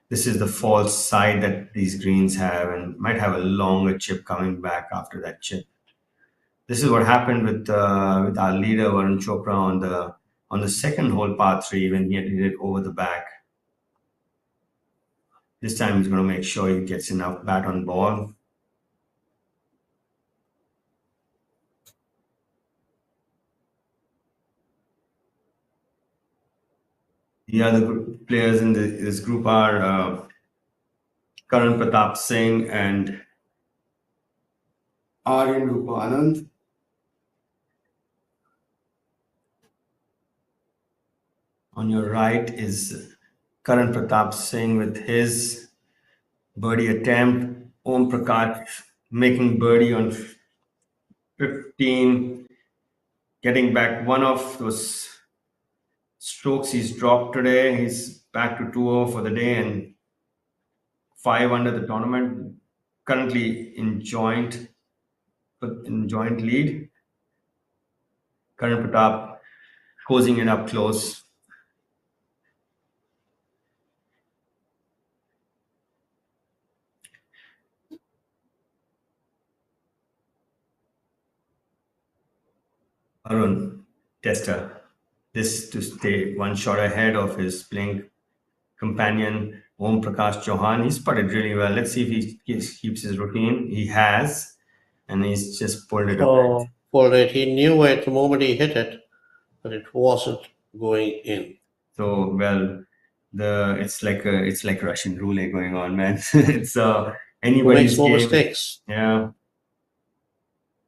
This is the false side that these greens have, and might have a longer chip coming back after that chip. This is what happened with our leader Varun Chopra on the second hole, par 3, when he had hit it over the back. This time he's going to make sure he gets enough bat on ball. The other players in this group are Karan Pratap Singh and Aryan Rupanand. On your right is Karan Pratap Singh with his birdie attempt. Om Prakash making birdie on 15, getting back one of those strokes he's dropped today. He's back to 2-0 for the day and 5 under the tournament. Currently in joint lead. Karan Pratap closing it up close. Arun Tester. This to stay 1 shot ahead of his playing companion Om Prakash Chauhan. He's putted really well. Let's see if he keeps his routine. He has, and he's just pulled it up. Pulled it. He knew it the moment he hit it, but it wasn't going in. So well, it's like Russian roulette going on, man. It's anybody's Who makes more game. mistakes? Yeah.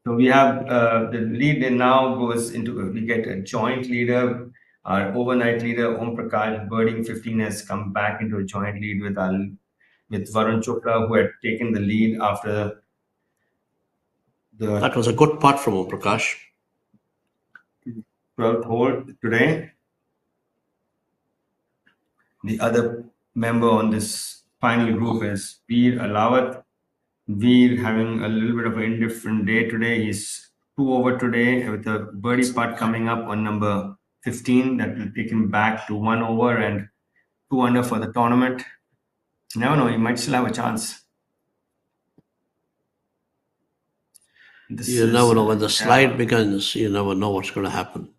So we have the lead, and now goes into we get a joint leader. Our overnight leader Om Prakash birding 15 has come back into a joint lead with Varun Chopra, who had taken the lead after the That was a good putt from Om Prakash. 12th hole today. The other member on this final group is Veer Alawat. Veer having a little bit of an indifferent day today. He's 2 over today with a birdie putt coming up on number 15 that will take him back to 1 over and 2 under for the tournament. You never know, he might still have a chance. You never know when the slide begins. You never know what's going to happen.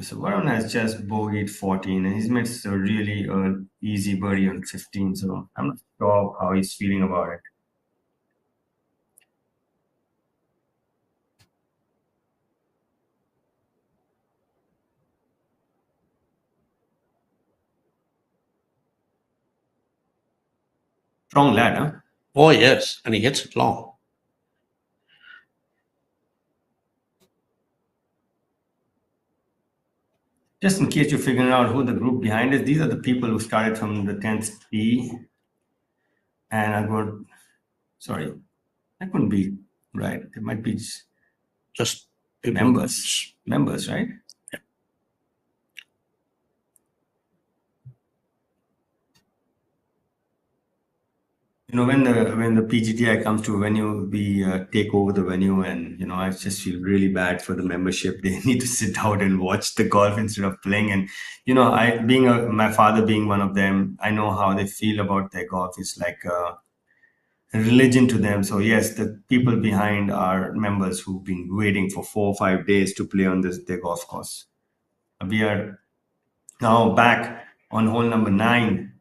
So Varun has just bogeyed 14, and he's made a really easy birdie on 15. So I'm not sure how he's feeling about it. Strong lad, huh? Oh, yes. And he hits it long. Just in case you're figuring out who the group behind is, these are the people who started from the 10th tee. And I go, sorry, that couldn't be right. It might be Just people. Members, right? You know, when the PGTI comes to a venue, we take over the venue, and you know, I just feel really bad for the membership. They need to sit out and watch the golf instead of playing. And you know, my father being one of them, I know how they feel about their golf. It's like a religion to them. So yes, the people behind are members who've been waiting for 4 or 5 days to play on their golf course. We are now back on hole number 9.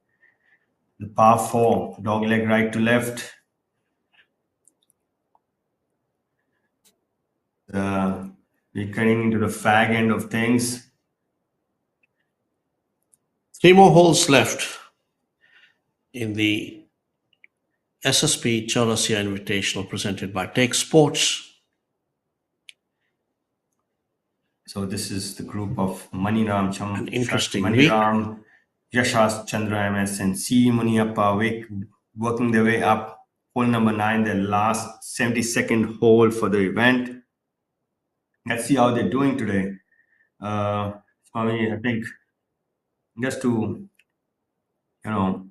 The par 4, dogleg right to left. We're getting into the fag end of things. 3 more holes left in the SSP Chawrasia Invitational presented by Take Sports. So this is the group of Maniram An interesting Maniram, Yashas Chandra MS, and C. Muniappa working their way up. Hole number 9, their last 72nd hole for the event. Let's see how they're doing today. For me, I think just to, you know,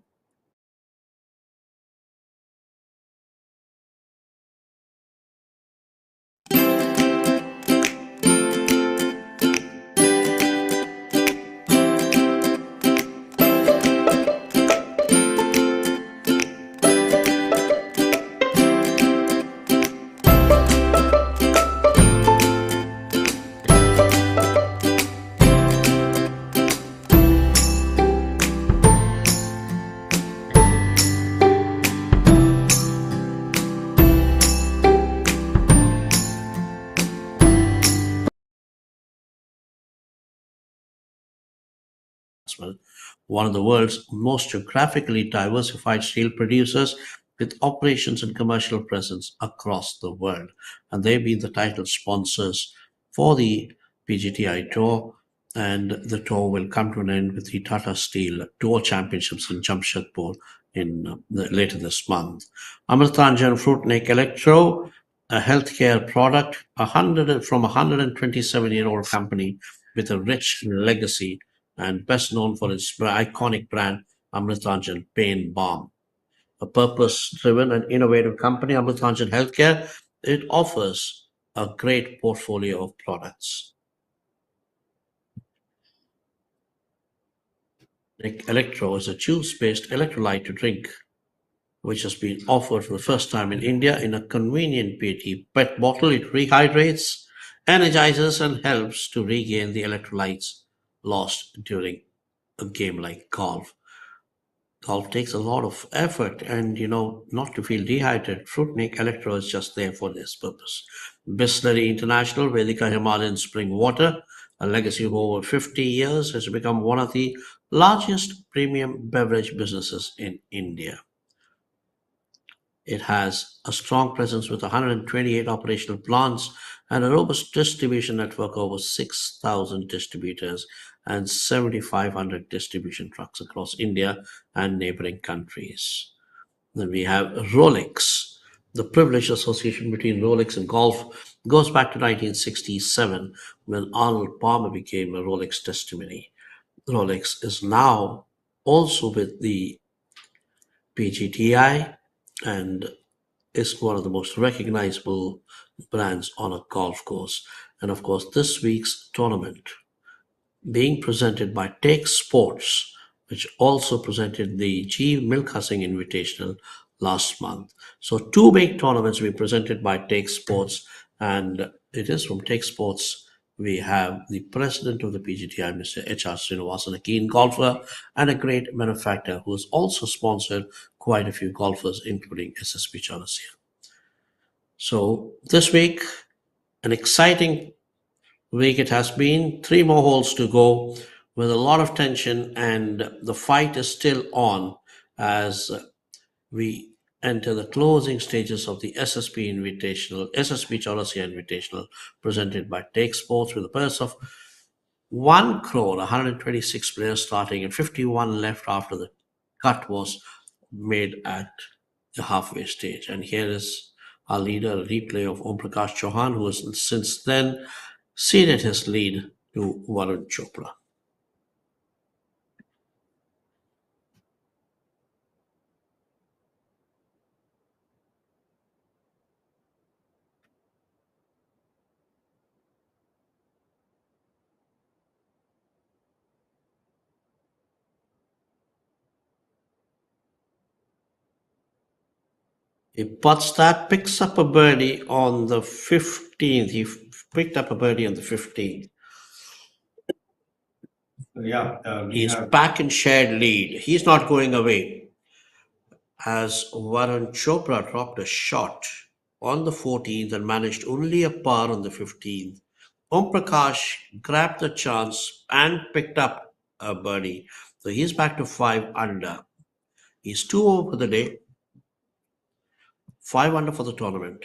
one of the world's most geographically diversified steel producers with operations and commercial presence across the world. And they've been the title sponsors for the PGTI Tour. And the tour will come to an end with the Tata Steel Tour Championships in Jamshedpur later this month. Amritranjan Fruitnik Electro, a healthcare product, from a 127-year-old company with a rich legacy and best known for its iconic brand Amritranjan Pain Balm. A purpose-driven and innovative company, Amritranjan Healthcare, it offers a great portfolio of products. Electro is a juice-based electrolyte to drink, which has been offered for the first time in India in a convenient PET bottle. It rehydrates, energizes, and helps to regain the electrolytes lost during a game like golf. Golf takes a lot of effort, and not to feel dehydrated. Fruitnik Electro is just there for this purpose. Bisleri International, Vedika Himalayan Spring Water, a legacy of over 50 years, has become one of the largest premium beverage businesses in India. It has a strong presence with 128 operational plants and a robust distribution network of over 6,000 distributors and 7,500 distribution trucks across India and neighboring countries. Then we have Rolex. The privileged association between Rolex and golf goes back to 1967 when Arnold Palmer became a Rolex testimony. Rolex is now also with the PGTI and is one of the most recognizable brands on a golf course. And of course, this week's tournament being presented by Take Sports, which also presented the G. Milkhasing Invitational last month. So 2 big tournaments being presented by Take Sports, and it is from Take Sports. We have the president of the PGTI, Mr. H.R. Srinivasan, a keen golfer and a great benefactor who has also sponsored quite a few golfers, including SSP Chawrasia. So this week, an exciting week it has been. 3 more holes to go with a lot of tension, and the fight is still on as we enter the closing stages of the SSP Chawrasia Invitational, presented by Take Sports, with a purse of 1 crore, 126 players starting, and 51 left after the cut was made at the halfway stage. And here is our leader, a replay of Om Prakash Chauhan, who has since then ceded his lead to Varun Chopra. Patstad picks up a birdie on the 15th. He picked up a birdie on the 15th. Yeah, He's back in shared lead. He's not going away, as Varun Chopra dropped a shot on the 14th and managed only a par on the 15th. Om Prakash grabbed the chance and picked up a birdie. So he's back to 5 under. He's 2 over for the day, 5 under for the tournament.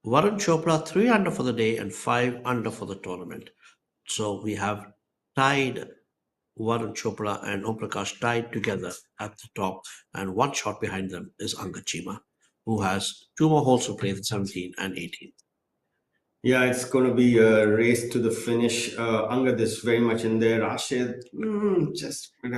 Varun Chopra 3 under for the day and 5 under for the tournament. So we have tied Varun Chopra and Om Prakash tied together at the top, and 1 shot behind them is Angad Chima, who has 2 more holes to play, the 17 and 18. Yeah, it's going to be a race to the finish. Angad is very much in there. Rashid just put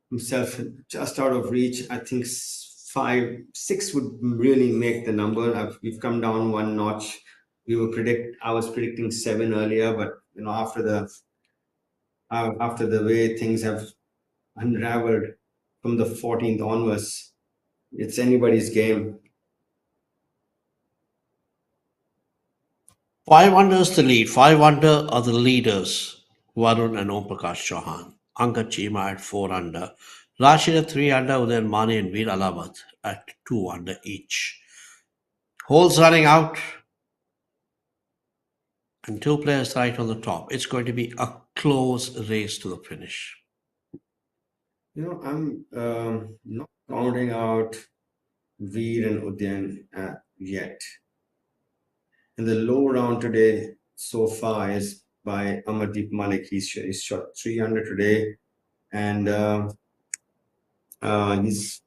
himself just out of reach. I think 5, 6 would really make the number. We've come down 1 notch. I was predicting 7 earlier, but after the way things have unraveled from the 14th onwards, it's anybody's game. 5 under is the lead. 5 under are the leaders, Varun and Om Prakash Chauhan. Angad Chima at 4 under. Rashid at 3 under, Udayan Mane and Veer Alabat at 2 under each. Holes running out, and 2 players right on the top. It's going to be a close race to the finish. I'm not counting out Veer and Udayan yet. And the low round today so far is by Amardeep Malik. He's shot 3 under today, and he's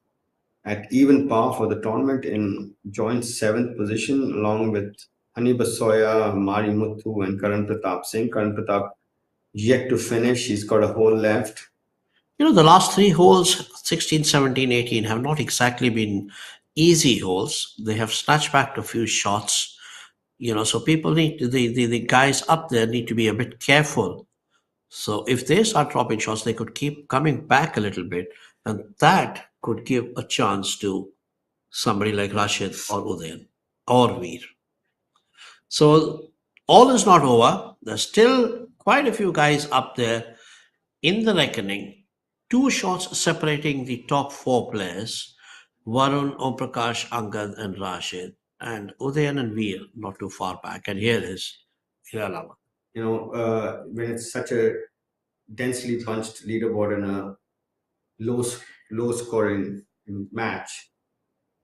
at even par for the tournament in joint 7th position, along with Hani Basoya, Mari Muthu, and Karan Pratap Singh. Karan Pratap yet to finish. He's got a hole left. The last 3 holes, 16, 17, 18, have not exactly been easy holes. They have snatched back a few shots. So people need to, the guys up there need to be a bit careful. So if they start dropping shots, they could keep coming back a little bit, and that could give a chance to somebody like Rashid or Udayan or Veer. So all is not over. There's still quite a few guys up there in the reckoning. 2 shots separating the top 4 players, Varun, Om Prakash, Angad and Rashid, and Udayan and Veer not too far back. And here is Hiralama. When it's such a densely bunched leaderboard in a low scoring match,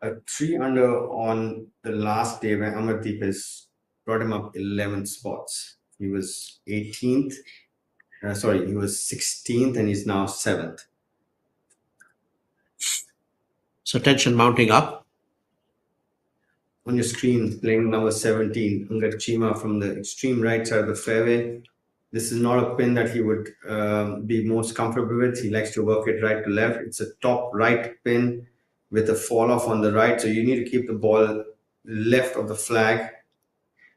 a 3 under on the last day when Amardeep has brought him up 11 spots. He was 18th. He was 16th, and he's now 7th. So tension mounting up. On your screen, playing number 17, Angad Chima from the extreme right side of the fairway. This is not a pin that he would be most comfortable with. He likes to work it right to left. It's a top right pin with a fall off on the right, so you need to keep the ball left of the flag.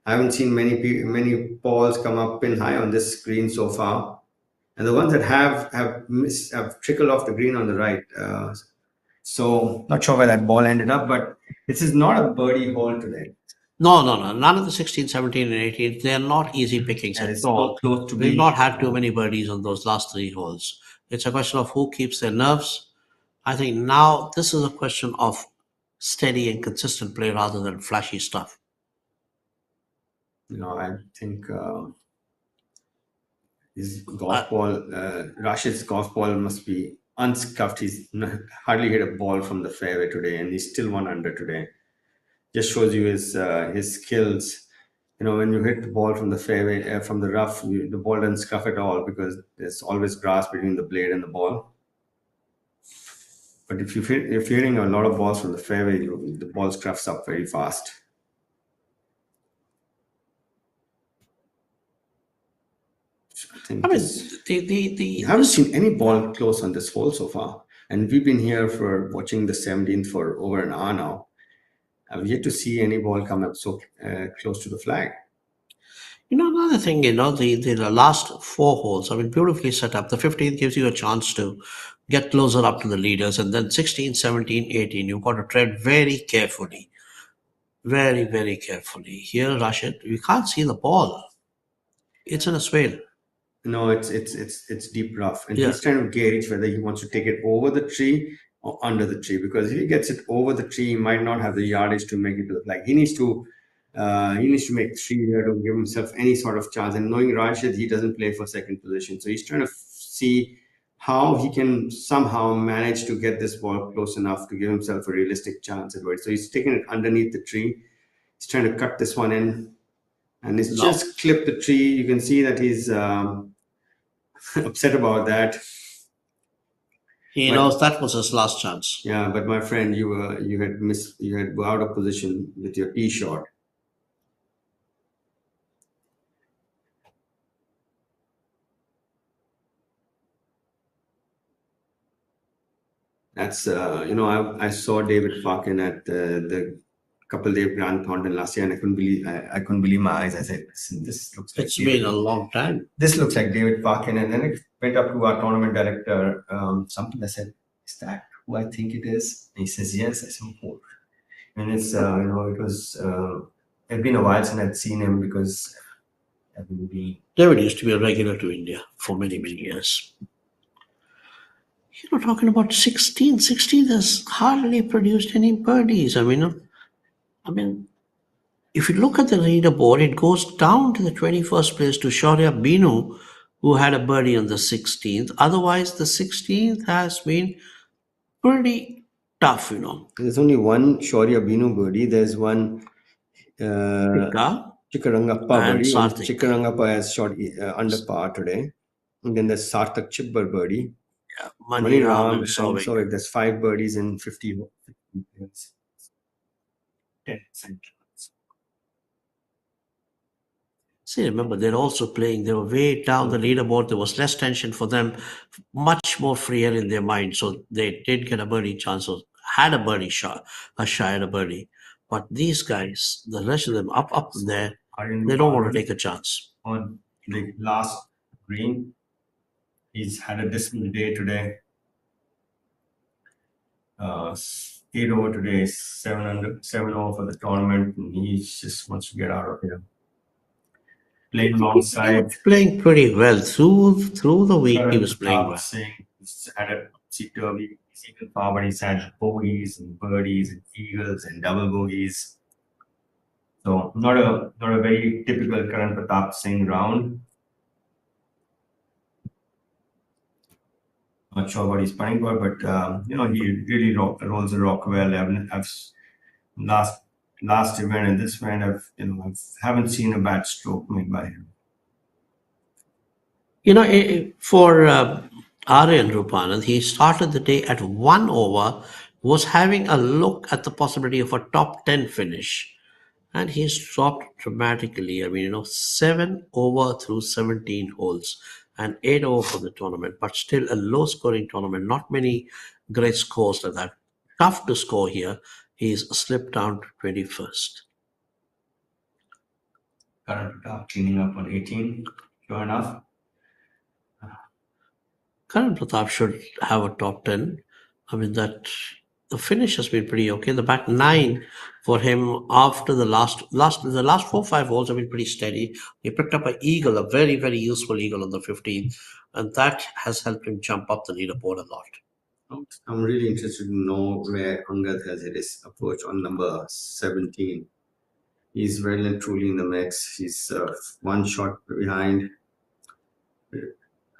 I haven't seen many balls come up pin high on this green so far, and the ones that have trickled off the green on the right. So not sure where that ball ended up, but this is not a birdie hole today. No. None of the 16, 17, and 18, they're not easy pickings at all. We've not had too many birdies on those last 3 holes. It's a question of who keeps their nerves. I think now this is a question of steady and consistent play rather than flashy stuff. I think his golf ball, Rashid's golf ball must be unscuffed. He's hardly hit a ball from the fairway today, and he's still 1 under today. Just shows you his skills. You know, when you hit the ball from the fairway, from the rough, the ball doesn't scuff at all because there's always grass between the blade and the ball. But if you're hitting a lot of balls from the fairway, the ball scuffs up very fast. I mean, I haven't seen any ball close on this hole so far, and we've been here for watching the 17th for over an hour now. I've yet to see any ball come up so close to the flag. Another thing, the last 4 holes, I mean, beautifully set up. The 15th gives you a chance to get closer up to the leaders, and then 16, 17, 18, you've got to tread very carefully. Very, very carefully. Here, Rashid, we can't see the ball. It's in a swale. No, it's deep rough, and he's trying to gauge whether he wants to take it over the tree or under the tree. Because if he gets it over the tree, he might not have the yardage to make it to the flag. He needs to make 3 here to give himself any sort of chance. And knowing Rashid, he doesn't play for second position, so he's trying to see how he can somehow manage to get this ball close enough to give himself a realistic chance at it. So he's taking it underneath the tree. He's trying to cut this one in, and it's just clipped the tree. You can see that he's upset about that. He knows that was his last chance. Yeah, but my friend, you had out of position with your tee shot. That's I saw David Parkin at the Couple-Day Grand Thornton last year, and I couldn't believe my eyes. I said, "This looks like." It's been a long time. This looks like David Parkin, and then it went up to our tournament director. Something I said, "Is that who I think it is?" And he says, "Yes." I said, "Oh." And it's it was. It'd been a while since I'd seen him because David used to be a regular to India for many, many years. Talking about 16 has hardly produced any birdies. I mean, if you look at the leaderboard, it goes down to the 21st place to Shaurya Binu, who had a birdie on the 16th. Otherwise, the 16th has been pretty tough, There's only one Shaurya Binu birdie. There's one Chikkarangappa birdie. Chikkarangappa has shot under par today. And then there's Sarthak Chibbar birdie. Yeah, Mani Ram and Souvik. There's 5 birdies in 50 minutes. 10 seconds. See, remember, they're also playing. They were way down the leaderboard. There was less tension for them, much more freer in their mind. So they did get a birdie chance, or had a birdie shot, a shy at a birdie. But these guys, the rest of them up there, they don't want to take a chance. On the last green, he's had a dismal day today. 8 over today, 7 over for the tournament, and he just wants to get out of here. Playing alongside. Playing pretty well through the week. He was playing well. He's had a topsy-turvy season far, but he's had bogeys and birdies and eagles and double bogeys. So not a very typical Karan Pratap Singh round. Not sure what he's playing for, but he really rolls the rock well. I've last event and this event, I haven't seen a bad stroke made by him. For Aryan Rupanand, he started the day at 1 over, was having a look at the possibility of a top 10 finish, and he's dropped dramatically. 7 over through 17 holes. And 8 over for the tournament, but still a low-scoring tournament. Not many great scores like that. Tough to score here. He's slipped down to 21st. Karan Pratap cleaning up on 18. Sure enough. Karan Pratap should have a top 10. The finish has been pretty okay. The back 9 for him after the last 4-5 holes have been pretty steady. He picked up an eagle, a very, very useful eagle on the 15th, and that has helped him jump up the leaderboard a lot. I'm really interested to know where Angad has hit his approach on number 17. He's well and truly in the mix. He's 1 shot behind.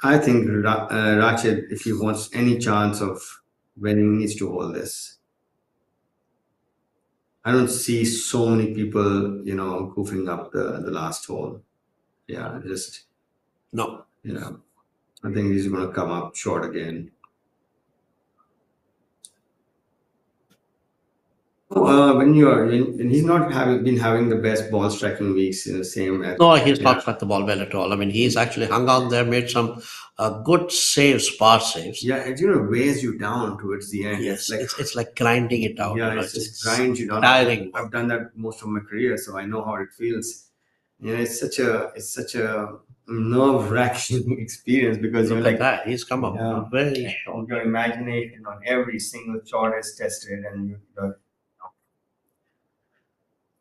I think Rachid, if he wants any chance of winning, needs to hold this. I don't see so many people, goofing up the last hole. Yeah, just, No. I think he's going to come up short again. When he's not been having the best ball striking weeks in the same. No, he's not struck the ball well at all. I mean, he's actually hung on there, made some good saves, par saves. Yeah, it weighs you down towards the end. Yes, it's like grinding it out. Yeah, it just grinds you down. Tiring. I've done that most of my career, so I know how it feels. It's such a nerve-wracking experience because Look at that. He's come up very short. Your imagination on every single shot is tested, and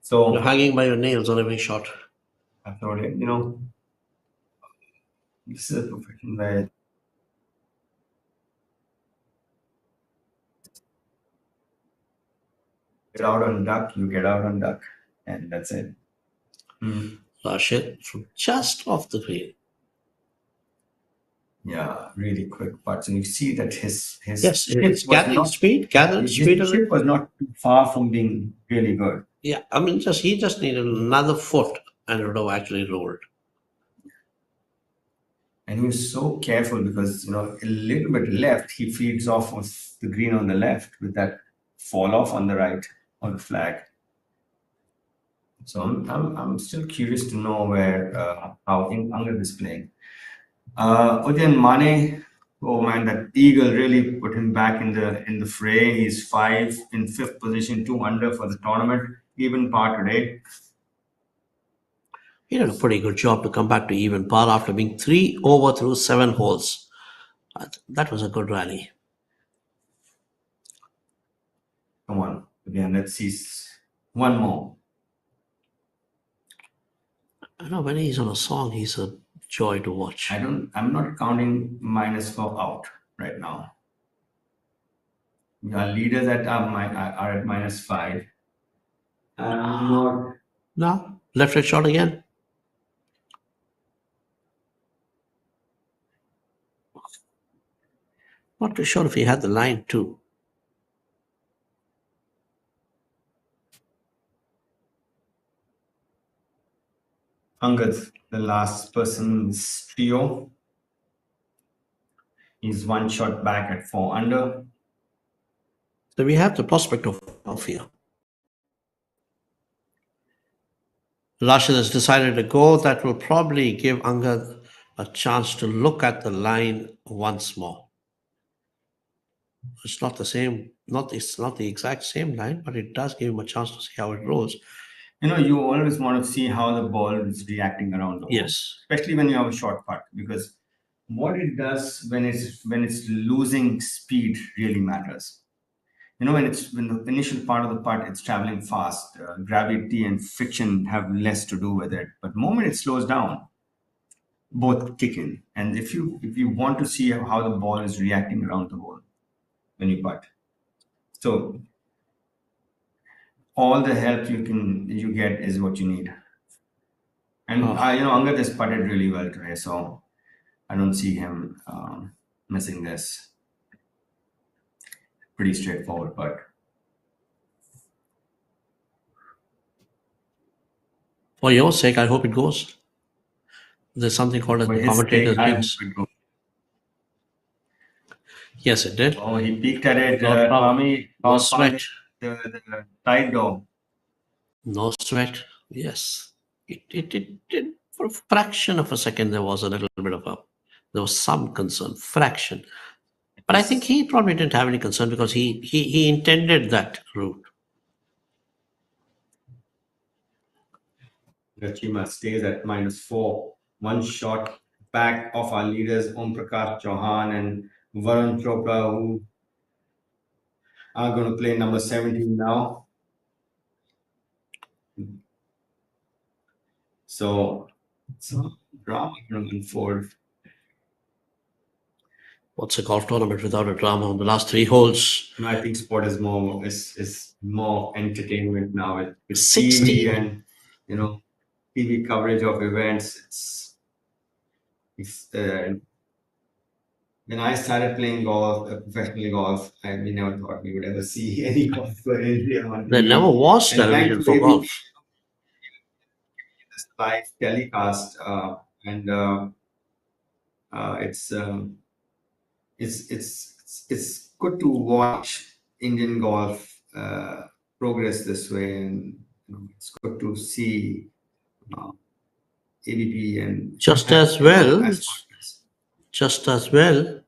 so you're hanging by your nails on every shot. I thought, this is a profession where get out on duck, you get out on duck, and that's it. Rashid from just off the green. Yeah, really quick putts, and you see that his yes, it's gathering speed. His chip was not too far from being really good. Yeah, I mean, he just needed another foot, and it would have actually rolled. And he was so careful because a little bit left, he feeds off of the green on the left with that fall off on the right on the flag. So I'm still curious to know how Angad is playing. Udyan Mane, oh man, that eagle really put him back in the fray. He's in fifth position, 2 under for the tournament, even par today. He did a pretty good job to come back to even par after being 3 over through 7 holes. That was a good rally. Come on, again, let's see one more. I know when he's on a song, he's a joy to watch. I'm not counting -4 out right now. Our leaders are at -5. No, left right shot again. Not too sure if he had the line too. Angad, the last person's trio. He's 1 shot back at 4 under. So we have the prospect of here. Rashid has decided to go. That will probably give Angad a chance to look at the line once more. It's not the same, it's not the exact same line, but it does give him a chance to see how it rolls. You always want to see how the ball is reacting around the hole. Yes. Especially when you have a short putt, because what it does when it's losing speed really matters. When the initial part of the putt, it's traveling fast. Gravity and friction have less to do with it. But the moment it slows down, both kick in. And if you want to see how the ball is reacting around the hole when you putt, so all the help you get is what you need. And Angad has putted really well today, so I don't see him missing this. Pretty straightforward putt. For your sake, I hope it goes. There's something called a commentator's games. Yes, it did. Oh, he peeked at it. No sweat. The tide door. No sweat. Yes. It for a fraction of a second there was some concern. Fraction. But I think he probably didn't have any concern because he intended that route. Rachima stays at -4. 1 shot back of our leaders Om Prakash Chauhan and Varun Chopra, who are going to play number 17 now. So drama going forward. What's a golf tournament without a drama on the last 3 holes? I think sport is more entertainment now with 60 TV and TV coverage of events. when I started playing golf, professional golf, we never thought we would ever see any golfer in India on There never TV. was And thanks television to for ABP, golf. this live telecast, and it's it's good to watch Indian golf progress this way, and it's good to see uh, ABP and Just as well, as partners. just as well,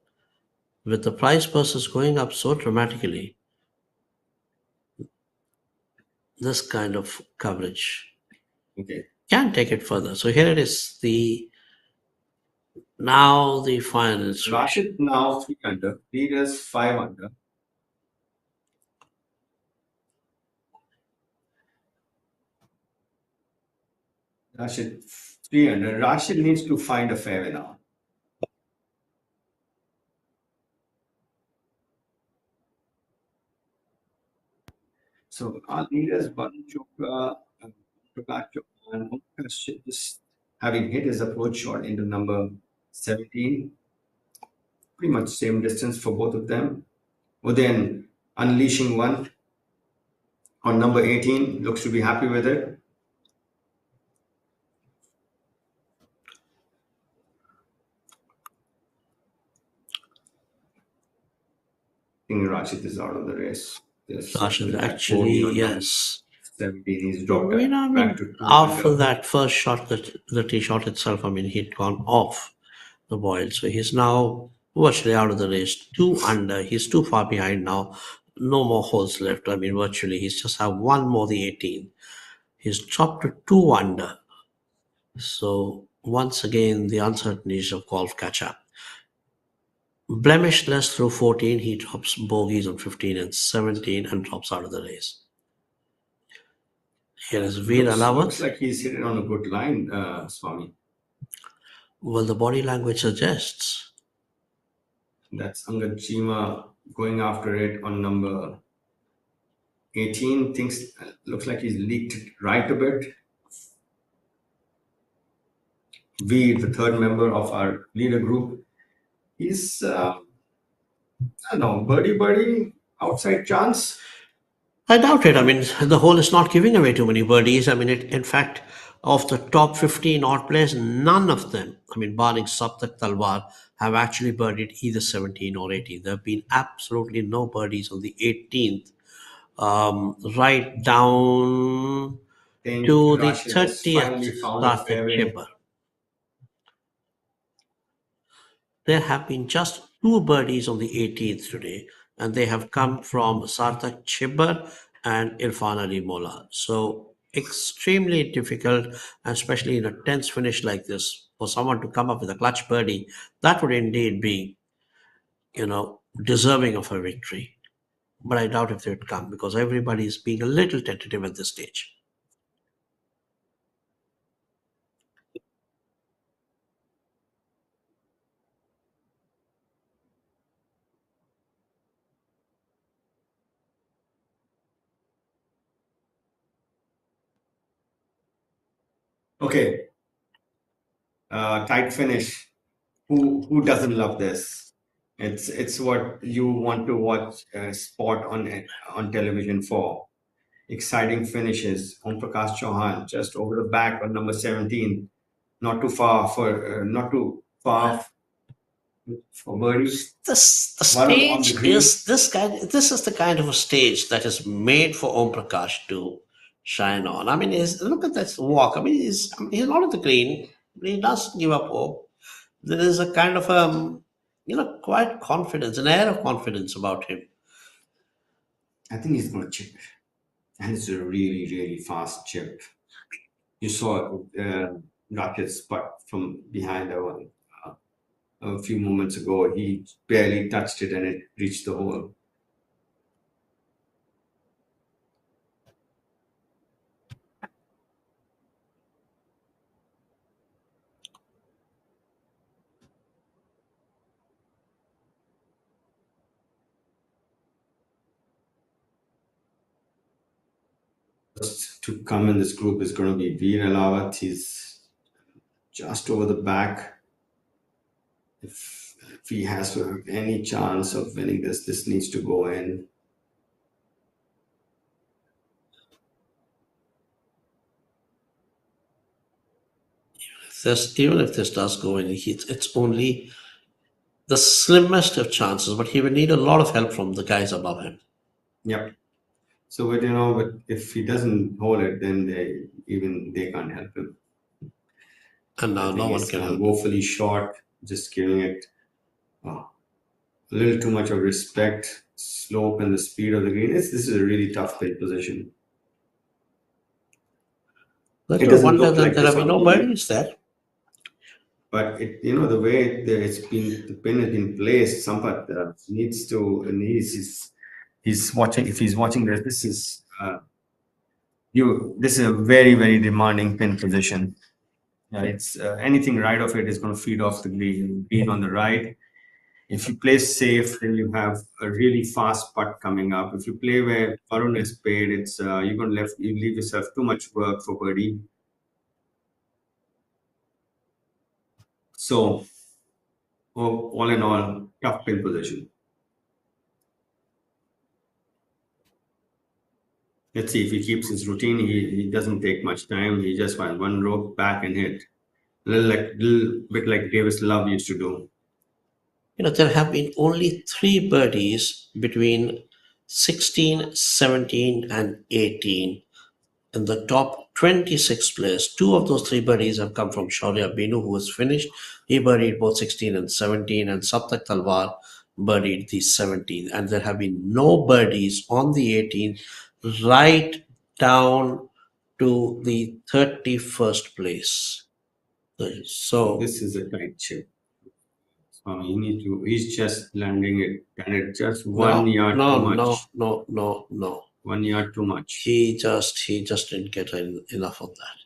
with the price purses going up so dramatically, this kind of coverage Okay, can take it further. So here it is, now the final situation. Rashid now 3 under, leaders 5 under. Rashid 3 under. Rashid needs to find a fairway now. So our leaders, Varun Chopra, Prakash Chopra, and Rashid just having hit his approach shot into number 17, pretty much same distance for both of them. Then unleashing one on number 18, looks to be happy with it. I think Rashid is out of the race. Yes, Rashid with that actually, bogey on number yes. 17, he's dropped I mean, back to 2 after under. that first shot that he shot itself, he'd gone off the boil. So he's now virtually out of the race, 2 under. He's too far behind now. No more holes left. Virtually, he's just have one more, the 18. He's dropped to 2 under. So once again, the uncertainties of golf catch up. Blemishless through 14, he drops bogeys on 15 and 17 and drops out of the race. Here is Veer Looks Alawat. like he's hit it on a good line, Swami. Well, the body language suggests. That's Angad Chima going after it on number 18. Things looks like he's leaked it right a bit. Veer, the third member of our leader group, he's I don't know, birdie, outside chance. I doubt it. The hole is not giving away too many birdies. In fact, of the top 15 odd players, none of them, barring Saptak Talwar, have actually birdied either 17 or 18. There have been absolutely no birdies on the 18th, right down Think to the Rashid has 30th finally found a Sarthak fairway. Chibber. There have been just 2 birdies on the 18th today, and they have come from Sarthak Chibber and Irfan Ali Mola. So extremely difficult, and especially in a tense finish like this, for someone to come up with a clutch birdie, that would indeed be, deserving of a victory. But I doubt if they would come because everybody is being a little tentative at this stage. Okay, tight finish. Who doesn't love this? It's what you want to watch sport on television for. Exciting finishes. Om Prakash Chauhan just over the back on number 17. Not too far for birdie. The Varun on the stage green. is this is the kind of a stage that is made for Om Prakash to shine on. Look at that walk. He's not on the green, but he doesn't give up hope. There is a kind of quiet confidence, an air of confidence about him. I think he's going to chip it. And it's a really, really fast chip. You saw Raket's putt from behind a few moments ago. He barely touched it and it reached the hole. First to come in this group is going to be Veer Alawat. He's just over the back. If he has to have any chance of winning this needs to go in. Even if this does go in, it's only the slimmest of chances, but he will need a lot of help from the guys above him. Yep. So, but if he doesn't hold it, then they can't help him. And now no one can help him. Woefully short, just giving it a little too much of respect, slope, and the speed of the green. This is a really tough pin position. It doesn't wonder that there have been no birdies there. But the way the pin has been placed, Sampath needs to, and he's watching. If he's watching this, this is a very, very demanding pin position. It's anything right of it is going to feed off the green on the right. If you play safe, then you have a really fast putt coming up. If you play where Varun is paid, it's you're going to leave yourself too much work for birdie. So, all in all, tough pin position. Let's see if he keeps his routine. He doesn't take much time. He just went one rope back and hit. A little bit like Davis Love used to do. There have been only 3 birdies between 16, 17, and 18 in the top 26 players. 2 of those 3 birdies have come from Shaurya Binu, who was finished. He birdied both 16 and 17, and Saptak Talwar birdied the 17th. And there have been no birdies on the 18th, right down to the 31st place. So this is a tight chip. He's just landing it, and it's just 1 yard too much. No. 1 yard too much. He just didn't get enough of that.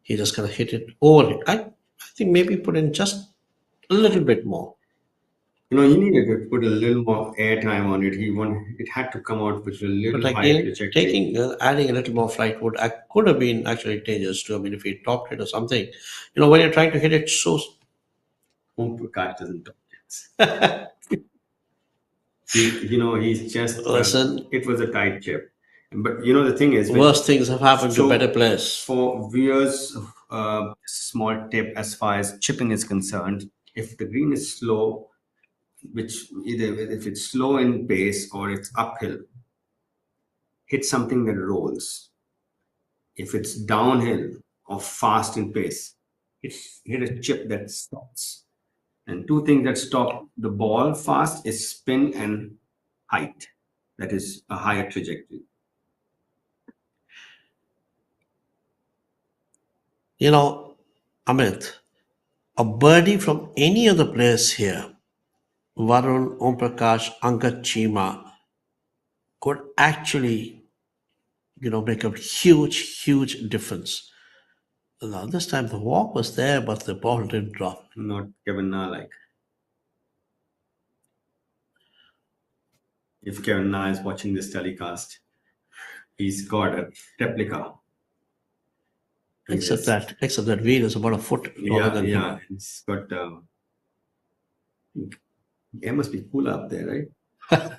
He just kind of hit it over. I think maybe put in just a little bit more. He needed to put a little more air time on it. It had to come out with a little higher trajectory. Adding a little more flight could have been actually dangerous too. I mean, if he topped it or something, when you're trying to hit it so. Om Prakash doesn't top it. He's just listen. It was a tight chip, but the thing is, worse things have happened to better players. For viewers, small tip as far as chipping is concerned: if the green is slow, which either if it's slow in pace or it's uphill, hit something that rolls. If it's downhill or fast in pace, hit a chip that stops. And 2 things that stop the ball fast is spin and height. That is a higher trajectory. Amit, a birdie from any of the players here, Varun, Om Prakash, Angad Chima, could actually, make a huge, huge difference. Now, this time the walk was there, but the ball didn't drop. Not Kevin Na like. If Kevin Na is watching this telecast, he's got a replica. Except that wheel is about a foot longer than him. It's got. It must be cool up there, right?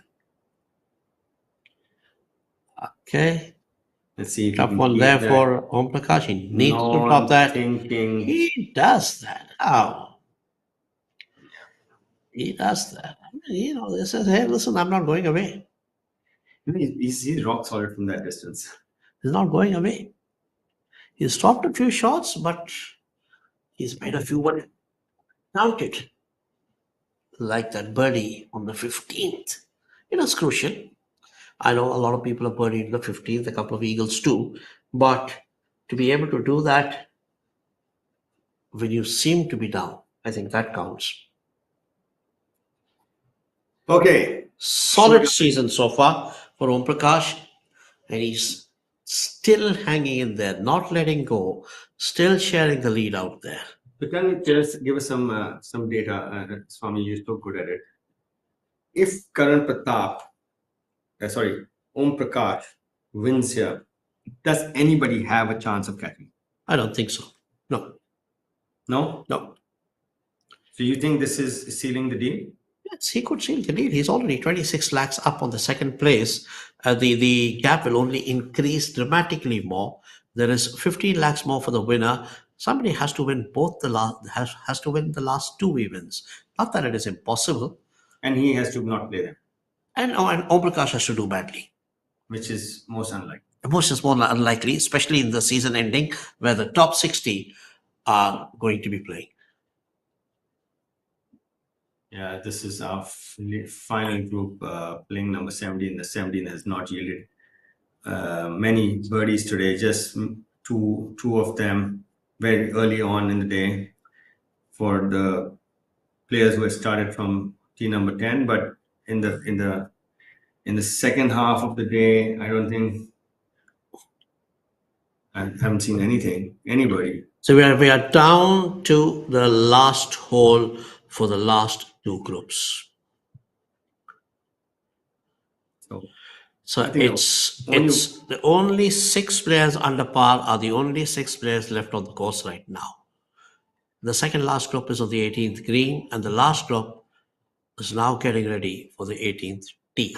Okay. Let's see. Top one there for Om Prakash. He needs to top that. He does that. How? He does that. This is, hey, listen, I'm not going away. He's rock solid from that distance. He's not going away. He's stopped a few shots, but he's made a few one counted. Like that birdie on the 15th. It's crucial. I know a lot of people have birdied the 15th, a couple of eagles too. But to be able to do that when you seem to be down, I think that counts. Okay. Solid season so far for Om Prakash. And he's still hanging in there, not letting go, still sharing the lead out there. So can you just give us some data? Swami, you're so good at it. If Karan Pratap, Om Prakash wins here, does anybody have a chance of catching? I don't think so. No. No? No. So you think this is sealing the deal? Yes, he could seal the lead. He's already 26 lakhs up on the second place. The gap will only increase dramatically more. There is 15 lakhs more for the winner. Somebody has to win both the last has to win the last two events. Not that it is impossible. And he has to not play them, And Om Prakash has to do badly. which is most unlikely. Most is more unlikely, especially in the season ending where the top 60 are going to be playing. Yeah, this is our final group playing number 17. The 17 has not yielded many birdies today, just two of them very early on in the day for the players who had started from tee number 10. But in the second half of the day, I don't think I haven't seen anybody. So we are down to the last hole for the last two groups. So I think it's the only 6 players under par are the only 6 players left on the course right now. The second last group is on the 18th green, and the last group is now getting ready for the 18th tee.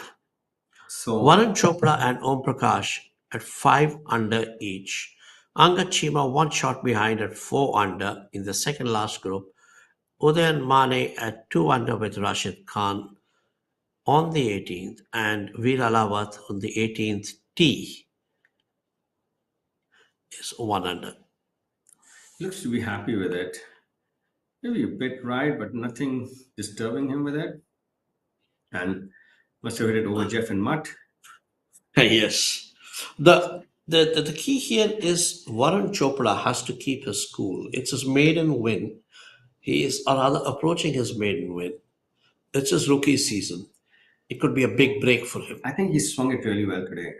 So Varun Chopra and Om Prakash at 5 under each. Angad Chima 1 shot behind at 4 under in the second last group. Udayan Mane at 2 under with Rashid Khan on the 18th, and Veer Alawat on the 18th tee is 1 under. looks to be happy with it. Maybe a bit right, but nothing disturbing him with it. And must have hit it over Jeff and Mutt. Yes. The key here is Varun Chopra has to keep his cool. It's his maiden win. He is rather approaching his maiden win. It's his rookie season. It could be a big break for him. I think he swung it really well today.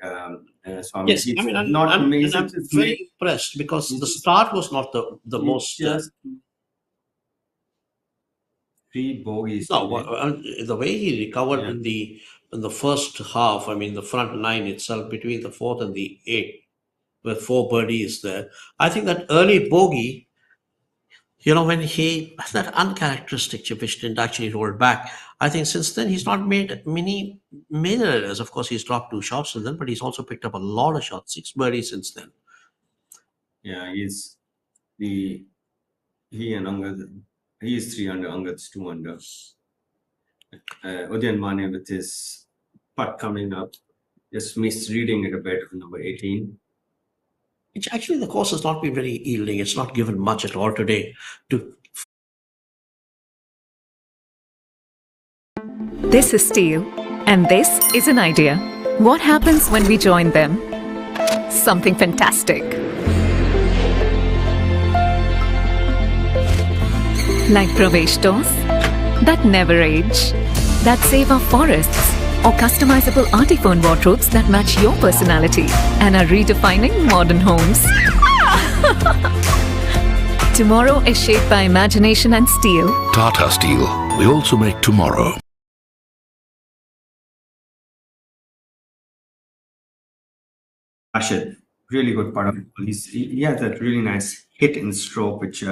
So Yes, he's I mean, I'm, not I'm, amazing. I'm very impressed because the start was not the most. Just 3 bogeys. No, the way he recovered Yeah. in the first half, I mean, the front 9 itself, between the 4th and the 8th, with 4 birdies there. I think that early bogey, when he had that uncharacteristic chip which didn't actually roll back, I think since then he's not made many major errors. Of course, he's dropped 2 shots since then, but he's also picked up a lot of shots, 6 birdies since then. Yeah, he and Angad, he is 3 under, Angad's 2 under. Udayan Mane with his putt coming up, just misreading it a bit for number 18. Which actually the course has not been very yielding. It's not given much at all today. This is Steel, and this is an idea. What happens when we join them? Something fantastic. Like Pravesh doors that never age, that save our forests, or customizable artiphone wardrobes that match your personality and are redefining modern homes. Tomorrow is shaped by imagination and steel. Tata Steel. We also make tomorrow. Rashid, really good part of it. He has that really nice hit in stroke, which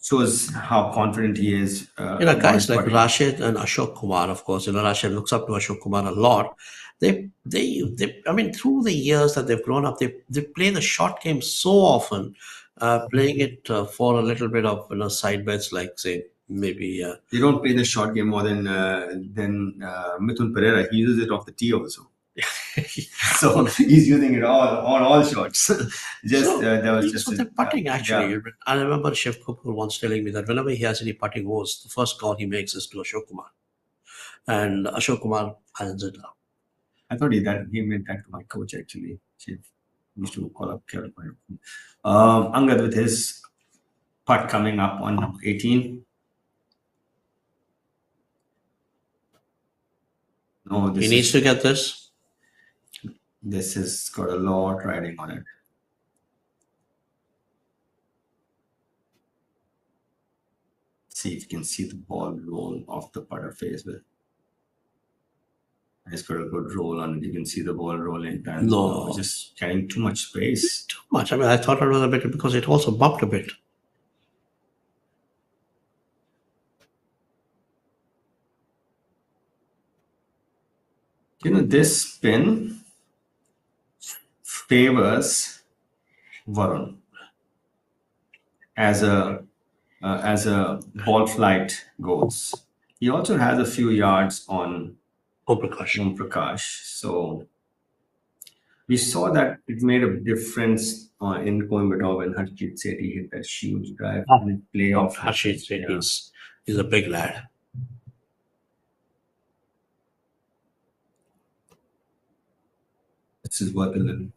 shows how confident he is. Guys like Rashid and Ashok Kumar, of course, Rashid looks up to Ashok Kumar a lot. They I mean, through the years that they've grown up, they play the short game so often, playing it for a little bit of side bets, like say maybe. They don't play the short game more than Mithun Pereira. He uses it off the tee also. So he's using it on all shots. The putting actually. Yeah. I remember Shiv Kapoor once telling me that whenever he has any putting woes, the first call he makes is to Ashok Kumar, and Ashok Kumar irons it up. I thought he meant that to my coach actually. Shiv used to call up Kerala. Angad with his putt coming up on number 18. No, He needs to get this. This has got a lot riding on it. See if you can see the ball roll off the putter face with. It's got a good roll on it. You can see the ball rolling. And No, just carrying too much space. Too much. I mean, I thought it was a bit because it also bumped a bit. This spin favors Varun as a ball flight goes. He also has a few yards on Om Prakash. Om Prakash. So we saw that it made a difference in Coimbatore when Harjeet Sethi hit that huge drive in the playoff. Harjeet Sethi is a big lad. This is worth a little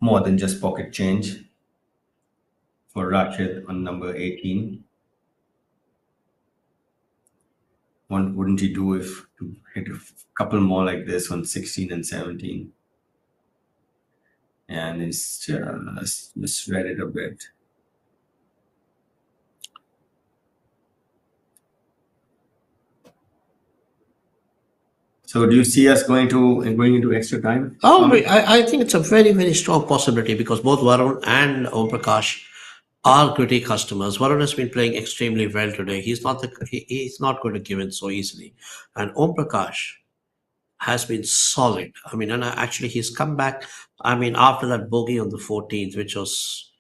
more than just pocket change for Rashid on number 18. What wouldn't he do if to hit a couple more like this on 16 and 17? And it's just misread it a bit. So do you see us going into extra time? Oh, I think it's a very, very strong possibility because both Varun and Om Prakash are gritty customers. Varun has been playing extremely well today. He's not going to give in so easily. And Om Prakash has been solid. I mean, and actually he's come back. I mean, after that bogey on the 14th, which was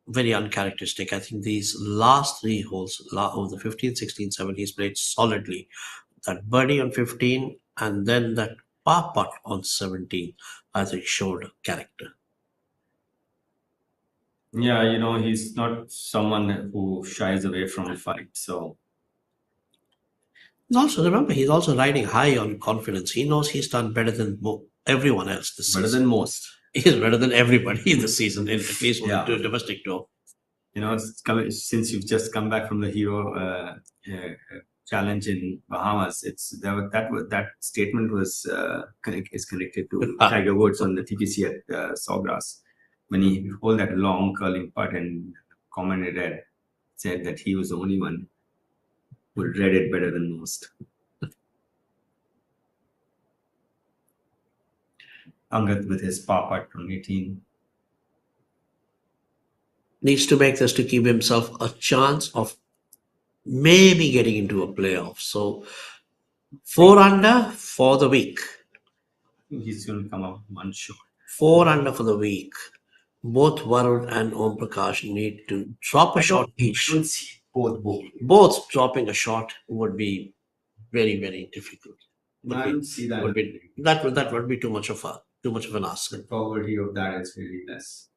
very uncharacteristic. I think these last three holes of the 15, 16, 17, he's played solidly. That birdie on 15 and then that par putt on 17, I think showed character. Yeah, he's not someone who shies away from a fight. So also remember, he's also riding high on confidence. He knows he's done better than everyone else this season. better than most. He's better than everybody in the season, at least on the domestic tour. Since you've just come back from the Hero challenge in Bahamas, that statement was is connected to Tiger Woods on the TPC at Sawgrass when he held that long curling putt and said that he was the only one who read it better than most. Angad with his par putt from 18. Needs to make this to give himself a chance of maybe getting into a playoff. So 4 under for the week. He's going to come up one short. 4 under for the week. Both Varun and Om Prakash need to drop a shot each. I don't see Both dropping a shot would be very, very difficult. I don't see that. That would be too much of an ask. The probability of that is really less.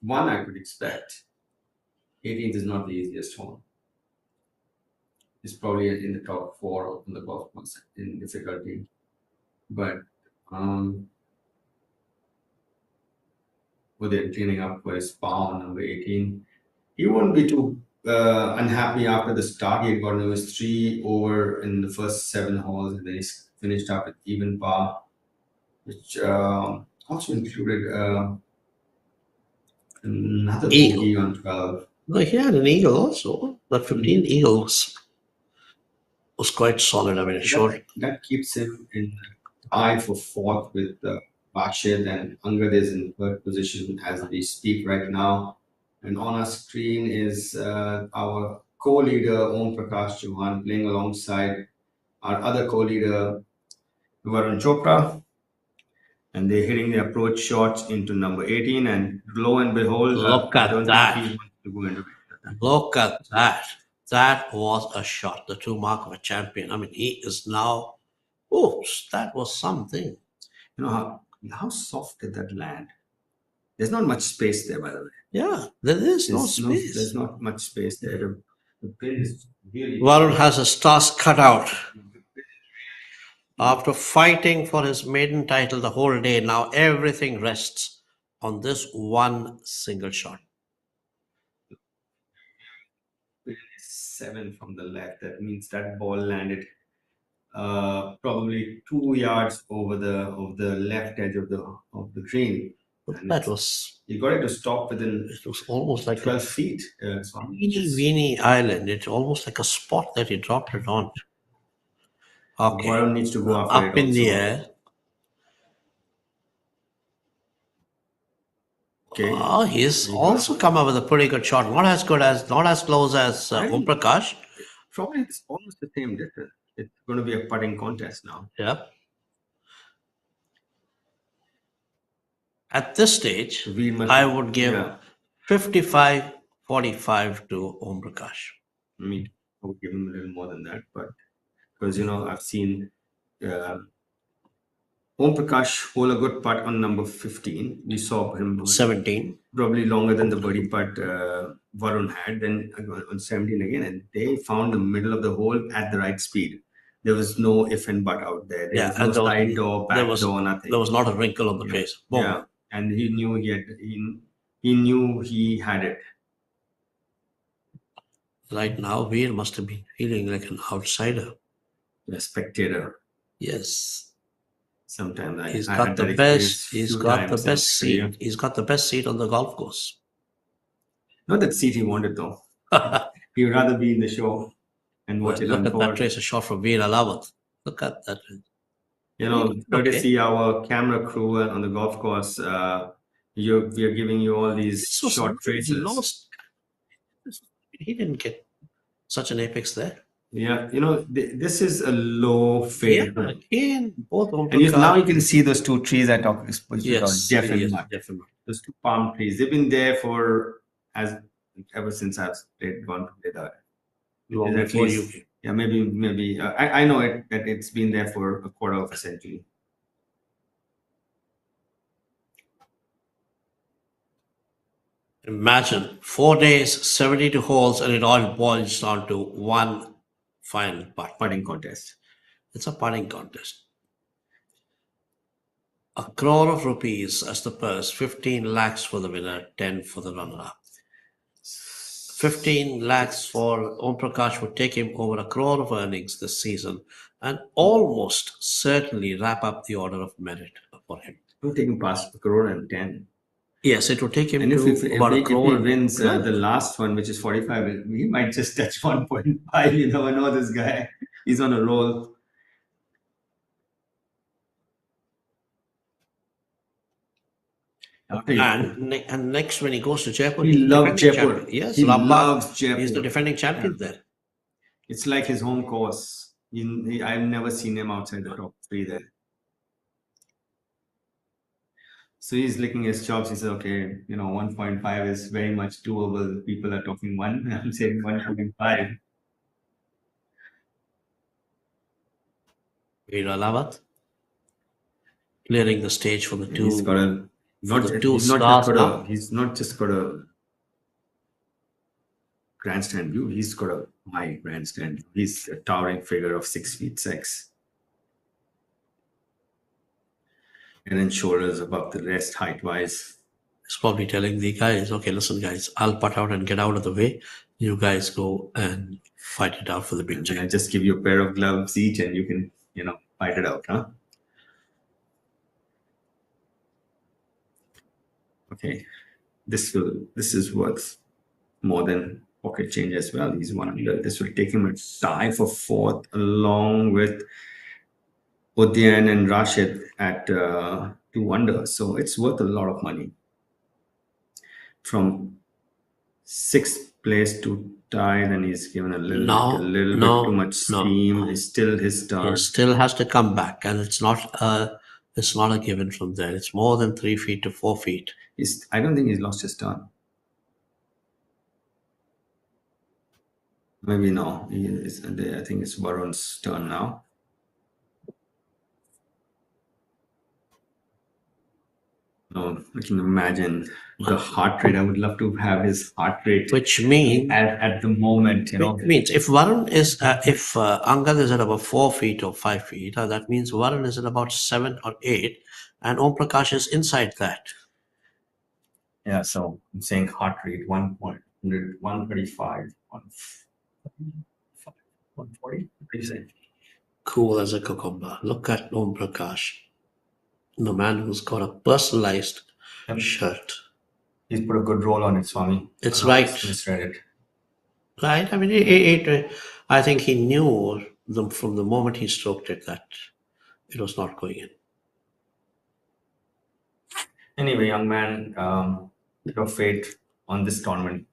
One I could expect. 18th is not the easiest hole. It's probably in the top 4 on the golf course in difficulty. But with it cleaning up for his par on number 18, he won't be too unhappy after the start. He had gotten his 3 over in the first 7 holes, and then he finished up with even par, which also included another bogey on 12. No, he had an eagle also. That 15 eagles was quite solid. I mean, that keeps him in eye for 4th with Bakshid, and Angad is in 3rd position as we speak right now. And on our screen is our co-leader Om Prakash Chauhan playing alongside our other co-leader Varun Chopra, and they're hitting the approach shots into number 18. And lo and behold, look at that! Look at that! That was a shot, the true mark of a champion. I mean, he is now. Oops, that was something. How soft did that land? There's not much space there, by the way. Yeah, there's no space. There's not much space there. The pin is really. Varun has a task cut out. After fighting for his maiden title the whole day, now everything rests on this one single shot. 7 from the left. That means that ball landed probably 2 yards over the left edge of the green. And that was. You got it to stop within. It was almost like 12 feet. Weeny island. It's almost like a spot that he dropped it on. Okay. Varun needs to go up in the air. Okay. He's also come up with a pretty good shot. Not as close as Om Prakash. Probably it's almost the same distance. It's going to be a putting contest now. Yeah. At this stage, We must. I would give Yeah. 55-45 to Om Prakash. I would give him a little more than that, but because I've seen Om Prakash hold a good putt on number 15. We saw him 17. probably longer than the birdie putt Varun had. Then on 17 again, and they found the middle of the hole at the right speed. There was no if and but out there. There was no side door, back door, nothing. There was not a wrinkle on the face. Boom. Yeah, and he knew he knew he had it. Right now, Veer must have been feeling like an outsider. A spectator. Yes. Sometimes He's got the best. He's got the best seat. He's got the best seat on the golf course. Not that seat he wanted though. He would rather be in the show and watch it Look unfold. at that tracer shot from Veer Alawat. Look at that. Courtesy our camera crew on the golf course, we are giving you all these short traces. He didn't get such an apex there. Yeah, this is a low fade. Yeah, again, both. And now you can see those two trees I talked about. Yes, Definitely. Those two palm trees. They've been there ever since I've gone to play that. Long before you. Yeah, maybe. I know that it's been there for a quarter of a century. Imagine 4 days, 72 holes, and it all boils down to one final putting contest. It's a putting contest. 1 crore of rupees as the purse, 15 lakhs for the winner, 10 for the runner-up. 15 lakhs for Om Prakash would take him over 1 crore of earnings this season and almost certainly wrap up the order of merit for him. It will take him past 1 crore and 10. Yes, it will take him and to about 1 crore. If he wins the last one, which is 45, he might just touch 1.5. You never know this guy. He's on a roll. And next, when he goes to Jaipur, he loves Jaipur. Yes, he loves Jaipur. He's the defending champion there. It's like his home course. I've never seen him outside the top 3 there. So he's licking his chops. He says, okay, 1.5 is very much doable. People are talking 1. I'm saying 1.5. Veer Alawat clearing the stage for the two. He's got a he's not just got a grandstand view. He's got a high grandstand. He's a towering figure of 6'6". And then shoulders above the rest height-wise. He's probably telling the guys, okay, listen, guys, I'll putt out and get out of the way. You guys go and fight it out for the big check. I just give you a pair of gloves each and you can, fight it out, huh? Okay. This is worth more than pocket change as well. He's 1 under. This will take him a tie for 4th along with Udyan and Rashid at 2 under. So it's worth a lot of money. From 6th place to tie, and he's given a little bit too much steam. It's still his turn. He still has to come back, and it's not a given from there. It's more than 3 feet to 4 feet. I don't think he's lost his turn. Maybe no. I think it's Varun's turn now. No, I can imagine the heart rate. I would love to have his heart rate. Which means at the moment, Which means if Varun is, if Angad is at about 4 feet or 5 feet, that means Varun is at about 7 or 8, and Om Prakash is inside that. Yeah, so I'm saying heart rate 135, 140. What do you say? Cool as a cucumber. Look at Om Prakash. The man who's got a personalized shirt. He's put a good roll on it, Swami. It's right. Misread it. Right. I mean, I think he knew from the moment he stroked it that it was not going in. Anyway, young man, your fate on this tournament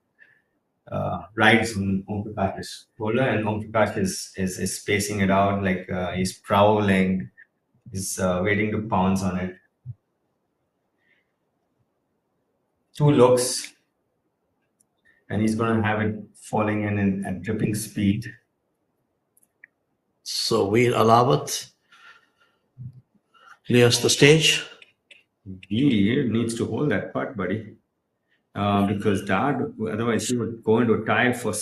rides on Om Prakash's shoulder, and Om Prakash is spacing it out like he's prowling. Is waiting to pounce on it. two looks, and he's going to have it falling in at dripping speed. So we'll allow it. Clears the stage. He needs to hold that putt, buddy, because that otherwise he would go into a tie for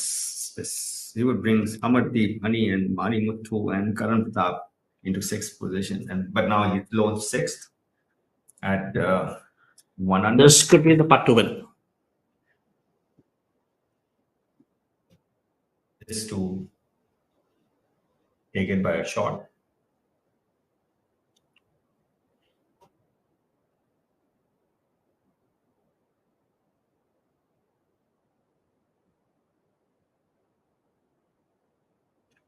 he would bring Amardeep, Hani, and Mani Muthu and Karan Pratap into sixth position, and but now he's lone sixth at 1 under. This could be the putt to win. Is to take it by a shot.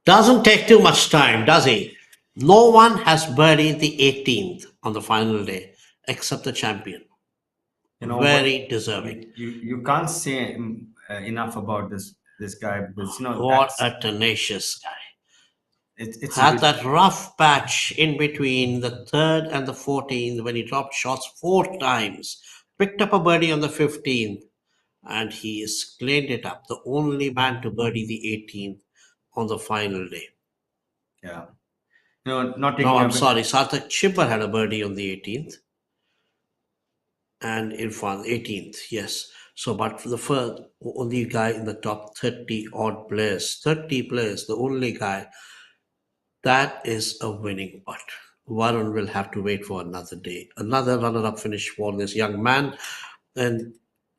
Doesn't take too much time, does he? No one has birdied the 18th on the final day except the champion. You know, very deserving. You can't say enough about this guy because what a tenacious guy. It's had that rough patch in between the 3rd and the 14th when he dropped shots 4 times, picked up a birdie on the 15th, and he has cleaned it up. The only man to birdie the 18th on the final day. Yeah. Not taking. No, I'm sorry. Sarthak Chipper had a birdie on the 18th. And Irfan, 18th, yes. So, but for the first, only guy in the top 30 odd players, the only guy, that is a winning putt. Varun will have to wait for another day. Another runner-up finish for this young man, and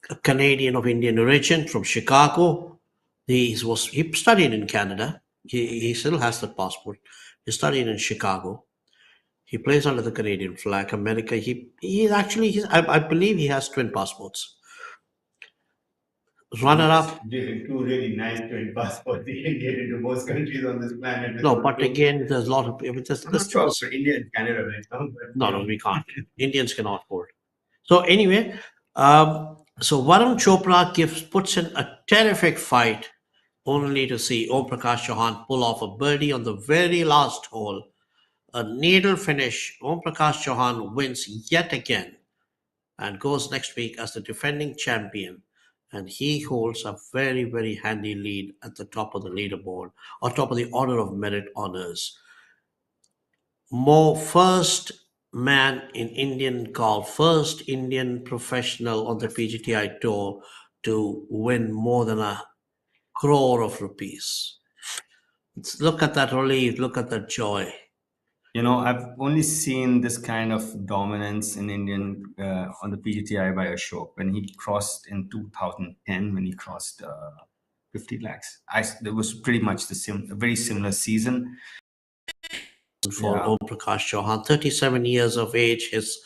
a Canadian of Indian origin from Chicago. He studied in Canada. He still has the passport. He studied in Chicago. He plays under the Canadian flag. America. I believe he has twin passports. Runner-up. Two really nice twin passports. He can get into most countries on this planet. No, but again, there's a lot of. I'm not sure for India and Canada right now. No, we can't. Indians cannot hold. So anyway, so Varun Chopra puts in a terrific fight, only to see Om Prakash Chauhan pull off a birdie on the very last hole. A needle finish. Om Prakash Chauhan wins yet again and goes next week as the defending champion. And he holds a very, very handy lead at the top of the leaderboard, or top of the order of merit honors. First man in Indian golf, first Indian professional on the PGTI tour to win more than 1 crore of rupees. Look at that relief, look at that joy. I've only seen this kind of dominance in Indian on the PGTI by Ashok when he crossed in 2010, when he crossed 50 lakhs. There was pretty much a very similar season. For Om Prakash Chauhan, 37 years of age, his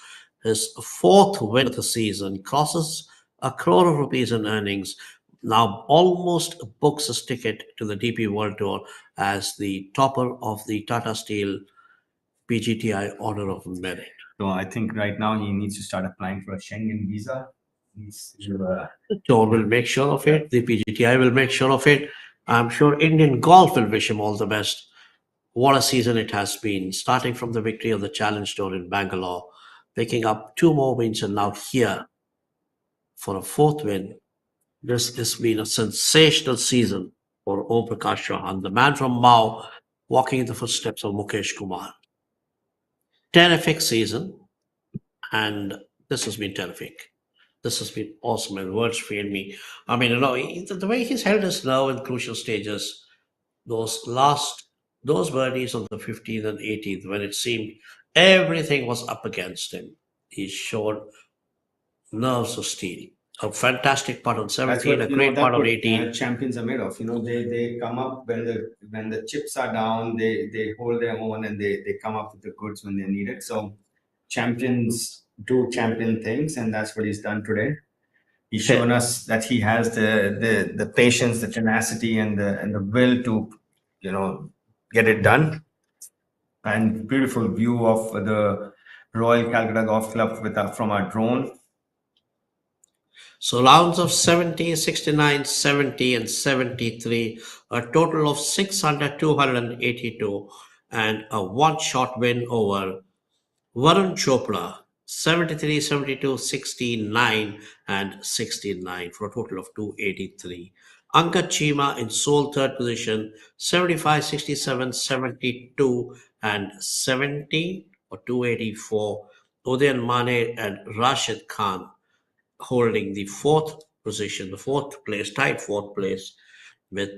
4th win of the season, crosses 1 crore of rupees in earnings. Now almost books his ticket to the DP World Tour as the topper of the Tata Steel PGTI Order of Merit. So I think right now he needs to start applying for a Schengen visa. The tour will make sure of it. The PGTI will make sure of it. I'm sure Indian golf will wish him all the best. What a season it has been, starting from the victory of the Challenge Tour in Bangalore, picking up 2 more wins, and now here for a 4th win. This has been a sensational season for Om Prakash Chauhan, the man from Mao, walking in the footsteps of Mukesh Kumar. Terrific season, and this has been terrific. This has been awesome, and words fail me. I mean, the way he's held his nerve in crucial stages, those birdies on the 15th and 18th, when it seemed everything was up against him, he showed nerves of steel. A fantastic putt on 17, a great putt on 18. Champions are made of. They come up when the chips are down. They hold their own, and they come up with the goods when they need it. So champions do champion things, and that's what he's done today. He's shown us that he has the patience, the tenacity, and the will to get it done. And beautiful view of the Royal Calcutta Golf Club from our drone. So rounds of 70, 69, 70, and 73, a total of 600, 282, and a 1-shot win over Varun Chopra 73, 72, 69, and 69 for a total of 283. Anka Chima in sole third position, 75, 67, 72, and 70 or 284. Udayan Mane and Rashid Khan holding the fourth position, the fourth place, tied fourth place with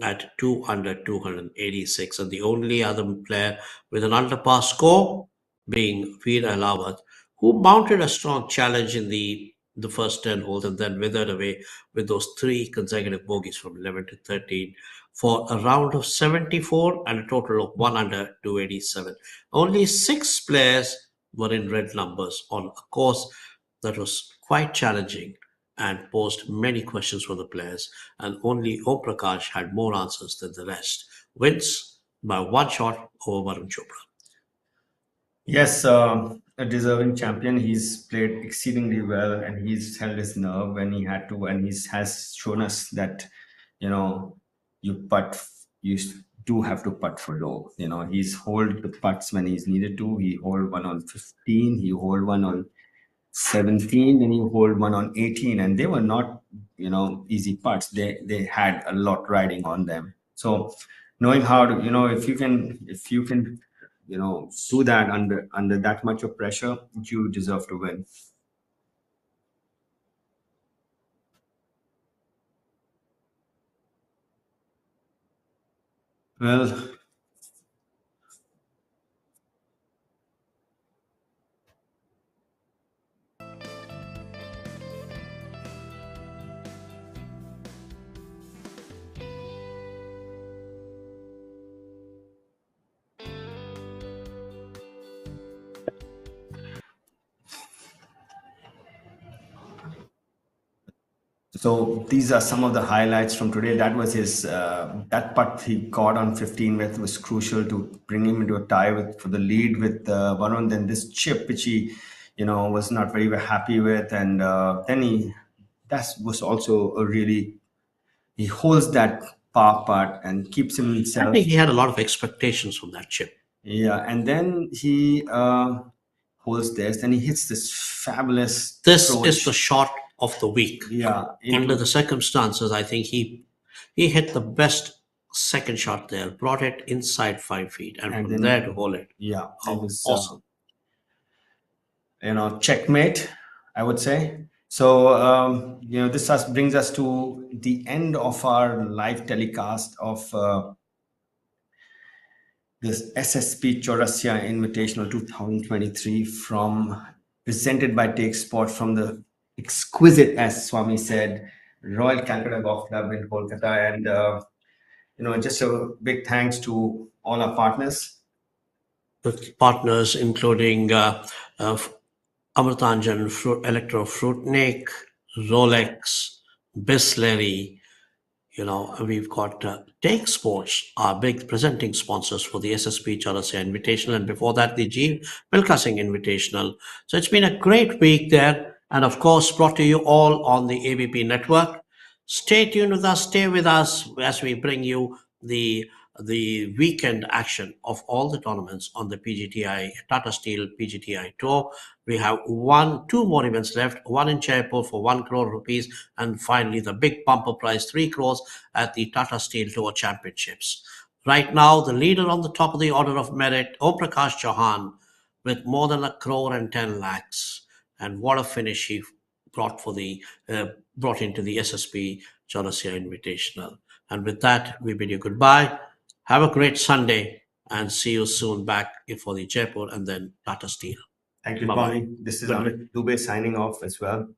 at 2 under 286. And the only other player with an under par score being Veer Alawat, who mounted a strong challenge in the first 10 holes and then withered away with those three consecutive bogeys from 11 to 13 for a round of 74 and a total of 1 under 287. Only six players were in red numbers on a course that was quite challenging and posed many questions for the players, and only Om Prakash had more answers than the rest. Wins by one shot over Varun Chopra. Yes, a deserving champion. He's played exceedingly well, and he's held his nerve when he had to, and has shown us that, you know, you putt, you do have to putt for low. He's hold the putts when he's needed to. He hold one on 15, he hold one on 17, and he hold one on 18, and they were not, easy putts. They had a lot riding on them. So knowing how to, if you can do that under that much of pressure, you deserve to win. Well, so these are some of the highlights from today. That was his that putt he got on 15 with was crucial to bring him into a tie for the lead with Varun. Then this chip, which he was not very happy with, and then that was also a really, he holds that par putt and keeps I himself. think he had a lot of expectations from that chip. Yeah, and then he holds this, and he hits this fabulous This approach. is the shot of the week. Yeah, Under the circumstances, I think he hit the best second shot there, brought it inside 5 feet, and from then, there to hold it. Yeah, it was awesome. Checkmate, I would say. So this brings us to the end of our live telecast of this SSP Chawrasia Invitational 2023 presented by Take Sport from the exquisite, as Swami said, Royal Calcutta Golf Club in Kolkata. And just a big thanks to all our partners. With partners including Amritanjan, Electro Fruitnik, Rolex, Bisleri. We've got Take Sports, our big presenting sponsors for the SSP Chawrasia Invitational, and before that, the G. Milkha Singh Invitational. So it's been a great week there, and of course, brought to you all on the ABP network. Stay tuned with us, stay with us as we bring you the weekend action of all the tournaments on the PGTI Tata Steel PGTI Tour. We have two more events left, one in Jaipur for 1 crore rupees, and finally the big bumper prize 3 crores at the Tata Steel Tour Championships. Right now, the leader on the top of the order of merit, Om Prakash Chauhan, with more than 1 crore and 10 lakhs. And what a finish he brought into the SSP Chawrasia Invitational. And with that, we bid you goodbye. Have a great Sunday and see you soon back for the Jaipur and then Tata Steel. Thank you, Bye-bye. Tommy. This is Amit Dubey signing off as well.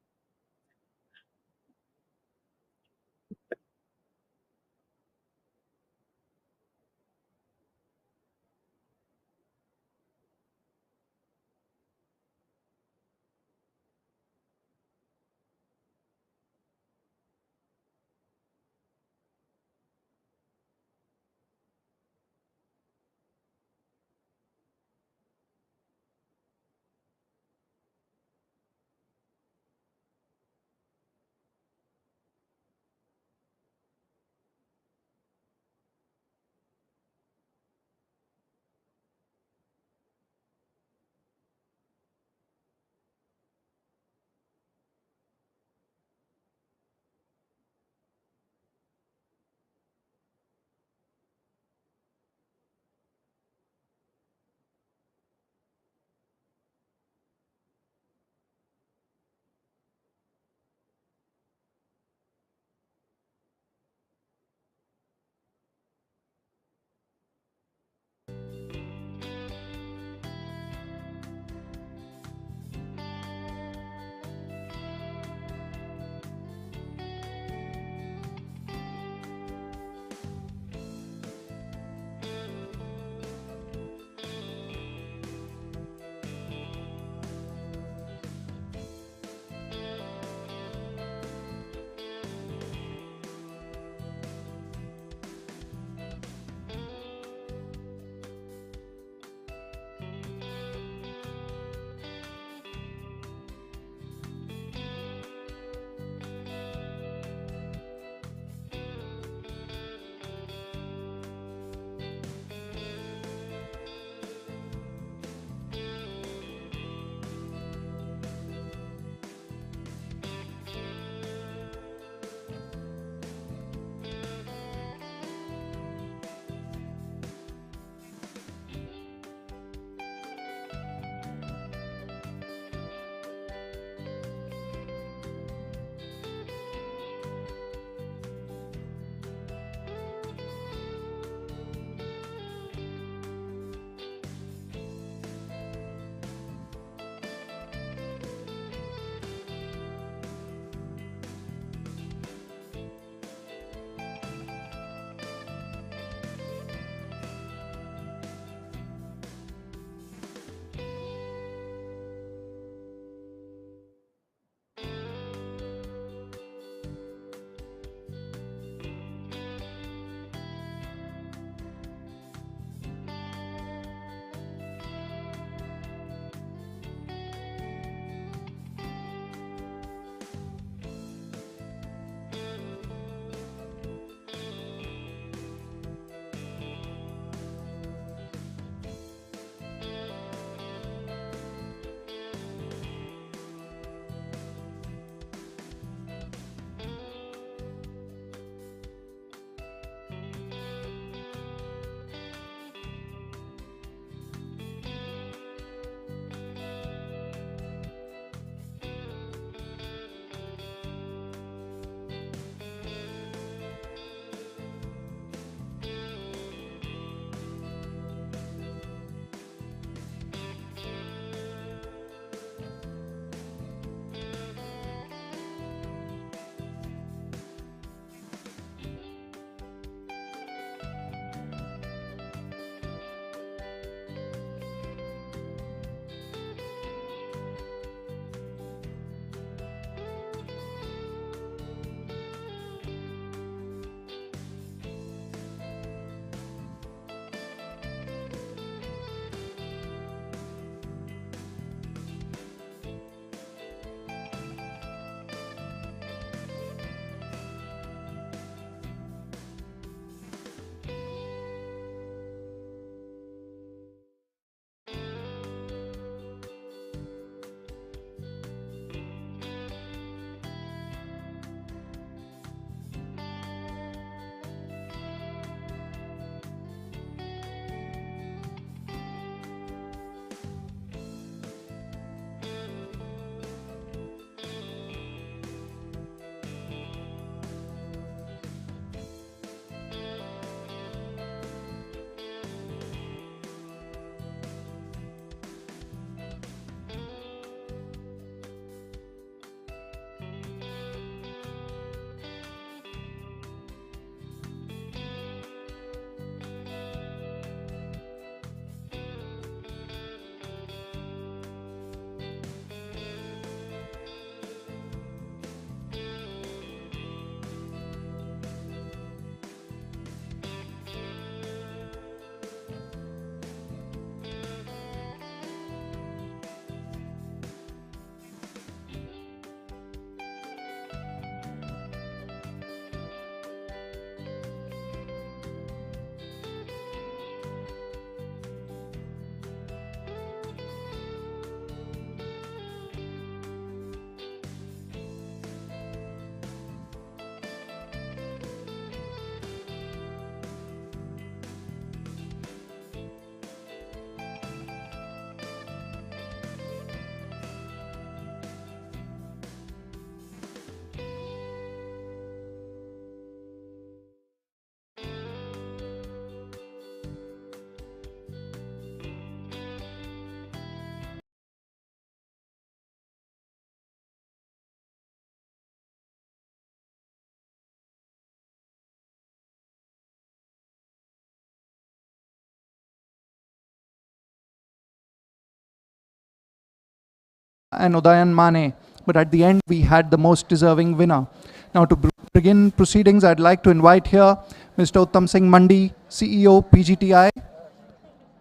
and Udayan Mane, but at the end we had the most deserving winner. Now to begin proceedings, I'd like to invite here Mr. Uttam Singh Mandi, CEO PGTI,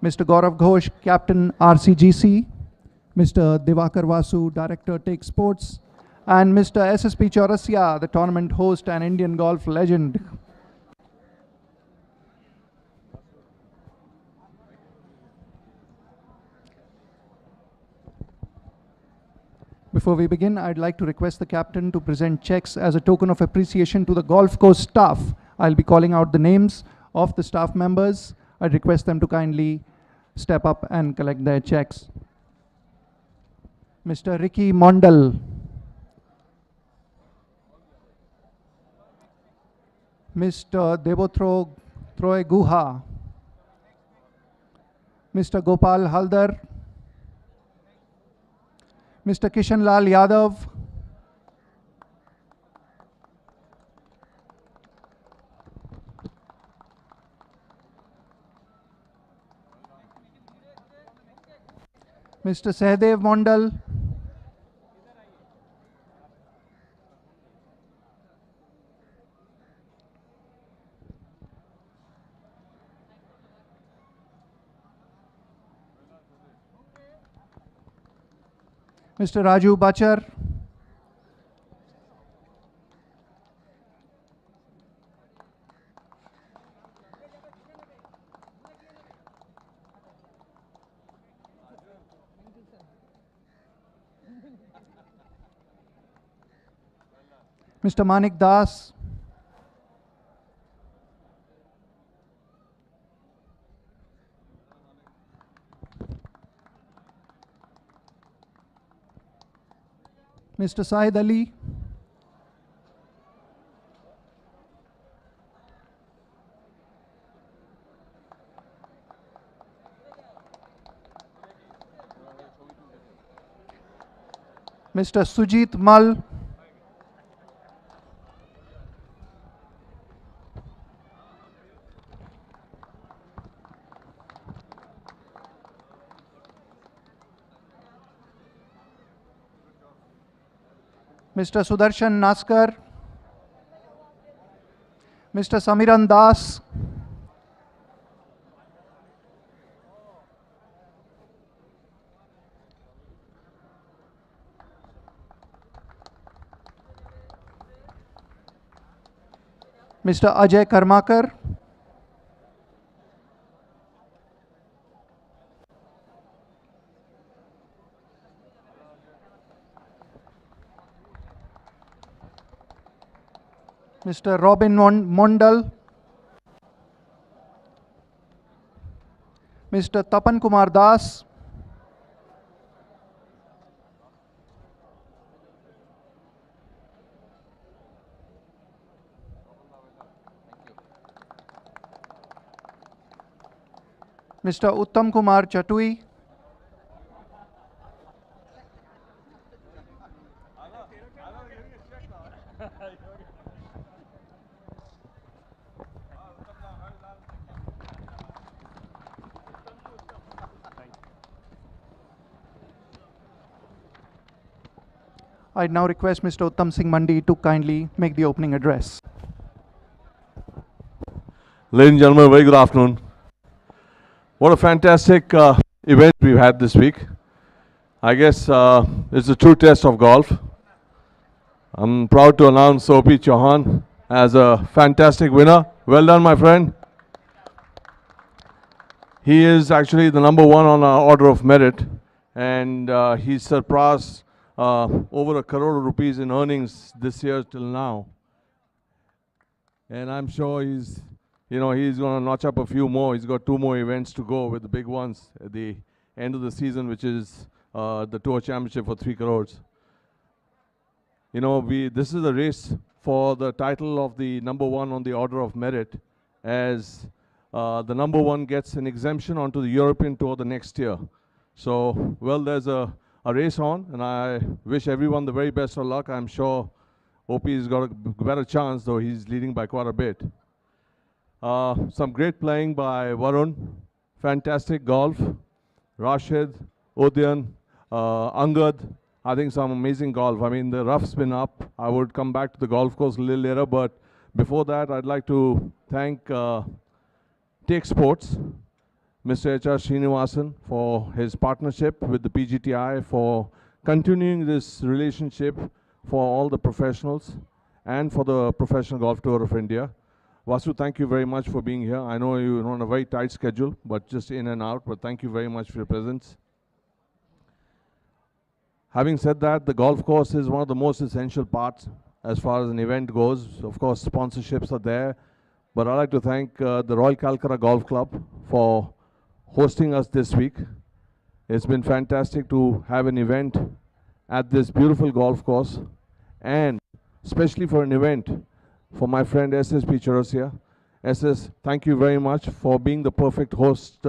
Mr. Gaurav Ghosh, Captain RCGC, Mr. Divakar Vasu, Director Take Sports, and Mr. SSP Chawrasia, the tournament host and Indian golf legend. Before we begin, I'd like to request the captain to present checks as a token of appreciation to the golf course staff. I'll be calling out the names of the staff members. I'd request them to kindly step up and collect their checks. Mr. Ricky Mondal, Mr. Devotro Troy Guha, Mr. Gopal Haldar, Mr. Kishan Lal Yadav, Mr. Sehdev Mondal, Mr. Raju Bachar, Mr. Manik Das, Mr. Said Ali, Mr. Sujit Mal, Mr. Sudarshan Naskar, Mr. Samiran Das, Mr. Ajay Karmakar, Mr. Robin Mondal, Mr. Tapan Kumar Das, Mr. Uttam Kumar Chatui, I now request Mr. Uttam Singh Mandi to kindly make the opening address. Ladies and gentlemen, very good afternoon. What a fantastic event we've had this week. I guess it's a true test of golf. I'm proud to announce OP Chauhan as a fantastic winner. Well done, my friend. He is actually the number one on our order of merit, and he surpassed over 1 crore rupees in earnings this year till now. And I'm sure he's going to notch up a few more. He's got 2 more events to go with the big ones at the end of the season, which is the Tour Championship for 3 crores. This is a race for the title of the number one on the order of merit, as the number one gets an exemption onto the European Tour the next year. So, well, there's a race on, and I wish everyone the very best of luck. I'm sure OP's got a better chance, though he's leading by quite a bit. Some great playing by Varun, fantastic golf, Rashid, Udayan, Angad, I think some amazing golf. I mean, the rough's been up. I would come back to the golf course a little later, but before that, I'd like to thank Take Sports, Mr. H.R. Srinivasan, for his partnership with the PGTI, for continuing this relationship for all the professionals and for the Professional Golf Tour of India. Vasu, thank you very much for being here. I know you're on a very tight schedule, but just in and out, but thank you very much for your presence. Having said that, the golf course is one of the most essential parts as far as an event goes. Of course, sponsorships are there, but I'd like to thank the Royal Calcutta Golf Club for hosting us this week. It's been fantastic to have an event at this beautiful golf course, and especially for an event for my friend SSP Chawrasia. SS, thank you very much for being the perfect host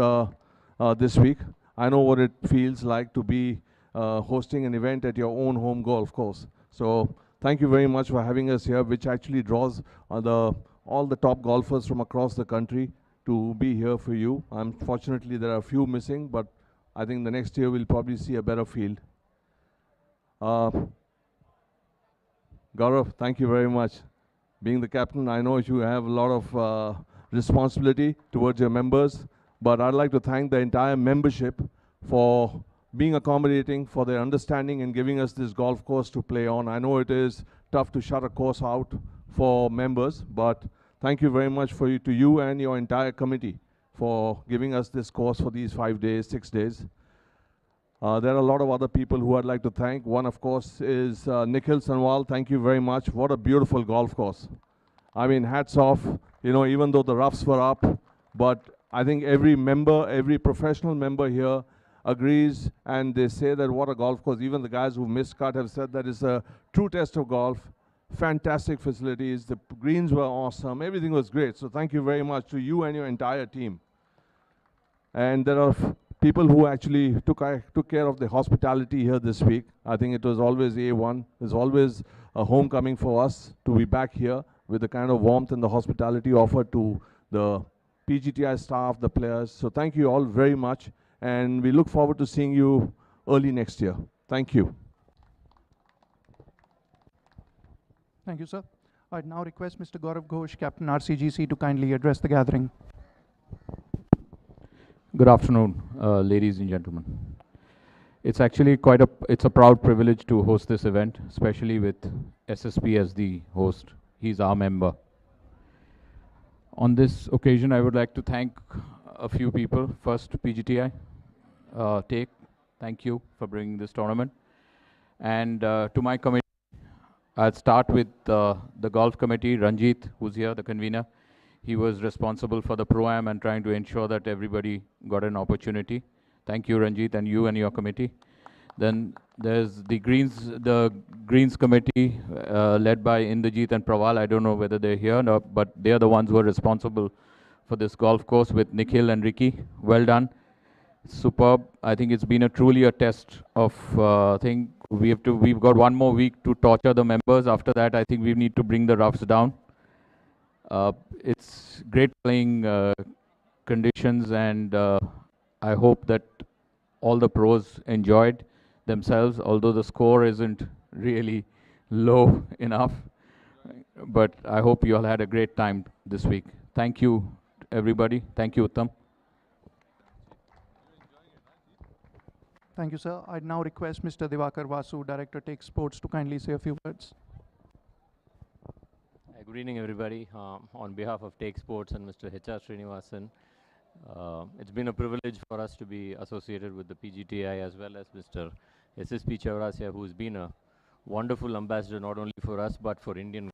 this week. I know what it feels like to be hosting an event at your own home golf course. So thank you very much for having us here, which actually draws all the top golfers from across the country to be here for you. Unfortunately, there are a few missing, but I think the next year we'll probably see a better field. Gaurav, thank you very much. Being the captain, I know you have a lot of responsibility towards your members, but I'd like to thank the entire membership for being accommodating, for their understanding and giving us this golf course to play on. I know it is tough to shut a course out for members, but thank you very much to you and your entire committee for giving us this course for these 5 days, 6 days. There are a lot of other people who I'd like to thank. One, of course, is Nikhil Sanwal. Thank you very much. What a beautiful golf course. I mean, hats off, you know, even though the roughs were up, but I think every member, every professional member here agrees, and they say that what a golf course. Even the guys who missed cut have said that it's a true test of golf. Fantastic facilities. The greens were awesome. Everything was great. So thank you very much to you and your entire team. And there are people who actually took care of the hospitality here this week. I think it was always A1. There's always a homecoming for us to be back here with the kind of warmth and the hospitality offered to the PGTI staff, the players. So thank you all very much. And we look forward to seeing you early next year. Thank you. Thank you, sir. I'd now request Mr. Gaurav Ghosh, Captain RCGC, to kindly address the gathering. Good afternoon, ladies and gentlemen. It's actually it's a proud privilege to host this event, especially with SSP as the host. He's our member. On this occasion, I would like to thank a few people. First, PGTI, thank you for bringing this tournament. And to my committee, I'll start with the golf committee, Ranjit, who's here, the convener. He was responsible for the Pro-Am and trying to ensure that everybody got an opportunity. Thank you, Ranjit, and you and your committee. Then there's the Greens committee, led by Indrajit and Praval. I don't know whether they're here, but they're the ones who are responsible for this golf course with Nikhil and Ricky. Well done. Superb. I think it's been truly a test of thing. We've got one more week to torture the members. After that, I think we need to bring the roughs down. It's great playing conditions, and I hope that all the pros enjoyed themselves, although the score isn't really low enough. But I hope you all had a great time this week. Thank you, everybody. Thank you, Uttam. Thank you, sir. I'd now request Mr. Divakar Vasu, Director Take Sports, to kindly say a few words. Good evening, everybody. On behalf of Take Sports and Mr. H.R. Srinivasan, it's been a privilege for us to be associated with the PGTI as well as Mr. SSP Chawrasia, who's been a wonderful ambassador not only for us but for Indian.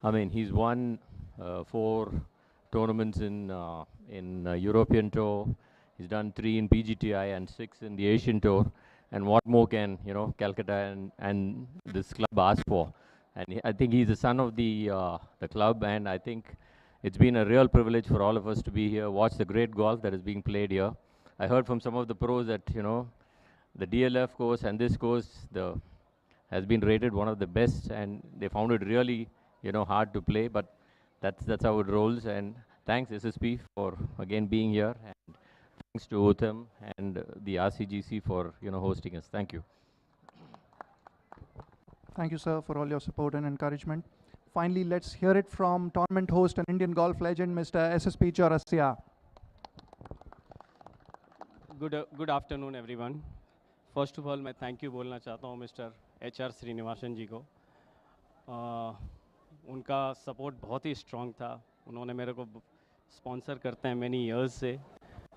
I mean, he's won 4 tournaments in European Tour. He's done 3 in PGTI and 6 in the Asian Tour. And what more can, you know, Calcutta and this club ask for? And I think he's the son of the club, and I think it's been a real privilege for all of us to be here, watch the great golf that is being played here. I heard from some of the pros that, you know, the DLF course and this course has been rated one of the best, and they found it really, you know, hard to play, but that's how it rolls. And thanks SSP for again being here, and thanks to Uttam and the RCGC for, you know, hosting us. Thank you. Thank you, sir, for all your support and encouragement. Finally, let's hear it from tournament host and Indian golf legend, Mr. SSP Chawrasia. Good afternoon, everyone. First of all, मैं thank you बोलना चाहता हूँ mister HR Srinivasan जी को. उनका support बहुत ही strong था. उन्होंने मेरे को स्पॉन्सर करते हैं many years से,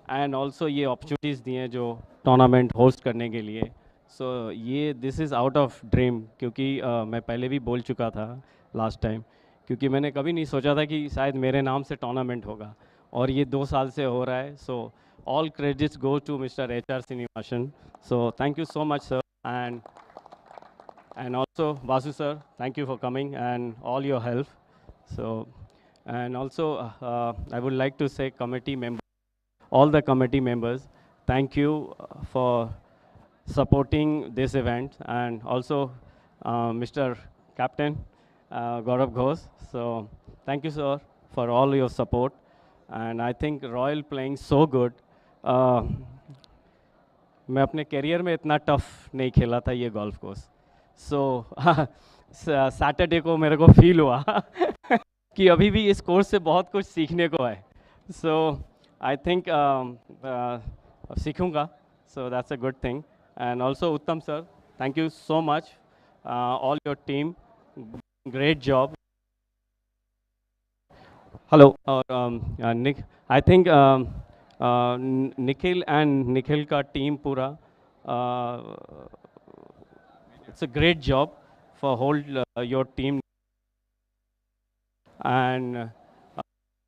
एंड ऑल्सो ये अपॉर्चुनिटीज़ दी हैं जो टूर्नामेंट होस्ट करने के लिए. सो ये this is out of dream, क्योंकि मैं पहले भी बोल चुका था लास्ट टाइम, क्योंकि मैंने कभी नहीं सोचा था कि शायद मेरे नाम से टूर्नामेंट होगा, और ये 2 साल से हो रहा है. सो all credits go to Mr. HR Srinivasan. So thank you so much, sir. And also Vasu sir, thank you for coming and all your help. So, and also I would like to say all the committee members, thank you for supporting this event, and also Mr. Captain Gaurav Ghosh. So thank you, sir, for all your support. And I think Royal playing so good. मैं अपने career में इतना tough नहीं खेला था ये golf course. सो Saturday को मेरे को फील हुआ कि अभी भी इस कोर्स से बहुत कुछ सीखने को है. सो आई थिंक सीखूंगा. So that's a good thing. And also Uttam sir, thank you so much, all your team, great job. Hello. और निक, आई थिंक निखिल का टीम पूरा, it's a great job for hold your team, and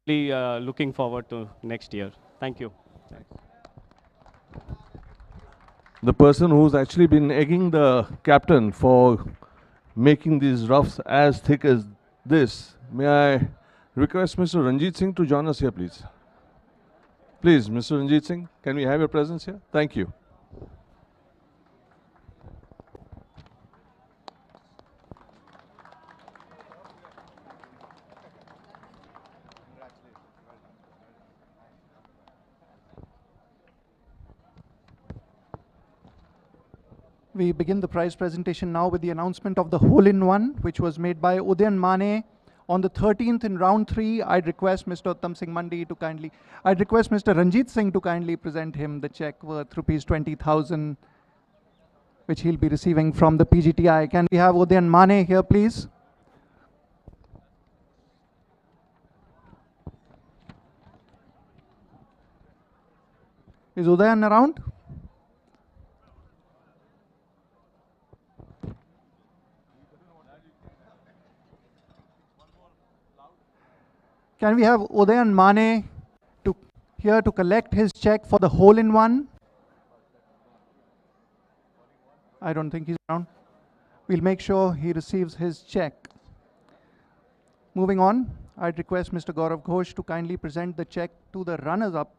really looking forward to next year. Thank you. The person who's actually been egging the captain for making these roughs as thick as this, may I request Mr. Ranjit Singh to join us here, please. Please, Mr. Ranjit Singh, can we have your presence here? Thank you. We begin the prize presentation now with the announcement of the hole-in-one, which was made by Udayan Mane on the 13th in round 3. I'd request Mr. Uttam Singh Mandi to kindly, I'd request Mr. Ranjit Singh to kindly present him the check worth rupees 20,000, which he'll be receiving from the PGTI. Can we have Udayan Mane here, please? Is Udayan around? Can we have Udayan Mane here to collect his check for the hole-in-one? I don't think he's around. We'll make sure he receives his check. Moving on, I'd request Mr. Gaurav Ghosh to kindly present the check to the runners-up.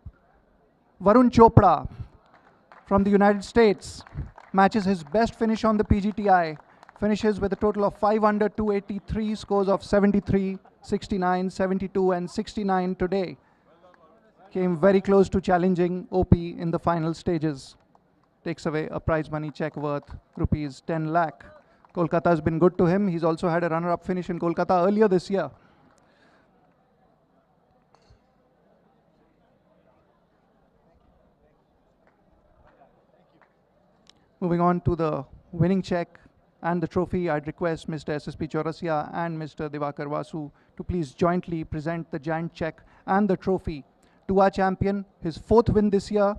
Varun Chopra from the United States matches his best finish on the PGTI. Finishes with a total of 5 under 283, scores of 73, 69, 72 and 69 today. Came very close to challenging OP in the final stages. Takes away a prize money check worth rupees 10 lakh. Kolkata has been good to him. He's also had a runner-up finish in Kolkata earlier this year. Moving on to the winning check and the trophy, I'd request Mr. SSP Chawrasia and Mr. Diwakar Vasu to please jointly present the giant check and the trophy to our champion, his 4th win this year.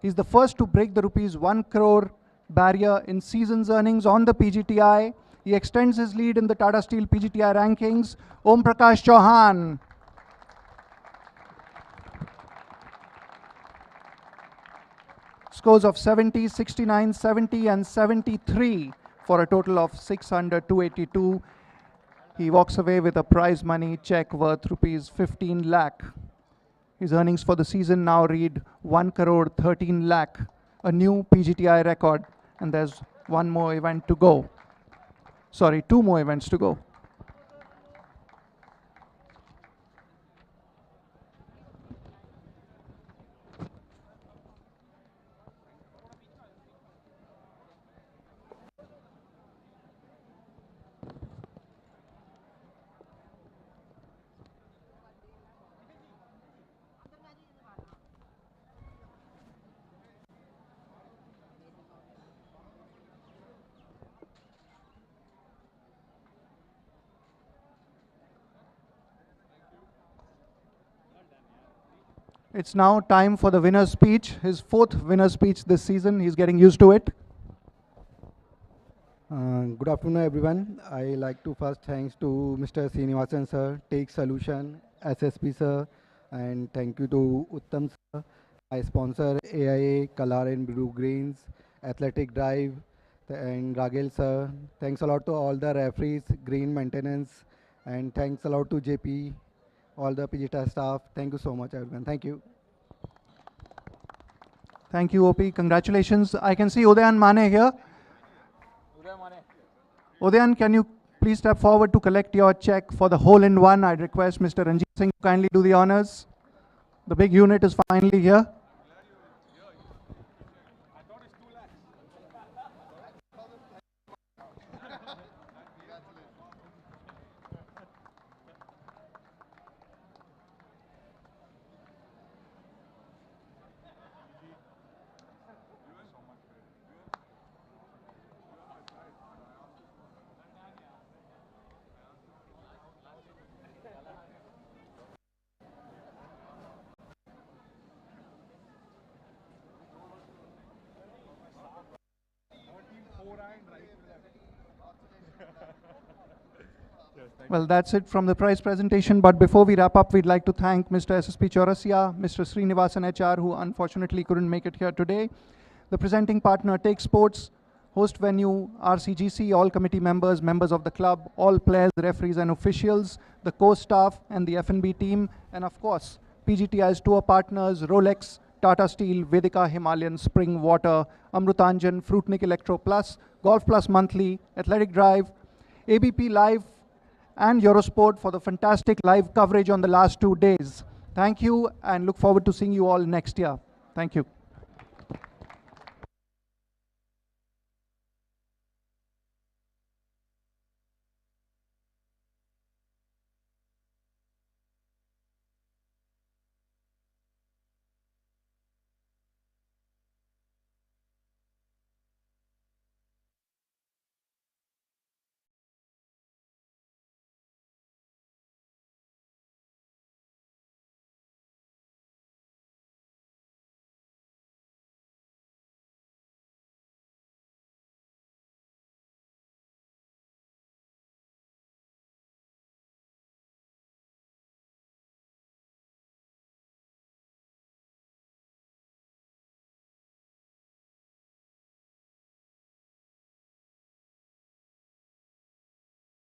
He's the first to break the rupees 1 crore barrier in season's earnings on the PGTI. He extends his lead in the Tata Steel PGTI rankings. Om Prakash Chauhan. Scores of 70, 69, 70 and 73. For a total of 6 under 282. He walks away with a prize money check worth rupees 15 lakh. His earnings for the season now read 1 crore 13 lakh, a new PGTI record. And there's one more event to go. Sorry, 2 more events to go. It's now time for the winner's speech, his fourth winner's speech this season. He's getting used to it. Good afternoon, everyone. I like to first thanks to Mr. Srinivasan sir, Take Solution, SSP sir, and thank you to Uttam sir. I sponsor AIA, Color and Blue Greens, Athletic Drive, and Ragel sir. Thanks a lot to all the referees, Green Maintenance, and thanks a lot to JP, all the PGTA staff. Thank you so much, everyone. Thank you. Thank you, OP. Congratulations. I can see Udayan Mane here. Udayan, can you please step forward to collect your check for the hole-in-one? I'd request Mr. Ranjit Singh to kindly do the honors. The big unit is finally here. Well, that's it from the prize presentation. But before we wrap up, we'd like to thank Mr. SSP Chawrasia, Mr. Srinivasan HR, who unfortunately couldn't make it here today, the presenting partner, Take Sports, host venue, RCGC, all committee members, members of the club, all players, referees and officials, the core staff and the F&B team, and of course, PGTI's tour partners, Rolex, Tata Steel, Vedika Himalayan, Spring Water, Amrutanjan, Fruitnik Electro Plus, Golf Plus Monthly, Athletic Drive, ABPLIVE, and Eurosport for the fantastic live coverage on the last 2 days. Thank you and look forward to seeing you all next year. Thank you.